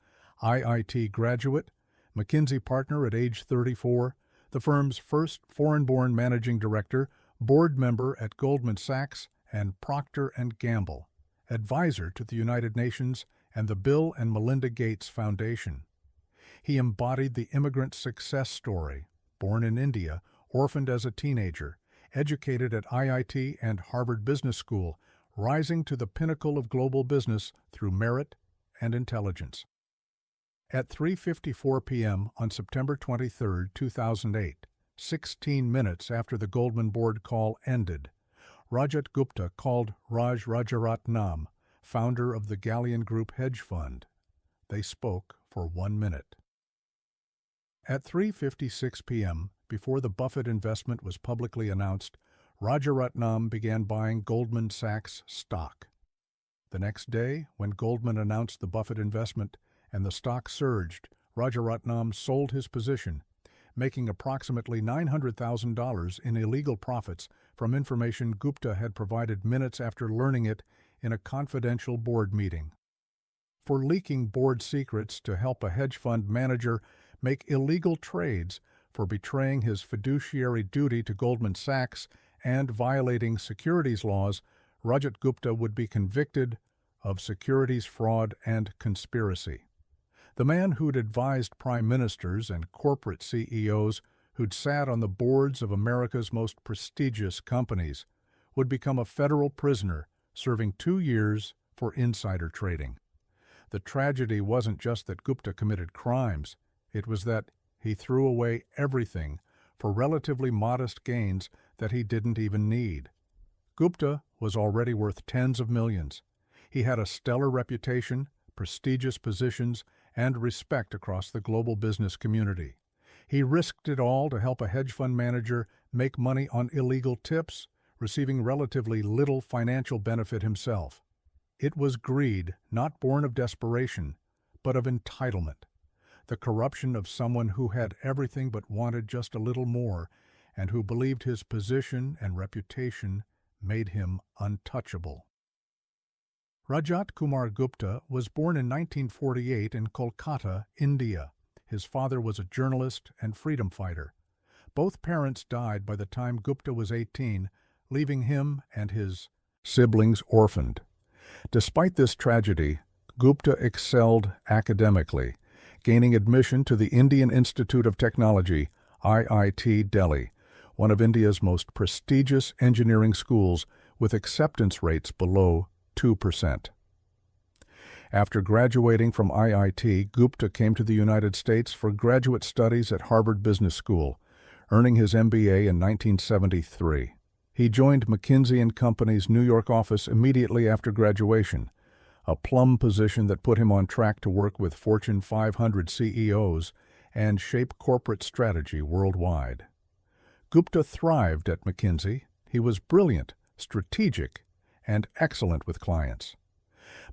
IIT graduate, McKinsey partner at age 34, the firm's first foreign-born managing director, board member at Goldman Sachs and Procter & Gamble, advisor to the United Nations and the Bill and Melinda Gates Foundation. He embodied the immigrant success story, born in India, orphaned as a teenager, educated at IIT and Harvard Business School, rising to the pinnacle of global business through merit and intelligence. At 3:54 p.m. on September 23, 2008, 16 minutes after the Goldman board call ended, Rajat Gupta called Raj Rajaratnam, founder of the Galleon Group hedge fund. They spoke for 1 minute. At 3:56 p.m., before the Buffett investment was publicly announced, Rajaratnam began buying Goldman Sachs stock. The next day, when Goldman announced the Buffett investment and the stock surged, Rajaratnam sold his position, making approximately $900,000 in illegal profits from information Gupta had provided minutes after learning it in a confidential board meeting. For leaking board secrets to help a hedge fund manager make illegal trades, for betraying his fiduciary duty to Goldman Sachs, and violating securities laws, Rajat Gupta would be convicted of securities fraud and conspiracy. The man who'd advised prime ministers and corporate CEOs, who'd sat on the boards of America's most prestigious companies, would become a federal prisoner, serving 2 years for insider trading. The tragedy wasn't just that Gupta committed crimes, it was that he threw away everything for relatively modest gains that he didn't even need. Gupta was already worth tens of millions. He had a stellar reputation, prestigious positions, and respect across the global business community. He risked it all to help a hedge fund manager make money on illegal tips, receiving relatively little financial benefit himself. It was greed, not born of desperation, but of entitlement. The corruption of someone who had everything but wanted just a little more, and who believed his position and reputation made him untouchable. Rajat Kumar Gupta was born in 1948 in Kolkata, India. His father was a journalist and freedom fighter. Both parents died by the time Gupta was 18, leaving him and his siblings orphaned. Despite this tragedy, Gupta excelled academically, gaining admission to the Indian Institute of Technology, IIT Delhi, one of India's most prestigious engineering schools with acceptance rates below 2%. After graduating from IIT, Gupta came to the United States for graduate studies at Harvard Business School, earning his MBA in 1973. He joined McKinsey & Company's New York office immediately after graduation, a plum position that put him on track to work with Fortune 500 CEOs and shape corporate strategy worldwide. Gupta thrived at McKinsey. He was brilliant, strategic, and excellent with clients.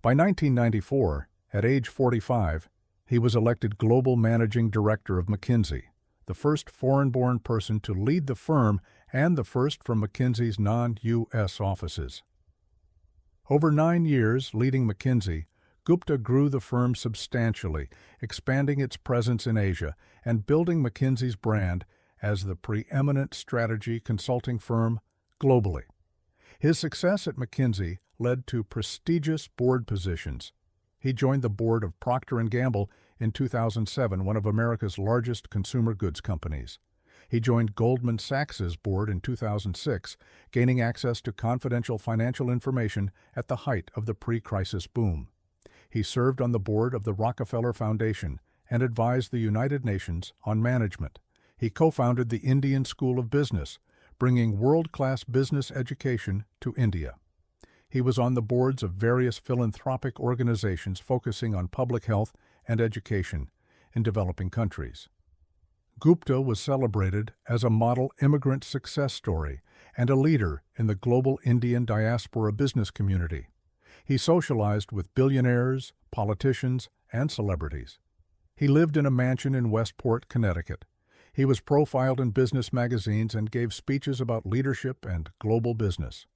By 1994, at age 45, he was elected Global Managing Director of McKinsey, the first foreign-born person to lead the firm and the first from McKinsey's non-U.S. offices. Over 9 years leading McKinsey, Gupta grew the firm substantially, expanding its presence in Asia and building McKinsey's brand as the preeminent strategy consulting firm globally. His success at McKinsey led to prestigious board positions. He joined the board of Procter & Gamble in 2007, one of America's largest consumer goods companies. He joined Goldman Sachs's board in 2006, gaining access to confidential financial information at the height of the pre-crisis boom. He served on the board of the Rockefeller Foundation and advised the United Nations on management. He co-founded the Indian School of Business, bringing world-class business education to India. He was on the boards of various philanthropic organizations focusing on public health and education in developing countries. Gupta was celebrated as a model immigrant success story and a leader in the global Indian diaspora business community. He socialized with billionaires, politicians, and celebrities. He lived in a mansion in Westport, Connecticut. He was profiled in business magazines and gave speeches about leadership and global business.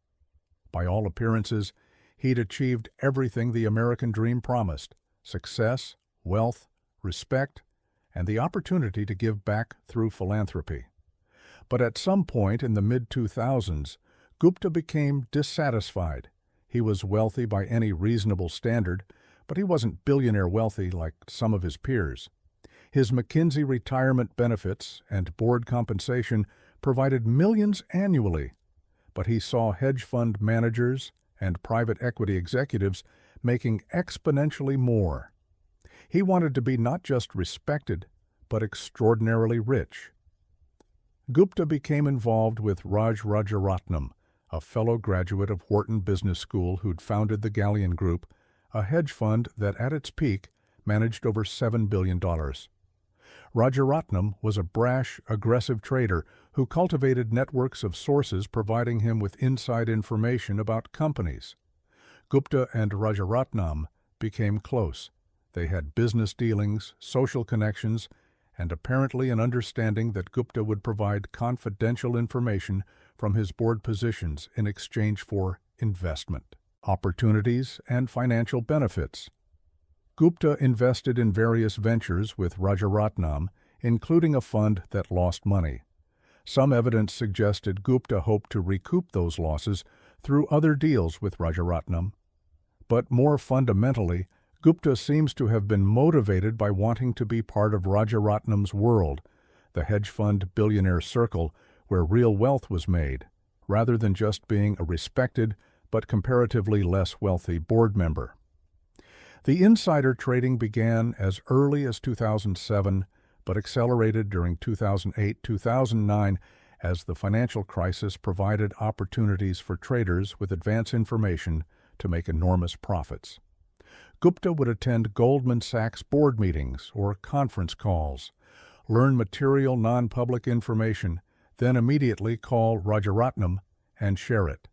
By all appearances, he'd achieved everything the American dream promised: success, wealth, respect, and the opportunity to give back through philanthropy. But at some point in the mid-2000s, Gupta became dissatisfied. He was wealthy by any reasonable standard, but he wasn't billionaire wealthy like some of his peers. His McKinsey retirement benefits and board compensation provided millions annually, but he saw hedge fund managers and private equity executives making exponentially more. He wanted to be not just respected, but extraordinarily rich. Gupta became involved with Raj Rajaratnam, a fellow graduate of Wharton Business School who'd founded the Galleon Group, a hedge fund that at its peak managed over $7 billion. Rajaratnam was a brash, aggressive trader who cultivated networks of sources providing him with inside information about companies. Gupta and Rajaratnam became close. They had business dealings, social connections, and apparently an understanding that Gupta would provide confidential information from his board positions in exchange for investment, opportunities, and financial benefits. Gupta invested in various ventures with Rajaratnam, including a fund that lost money. Some evidence suggested Gupta hoped to recoup those losses through other deals with Rajaratnam. But more fundamentally, Gupta seems to have been motivated by wanting to be part of Rajaratnam's world, the hedge fund billionaire circle where real wealth was made, rather than just being a respected but comparatively less wealthy board member. The insider trading began as early as 2007, but accelerated during 2008-2009 as the financial crisis provided opportunities for traders with advance information to make enormous profits. Gupta would attend Goldman Sachs board meetings or conference calls, learn material non-public information, then immediately call Rajaratnam and share it.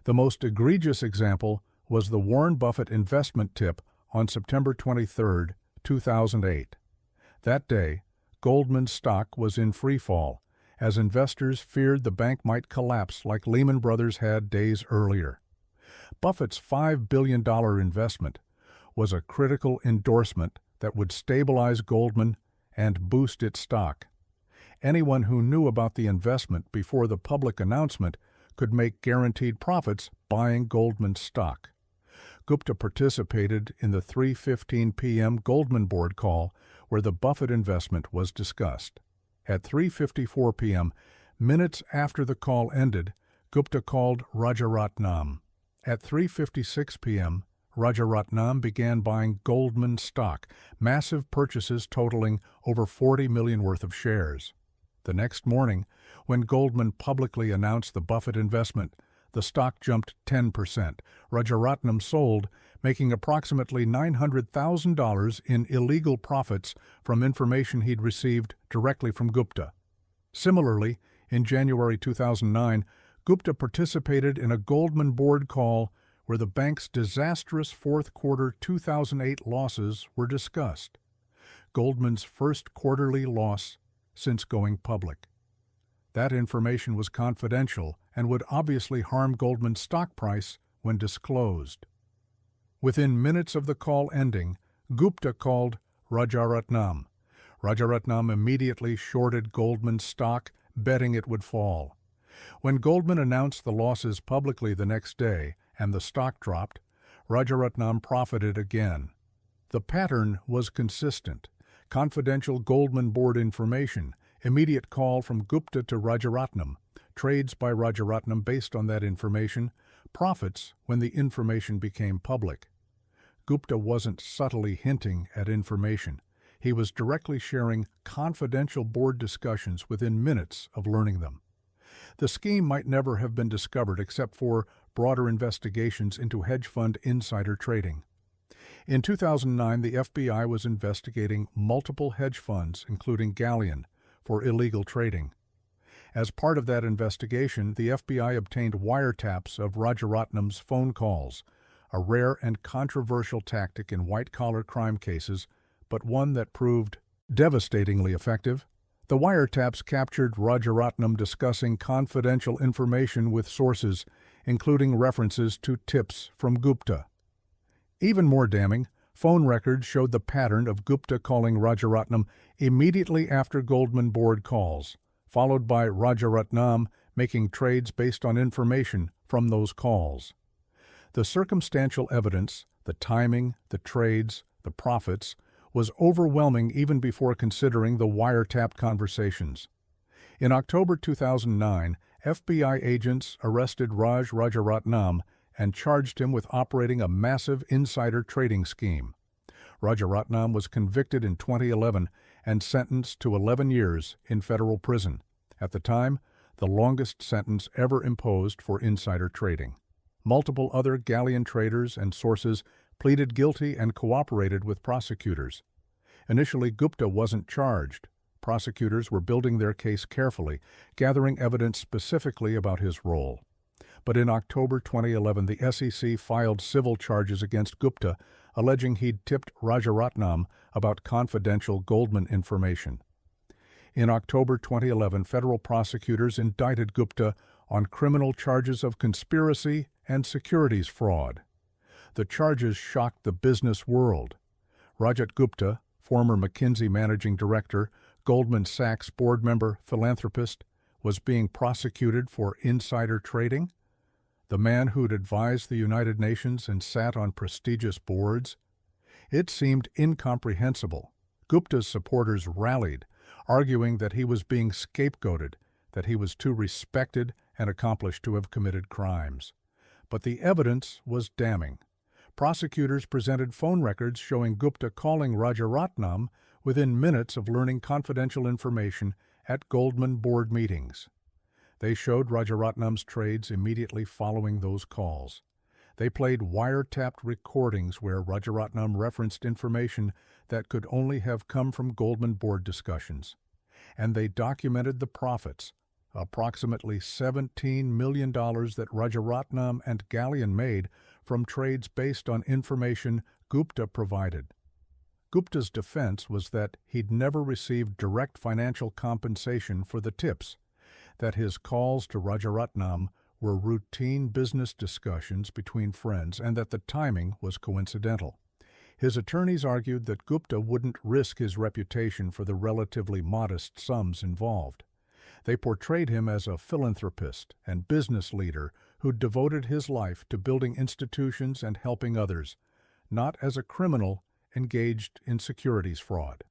The most egregious example was the Warren Buffett investment tip on September 23, 2008. That day, Goldman's stock was in free fall, as investors feared the bank might collapse like Lehman Brothers had days earlier. Buffett's $5 billion investment was a critical endorsement that would stabilize Goldman and boost its stock. Anyone who knew about the investment before the public announcement could make guaranteed profits buying Goldman's stock. Gupta participated in the 3:15 p.m. Goldman board call where the Buffett investment was discussed. At 3:54 p.m., minutes after the call ended, Gupta called Rajaratnam. At 3:56 p.m., Rajaratnam began buying Goldman stock, massive purchases totaling over $40 million worth of shares. The next morning, when Goldman publicly announced the Buffett investment, the stock jumped 10%. Rajaratnam sold, making approximately $900,000 in illegal profits from information he'd received directly from Gupta. Similarly, in January 2009, Gupta participated in a Goldman board call where the bank's disastrous fourth quarter 2008 losses were discussed, Goldman's first quarterly loss since going public. That information was confidential and would obviously harm Goldman's stock price when disclosed. Within minutes of the call ending, Gupta called Rajaratnam. Rajaratnam immediately shorted Goldman's stock, betting it would fall. When Goldman announced the losses publicly the next day and the stock dropped, Rajaratnam profited again. The pattern was consistent. Confidential Goldman board information, immediate call from Gupta to Rajaratnam, trades by Rajaratnam based on that information, profits when the information became public. Gupta wasn't subtly hinting at information. He was directly sharing confidential board discussions within minutes of learning them. The scheme might never have been discovered except for broader investigations into hedge fund insider trading. In 2009, the FBI was investigating multiple hedge funds, including Galleon, for illegal trading. As part of that investigation, the FBI obtained wiretaps of Rajaratnam's phone calls, a rare and controversial tactic in white-collar crime cases, but one that proved devastatingly effective. The wiretaps captured Rajaratnam discussing confidential information with sources, including references to tips from Gupta. Even more damning, phone records showed the pattern of Gupta calling Rajaratnam immediately after Goldman board calls, followed by Rajaratnam making trades based on information from those calls. The circumstantial evidence, the timing, the trades, the profits, was overwhelming even before considering the wiretapped conversations. In October 2009, FBI agents arrested Rajaratnam and charged him with operating a massive insider trading scheme. Rajaratnam was convicted in 2011 and sentenced to 11 years in federal prison, at the time the longest sentence ever imposed for insider trading. Multiple other Galleon traders and sources pleaded guilty and cooperated with prosecutors. Initially, Gupta wasn't charged, prosecutors were building their case carefully, gathering evidence specifically about his role. But in October 2011, the SEC filed civil charges against Gupta, alleging he'd tipped Rajaratnam about confidential Goldman information. In October 2011, federal prosecutors indicted Gupta on criminal charges of conspiracy and securities fraud. The charges shocked the business world. Rajat Gupta, former McKinsey managing director, Goldman Sachs board member, philanthropist, was being prosecuted for insider trading. The man who'd advised the United Nations and sat on prestigious boards. It seemed incomprehensible. Gupta's supporters rallied, arguing that he was being scapegoated, that he was too respected and accomplished to have committed crimes. But the evidence was damning. Prosecutors presented phone records showing Gupta calling Rajaratnam within minutes of learning confidential information at Goldman board meetings. They showed Rajaratnam's trades immediately following those calls. They played wiretapped recordings where Rajaratnam referenced information that could only have come from Goldman board discussions. And they documented the profits, approximately $17 million that Rajaratnam and Gallian made from trades based on information Gupta provided. Gupta's defense was that he'd never received direct financial compensation for the tips, that his calls to Rajaratnam were routine business discussions between friends, and that the timing was coincidental. His attorneys argued that Gupta wouldn't risk his reputation for the relatively modest sums involved. They portrayed him as a philanthropist and business leader who devoted his life to building institutions and helping others, not as a criminal engaged in securities fraud.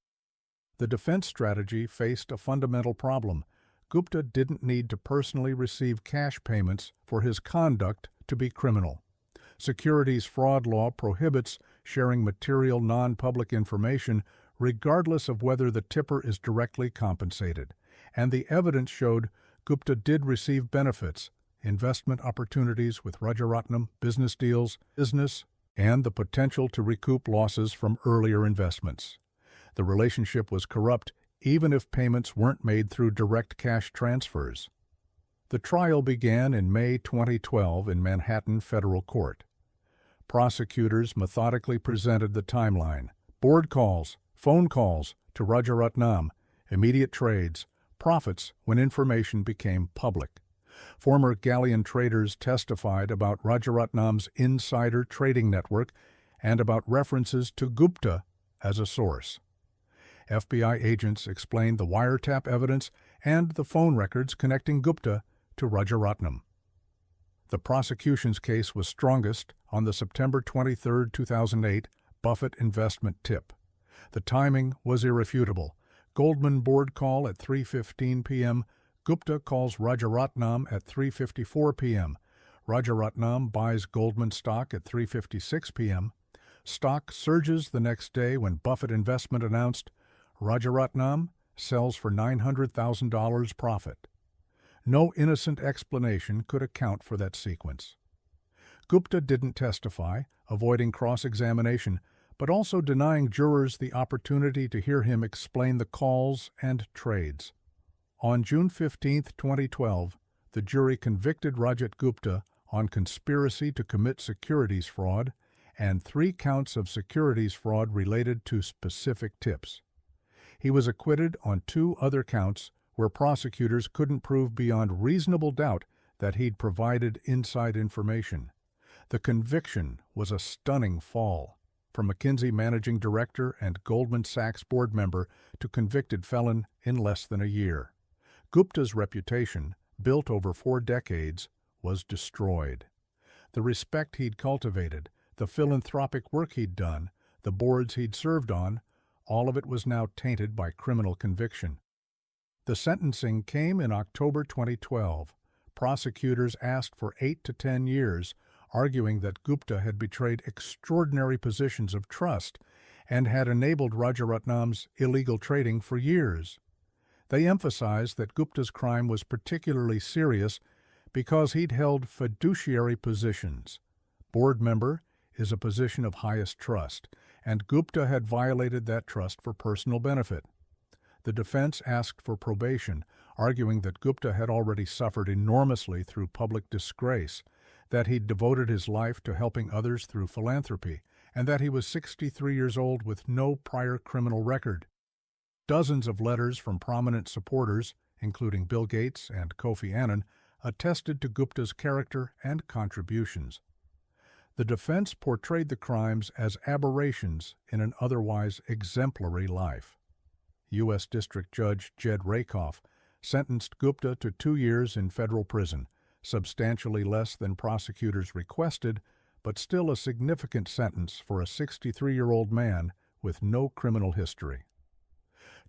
The defense strategy faced a fundamental problem. Gupta didn't need to personally receive cash payments for his conduct to be criminal. Securities fraud law prohibits sharing material non-public information regardless of whether the tipper is directly compensated. And the evidence showed Gupta did receive benefits, investment opportunities with Rajaratnam, business deals, and the potential to recoup losses from earlier investments. The relationship was corrupt even if payments weren't made through direct cash transfers. The trial began in May 2012 in Manhattan Federal Court. Prosecutors methodically presented the timeline: board calls, phone calls to Rajaratnam, immediate trades, profits when information became public. Former Gallian traders testified about Rajaratnam's insider trading network and about references to Gupta as a source. FBI agents explained the wiretap evidence and the phone records connecting Gupta to Rajaratnam. The prosecution's case was strongest on the September 23, 2008 Buffett investment tip. The timing was irrefutable. Goldman board call at 3:15 p.m. Gupta calls Rajaratnam at 3:54 p.m. Rajaratnam buys Goldman stock at 3:56 p.m. Stock surges the next day when Buffett Investment announced Rajaratnam sells for $900,000 profit. No innocent explanation could account for that sequence. Gupta didn't testify, avoiding cross-examination, but also denying jurors the opportunity to hear him explain the calls and trades. On June 15, 2012, the jury convicted Rajat Gupta on conspiracy to commit securities fraud and 3 counts of securities fraud related to specific tips. He was acquitted on 2 other counts where prosecutors couldn't prove beyond reasonable doubt that he'd provided inside information. The conviction was a stunning fall, from McKinsey managing director and Goldman Sachs board member to convicted felon in less than a year. Gupta's reputation, built over 4 decades, was destroyed. The respect he'd cultivated, the philanthropic work he'd done, the boards he'd served on, all of it was now tainted by criminal conviction. The sentencing came in October 2012. Prosecutors asked for 8 to 10 years, arguing that Gupta had betrayed extraordinary positions of trust and had enabled Rajaratnam's illegal trading for years. They emphasized that Gupta's crime was particularly serious because he'd held fiduciary positions. Board member is a position of highest trust, and Gupta had violated that trust for personal benefit. The defense asked for probation, arguing that Gupta had already suffered enormously through public disgrace, that he'd devoted his life to helping others through philanthropy, and that he was 63 years old with no prior criminal record. Dozens of letters from prominent supporters, including Bill Gates and Kofi Annan, attested to Gupta's character and contributions. The defense portrayed the crimes as aberrations in an otherwise exemplary life. U.S. District Judge Jed Rakoff sentenced Gupta to 2 years in federal prison, substantially less than prosecutors requested, but still a significant sentence for a 63-year-old man with no criminal history.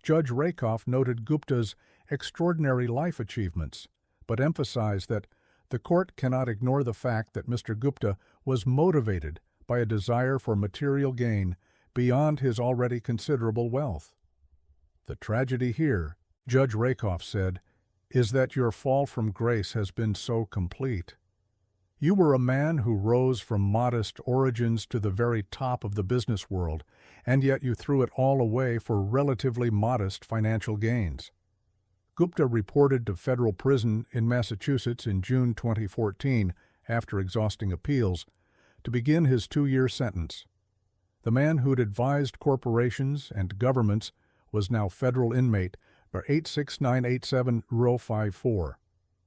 Judge Rakoff noted Gupta's extraordinary life achievements, but emphasized that the court cannot ignore the fact that Mr. Gupta was motivated by a desire for material gain beyond his already considerable wealth. The tragedy here, Judge Rakoff said, is that your fall from grace has been so complete. You were a man who rose from modest origins to the very top of the business world, and yet you threw it all away for relatively modest financial gains. Gupta reported to federal prison in Massachusetts in June 2014, after exhausting appeals, to begin his 2-year sentence. The man who'd advised corporations and governments was now federal inmate for 86987-054.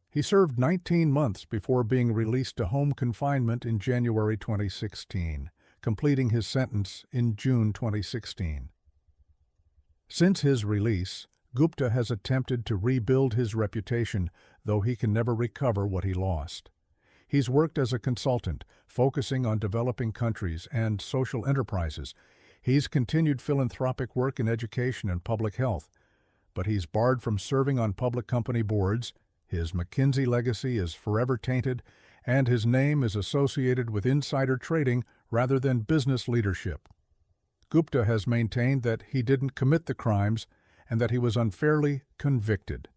He served 19 months before being released to home confinement in January 2016, completing his sentence in June 2016. Since his release, Gupta has attempted to rebuild his reputation, though he can never recover what he lost. He's worked as a consultant, focusing on developing countries and social enterprises. He's continued philanthropic work in education and public health, but he's barred from serving on public company boards. His McKinsey legacy is forever tainted, and his name is associated with insider trading rather than business leadership. Gupta has maintained that he didn't commit the crimes and that he was unfairly convicted.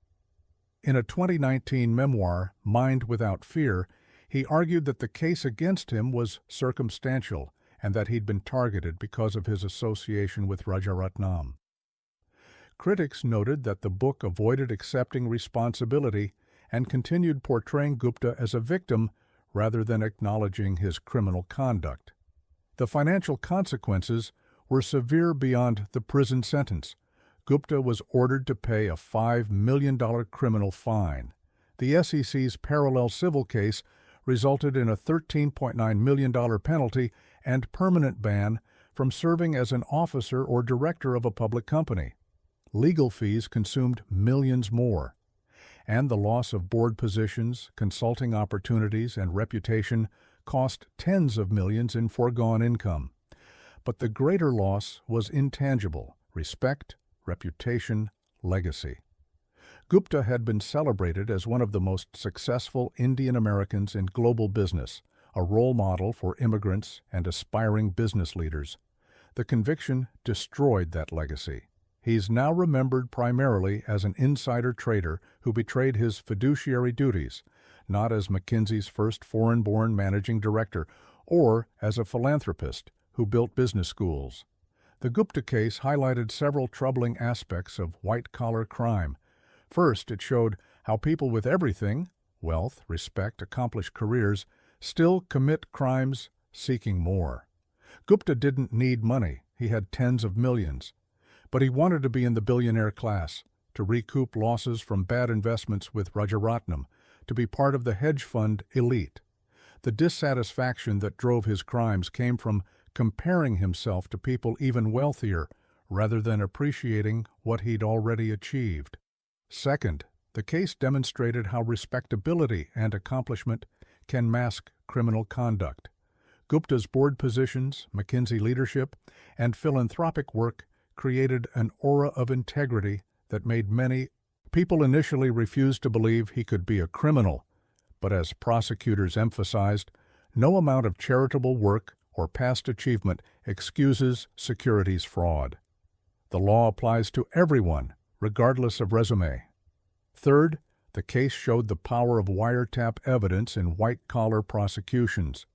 In a 2019 memoir, Mind Without Fear, he argued that the case against him was circumstantial and that he'd been targeted because of his association with Rajaratnam. Critics noted that the book avoided accepting responsibility and continued portraying Gupta as a victim rather than acknowledging his criminal conduct. The financial consequences were severe beyond the prison sentence. Gupta was ordered to pay a $5 million criminal fine. The SEC's parallel civil case resulted in a $13.9 million penalty and permanent ban from serving as an officer or director of a public company. Legal fees consumed millions more, and the loss of board positions, consulting opportunities, and reputation cost tens of millions in foregone income. But the greater loss was intangible: respect, reputation, legacy. Gupta had been celebrated as one of the most successful Indian Americans in global business, a role model for immigrants and aspiring business leaders. The conviction destroyed that legacy. He's now remembered primarily as an insider trader who betrayed his fiduciary duties, not as McKinsey's first foreign-born managing director, or as a philanthropist who built business schools. The Gupta case highlighted several troubling aspects of white-collar crime. First, it showed how people with everything, wealth, respect, accomplished careers, still commit crimes seeking more. Gupta didn't need money. He had tens of millions. But he wanted to be in the billionaire class, to recoup losses from bad investments with Rajaratnam, to be part of the hedge fund elite. The dissatisfaction that drove his crimes came from comparing himself to people even wealthier, rather than appreciating what he'd already achieved. Second, the case demonstrated how respectability and accomplishment can mask criminal conduct. Gupta's board positions, McKinsey leadership, and philanthropic work created an aura of integrity that made many people initially refuse to believe he could be a criminal. But as prosecutors emphasized, no amount of charitable work or past achievement excuses securities fraud. The law applies to everyone, regardless of resume. Third, the case showed the power of wiretap evidence in white-collar prosecutions.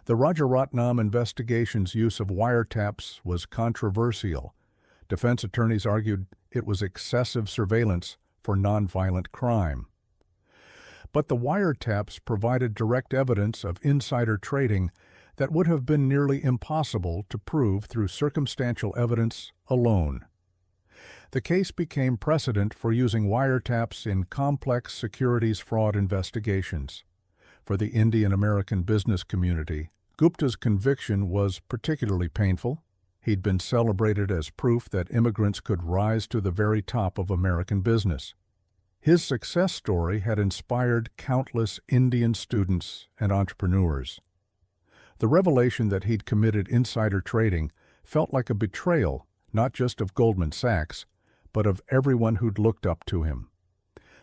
The Rajaratnam investigation's use of wiretaps was controversial. Defense attorneys argued it was excessive surveillance for nonviolent crime. But the wiretaps provided direct evidence of insider trading that would have been nearly impossible to prove through circumstantial evidence alone. The case became precedent for using wiretaps in complex securities fraud investigations. For the Indian American business community, Gupta's conviction was particularly painful. He'd been celebrated as proof that immigrants could rise to the very top of American business. His success story had inspired countless Indian students and entrepreneurs. The revelation that he'd committed insider trading felt like a betrayal, not just of Goldman Sachs, but of everyone who'd looked up to him.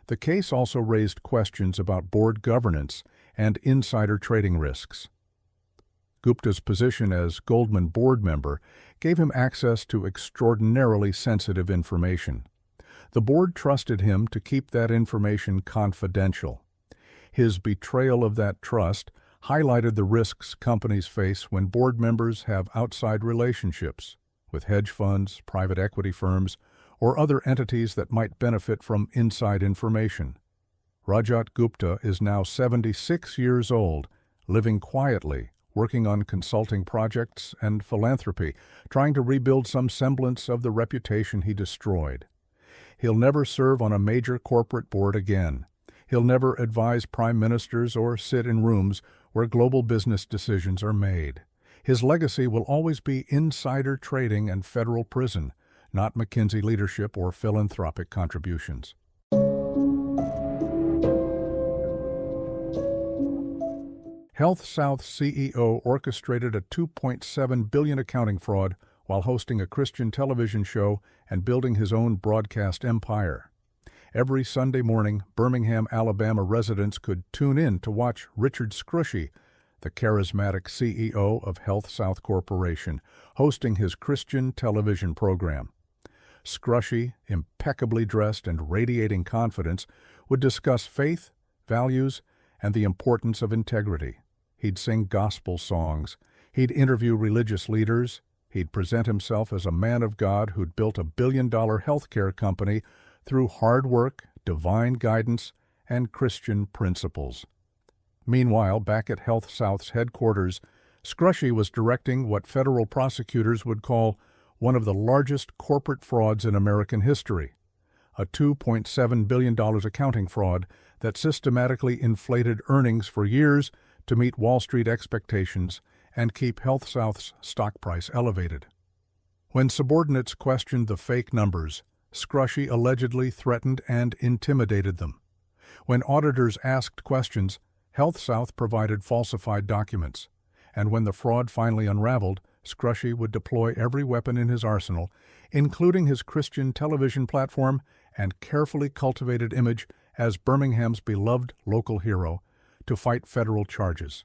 The case also raised questions about board governance and insider trading risks. Gupta's position as Goldman board member gave him access to extraordinarily sensitive information. The board trusted him to keep that information confidential. His betrayal of that trust highlighted the risks companies face when board members have outside relationships with hedge funds, private equity firms, or other entities that might benefit from inside information. Rajat Gupta is now 76 years old, living quietly, working on consulting projects and philanthropy, trying to rebuild some semblance of the reputation he destroyed. He'll never serve on a major corporate board again. He'll never advise prime ministers or sit in rooms where global business decisions are made. His legacy will always be insider trading and federal prison, not McKinsey leadership or philanthropic contributions. HealthSouth CEO orchestrated a $2.7 billion accounting fraud while hosting a Christian television show and building his own broadcast empire. Every Sunday morning, Birmingham, Alabama residents could tune in to watch Richard Scrushy, the charismatic CEO of HealthSouth Corporation, hosting his Christian television program. Scrushy, impeccably dressed and radiating confidence, would discuss faith, values, and the importance of integrity. He'd sing gospel songs. He'd interview religious leaders. He'd present himself as a man of God who'd built a billion-dollar healthcare company through hard work, divine guidance, and Christian principles. Meanwhile, back at HealthSouth's headquarters, Scrushy was directing what federal prosecutors would call one of the largest corporate frauds in American history, a $2.7 billion accounting fraud that systematically inflated earnings for years to meet Wall Street expectations and keep HealthSouth's stock price elevated. When subordinates questioned the fake numbers, Scrushy allegedly threatened and intimidated them. When auditors asked questions, HealthSouth provided falsified documents. And when the fraud finally unraveled, Scrushy would deploy every weapon in his arsenal, including his Christian television platform and carefully cultivated image as Birmingham's beloved local hero, to fight federal charges.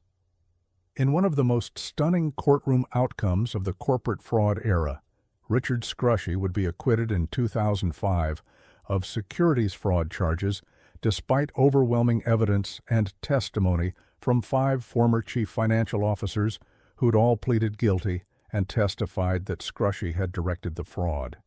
In one of the most stunning courtroom outcomes of the corporate fraud era, Richard Scrushy would be acquitted in 2005 of securities fraud charges despite overwhelming evidence and testimony from 5 former chief financial officers who'd all pleaded guilty and testified that Scrushy had directed the fraud.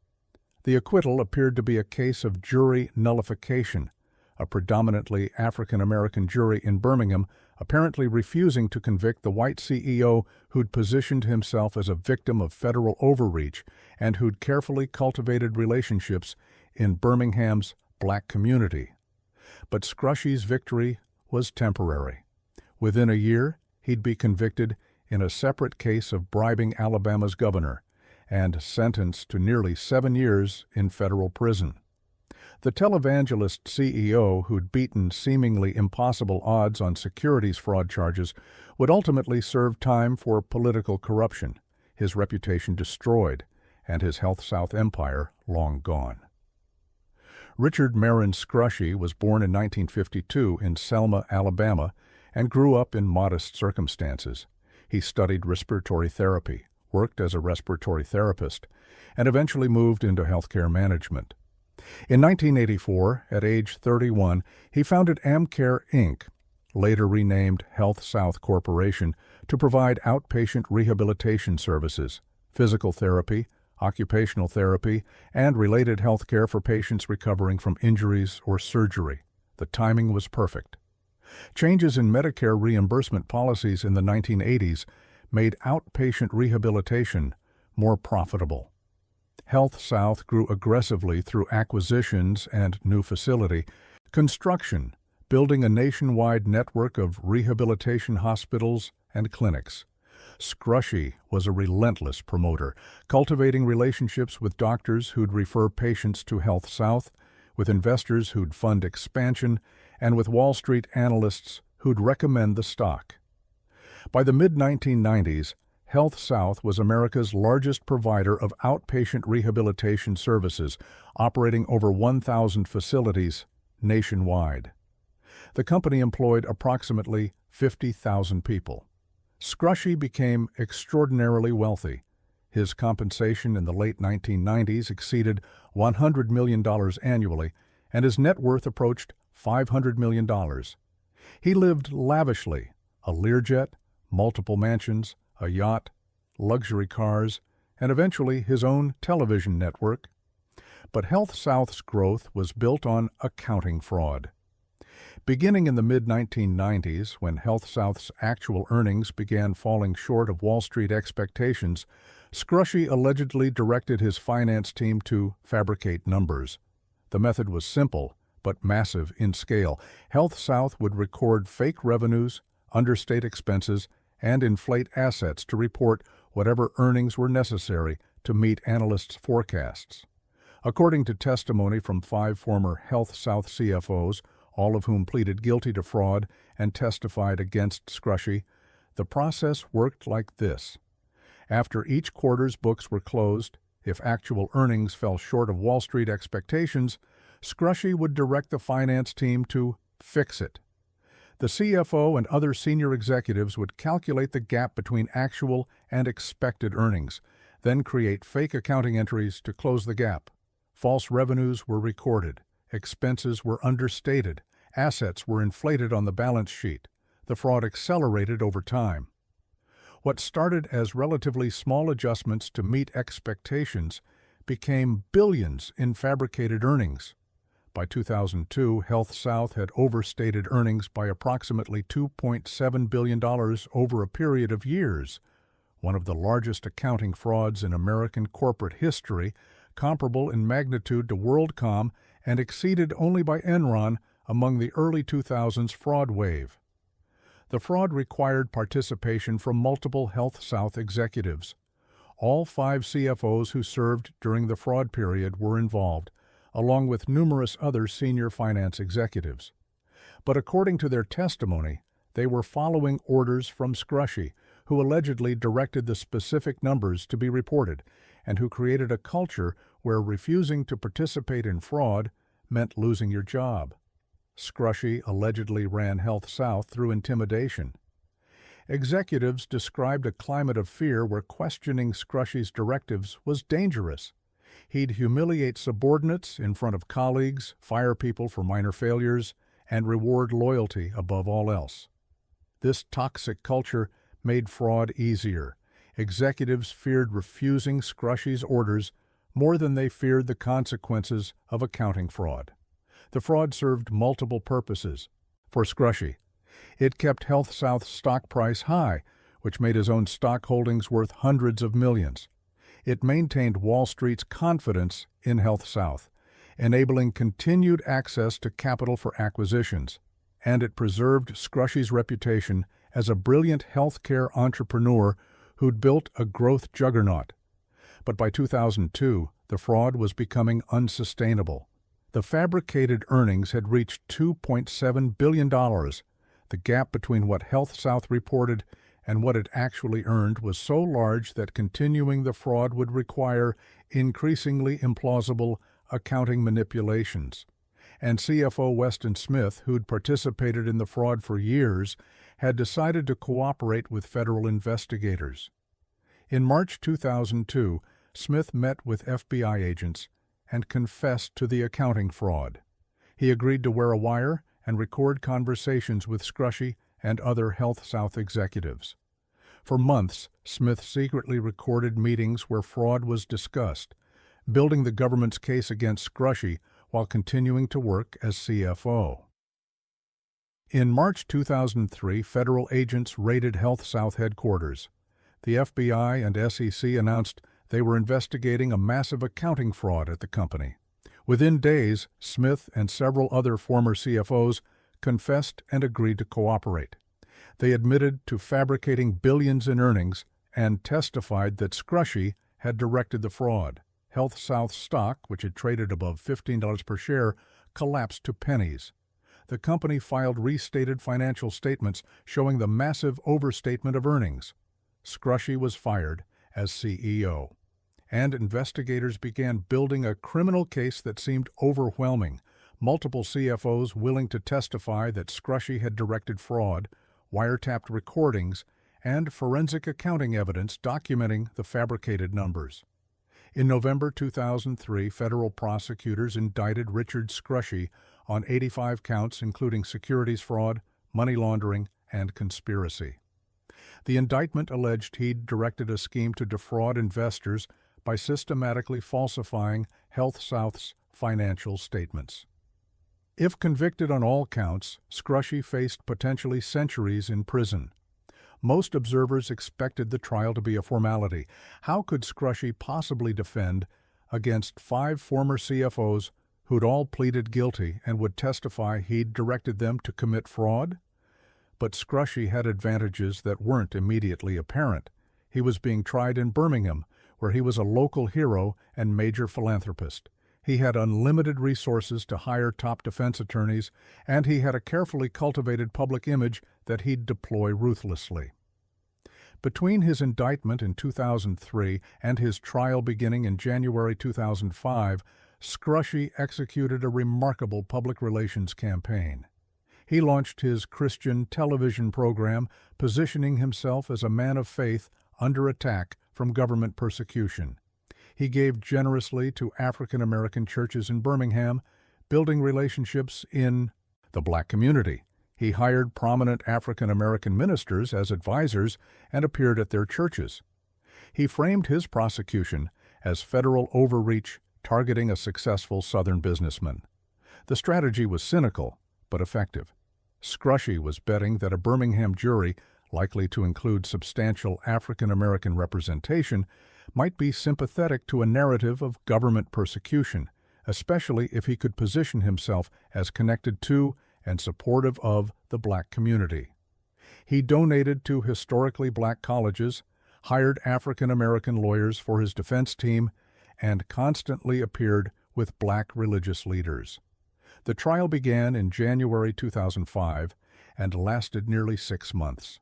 The acquittal appeared to be a case of jury nullification, a predominantly African-American jury in Birmingham apparently refusing to convict the white CEO who'd positioned himself as a victim of federal overreach and who'd carefully cultivated relationships in Birmingham's black community. But Scrushy's victory was temporary. Within a year, he'd be convicted in a separate case of bribing Alabama's governor and sentenced to nearly 7 years in federal prison. The televangelist CEO who'd beaten seemingly impossible odds on securities fraud charges would ultimately serve time for political corruption, his reputation destroyed, and his HealthSouth empire long gone. Richard Marin Scrushy was born in 1952 in Selma, Alabama, and grew up in modest circumstances. He studied respiratory therapy, worked as a respiratory therapist, and eventually moved into healthcare management. In 1984, at age 31, he founded AmCare, Inc., later renamed HealthSouth Corporation, to provide outpatient rehabilitation services, physical therapy, occupational therapy, and related health care for patients recovering from injuries or surgery. The timing was perfect. Changes in Medicare reimbursement policies in the 1980s made outpatient rehabilitation more profitable. Health South grew aggressively through acquisitions and new facility construction, building a nationwide network of rehabilitation hospitals and clinics. Scrushy was a relentless promoter, cultivating relationships with doctors who'd refer patients to Health South, with investors who'd fund expansion, and with Wall Street analysts who'd recommend the stock. By the mid-1990s, Health South was America's largest provider of outpatient rehabilitation services, operating over 1,000 facilities nationwide. The company employed approximately 50,000 people. Scrushy became extraordinarily wealthy. His compensation in the late 1990s exceeded $100 million annually, and his net worth approached $500 million. He lived lavishly, a Learjet, multiple mansions, a yacht, luxury cars, and eventually his own television network. But Health South's growth was built on accounting fraud. Beginning in the mid-1990s, when Health South's actual earnings began falling short of Wall Street expectations, Scrushy allegedly directed his finance team to fabricate numbers. The method was simple, but massive in scale. Health South would record fake revenues, understate expenses, and inflate assets to report whatever earnings were necessary to meet analysts' forecasts. According to testimony from 5 former Health South CFOs, all of whom pleaded guilty to fraud and testified against Scrushy, the process worked like this. After each quarter's books were closed, if actual earnings fell short of Wall Street expectations, Scrushy would direct the finance team to fix it. The CFO and other senior executives would calculate the gap between actual and expected earnings, then create fake accounting entries to close the gap. False revenues were recorded, expenses were understated, assets were inflated on the balance sheet. The fraud accelerated over time. What started as relatively small adjustments to meet expectations became billions in fabricated earnings. By 2002, Health South had overstated earnings by approximately $2.7 billion over a period of years, one of the largest accounting frauds in American corporate history, comparable in magnitude to WorldCom and exceeded only by Enron among the early 2000s fraud wave. The fraud required participation from multiple Health South executives. All 5 CFOs who served during the fraud period were involved, along with numerous other senior finance executives. But according to their testimony, they were following orders from Scrushy, who allegedly directed the specific numbers to be reported, and who created a culture where refusing to participate in fraud meant losing your job. Scrushy allegedly ran Health South through intimidation. Executives described a climate of fear where questioning Scrushy's directives was dangerous. He'd humiliate subordinates in front of colleagues, fire people for minor failures, and reward loyalty above all else. This toxic culture made fraud easier. Executives feared refusing Scrushy's orders more than they feared the consequences of accounting fraud. The fraud served multiple purposes. For Scrushy, it kept Health South's stock price high, which made his own stock holdings worth hundreds of millions. It maintained Wall Street's confidence in Health South, enabling continued access to capital for acquisitions, and it preserved Scrushy's reputation as a brilliant healthcare entrepreneur who'd built a growth juggernaut. But by 2002, the fraud was becoming unsustainable. The fabricated earnings had reached $2.7 billion. The gap between what Health South reported and what it actually earned was so large that continuing the fraud would require increasingly implausible accounting manipulations. And CFO Weston Smith, who'd participated in the fraud for years, had decided to cooperate with federal investigators. In March 2002, Smith met with FBI agents and confessed to the accounting fraud. He agreed to wear a wire and record conversations with Scrushy and other Health South executives. For months, Smith secretly recorded meetings where fraud was discussed, building the government's case against Scrushy while continuing to work as CFO. In March 2003, federal agents raided HealthSouth headquarters. The FBI and SEC announced they were investigating a massive accounting fraud at the company. Within days, Smith and several other former CFOs confessed and agreed to cooperate. They admitted to fabricating billions in earnings and testified that Scrushy had directed the fraud. HealthSouth stock, which had traded above $15 per share, collapsed to pennies. The company filed restated financial statements showing the massive overstatement of earnings. Scrushy was fired as CEO, and investigators began building a criminal case that seemed overwhelming. Multiple CFOs willing to testify that Scrushy had directed fraud, wiretapped recordings, and forensic accounting evidence documenting the fabricated numbers. In November 2003, federal prosecutors indicted Richard Scrushy on 85 counts including securities fraud, money laundering, and conspiracy. The indictment alleged he'd directed a scheme to defraud investors by systematically falsifying HealthSouth's financial statements. If convicted on all counts, Scrushy faced potentially centuries in prison. Most observers expected the trial to be a formality. How could Scrushy possibly defend against 5 former CFOs who'd all pleaded guilty and would testify he'd directed them to commit fraud? But Scrushy had advantages that weren't immediately apparent. He was being tried in Birmingham, where he was a local hero and major philanthropist. He had unlimited resources to hire top defense attorneys, and he had a carefully cultivated public image that he'd deploy ruthlessly. Between his indictment in 2003 and his trial beginning in January 2005, Scrushy executed a remarkable public relations campaign. He launched his Christian television program, positioning himself as a man of faith under attack from government persecution. He gave generously to African American churches in Birmingham, building relationships in the black community. He hired prominent African American ministers as advisors and appeared at their churches. He framed his prosecution as federal overreach targeting a successful Southern businessman. The strategy was cynical, but effective. Scrushy was betting that a Birmingham jury, likely to include substantial African American representation, might be sympathetic to a narrative of government persecution, especially if he could position himself as connected to and supportive of the black community. He donated to historically black colleges, hired African American lawyers for his defense team, and constantly appeared with black religious leaders. The trial began in January 2005 and lasted nearly 6 months.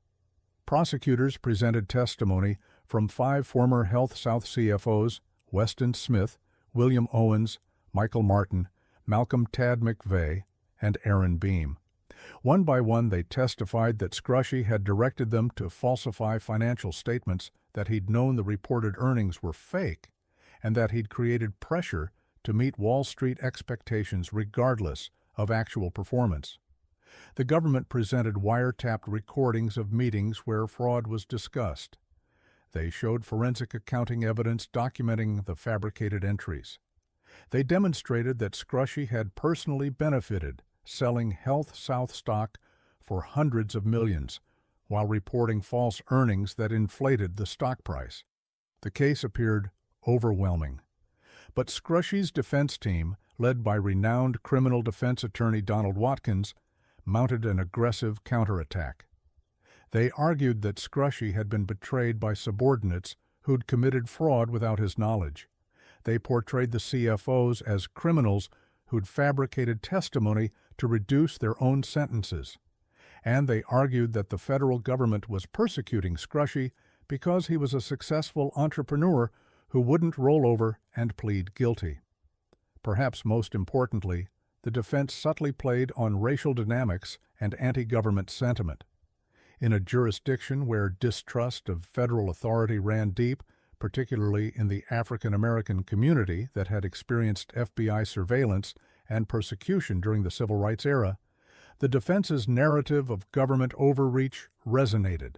Prosecutors presented testimony from 5 former HealthSouth CFOs, Weston Smith, William Owens, Michael Martin, Malcolm Tad McVeigh, and Aaron Beam. One by one, they testified that Scrushy had directed them to falsify financial statements, that he'd known the reported earnings were fake, and that he'd created pressure to meet Wall Street expectations regardless of actual performance. The government presented wiretapped recordings of meetings where fraud was discussed. They showed forensic accounting evidence documenting the fabricated entries. They demonstrated that Scrushy had personally benefited, selling HealthSouth stock for hundreds of millions, while reporting false earnings that inflated the stock price. The case appeared overwhelming. But Scrushy's defense team, led by renowned criminal defense attorney Donald Watkins, mounted an aggressive counterattack. They argued that Scrushy had been betrayed by subordinates who'd committed fraud without his knowledge. They portrayed the CFOs as criminals who'd fabricated testimony to reduce their own sentences. And they argued that the federal government was persecuting Scrushy because he was a successful entrepreneur who wouldn't roll over and plead guilty. Perhaps most importantly, the defense subtly played on racial dynamics and anti-government sentiment. In a jurisdiction where distrust of federal authority ran deep, particularly in the African American community that had experienced FBI surveillance and persecution during the Civil Rights era, the defense's narrative of government overreach resonated.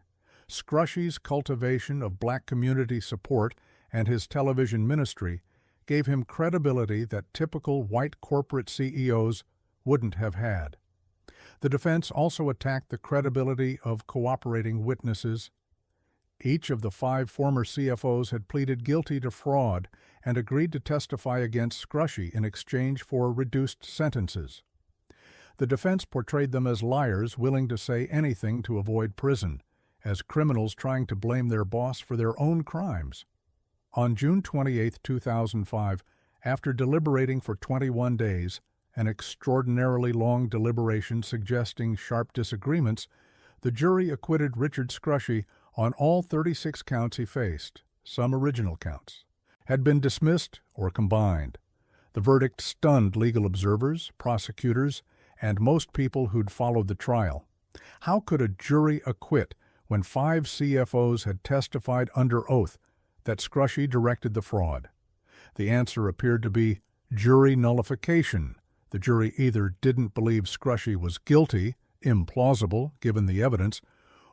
Scrushy's cultivation of black community support and his television ministry gave him credibility that typical white corporate CEOs wouldn't have had. The defense also attacked the credibility of cooperating witnesses. Each of the 5 former CFOs had pleaded guilty to fraud and agreed to testify against Scrushy in exchange for reduced sentences. The defense portrayed them as liars willing to say anything to avoid prison, as criminals trying to blame their boss for their own crimes. On June 28, 2005, after deliberating for 21 days, an extraordinarily long deliberation suggesting sharp disagreements, the jury acquitted Richard Scrushy on all 36 counts he faced. Some original counts had been dismissed or combined. The verdict stunned legal observers, prosecutors, and most people who'd followed the trial. How could a jury acquit when 5 CFOs had testified under oath that Scrushy directed the fraud? The answer appeared to be jury nullification. The jury either didn't believe Scrushy was guilty, implausible given the evidence,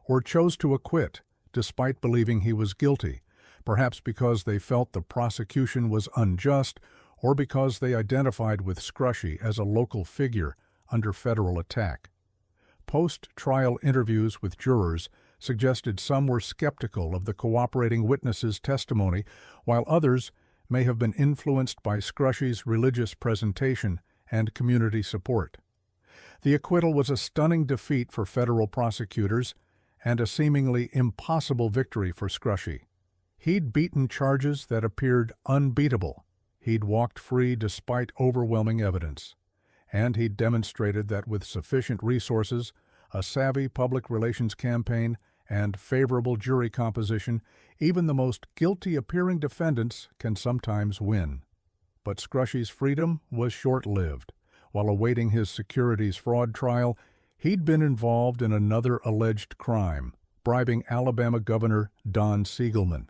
or chose to acquit, despite believing he was guilty, perhaps because they felt the prosecution was unjust or because they identified with Scrushy as a local figure under federal attack. Post-trial interviews with jurors suggested some were skeptical of the cooperating witnesses' testimony, while others may have been influenced by Scrushy's religious presentation and community support. The acquittal was a stunning defeat for federal prosecutors and a seemingly impossible victory for Scrushy. He'd beaten charges that appeared unbeatable. He'd walked free despite overwhelming evidence. And he'd demonstrated that with sufficient resources, a savvy public relations campaign, and favorable jury composition, even the most guilty-appearing defendants can sometimes win. But Scrushy's freedom was short-lived. While awaiting his securities fraud trial, he'd been involved in another alleged crime, bribing Alabama Governor Don Siegelman.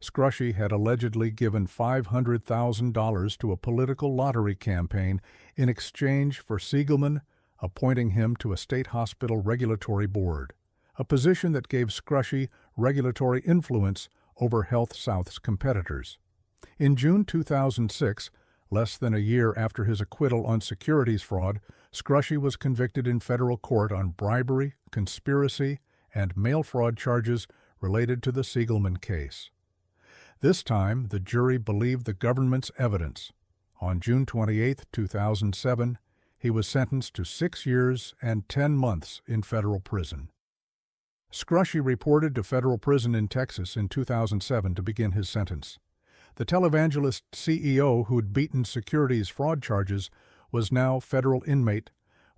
Scrushy had allegedly given $500,000 to a political lottery campaign in exchange for Siegelman appointing him to a state hospital regulatory board, a position that gave Scrushy regulatory influence over Health South's competitors. In June 2006, less than a year after his acquittal on securities fraud, Scrushy was convicted in federal court on bribery, conspiracy, and mail fraud charges related to the Siegelman case. This time, the jury believed the government's evidence. On June 28, 2007, he was sentenced to 6 years and 10 months in federal prison. Scrushy reported to federal prison in Texas in 2007 to begin his sentence. The televangelist CEO who'd beaten securities fraud charges was now federal inmate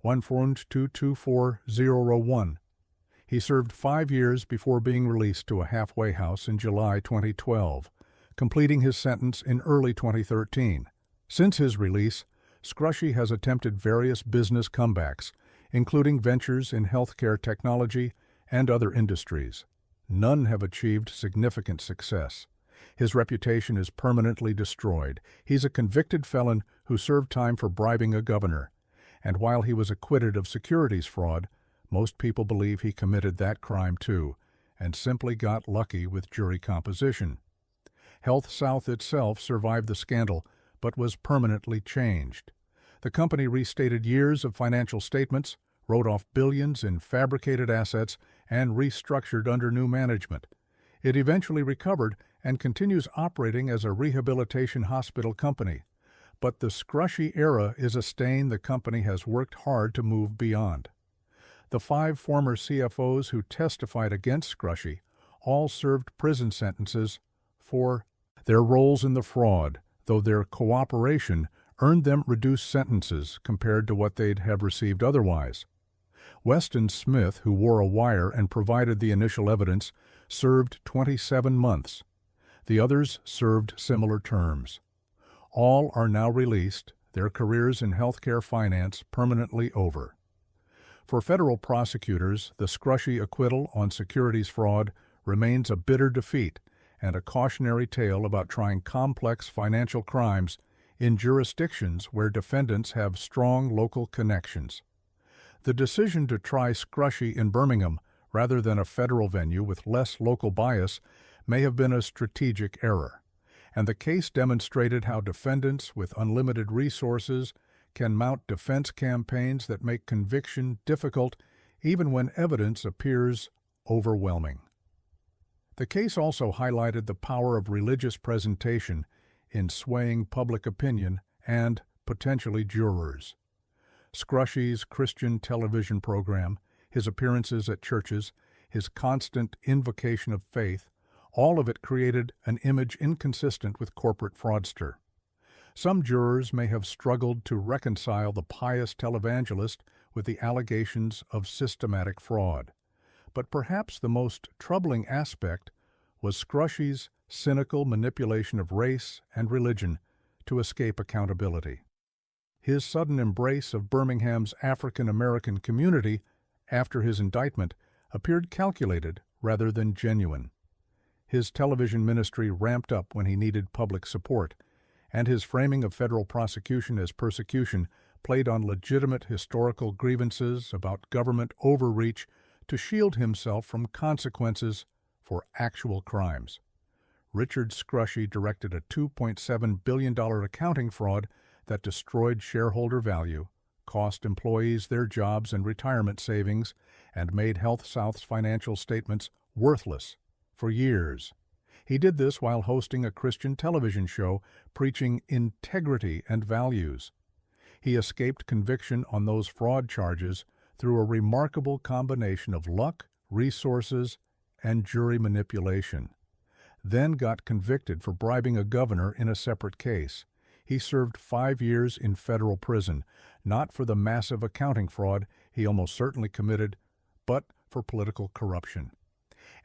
1422401. He served 5 years before being released to a halfway house in July 2012, completing his sentence in early 2013. Since his release, Scrushy has attempted various business comebacks, including ventures in healthcare technology and other industries. None have achieved significant success. His reputation is permanently destroyed. He's a convicted felon who served time for bribing a governor. And while he was acquitted of securities fraud, most people believe he committed that crime too, and simply got lucky with jury composition. Health South itself survived the scandal, but was permanently changed. The company restated years of financial statements, wrote off billions in fabricated assets, and restructured under new management. It eventually recovered and continues operating as a rehabilitation hospital company. But the Scrushy era is a stain the company has worked hard to move beyond. The 5 former CFOs who testified against Scrushy all served prison sentences for their roles in the fraud, though their cooperation earned them reduced sentences compared to what they'd have received otherwise. Weston Smith, who wore a wire and provided the initial evidence, served 27 months. The others served similar terms. All are now released, their careers in healthcare finance permanently over. For federal prosecutors, the Scrushy acquittal on securities fraud remains a bitter defeat and a cautionary tale about trying complex financial crimes in jurisdictions where defendants have strong local connections. The decision to try Scrushy in Birmingham rather than a federal venue with less local bias may have been a strategic error, and the case demonstrated how defendants with unlimited resources can mount defense campaigns that make conviction difficult even when evidence appears overwhelming. The case also highlighted the power of religious presentation in swaying public opinion and, potentially, jurors. Scrushy's Christian television program, his appearances at churches, his constant invocation of faith, all of it created an image inconsistent with corporate fraudster. Some jurors may have struggled to reconcile the pious televangelist with the allegations of systematic fraud. But perhaps the most troubling aspect was Scrushy's cynical manipulation of race and religion to escape accountability. His sudden embrace of Birmingham's African-American community after his indictment appeared calculated rather than genuine. His television ministry ramped up when he needed public support, and his framing of federal prosecution as persecution played on legitimate historical grievances about government overreach to shield himself from consequences for actual crimes. Richard Scrushy directed a $2.7 billion accounting fraud that destroyed shareholder value, cost employees their jobs and retirement savings, and made HealthSouth's financial statements worthless for years. He did this while hosting a Christian television show preaching integrity and values. He escaped conviction on those fraud charges through a remarkable combination of luck, resources, and jury manipulation. Then got convicted for bribing a governor in a separate case. He served 5 years in federal prison, not for the massive accounting fraud he almost certainly committed, but for political corruption.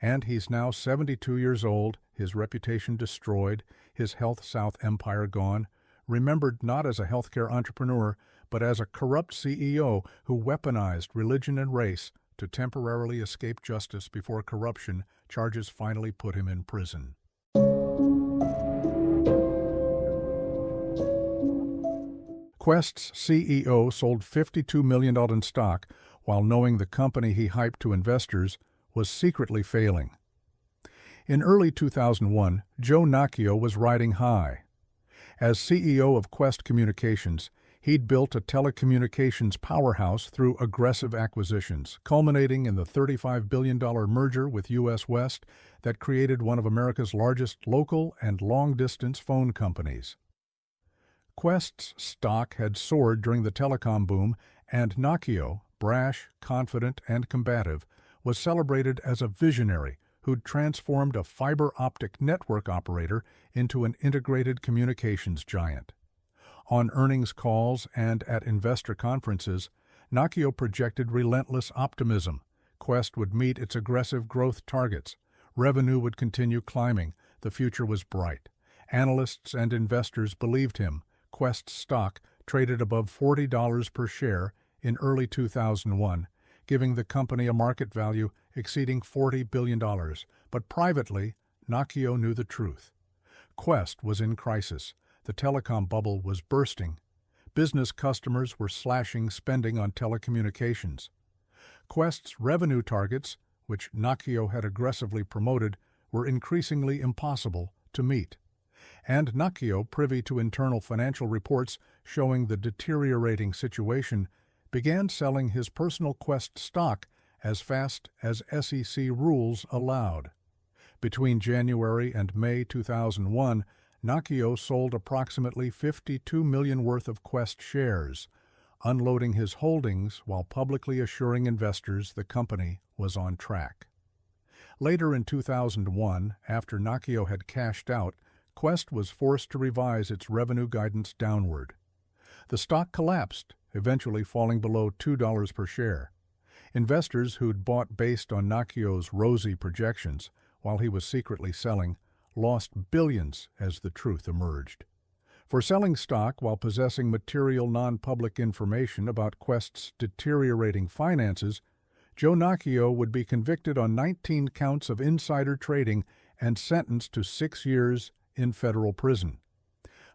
And he's now 72 years old, his reputation destroyed, his HealthSouth empire gone, remembered not as a healthcare entrepreneur, but as a corrupt CEO who weaponized religion and race to temporarily escape justice before corruption charges finally put him in prison. Quest's CEO sold $52 million in stock while knowing the company he hyped to investors was secretly failing. In early 2001, Joe Nacchio was riding high. As CEO of Quest Communications, he'd built a telecommunications powerhouse through aggressive acquisitions, culminating in the $35 billion merger with US West that created one of America's largest local and long-distance phone companies. Quest's stock had soared during the telecom boom, and Nacchio, brash, confident, and combative, was celebrated as a visionary who'd transformed a fiber optic network operator into an integrated communications giant. On earnings calls and at investor conferences, Nacchio projected relentless optimism. Quest would meet its aggressive growth targets. Revenue would continue climbing. The future was bright. Analysts and investors believed him. Quest's stock traded above $40 per share in early 2001, giving the company a market value exceeding $40 billion. But privately, Nacchio knew the truth. Quest was in crisis. The telecom bubble was bursting. Business customers were slashing spending on telecommunications. Quest's revenue targets, which Nacchio had aggressively promoted, were increasingly impossible to meet. And Nacchio, privy to internal financial reports showing the deteriorating situation, began selling his personal Quest stock as fast as SEC rules allowed. Between January and May 2001, Nacchio sold approximately $52 million worth of Quest shares, unloading his holdings while publicly assuring investors the company was on track. Later in 2001, after Nacchio had cashed out, Quest was forced to revise its revenue guidance downward. The stock collapsed, eventually falling below $2 per share. Investors who'd bought based on Nacchio's rosy projections while he was secretly selling lost billions as the truth emerged. For selling stock while possessing material non-public information about Quest's deteriorating finances, Joe Nacchio would be convicted on 19 counts of insider trading and sentenced to 6 years in federal prison.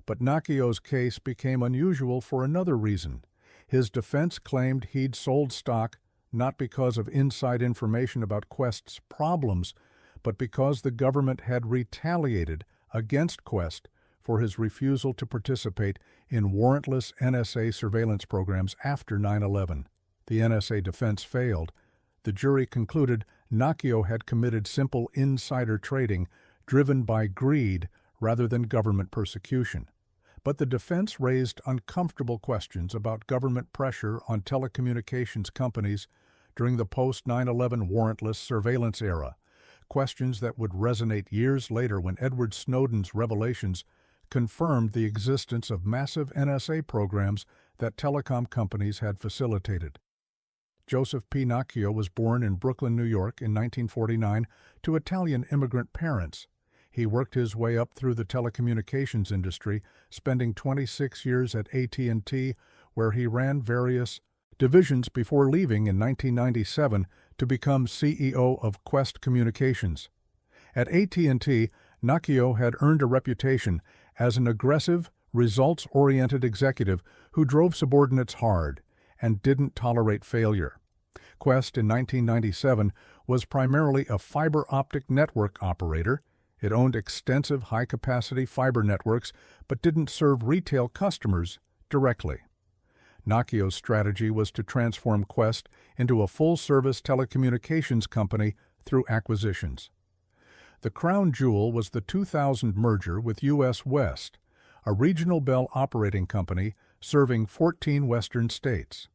But Nacchio's case became unusual for another reason. His defense claimed he'd sold stock not because of inside information about Quest's problems, but because the government had retaliated against Quest for his refusal to participate in warrantless NSA surveillance programs after 9/11. The NSA defense failed. The jury concluded Nokia had committed simple insider trading driven by greed rather than government persecution. But the defense raised uncomfortable questions about government pressure on telecommunications companies during the post-9/11 warrantless surveillance era, questions that would resonate years later when Edward Snowden's revelations confirmed the existence of massive NSA programs that telecom companies had facilitated. Joseph P. Nokia was born in Brooklyn, New York in 1949 to Italian immigrant parents. He worked his way up through the telecommunications industry, spending 26 years at AT&T, where he ran various divisions before leaving in 1997 to become CEO of Quest Communications. At AT&T, Nokia had earned a reputation as an aggressive, results-oriented executive who drove subordinates hard and didn't tolerate failure. Quest in 1997 was primarily a fiber optic network operator. It owned extensive high-capacity fiber networks but didn't serve retail customers directly. Nokia's strategy was to transform Quest into a full-service telecommunications company through acquisitions. The crown jewel was the 2000 merger with U.S. West, a regional Bell operating company serving 14 western states.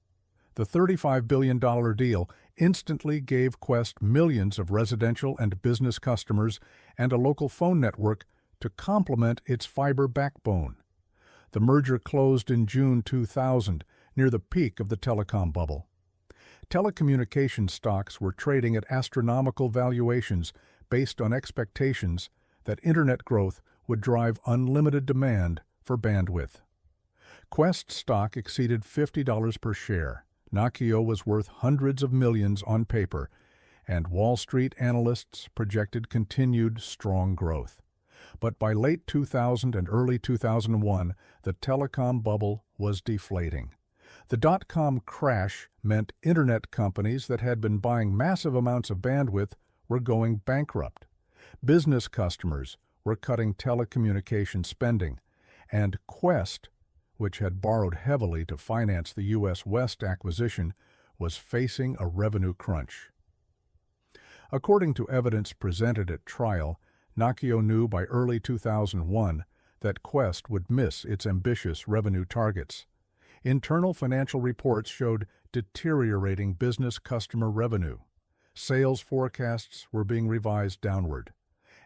The $35 billion deal instantly gave Quest millions of residential and business customers and a local phone network to complement its fiber backbone. The merger closed in June 2000, near the peak of the telecom bubble. Telecommunications stocks were trading at astronomical valuations based on expectations that Internet growth would drive unlimited demand for bandwidth. Quest stock exceeded $50 per share. Nokia was worth hundreds of millions on paper, and Wall Street analysts projected continued strong growth. But by late 2000 and early 2001, the telecom bubble was deflating. The dot-com crash meant Internet companies that had been buying massive amounts of bandwidth were going bankrupt. Business customers were cutting telecommunication spending, and Quest, which had borrowed heavily to finance the U.S. West acquisition, was facing a revenue crunch. According to evidence presented at trial, Nokia knew by early 2001 that Quest would miss its ambitious revenue targets. Internal financial reports showed deteriorating business customer revenue. Sales forecasts were being revised downward,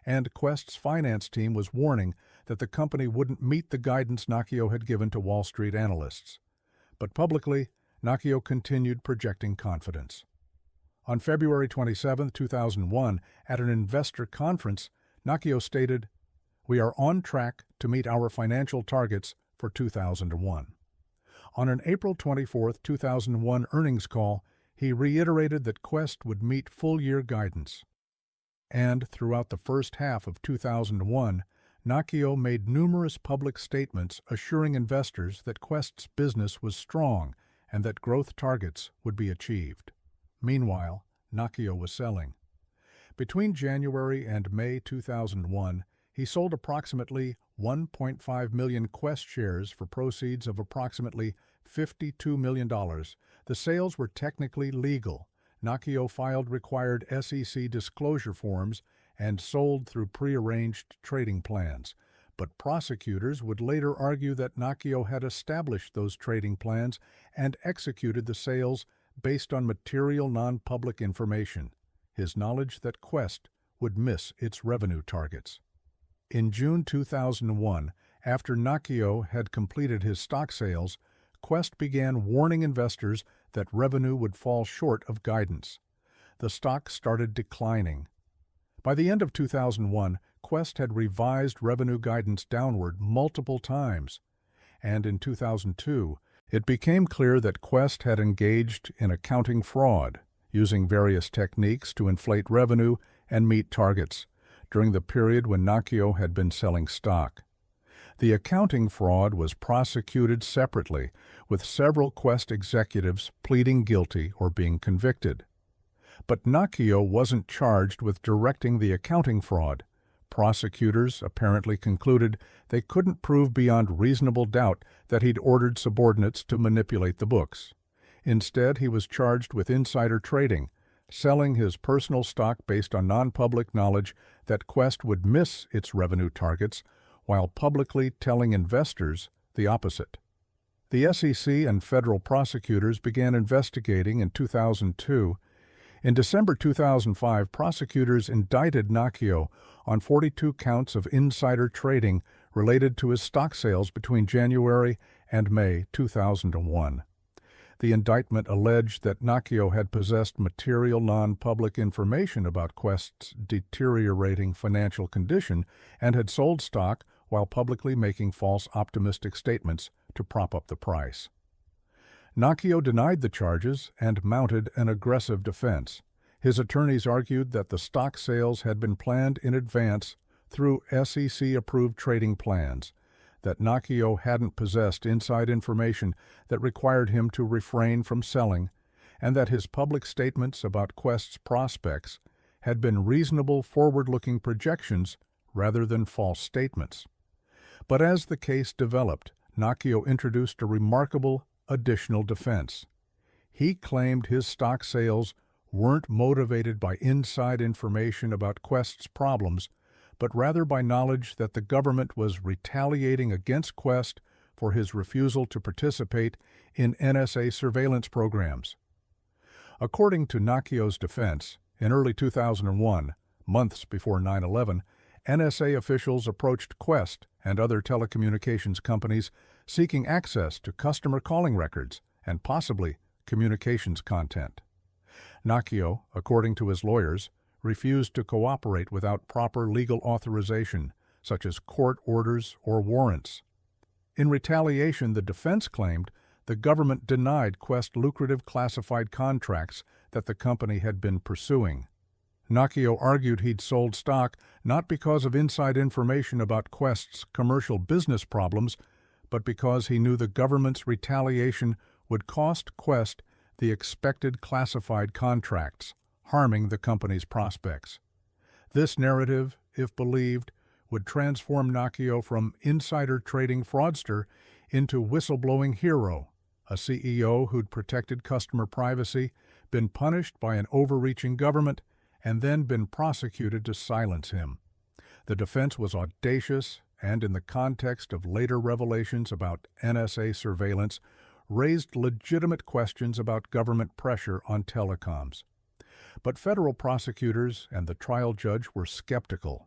and Quest's finance team was warning that the company wouldn't meet the guidance Nokia had given to Wall Street analysts. But publicly, Nokia continued projecting confidence. On February 27, 2001, at an investor conference, Nokia stated, "We are on track to meet our financial targets for 2001. On an April 24, 2001 earnings call, he reiterated that Quest would meet full-year guidance. And throughout the first half of 2001, Nokia made numerous public statements assuring investors that Quest's business was strong and that growth targets would be achieved. Meanwhile, Nokia was selling. Between January and May 2001, he sold approximately 1.5 million Quest shares for proceeds of approximately $52 million. The sales were technically legal. Nokia filed required SEC disclosure forms and sold through prearranged trading plans, but prosecutors would later argue that Nokia had established those trading plans and executed the sales based on material non-public information, his knowledge that Quest would miss its revenue targets. In June 2001, after Nokia had completed his stock sales, Quest began warning investors that revenue would fall short of guidance. The stock started declining. By the end of 2001, Quest had revised revenue guidance downward multiple times, and in 2002, it became clear that Quest had engaged in accounting fraud, using various techniques to inflate revenue and meet targets during the period when Nokia had been selling stock. The accounting fraud was prosecuted separately, with several Quest executives pleading guilty or being convicted. But Nacchio wasn't charged with directing the accounting fraud. Prosecutors apparently concluded they couldn't prove beyond reasonable doubt that he'd ordered subordinates to manipulate the books. Instead, he was charged with insider trading, selling his personal stock based on non-public knowledge that Quest would miss its revenue targets, while publicly telling investors the opposite. The SEC and federal prosecutors began investigating in 2002. In December 2005, prosecutors indicted Nacchio on 42 counts of insider trading related to his stock sales between January and May 2001. The indictment alleged that Nacchio had possessed material non-public information about Quest's deteriorating financial condition and had sold stock while publicly making false optimistic statements to prop up the price. Nacchio denied the charges and mounted an aggressive defense. His attorneys argued that the stock sales had been planned in advance through SEC-approved trading plans, that Nacchio hadn't possessed inside information that required him to refrain from selling, and that his public statements about Quest's prospects had been reasonable forward-looking projections rather than false statements. But as the case developed, Nacchio introduced a remarkable additional defense. He claimed his stock sales weren't motivated by inside information about Quest's problems, but rather by knowledge that the government was retaliating against Quest for his refusal to participate in NSA surveillance programs. According to Nacchio's defense, in early 2001, months before 9/11, NSA officials approached Quest and other telecommunications companies seeking access to customer calling records and possibly communications content. Nacchio, according to his lawyers, refused to cooperate without proper legal authorization, such as court orders or warrants. In retaliation, the defense claimed the government denied Quest lucrative classified contracts that the company had been pursuing. Nacchio argued he'd sold stock not because of inside information about Quest's commercial business problems, but because he knew the government's retaliation would cost Quest the expected classified contracts, harming the company's prospects. This narrative, if believed, would transform Nacchio from insider trading fraudster into whistleblowing hero, a CEO who'd protected customer privacy, been punished by an overreaching government, and then been prosecuted to silence him. The defense was audacious and, in the context of later revelations about NSA surveillance, raised legitimate questions about government pressure on telecoms. But federal prosecutors and the trial judge were skeptical.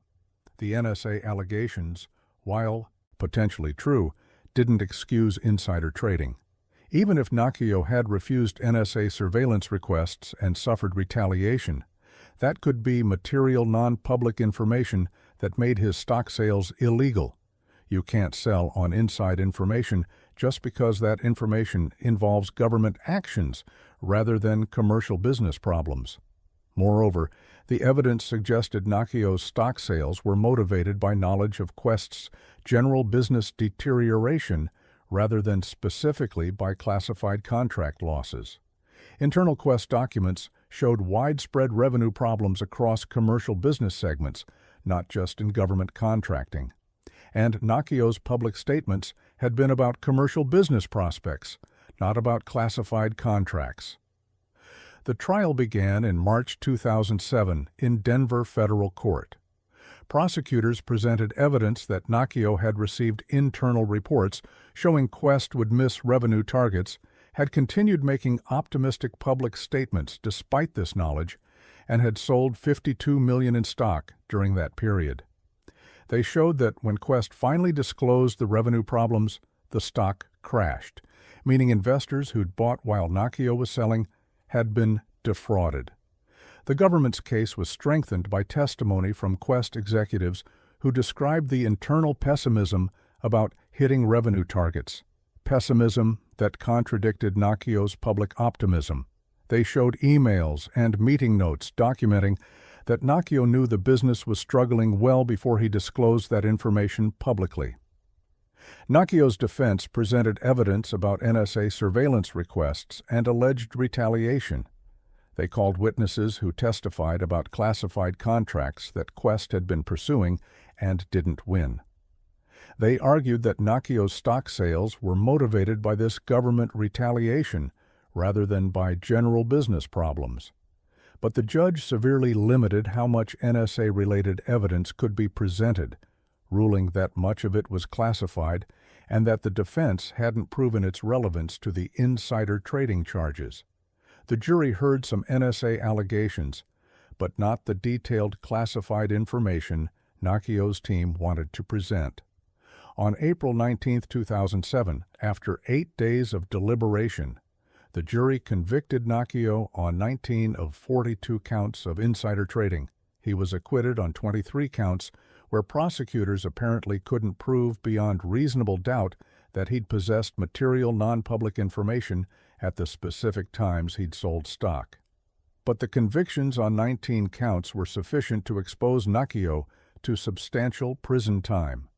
The NSA allegations, while potentially true, didn't excuse insider trading. Even if Nacchio had refused NSA surveillance requests and suffered retaliation, that could be material non-public information that made his stock sales illegal. You can't sell on inside information just because that information involves government actions rather than commercial business problems. Moreover, the evidence suggested Nacchio's stock sales were motivated by knowledge of Quest's general business deterioration rather than specifically by classified contract losses. Internal Quest documents showed widespread revenue problems across commercial business segments, not just in government contracting. And Nacchio's public statements had been about commercial business prospects, not about classified contracts. The trial began in March 2007 in Denver federal court. Prosecutors presented evidence that Nacchio had received internal reports showing Quest would miss revenue targets, had continued making optimistic public statements despite this knowledge, and had sold $52 million in stock during that period. They showed that when Quest finally disclosed the revenue problems, the stock crashed, meaning investors who'd bought while Nacchio was selling had been defrauded. The government's case was strengthened by testimony from Quest executives who described the internal pessimism about hitting revenue targets, pessimism that contradicted Nacchio's public optimism. They showed emails and meeting notes documenting that Nacchio knew the business was struggling well before he disclosed that information publicly. Nakio's defense presented evidence about NSA surveillance requests and alleged retaliation. They called witnesses who testified about classified contracts that Quest had been pursuing and didn't win. They argued that Nakio's stock sales were motivated by this government retaliation rather than by general business problems. But the judge severely limited how much NSA-related evidence could be presented, ruling that much of it was classified and that the defense hadn't proven its relevance to the insider trading charges. The jury heard some NSA allegations, but not the detailed classified information Nakio's team wanted to present. On April 19, 2007, after 8 days of deliberation, the jury convicted Nakio on 19 of 42 counts of insider trading. He was acquitted on 23 counts where prosecutors apparently couldn't prove beyond reasonable doubt that he'd possessed material non-public information at the specific times he'd sold stock. But the convictions on 19 counts were sufficient to expose Nakio to substantial prison time.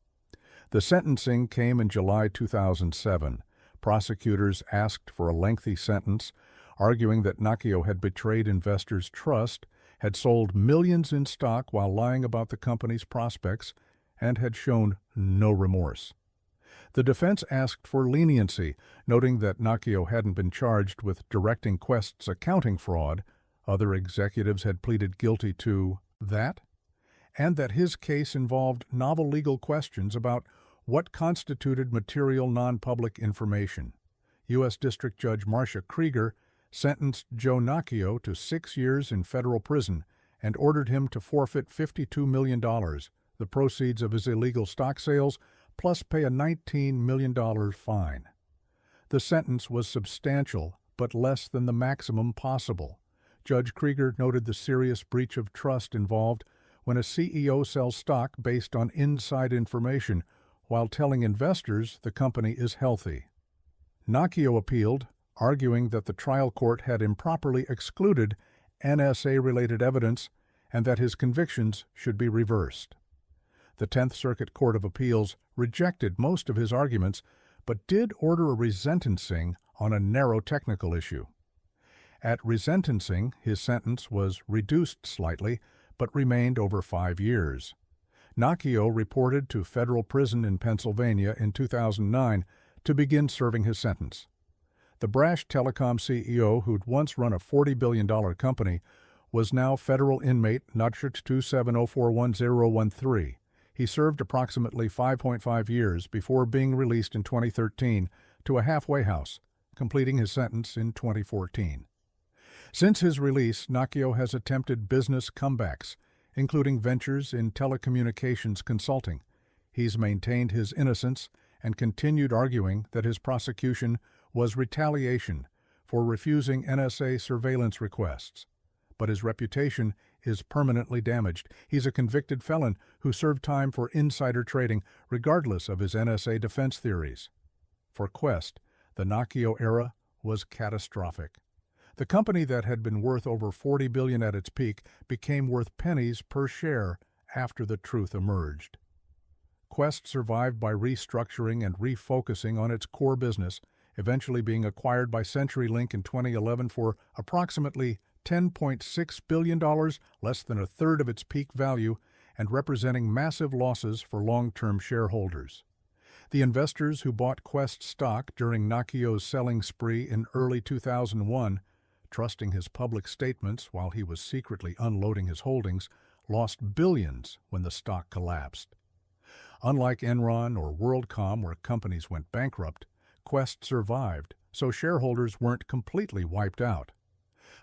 The sentencing came in July 2007. Prosecutors asked for a lengthy sentence, arguing that Nakio had betrayed investors' trust, had sold millions in stock while lying about the company's prospects, and had shown no remorse. The defense asked for leniency, noting that Nakio hadn't been charged with directing Quest's accounting fraud, other executives had pleaded guilty to that, and that his case involved novel legal questions about what constituted material non-public information. U.S. District Judge Marcia Krieger sentenced Joe Nakio to 6 years in federal prison and ordered him to forfeit $52 million, the proceeds of his illegal stock sales, plus pay a $19 million fine. The sentence was substantial, but less than the maximum possible. Judge Krieger noted the serious breach of trust involved when a CEO sells stock based on inside information while telling investors the company is healthy. Nakio appealed, arguing that the trial court had improperly excluded NSA-related evidence and that his convictions should be reversed. The 10th Circuit Court of Appeals rejected most of his arguments, but did order a resentencing on a narrow technical issue. At resentencing, his sentence was reduced slightly, but remained over 5 years. Nakio reported to federal prison in Pennsylvania in 2009 to begin serving his sentence. The brash telecom CEO who'd once run a $40 billion company was now federal inmate Nugget 270411013. He served approximately 5.5 years before being released in 2013 to a halfway house, completing his sentence in 2014. Since his release, Nakio has attempted business comebacks, including ventures in telecommunications consulting. He's maintained his innocence and continued arguing that his prosecution was retaliation for refusing NSA surveillance requests. But his reputation is permanently damaged. He's a convicted felon who served time for insider trading, regardless of his NSA defense theories. For Quest, the Nakio era was catastrophic. The company that had been worth over $40 billion at its peak became worth pennies per share after the truth emerged. Quest survived by restructuring and refocusing on its core business, eventually being acquired by CenturyLink in 2011 for approximately $10.6 billion, less than a third of its peak value, and representing massive losses for long-term shareholders. The investors who bought Quest stock during Nakio's selling spree in early 2001, trusting his public statements while he was secretly unloading his holdings, lost billions when the stock collapsed. Unlike Enron or WorldCom, where companies went bankrupt, Quest survived, so shareholders weren't completely wiped out.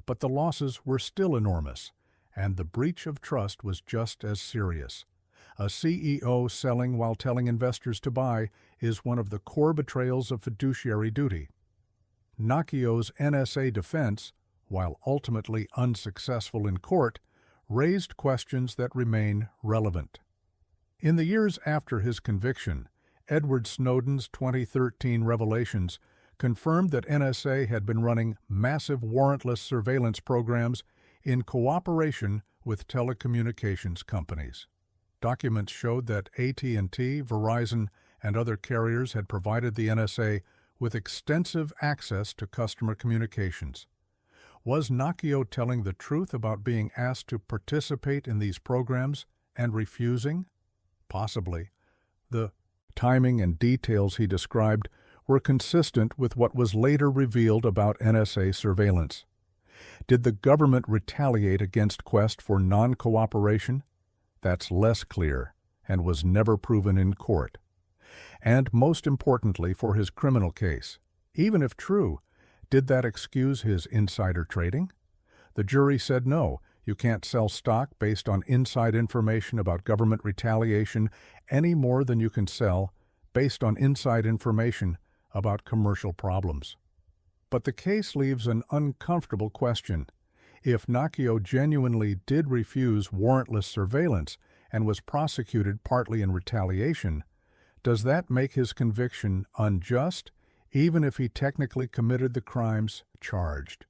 But the losses were still enormous, and the breach of trust was just as serious. A CEO selling while telling investors to buy is one of the core betrayals of fiduciary duty. Nakio's NSA defense, while ultimately unsuccessful in court, raised questions that remain relevant. In the years after his conviction, Edward Snowden's 2013 revelations confirmed that NSA had been running massive warrantless surveillance programs in cooperation with telecommunications companies. Documents showed that AT&T, Verizon, and other carriers had provided the NSA with extensive access to customer communications. Was Nakio telling the truth about being asked to participate in these programs and refusing? Possibly. The timing and details he described were consistent with what was later revealed about NSA surveillance. Did the government retaliate against Quest for non-cooperation? That's less clear and was never proven in court. And most importantly for his criminal case, even if true, did that excuse his insider trading? The jury said no, you can't sell stock based on inside information about government retaliation any more than you can sell based on inside information about commercial problems. But the case leaves an uncomfortable question. If Nakio genuinely did refuse warrantless surveillance and was prosecuted partly in retaliation, does that make his conviction unjust, even if he technically committed the crimes charged?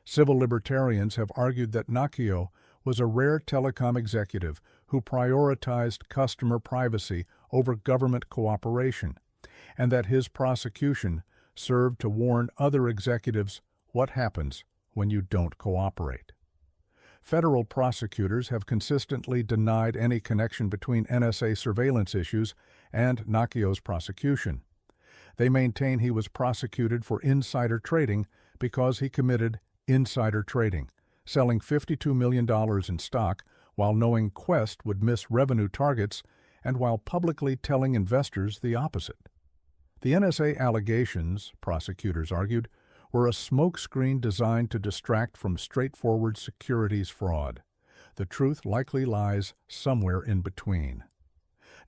Civil libertarians have argued that Nakio was a rare telecom executive who prioritized customer privacy over government cooperation, and that his prosecution served to warn other executives what happens when you don't cooperate. Federal prosecutors have consistently denied any connection between NSA surveillance issues and Nakio's prosecution. They maintain he was prosecuted for insider trading because he committed insider trading, selling $52 million in stock while knowing Quest would miss revenue targets and while publicly telling investors the opposite. The NSA allegations, prosecutors argued, were a smokescreen designed to distract from straightforward securities fraud. The truth likely lies somewhere in between.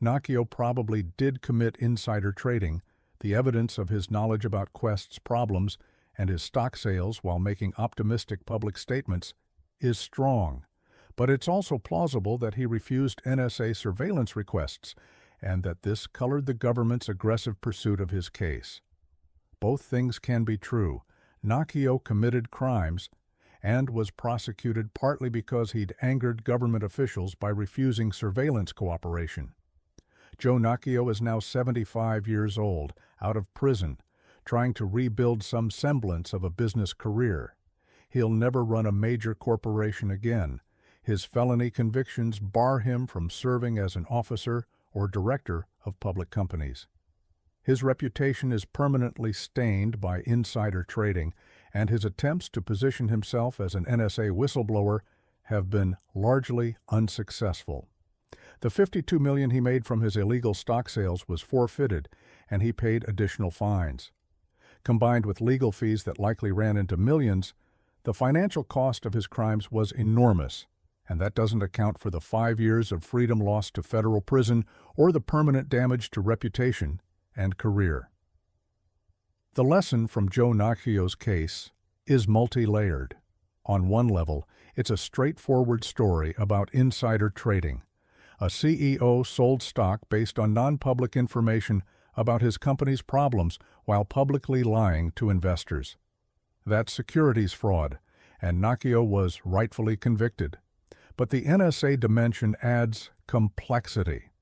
Nakio probably did commit insider trading. The evidence of his knowledge about Quest's problems and his stock sales while making optimistic public statements is strong. But it's also plausible that he refused NSA surveillance requests and that this colored the government's aggressive pursuit of his case. Both things can be true. Nakio committed crimes and was prosecuted partly because he'd angered government officials by refusing surveillance cooperation. Joe Nakio is now 75 years old, out of prison, trying to rebuild some semblance of a business career. He'll never run a major corporation again. His felony convictions bar him from serving as an officer or director of public companies. His reputation is permanently stained by insider trading, and his attempts to position himself as an NSA whistleblower have been largely unsuccessful. The $52 million he made from his illegal stock sales was forfeited, and he paid additional fines. Combined with legal fees that likely ran into millions, the financial cost of his crimes was enormous, and that doesn't account for the 5 years of freedom lost to federal prison or the permanent damage to reputation and career. The lesson from Joe Nakio's case is multi-layered. On one level, it's a straightforward story about insider trading. A CEO sold stock based on non-public information about his company's problems while publicly lying to investors. That's securities fraud, and Nakio was rightfully convicted. But the NSA dimension adds complexity.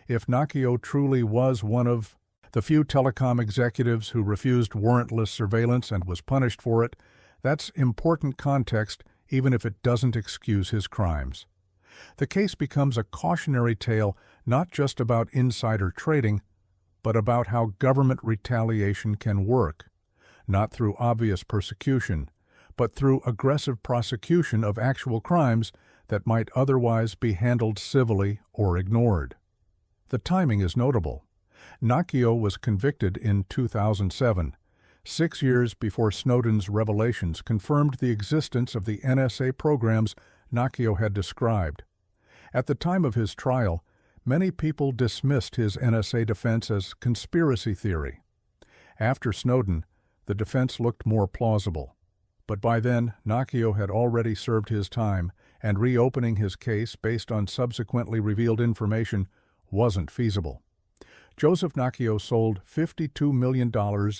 If Nakio truly was one of the few telecom executives who refused warrantless surveillance and was punished for it, that's important context even if it doesn't excuse his crimes. The case becomes a cautionary tale not just about insider trading, but about how government retaliation can work, not through obvious persecution, but through aggressive prosecution of actual crimes that might otherwise be handled civilly or ignored. The timing is notable. Nakio was convicted in 2007, 6 years before Snowden's revelations confirmed the existence of the NSA programs Nakio had described. At the time of his trial, many people dismissed his NSA defense as conspiracy theory. After Snowden, the defense looked more plausible. But by then, Nakio had already served his time, and reopening his case based on subsequently revealed information wasn't feasible. Joseph Nakio sold $52 million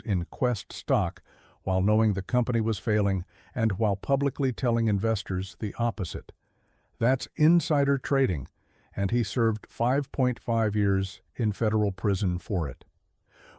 in Quest stock while knowing the company was failing and while publicly telling investors the opposite. That's insider trading, and he served 5.5 years in federal prison for it.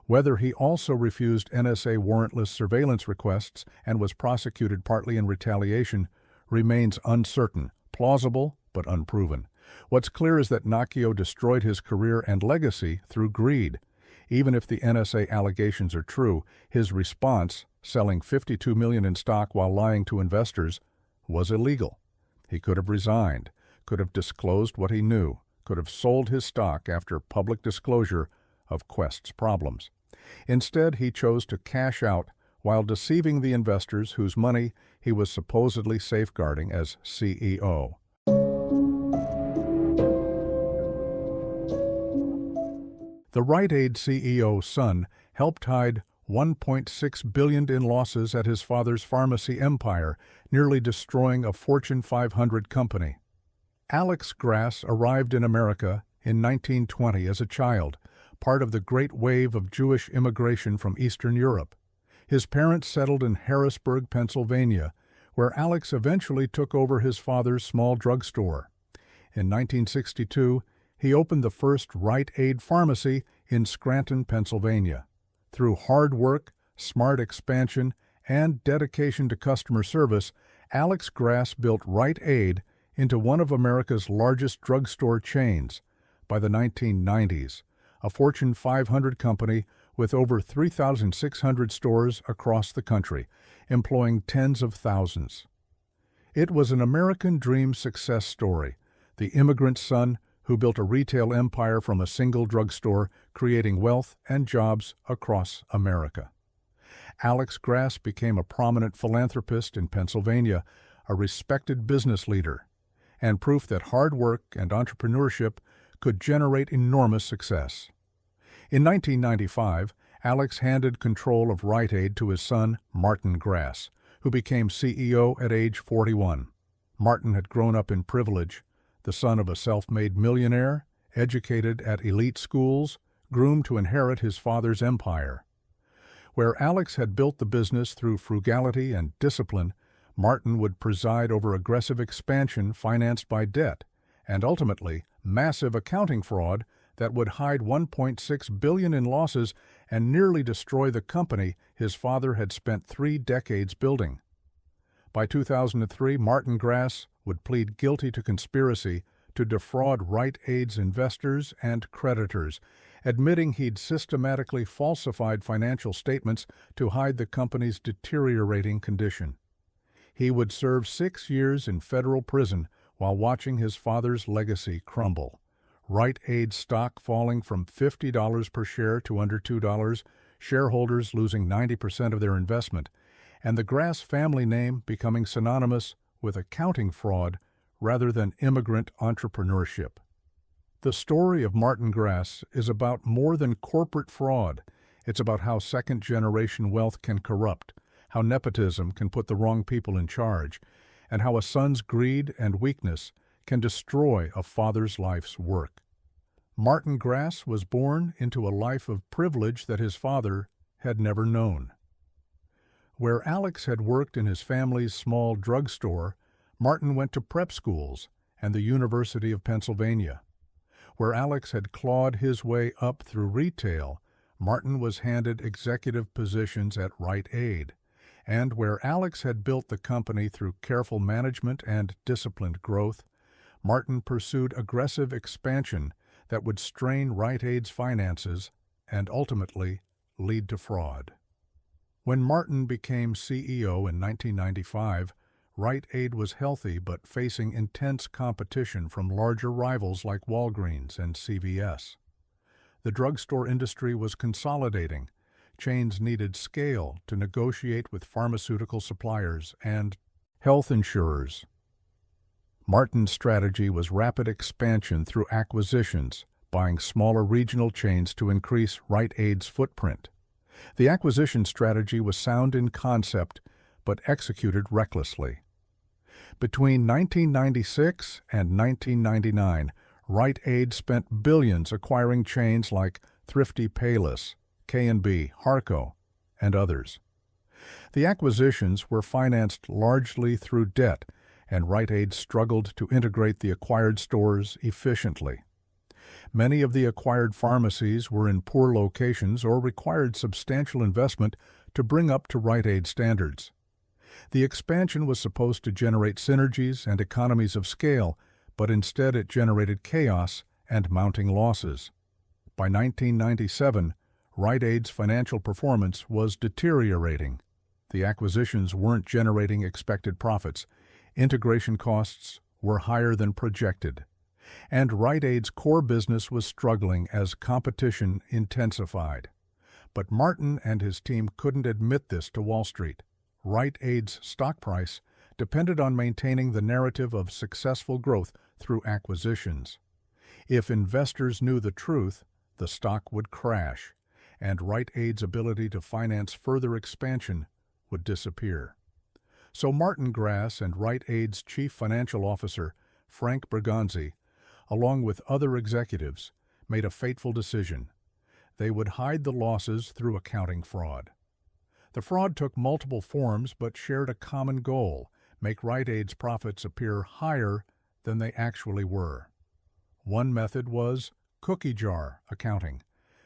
Whether he also refused NSA warrantless surveillance requests and was prosecuted partly in retaliation remains uncertain, plausible but unproven. What's clear is that Nacchio destroyed his career and legacy through greed. Even if the NSA allegations are true, his response, selling $52 million in stock while lying to investors, was illegal. He could have resigned, could have disclosed what he knew, could have sold his stock after public disclosure of Quest's problems. Instead, he chose to cash out while deceiving the investors whose money he was supposedly safeguarding as CEO. The Rite Aid CEO's son helped hide $1.6 billion in losses at his father's pharmacy empire, nearly destroying a Fortune 500 company. Alex Grass arrived in America in 1920 as a child, part of the great wave of Jewish immigration from Eastern Europe. His parents settled in Harrisburg, Pennsylvania, where Alex eventually took over his father's small drugstore. In 1962, he opened the first Rite Aid pharmacy in Scranton, Pennsylvania. Through hard work, smart expansion, and dedication to customer service, Alex Grass built Rite Aid into one of America's largest drugstore chains. By the 1990s, a Fortune 500 company with over 3,600 stores across the country, employing tens of thousands. It was an American dream success story, the immigrant son who built a retail empire from a single drugstore, creating wealth and jobs across America. Alex Grass became a prominent philanthropist in Pennsylvania, a respected business leader, and proof that hard work and entrepreneurship could generate enormous success. In 1995, Alex handed control of Rite Aid to his son, Martin Grass, who became CEO at age 41. Martin had grown up in privilege, the son of a self-made millionaire, educated at elite schools, groomed to inherit his father's empire. Where Alex had built the business through frugality and discipline, Martin would preside over aggressive expansion financed by debt, and ultimately massive accounting fraud that would hide $1.6 billion in losses and nearly destroy the company his father had spent 3 decades building. By 2003, Martin Grass would plead guilty to conspiracy to defraud Rite Aid's investors and creditors, admitting he'd systematically falsified financial statements to hide the company's deteriorating condition. He would serve 6 years in federal prison while watching his father's legacy crumble. Rite Aid stock falling from $50 per share to under $2, shareholders losing 90% of their investment, and the Grass family name becoming synonymous with accounting fraud rather than immigrant entrepreneurship. The story of Martin Grass is about more than corporate fraud. It's about how second-generation wealth can corrupt, how nepotism can put the wrong people in charge, and how a son's greed and weakness can destroy a father's life's work. Martin Grass was born into a life of privilege that his father had never known. Where Alex had worked in his family's small drugstore, Martin went to prep schools and the University of Pennsylvania. Where Alex had clawed his way up through retail, Martin was handed executive positions at Rite Aid. And where Alex had built the company through careful management and disciplined growth, Martin pursued aggressive expansion that would strain Rite Aid's finances and ultimately lead to fraud. When Martin became CEO in 1995, Rite Aid was healthy but facing intense competition from larger rivals like Walgreens and CVS. The drugstore industry was consolidating. Chains needed scale to negotiate with pharmaceutical suppliers and health insurers. Martin's strategy was rapid expansion through acquisitions, buying smaller regional chains to increase Rite Aid's footprint. The acquisition strategy was sound in concept, but executed recklessly. Between 1996 and 1999, Rite Aid spent billions acquiring chains like Thrifty Payless, K&B, Harco, and others. The acquisitions were financed largely through debt, and Rite Aid struggled to integrate the acquired stores efficiently. Many of the acquired pharmacies were in poor locations or required substantial investment to bring up to Rite Aid standards. The expansion was supposed to generate synergies and economies of scale, but instead it generated chaos and mounting losses. By 1997, Rite Aid's financial performance was deteriorating. The acquisitions weren't generating expected profits, integration costs were higher than projected, and Rite Aid's core business was struggling as competition intensified. But Martin and his team couldn't admit this to Wall Street. Rite Aid's stock price depended on maintaining the narrative of successful growth through acquisitions. If investors knew the truth, the stock would crash, and Rite Aid's ability to finance further expansion would disappear. So Martin Grass and Rite Aid's chief financial officer, Frank Bergonzi, along with other executives, made a fateful decision. They would hide the losses through accounting fraud. The fraud took multiple forms but shared a common goal: make Rite Aid's profits appear higher than they actually were. One method was cookie jar accounting,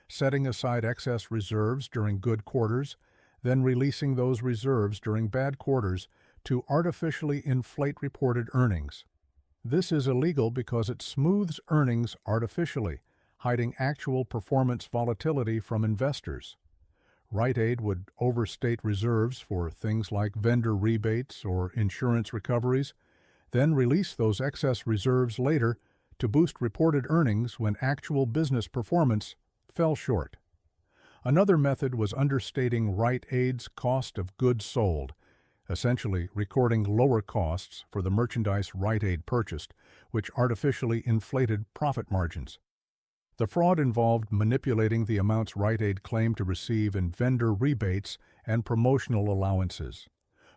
setting aside excess reserves during good quarters, then releasing those reserves during bad quarters to artificially inflate reported earnings. This is illegal because it smooths earnings artificially, hiding actual performance volatility from investors. Rite Aid would overstate reserves for things like vendor rebates or insurance recoveries, then release those excess reserves later to boost reported earnings when actual business performance fell short. Another method was understating Rite Aid's cost of goods sold, essentially recording lower costs for the merchandise Rite Aid purchased, which artificially inflated profit margins. The fraud involved manipulating the amounts Rite Aid claimed to receive in vendor rebates and promotional allowances.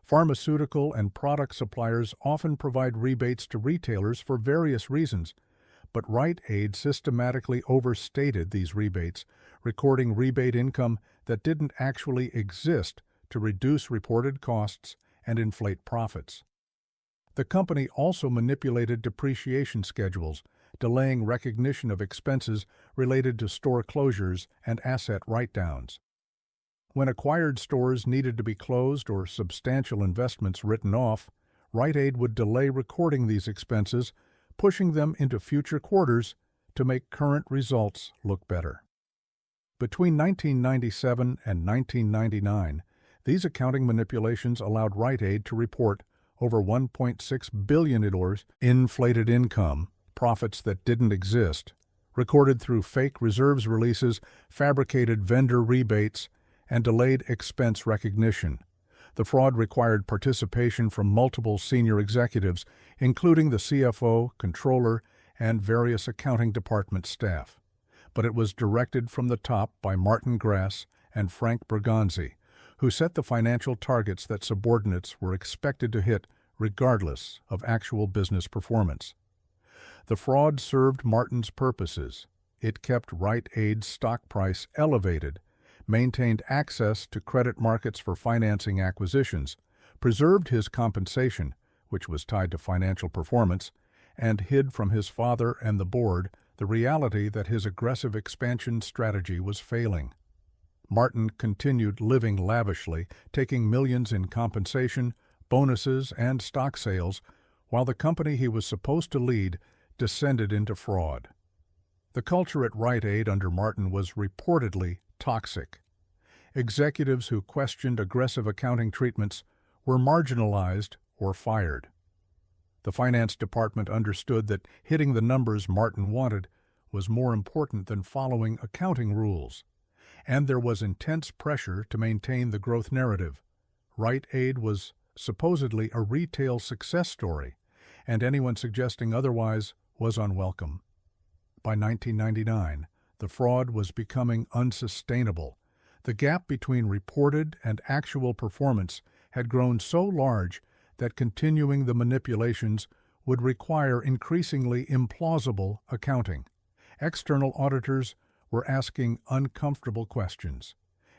Pharmaceutical and product suppliers often provide rebates to retailers for various reasons, but Rite Aid systematically overstated these rebates, recording rebate income that didn't actually exist to reduce reported costs and inflate profits. The company also manipulated depreciation schedules, delaying recognition of expenses related to store closures and asset write-downs. When acquired stores needed to be closed or substantial investments written off, Rite Aid would delay recording these expenses, pushing them into future quarters to make current results look better. Between 1997 and 1999, these accounting manipulations allowed Rite Aid to report over $1.6 billion in inflated income, profits that didn't exist, recorded through fake reserves releases, fabricated vendor rebates, and delayed expense recognition. The fraud required participation from multiple senior executives, including the CFO, controller, and various accounting department staff. But it was directed from the top by Martin Grass and Frank Bergonzi, who set the financial targets that subordinates were expected to hit regardless of actual business performance. The fraud served Martin's purposes. It kept Rite Aid's stock price elevated, maintained access to credit markets for financing acquisitions, preserved his compensation, which was tied to financial performance, and hid from his father and the board the reality that his aggressive expansion strategy was failing. Martin continued living lavishly, taking millions in compensation, bonuses, and stock sales, while the company he was supposed to lead descended into fraud. The culture at Rite Aid under Martin was reportedly toxic. Executives who questioned aggressive accounting treatments were marginalized or fired. The finance department understood that hitting the numbers Martin wanted was more important than following accounting rules, and there was intense pressure to maintain the growth narrative. Rite Aid was supposedly a retail success story, and anyone suggesting otherwise was unwelcome. By 1999, the fraud was becoming unsustainable. The gap between reported and actual performance had grown so large that continuing the manipulations would require increasingly implausible accounting. External auditors were asking uncomfortable questions,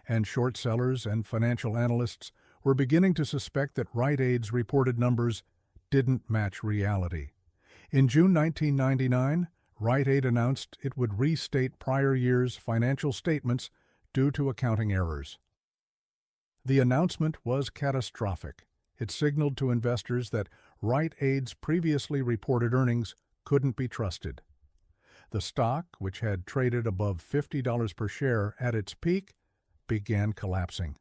and short sellers and financial analysts were beginning to suspect that Rite Aid's reported numbers didn't match reality. In June 1999, Rite Aid announced it would restate prior year's financial statements due to accounting errors. The announcement was catastrophic. It signaled to investors that Rite Aid's previously reported earnings couldn't be trusted. The stock, which had traded above $50 per share at its peak, began collapsing.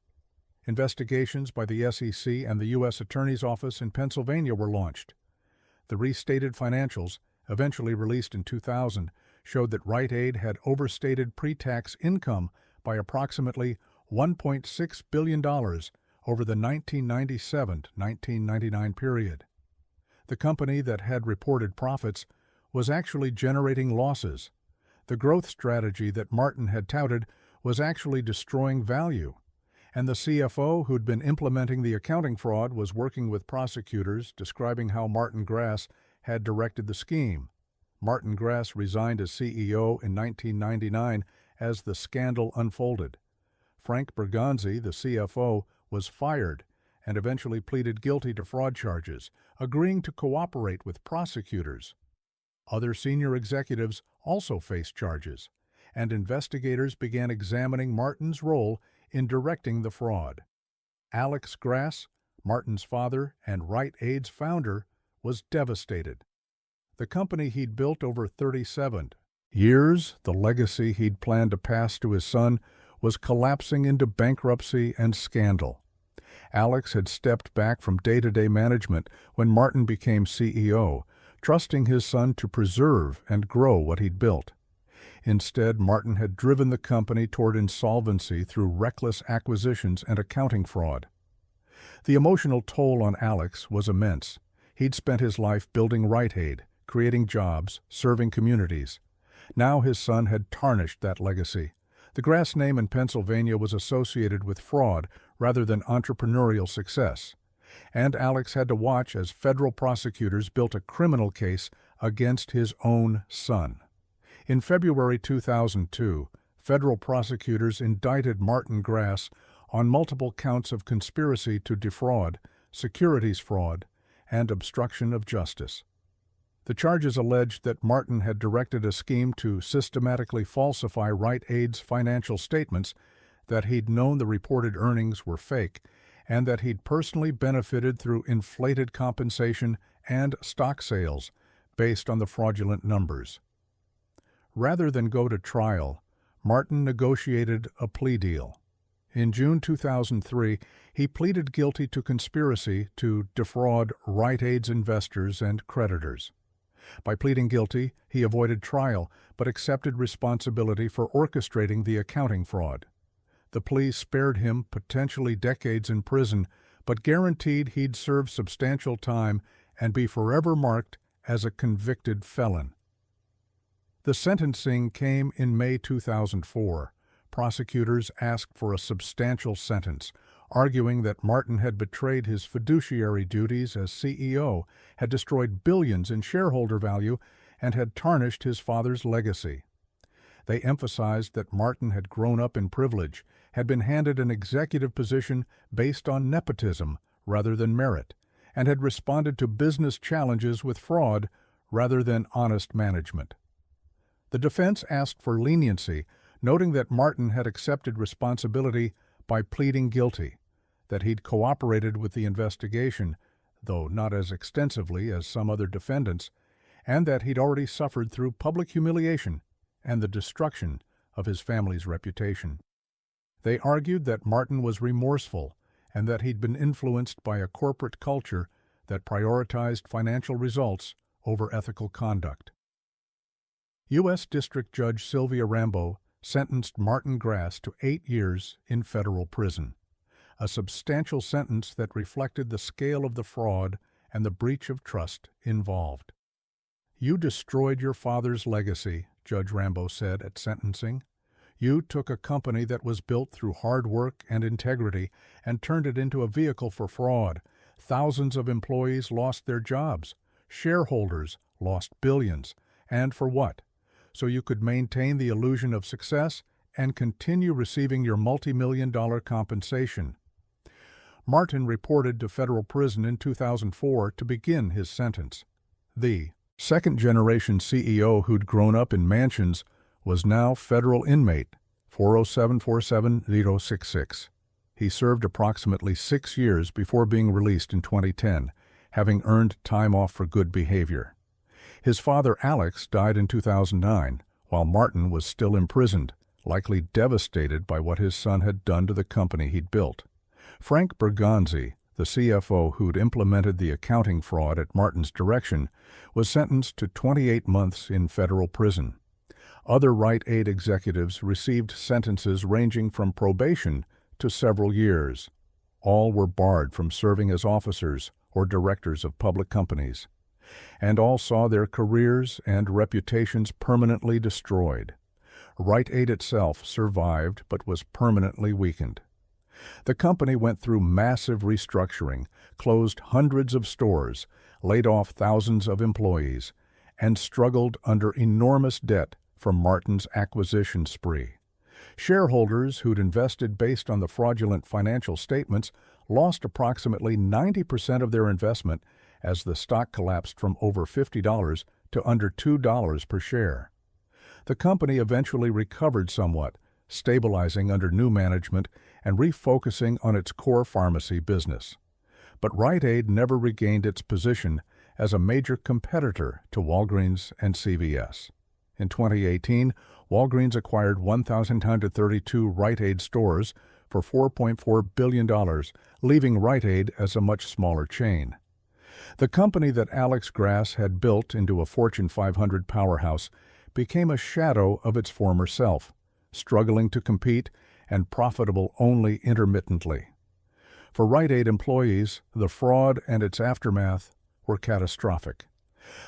Investigations by the SEC and the U.S. Attorney's Office in Pennsylvania were launched. The restated financials, eventually released in 2000, showed that Rite Aid had overstated pre-tax income by approximately $1.6 billion over the 1997-1999 period. The company that had reported profits was actually generating losses. The growth strategy that Martin had touted was actually destroying value, and the CFO who'd been implementing the accounting fraud was working with prosecutors describing how Martin Grass had directed the scheme. Martin Grass resigned as CEO in 1999 as the scandal unfolded. Frank Bergonzi, the CFO, was fired and eventually pleaded guilty to fraud charges, agreeing to cooperate with prosecutors. Other senior executives also faced charges, and investigators began examining Martin's role in directing the fraud. Alex Grass, Martin's father and Rite Aid's founder, was devastated. The company he'd built over 37 years, the legacy he'd planned to pass to his son, was collapsing into bankruptcy and scandal. Alex had stepped back from day-to-day management when Martin became CEO, trusting his son to preserve and grow what he'd built. Instead, Martin had driven the company toward insolvency through reckless acquisitions and accounting fraud. The emotional toll on Alex was immense. He'd spent his life building Rite Aid, creating jobs, serving communities. Now his son had tarnished that legacy. The Grass name in Pennsylvania was associated with fraud rather than entrepreneurial success, and Alex had to watch as federal prosecutors built a criminal case against his own son. In February 2002, federal prosecutors indicted Martin Grass on multiple counts of conspiracy to defraud, securities fraud, and obstruction of justice. The charges alleged that Martin had directed a scheme to systematically falsify Rite Aid's financial statements, that he'd known the reported earnings were fake, and that he'd personally benefited through inflated compensation and stock sales based on the fraudulent numbers. Rather than go to trial, Martin negotiated a plea deal. In June 2003, he pleaded guilty to conspiracy to defraud Rite Aid's investors and creditors. By pleading guilty, he avoided trial but accepted responsibility for orchestrating the accounting fraud. The plea spared him potentially decades in prison, but guaranteed he'd serve substantial time and be forever marked as a convicted felon. The sentencing came in May 2004. Prosecutors asked for a substantial sentence, arguing that Martin had betrayed his fiduciary duties as CEO, had destroyed billions in shareholder value, and had tarnished his father's legacy. They emphasized that Martin had grown up in privilege, had been handed an executive position based on nepotism rather than merit, and had responded to business challenges with fraud rather than honest management. The defense asked for leniency, noting that Martin had accepted responsibility by pleading guilty, that he'd cooperated with the investigation, though not as extensively as some other defendants, and that he'd already suffered through public humiliation and the destruction of his family's reputation. They argued that Martin was remorseful and that he'd been influenced by a corporate culture that prioritized financial results over ethical conduct. U.S. District Judge Sylvia Rambo sentenced Martin Grass to 8 years in federal prison, a substantial sentence that reflected the scale of the fraud and the breach of trust involved. "You destroyed your father's legacy," Judge Rambo said at sentencing. "You took a company that was built through hard work and integrity and turned it into a vehicle for fraud. Thousands of employees lost their jobs. Shareholders lost billions. And for what? So you could maintain the illusion of success and continue receiving your multi-million-dollar compensation." Martin reported to federal prison in 2004 to begin his sentence. The Second-generation CEO who'd grown up in mansions was now federal inmate 407-47066. He served approximately 6 years before being released in 2010, having earned time off for good behavior. His father, Alex, died in 2009, while Martin was still imprisoned, likely devastated by what his son had done to the company he'd built. Frank Bergonzi, the CFO who'd implemented the accounting fraud at Martin's direction, was sentenced to 28 months in federal prison. Other Rite Aid executives received sentences ranging from probation to several years. All were barred from serving as officers or directors of public companies, and all saw their careers and reputations permanently destroyed. Rite Aid itself survived but was permanently weakened. The company went through massive restructuring, closed hundreds of stores, laid off thousands of employees, and struggled under enormous debt from Martin's acquisition spree. Shareholders who'd invested based on the fraudulent financial statements lost approximately 90% of their investment as the stock collapsed from over $50 to under $2 per share. The company eventually recovered somewhat, stabilizing under new management and refocusing on its core pharmacy business. But Rite Aid never regained its position as a major competitor to Walgreens and CVS. In 2018, Walgreens acquired 1,932 Rite Aid stores for $4.4 billion, leaving Rite Aid as a much smaller chain. The company that Alex Grass had built into a Fortune 500 powerhouse became a shadow of its former self, struggling to compete and profitable only intermittently. For Rite Aid employees, the fraud and its aftermath were catastrophic.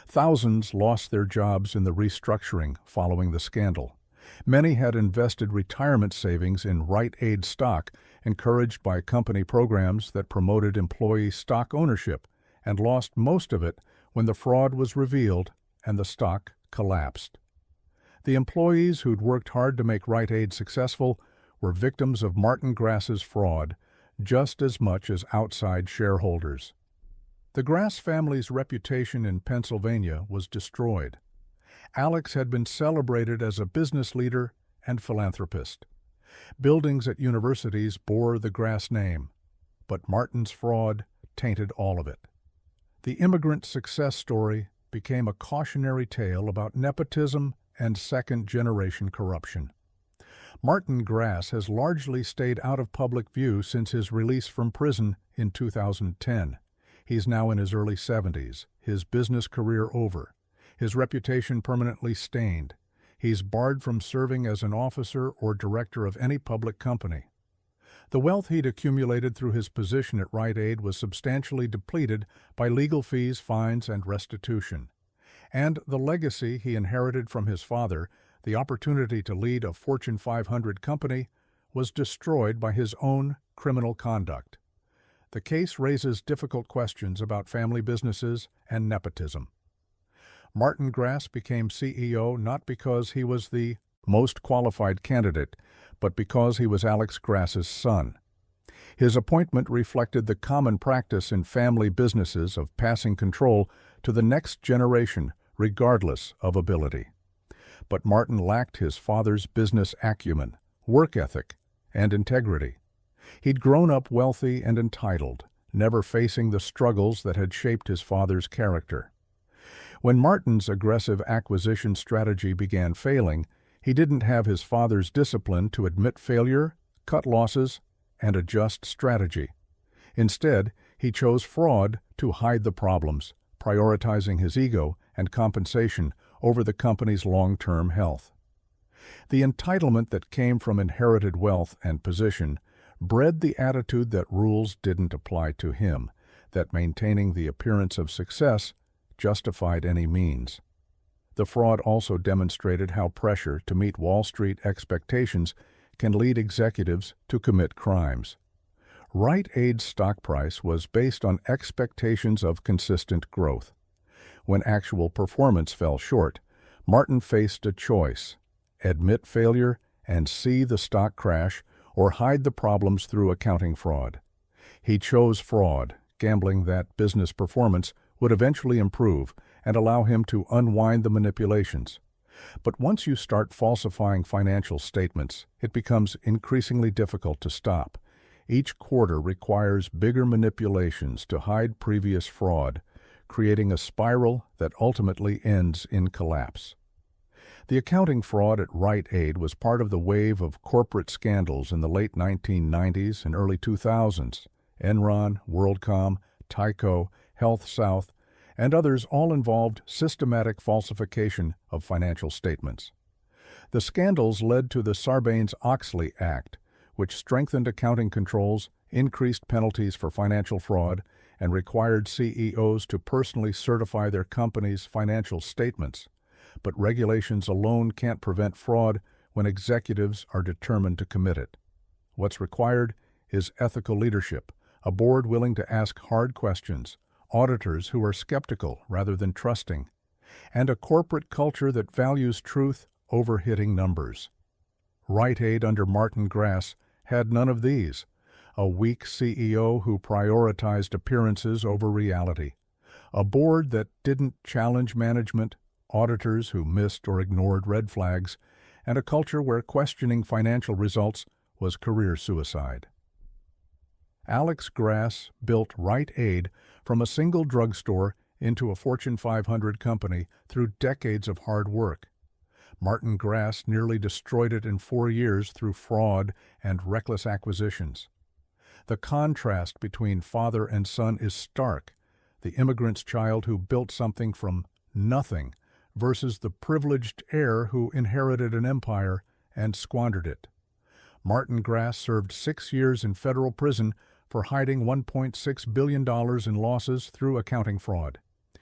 Thousands lost their jobs in the restructuring following the scandal. Many had invested retirement savings in Rite Aid stock, encouraged by company programs that promoted employee stock ownership, and lost most of it when the fraud was revealed and the stock collapsed. The employees who'd worked hard to make Rite Aid successful were victims of Martin Grass's fraud just as much as outside shareholders. The Grass family's reputation in Pennsylvania was destroyed. Alex had been celebrated as a business leader and philanthropist. Buildings at universities bore the Grass name, but Martin's fraud tainted all of it. The immigrant success story became a cautionary tale about nepotism and second-generation corruption. Martin Grass has largely stayed out of public view since his release from prison in 2010. He's now in his early 70s, his business career over, his reputation permanently stained. He's barred from serving as an officer or director of any public company. The wealth he'd accumulated through his position at Rite Aid was substantially depleted by legal fees, fines, and restitution. And the legacy he inherited from his father, the opportunity to lead a Fortune 500 company, was destroyed by his own criminal conduct. The case raises difficult questions about family businesses and nepotism. Martin Grass became CEO not because he was the most qualified candidate, but because he was Alex Grass's son. His appointment reflected the common practice in family businesses of passing control to the next generation, regardless of ability. But Martin lacked his father's business acumen, work ethic, and integrity. He'd grown up wealthy and entitled, never facing the struggles that had shaped his father's character. When Martin's aggressive acquisition strategy began failing, he didn't have his father's discipline to admit failure, cut losses, and adjust strategy. Instead, he chose fraud to hide the problems, prioritizing his ego and compensation over the company's long-term health. The entitlement that came from inherited wealth and position bred the attitude that rules didn't apply to him, that maintaining the appearance of success justified any means. The fraud also demonstrated how pressure to meet Wall Street expectations can lead executives to commit crimes. Rite Aid's stock price was based on expectations of consistent growth. When actual performance fell short, Martin faced a choice: admit failure and see the stock crash, or hide the problems through accounting fraud. He chose fraud, gambling that business performance would eventually improve and allow him to unwind the manipulations. But once you start falsifying financial statements, it becomes increasingly difficult to stop. Each quarter requires bigger manipulations to hide previous fraud, creating a spiral that ultimately ends in collapse. The accounting fraud at Rite Aid was part of the wave of corporate scandals in the late 1990s and early 2000s. Enron, WorldCom, Tyco, HealthSouth, and others all involved systematic falsification of financial statements. The scandals led to the Sarbanes-Oxley Act, which strengthened accounting controls, increased penalties for financial fraud, and required CEOs to personally certify their company's financial statements. But regulations alone can't prevent fraud when executives are determined to commit it. What's required is ethical leadership, a board willing to ask hard questions, auditors who are skeptical rather than trusting, and a corporate culture that values truth over hitting numbers. Rite Aid under Martin Grass had none of these. A weak CEO who prioritized appearances over reality. A board that didn't challenge management, auditors who missed or ignored red flags, and a culture where questioning financial results was career suicide. Alex Grass built Rite Aid from a single drugstore into a Fortune 500 company through decades of hard work. Martin Grass nearly destroyed it in 4 years through fraud and reckless acquisitions. The contrast between father and son is stark. The immigrant's child who built something from nothing versus the privileged heir who inherited an empire and squandered it. Martin Grass served 6 years in federal prison for hiding $1.6 billion in losses through accounting fraud.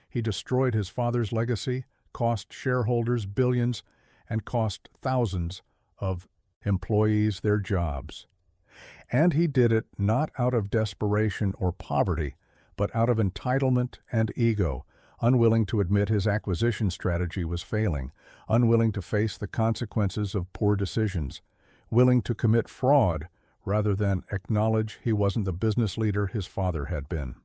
He destroyed his father's legacy, cost shareholders billions, and cost thousands of employees their jobs. And he did it not out of desperation or poverty, but out of entitlement and ego, unwilling to admit his acquisition strategy was failing, unwilling to face the consequences of poor decisions, willing to commit fraud rather than acknowledge he wasn't the business leader his father had been.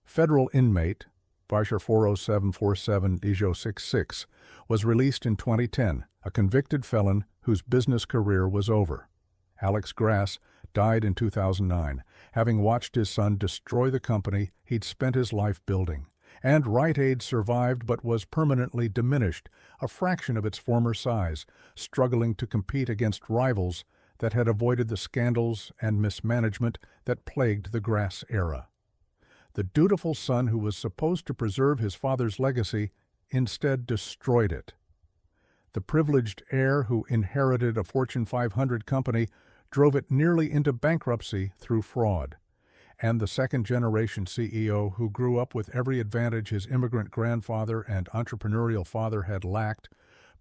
Federal inmate Bashar 40747-66 was released in 2010, a convicted felon whose business career was over. Alex Grass died in 2009, having watched his son destroy the company he'd spent his life building. And Rite Aid survived but was permanently diminished, a fraction of its former size, struggling to compete against rivals that had avoided the scandals and mismanagement that plagued the Grass era. The dutiful son who was supposed to preserve his father's legacy instead destroyed it. The privileged heir who inherited a Fortune 500 company drove it nearly into bankruptcy through fraud. And the second-generation CEO who grew up with every advantage his immigrant grandfather and entrepreneurial father had lacked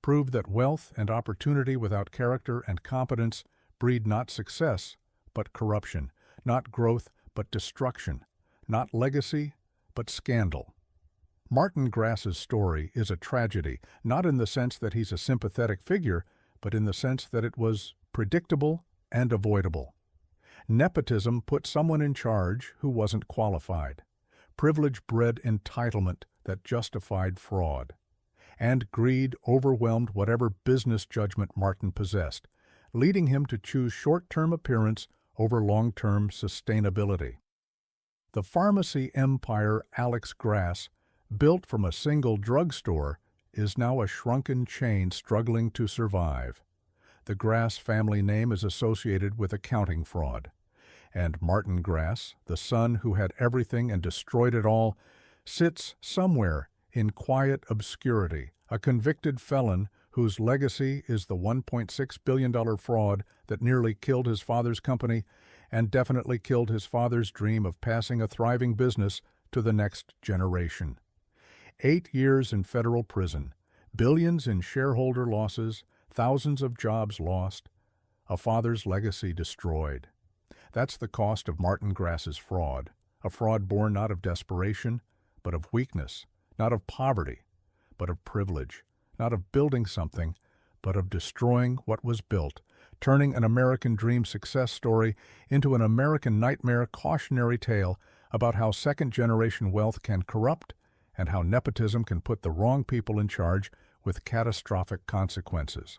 proved that wealth and opportunity without character and competence breed not success, but corruption, not growth, but destruction, not legacy, but scandal. Martin Grass's story is a tragedy, not in the sense that he's a sympathetic figure, but in the sense that it was predictable and avoidable. Nepotism put someone in charge who wasn't qualified. Privilege bred entitlement that justified fraud. And greed overwhelmed whatever business judgment Martin possessed, leading him to choose short-term appearance over long-term sustainability. The pharmacy empire Alex Grass, built from a single drugstore, is now a shrunken chain struggling to survive. The Grass family name is associated with accounting fraud. And Martin Grass, the son who had everything and destroyed it all, sits somewhere in quiet obscurity, a convicted felon whose legacy is the $1.6 billion fraud that nearly killed his father's company and definitely killed his father's dream of passing a thriving business to the next generation. 8 years in federal prison, billions in shareholder losses, thousands of jobs lost, a father's legacy destroyed. That's the cost of Martin Grass's fraud, a fraud born not of desperation, but of weakness, not of poverty, but of privilege, not of building something, but of destroying what was built, turning an American dream success story into an American nightmare cautionary tale about how second-generation wealth can corrupt and how nepotism can put the wrong people in charge with catastrophic consequences.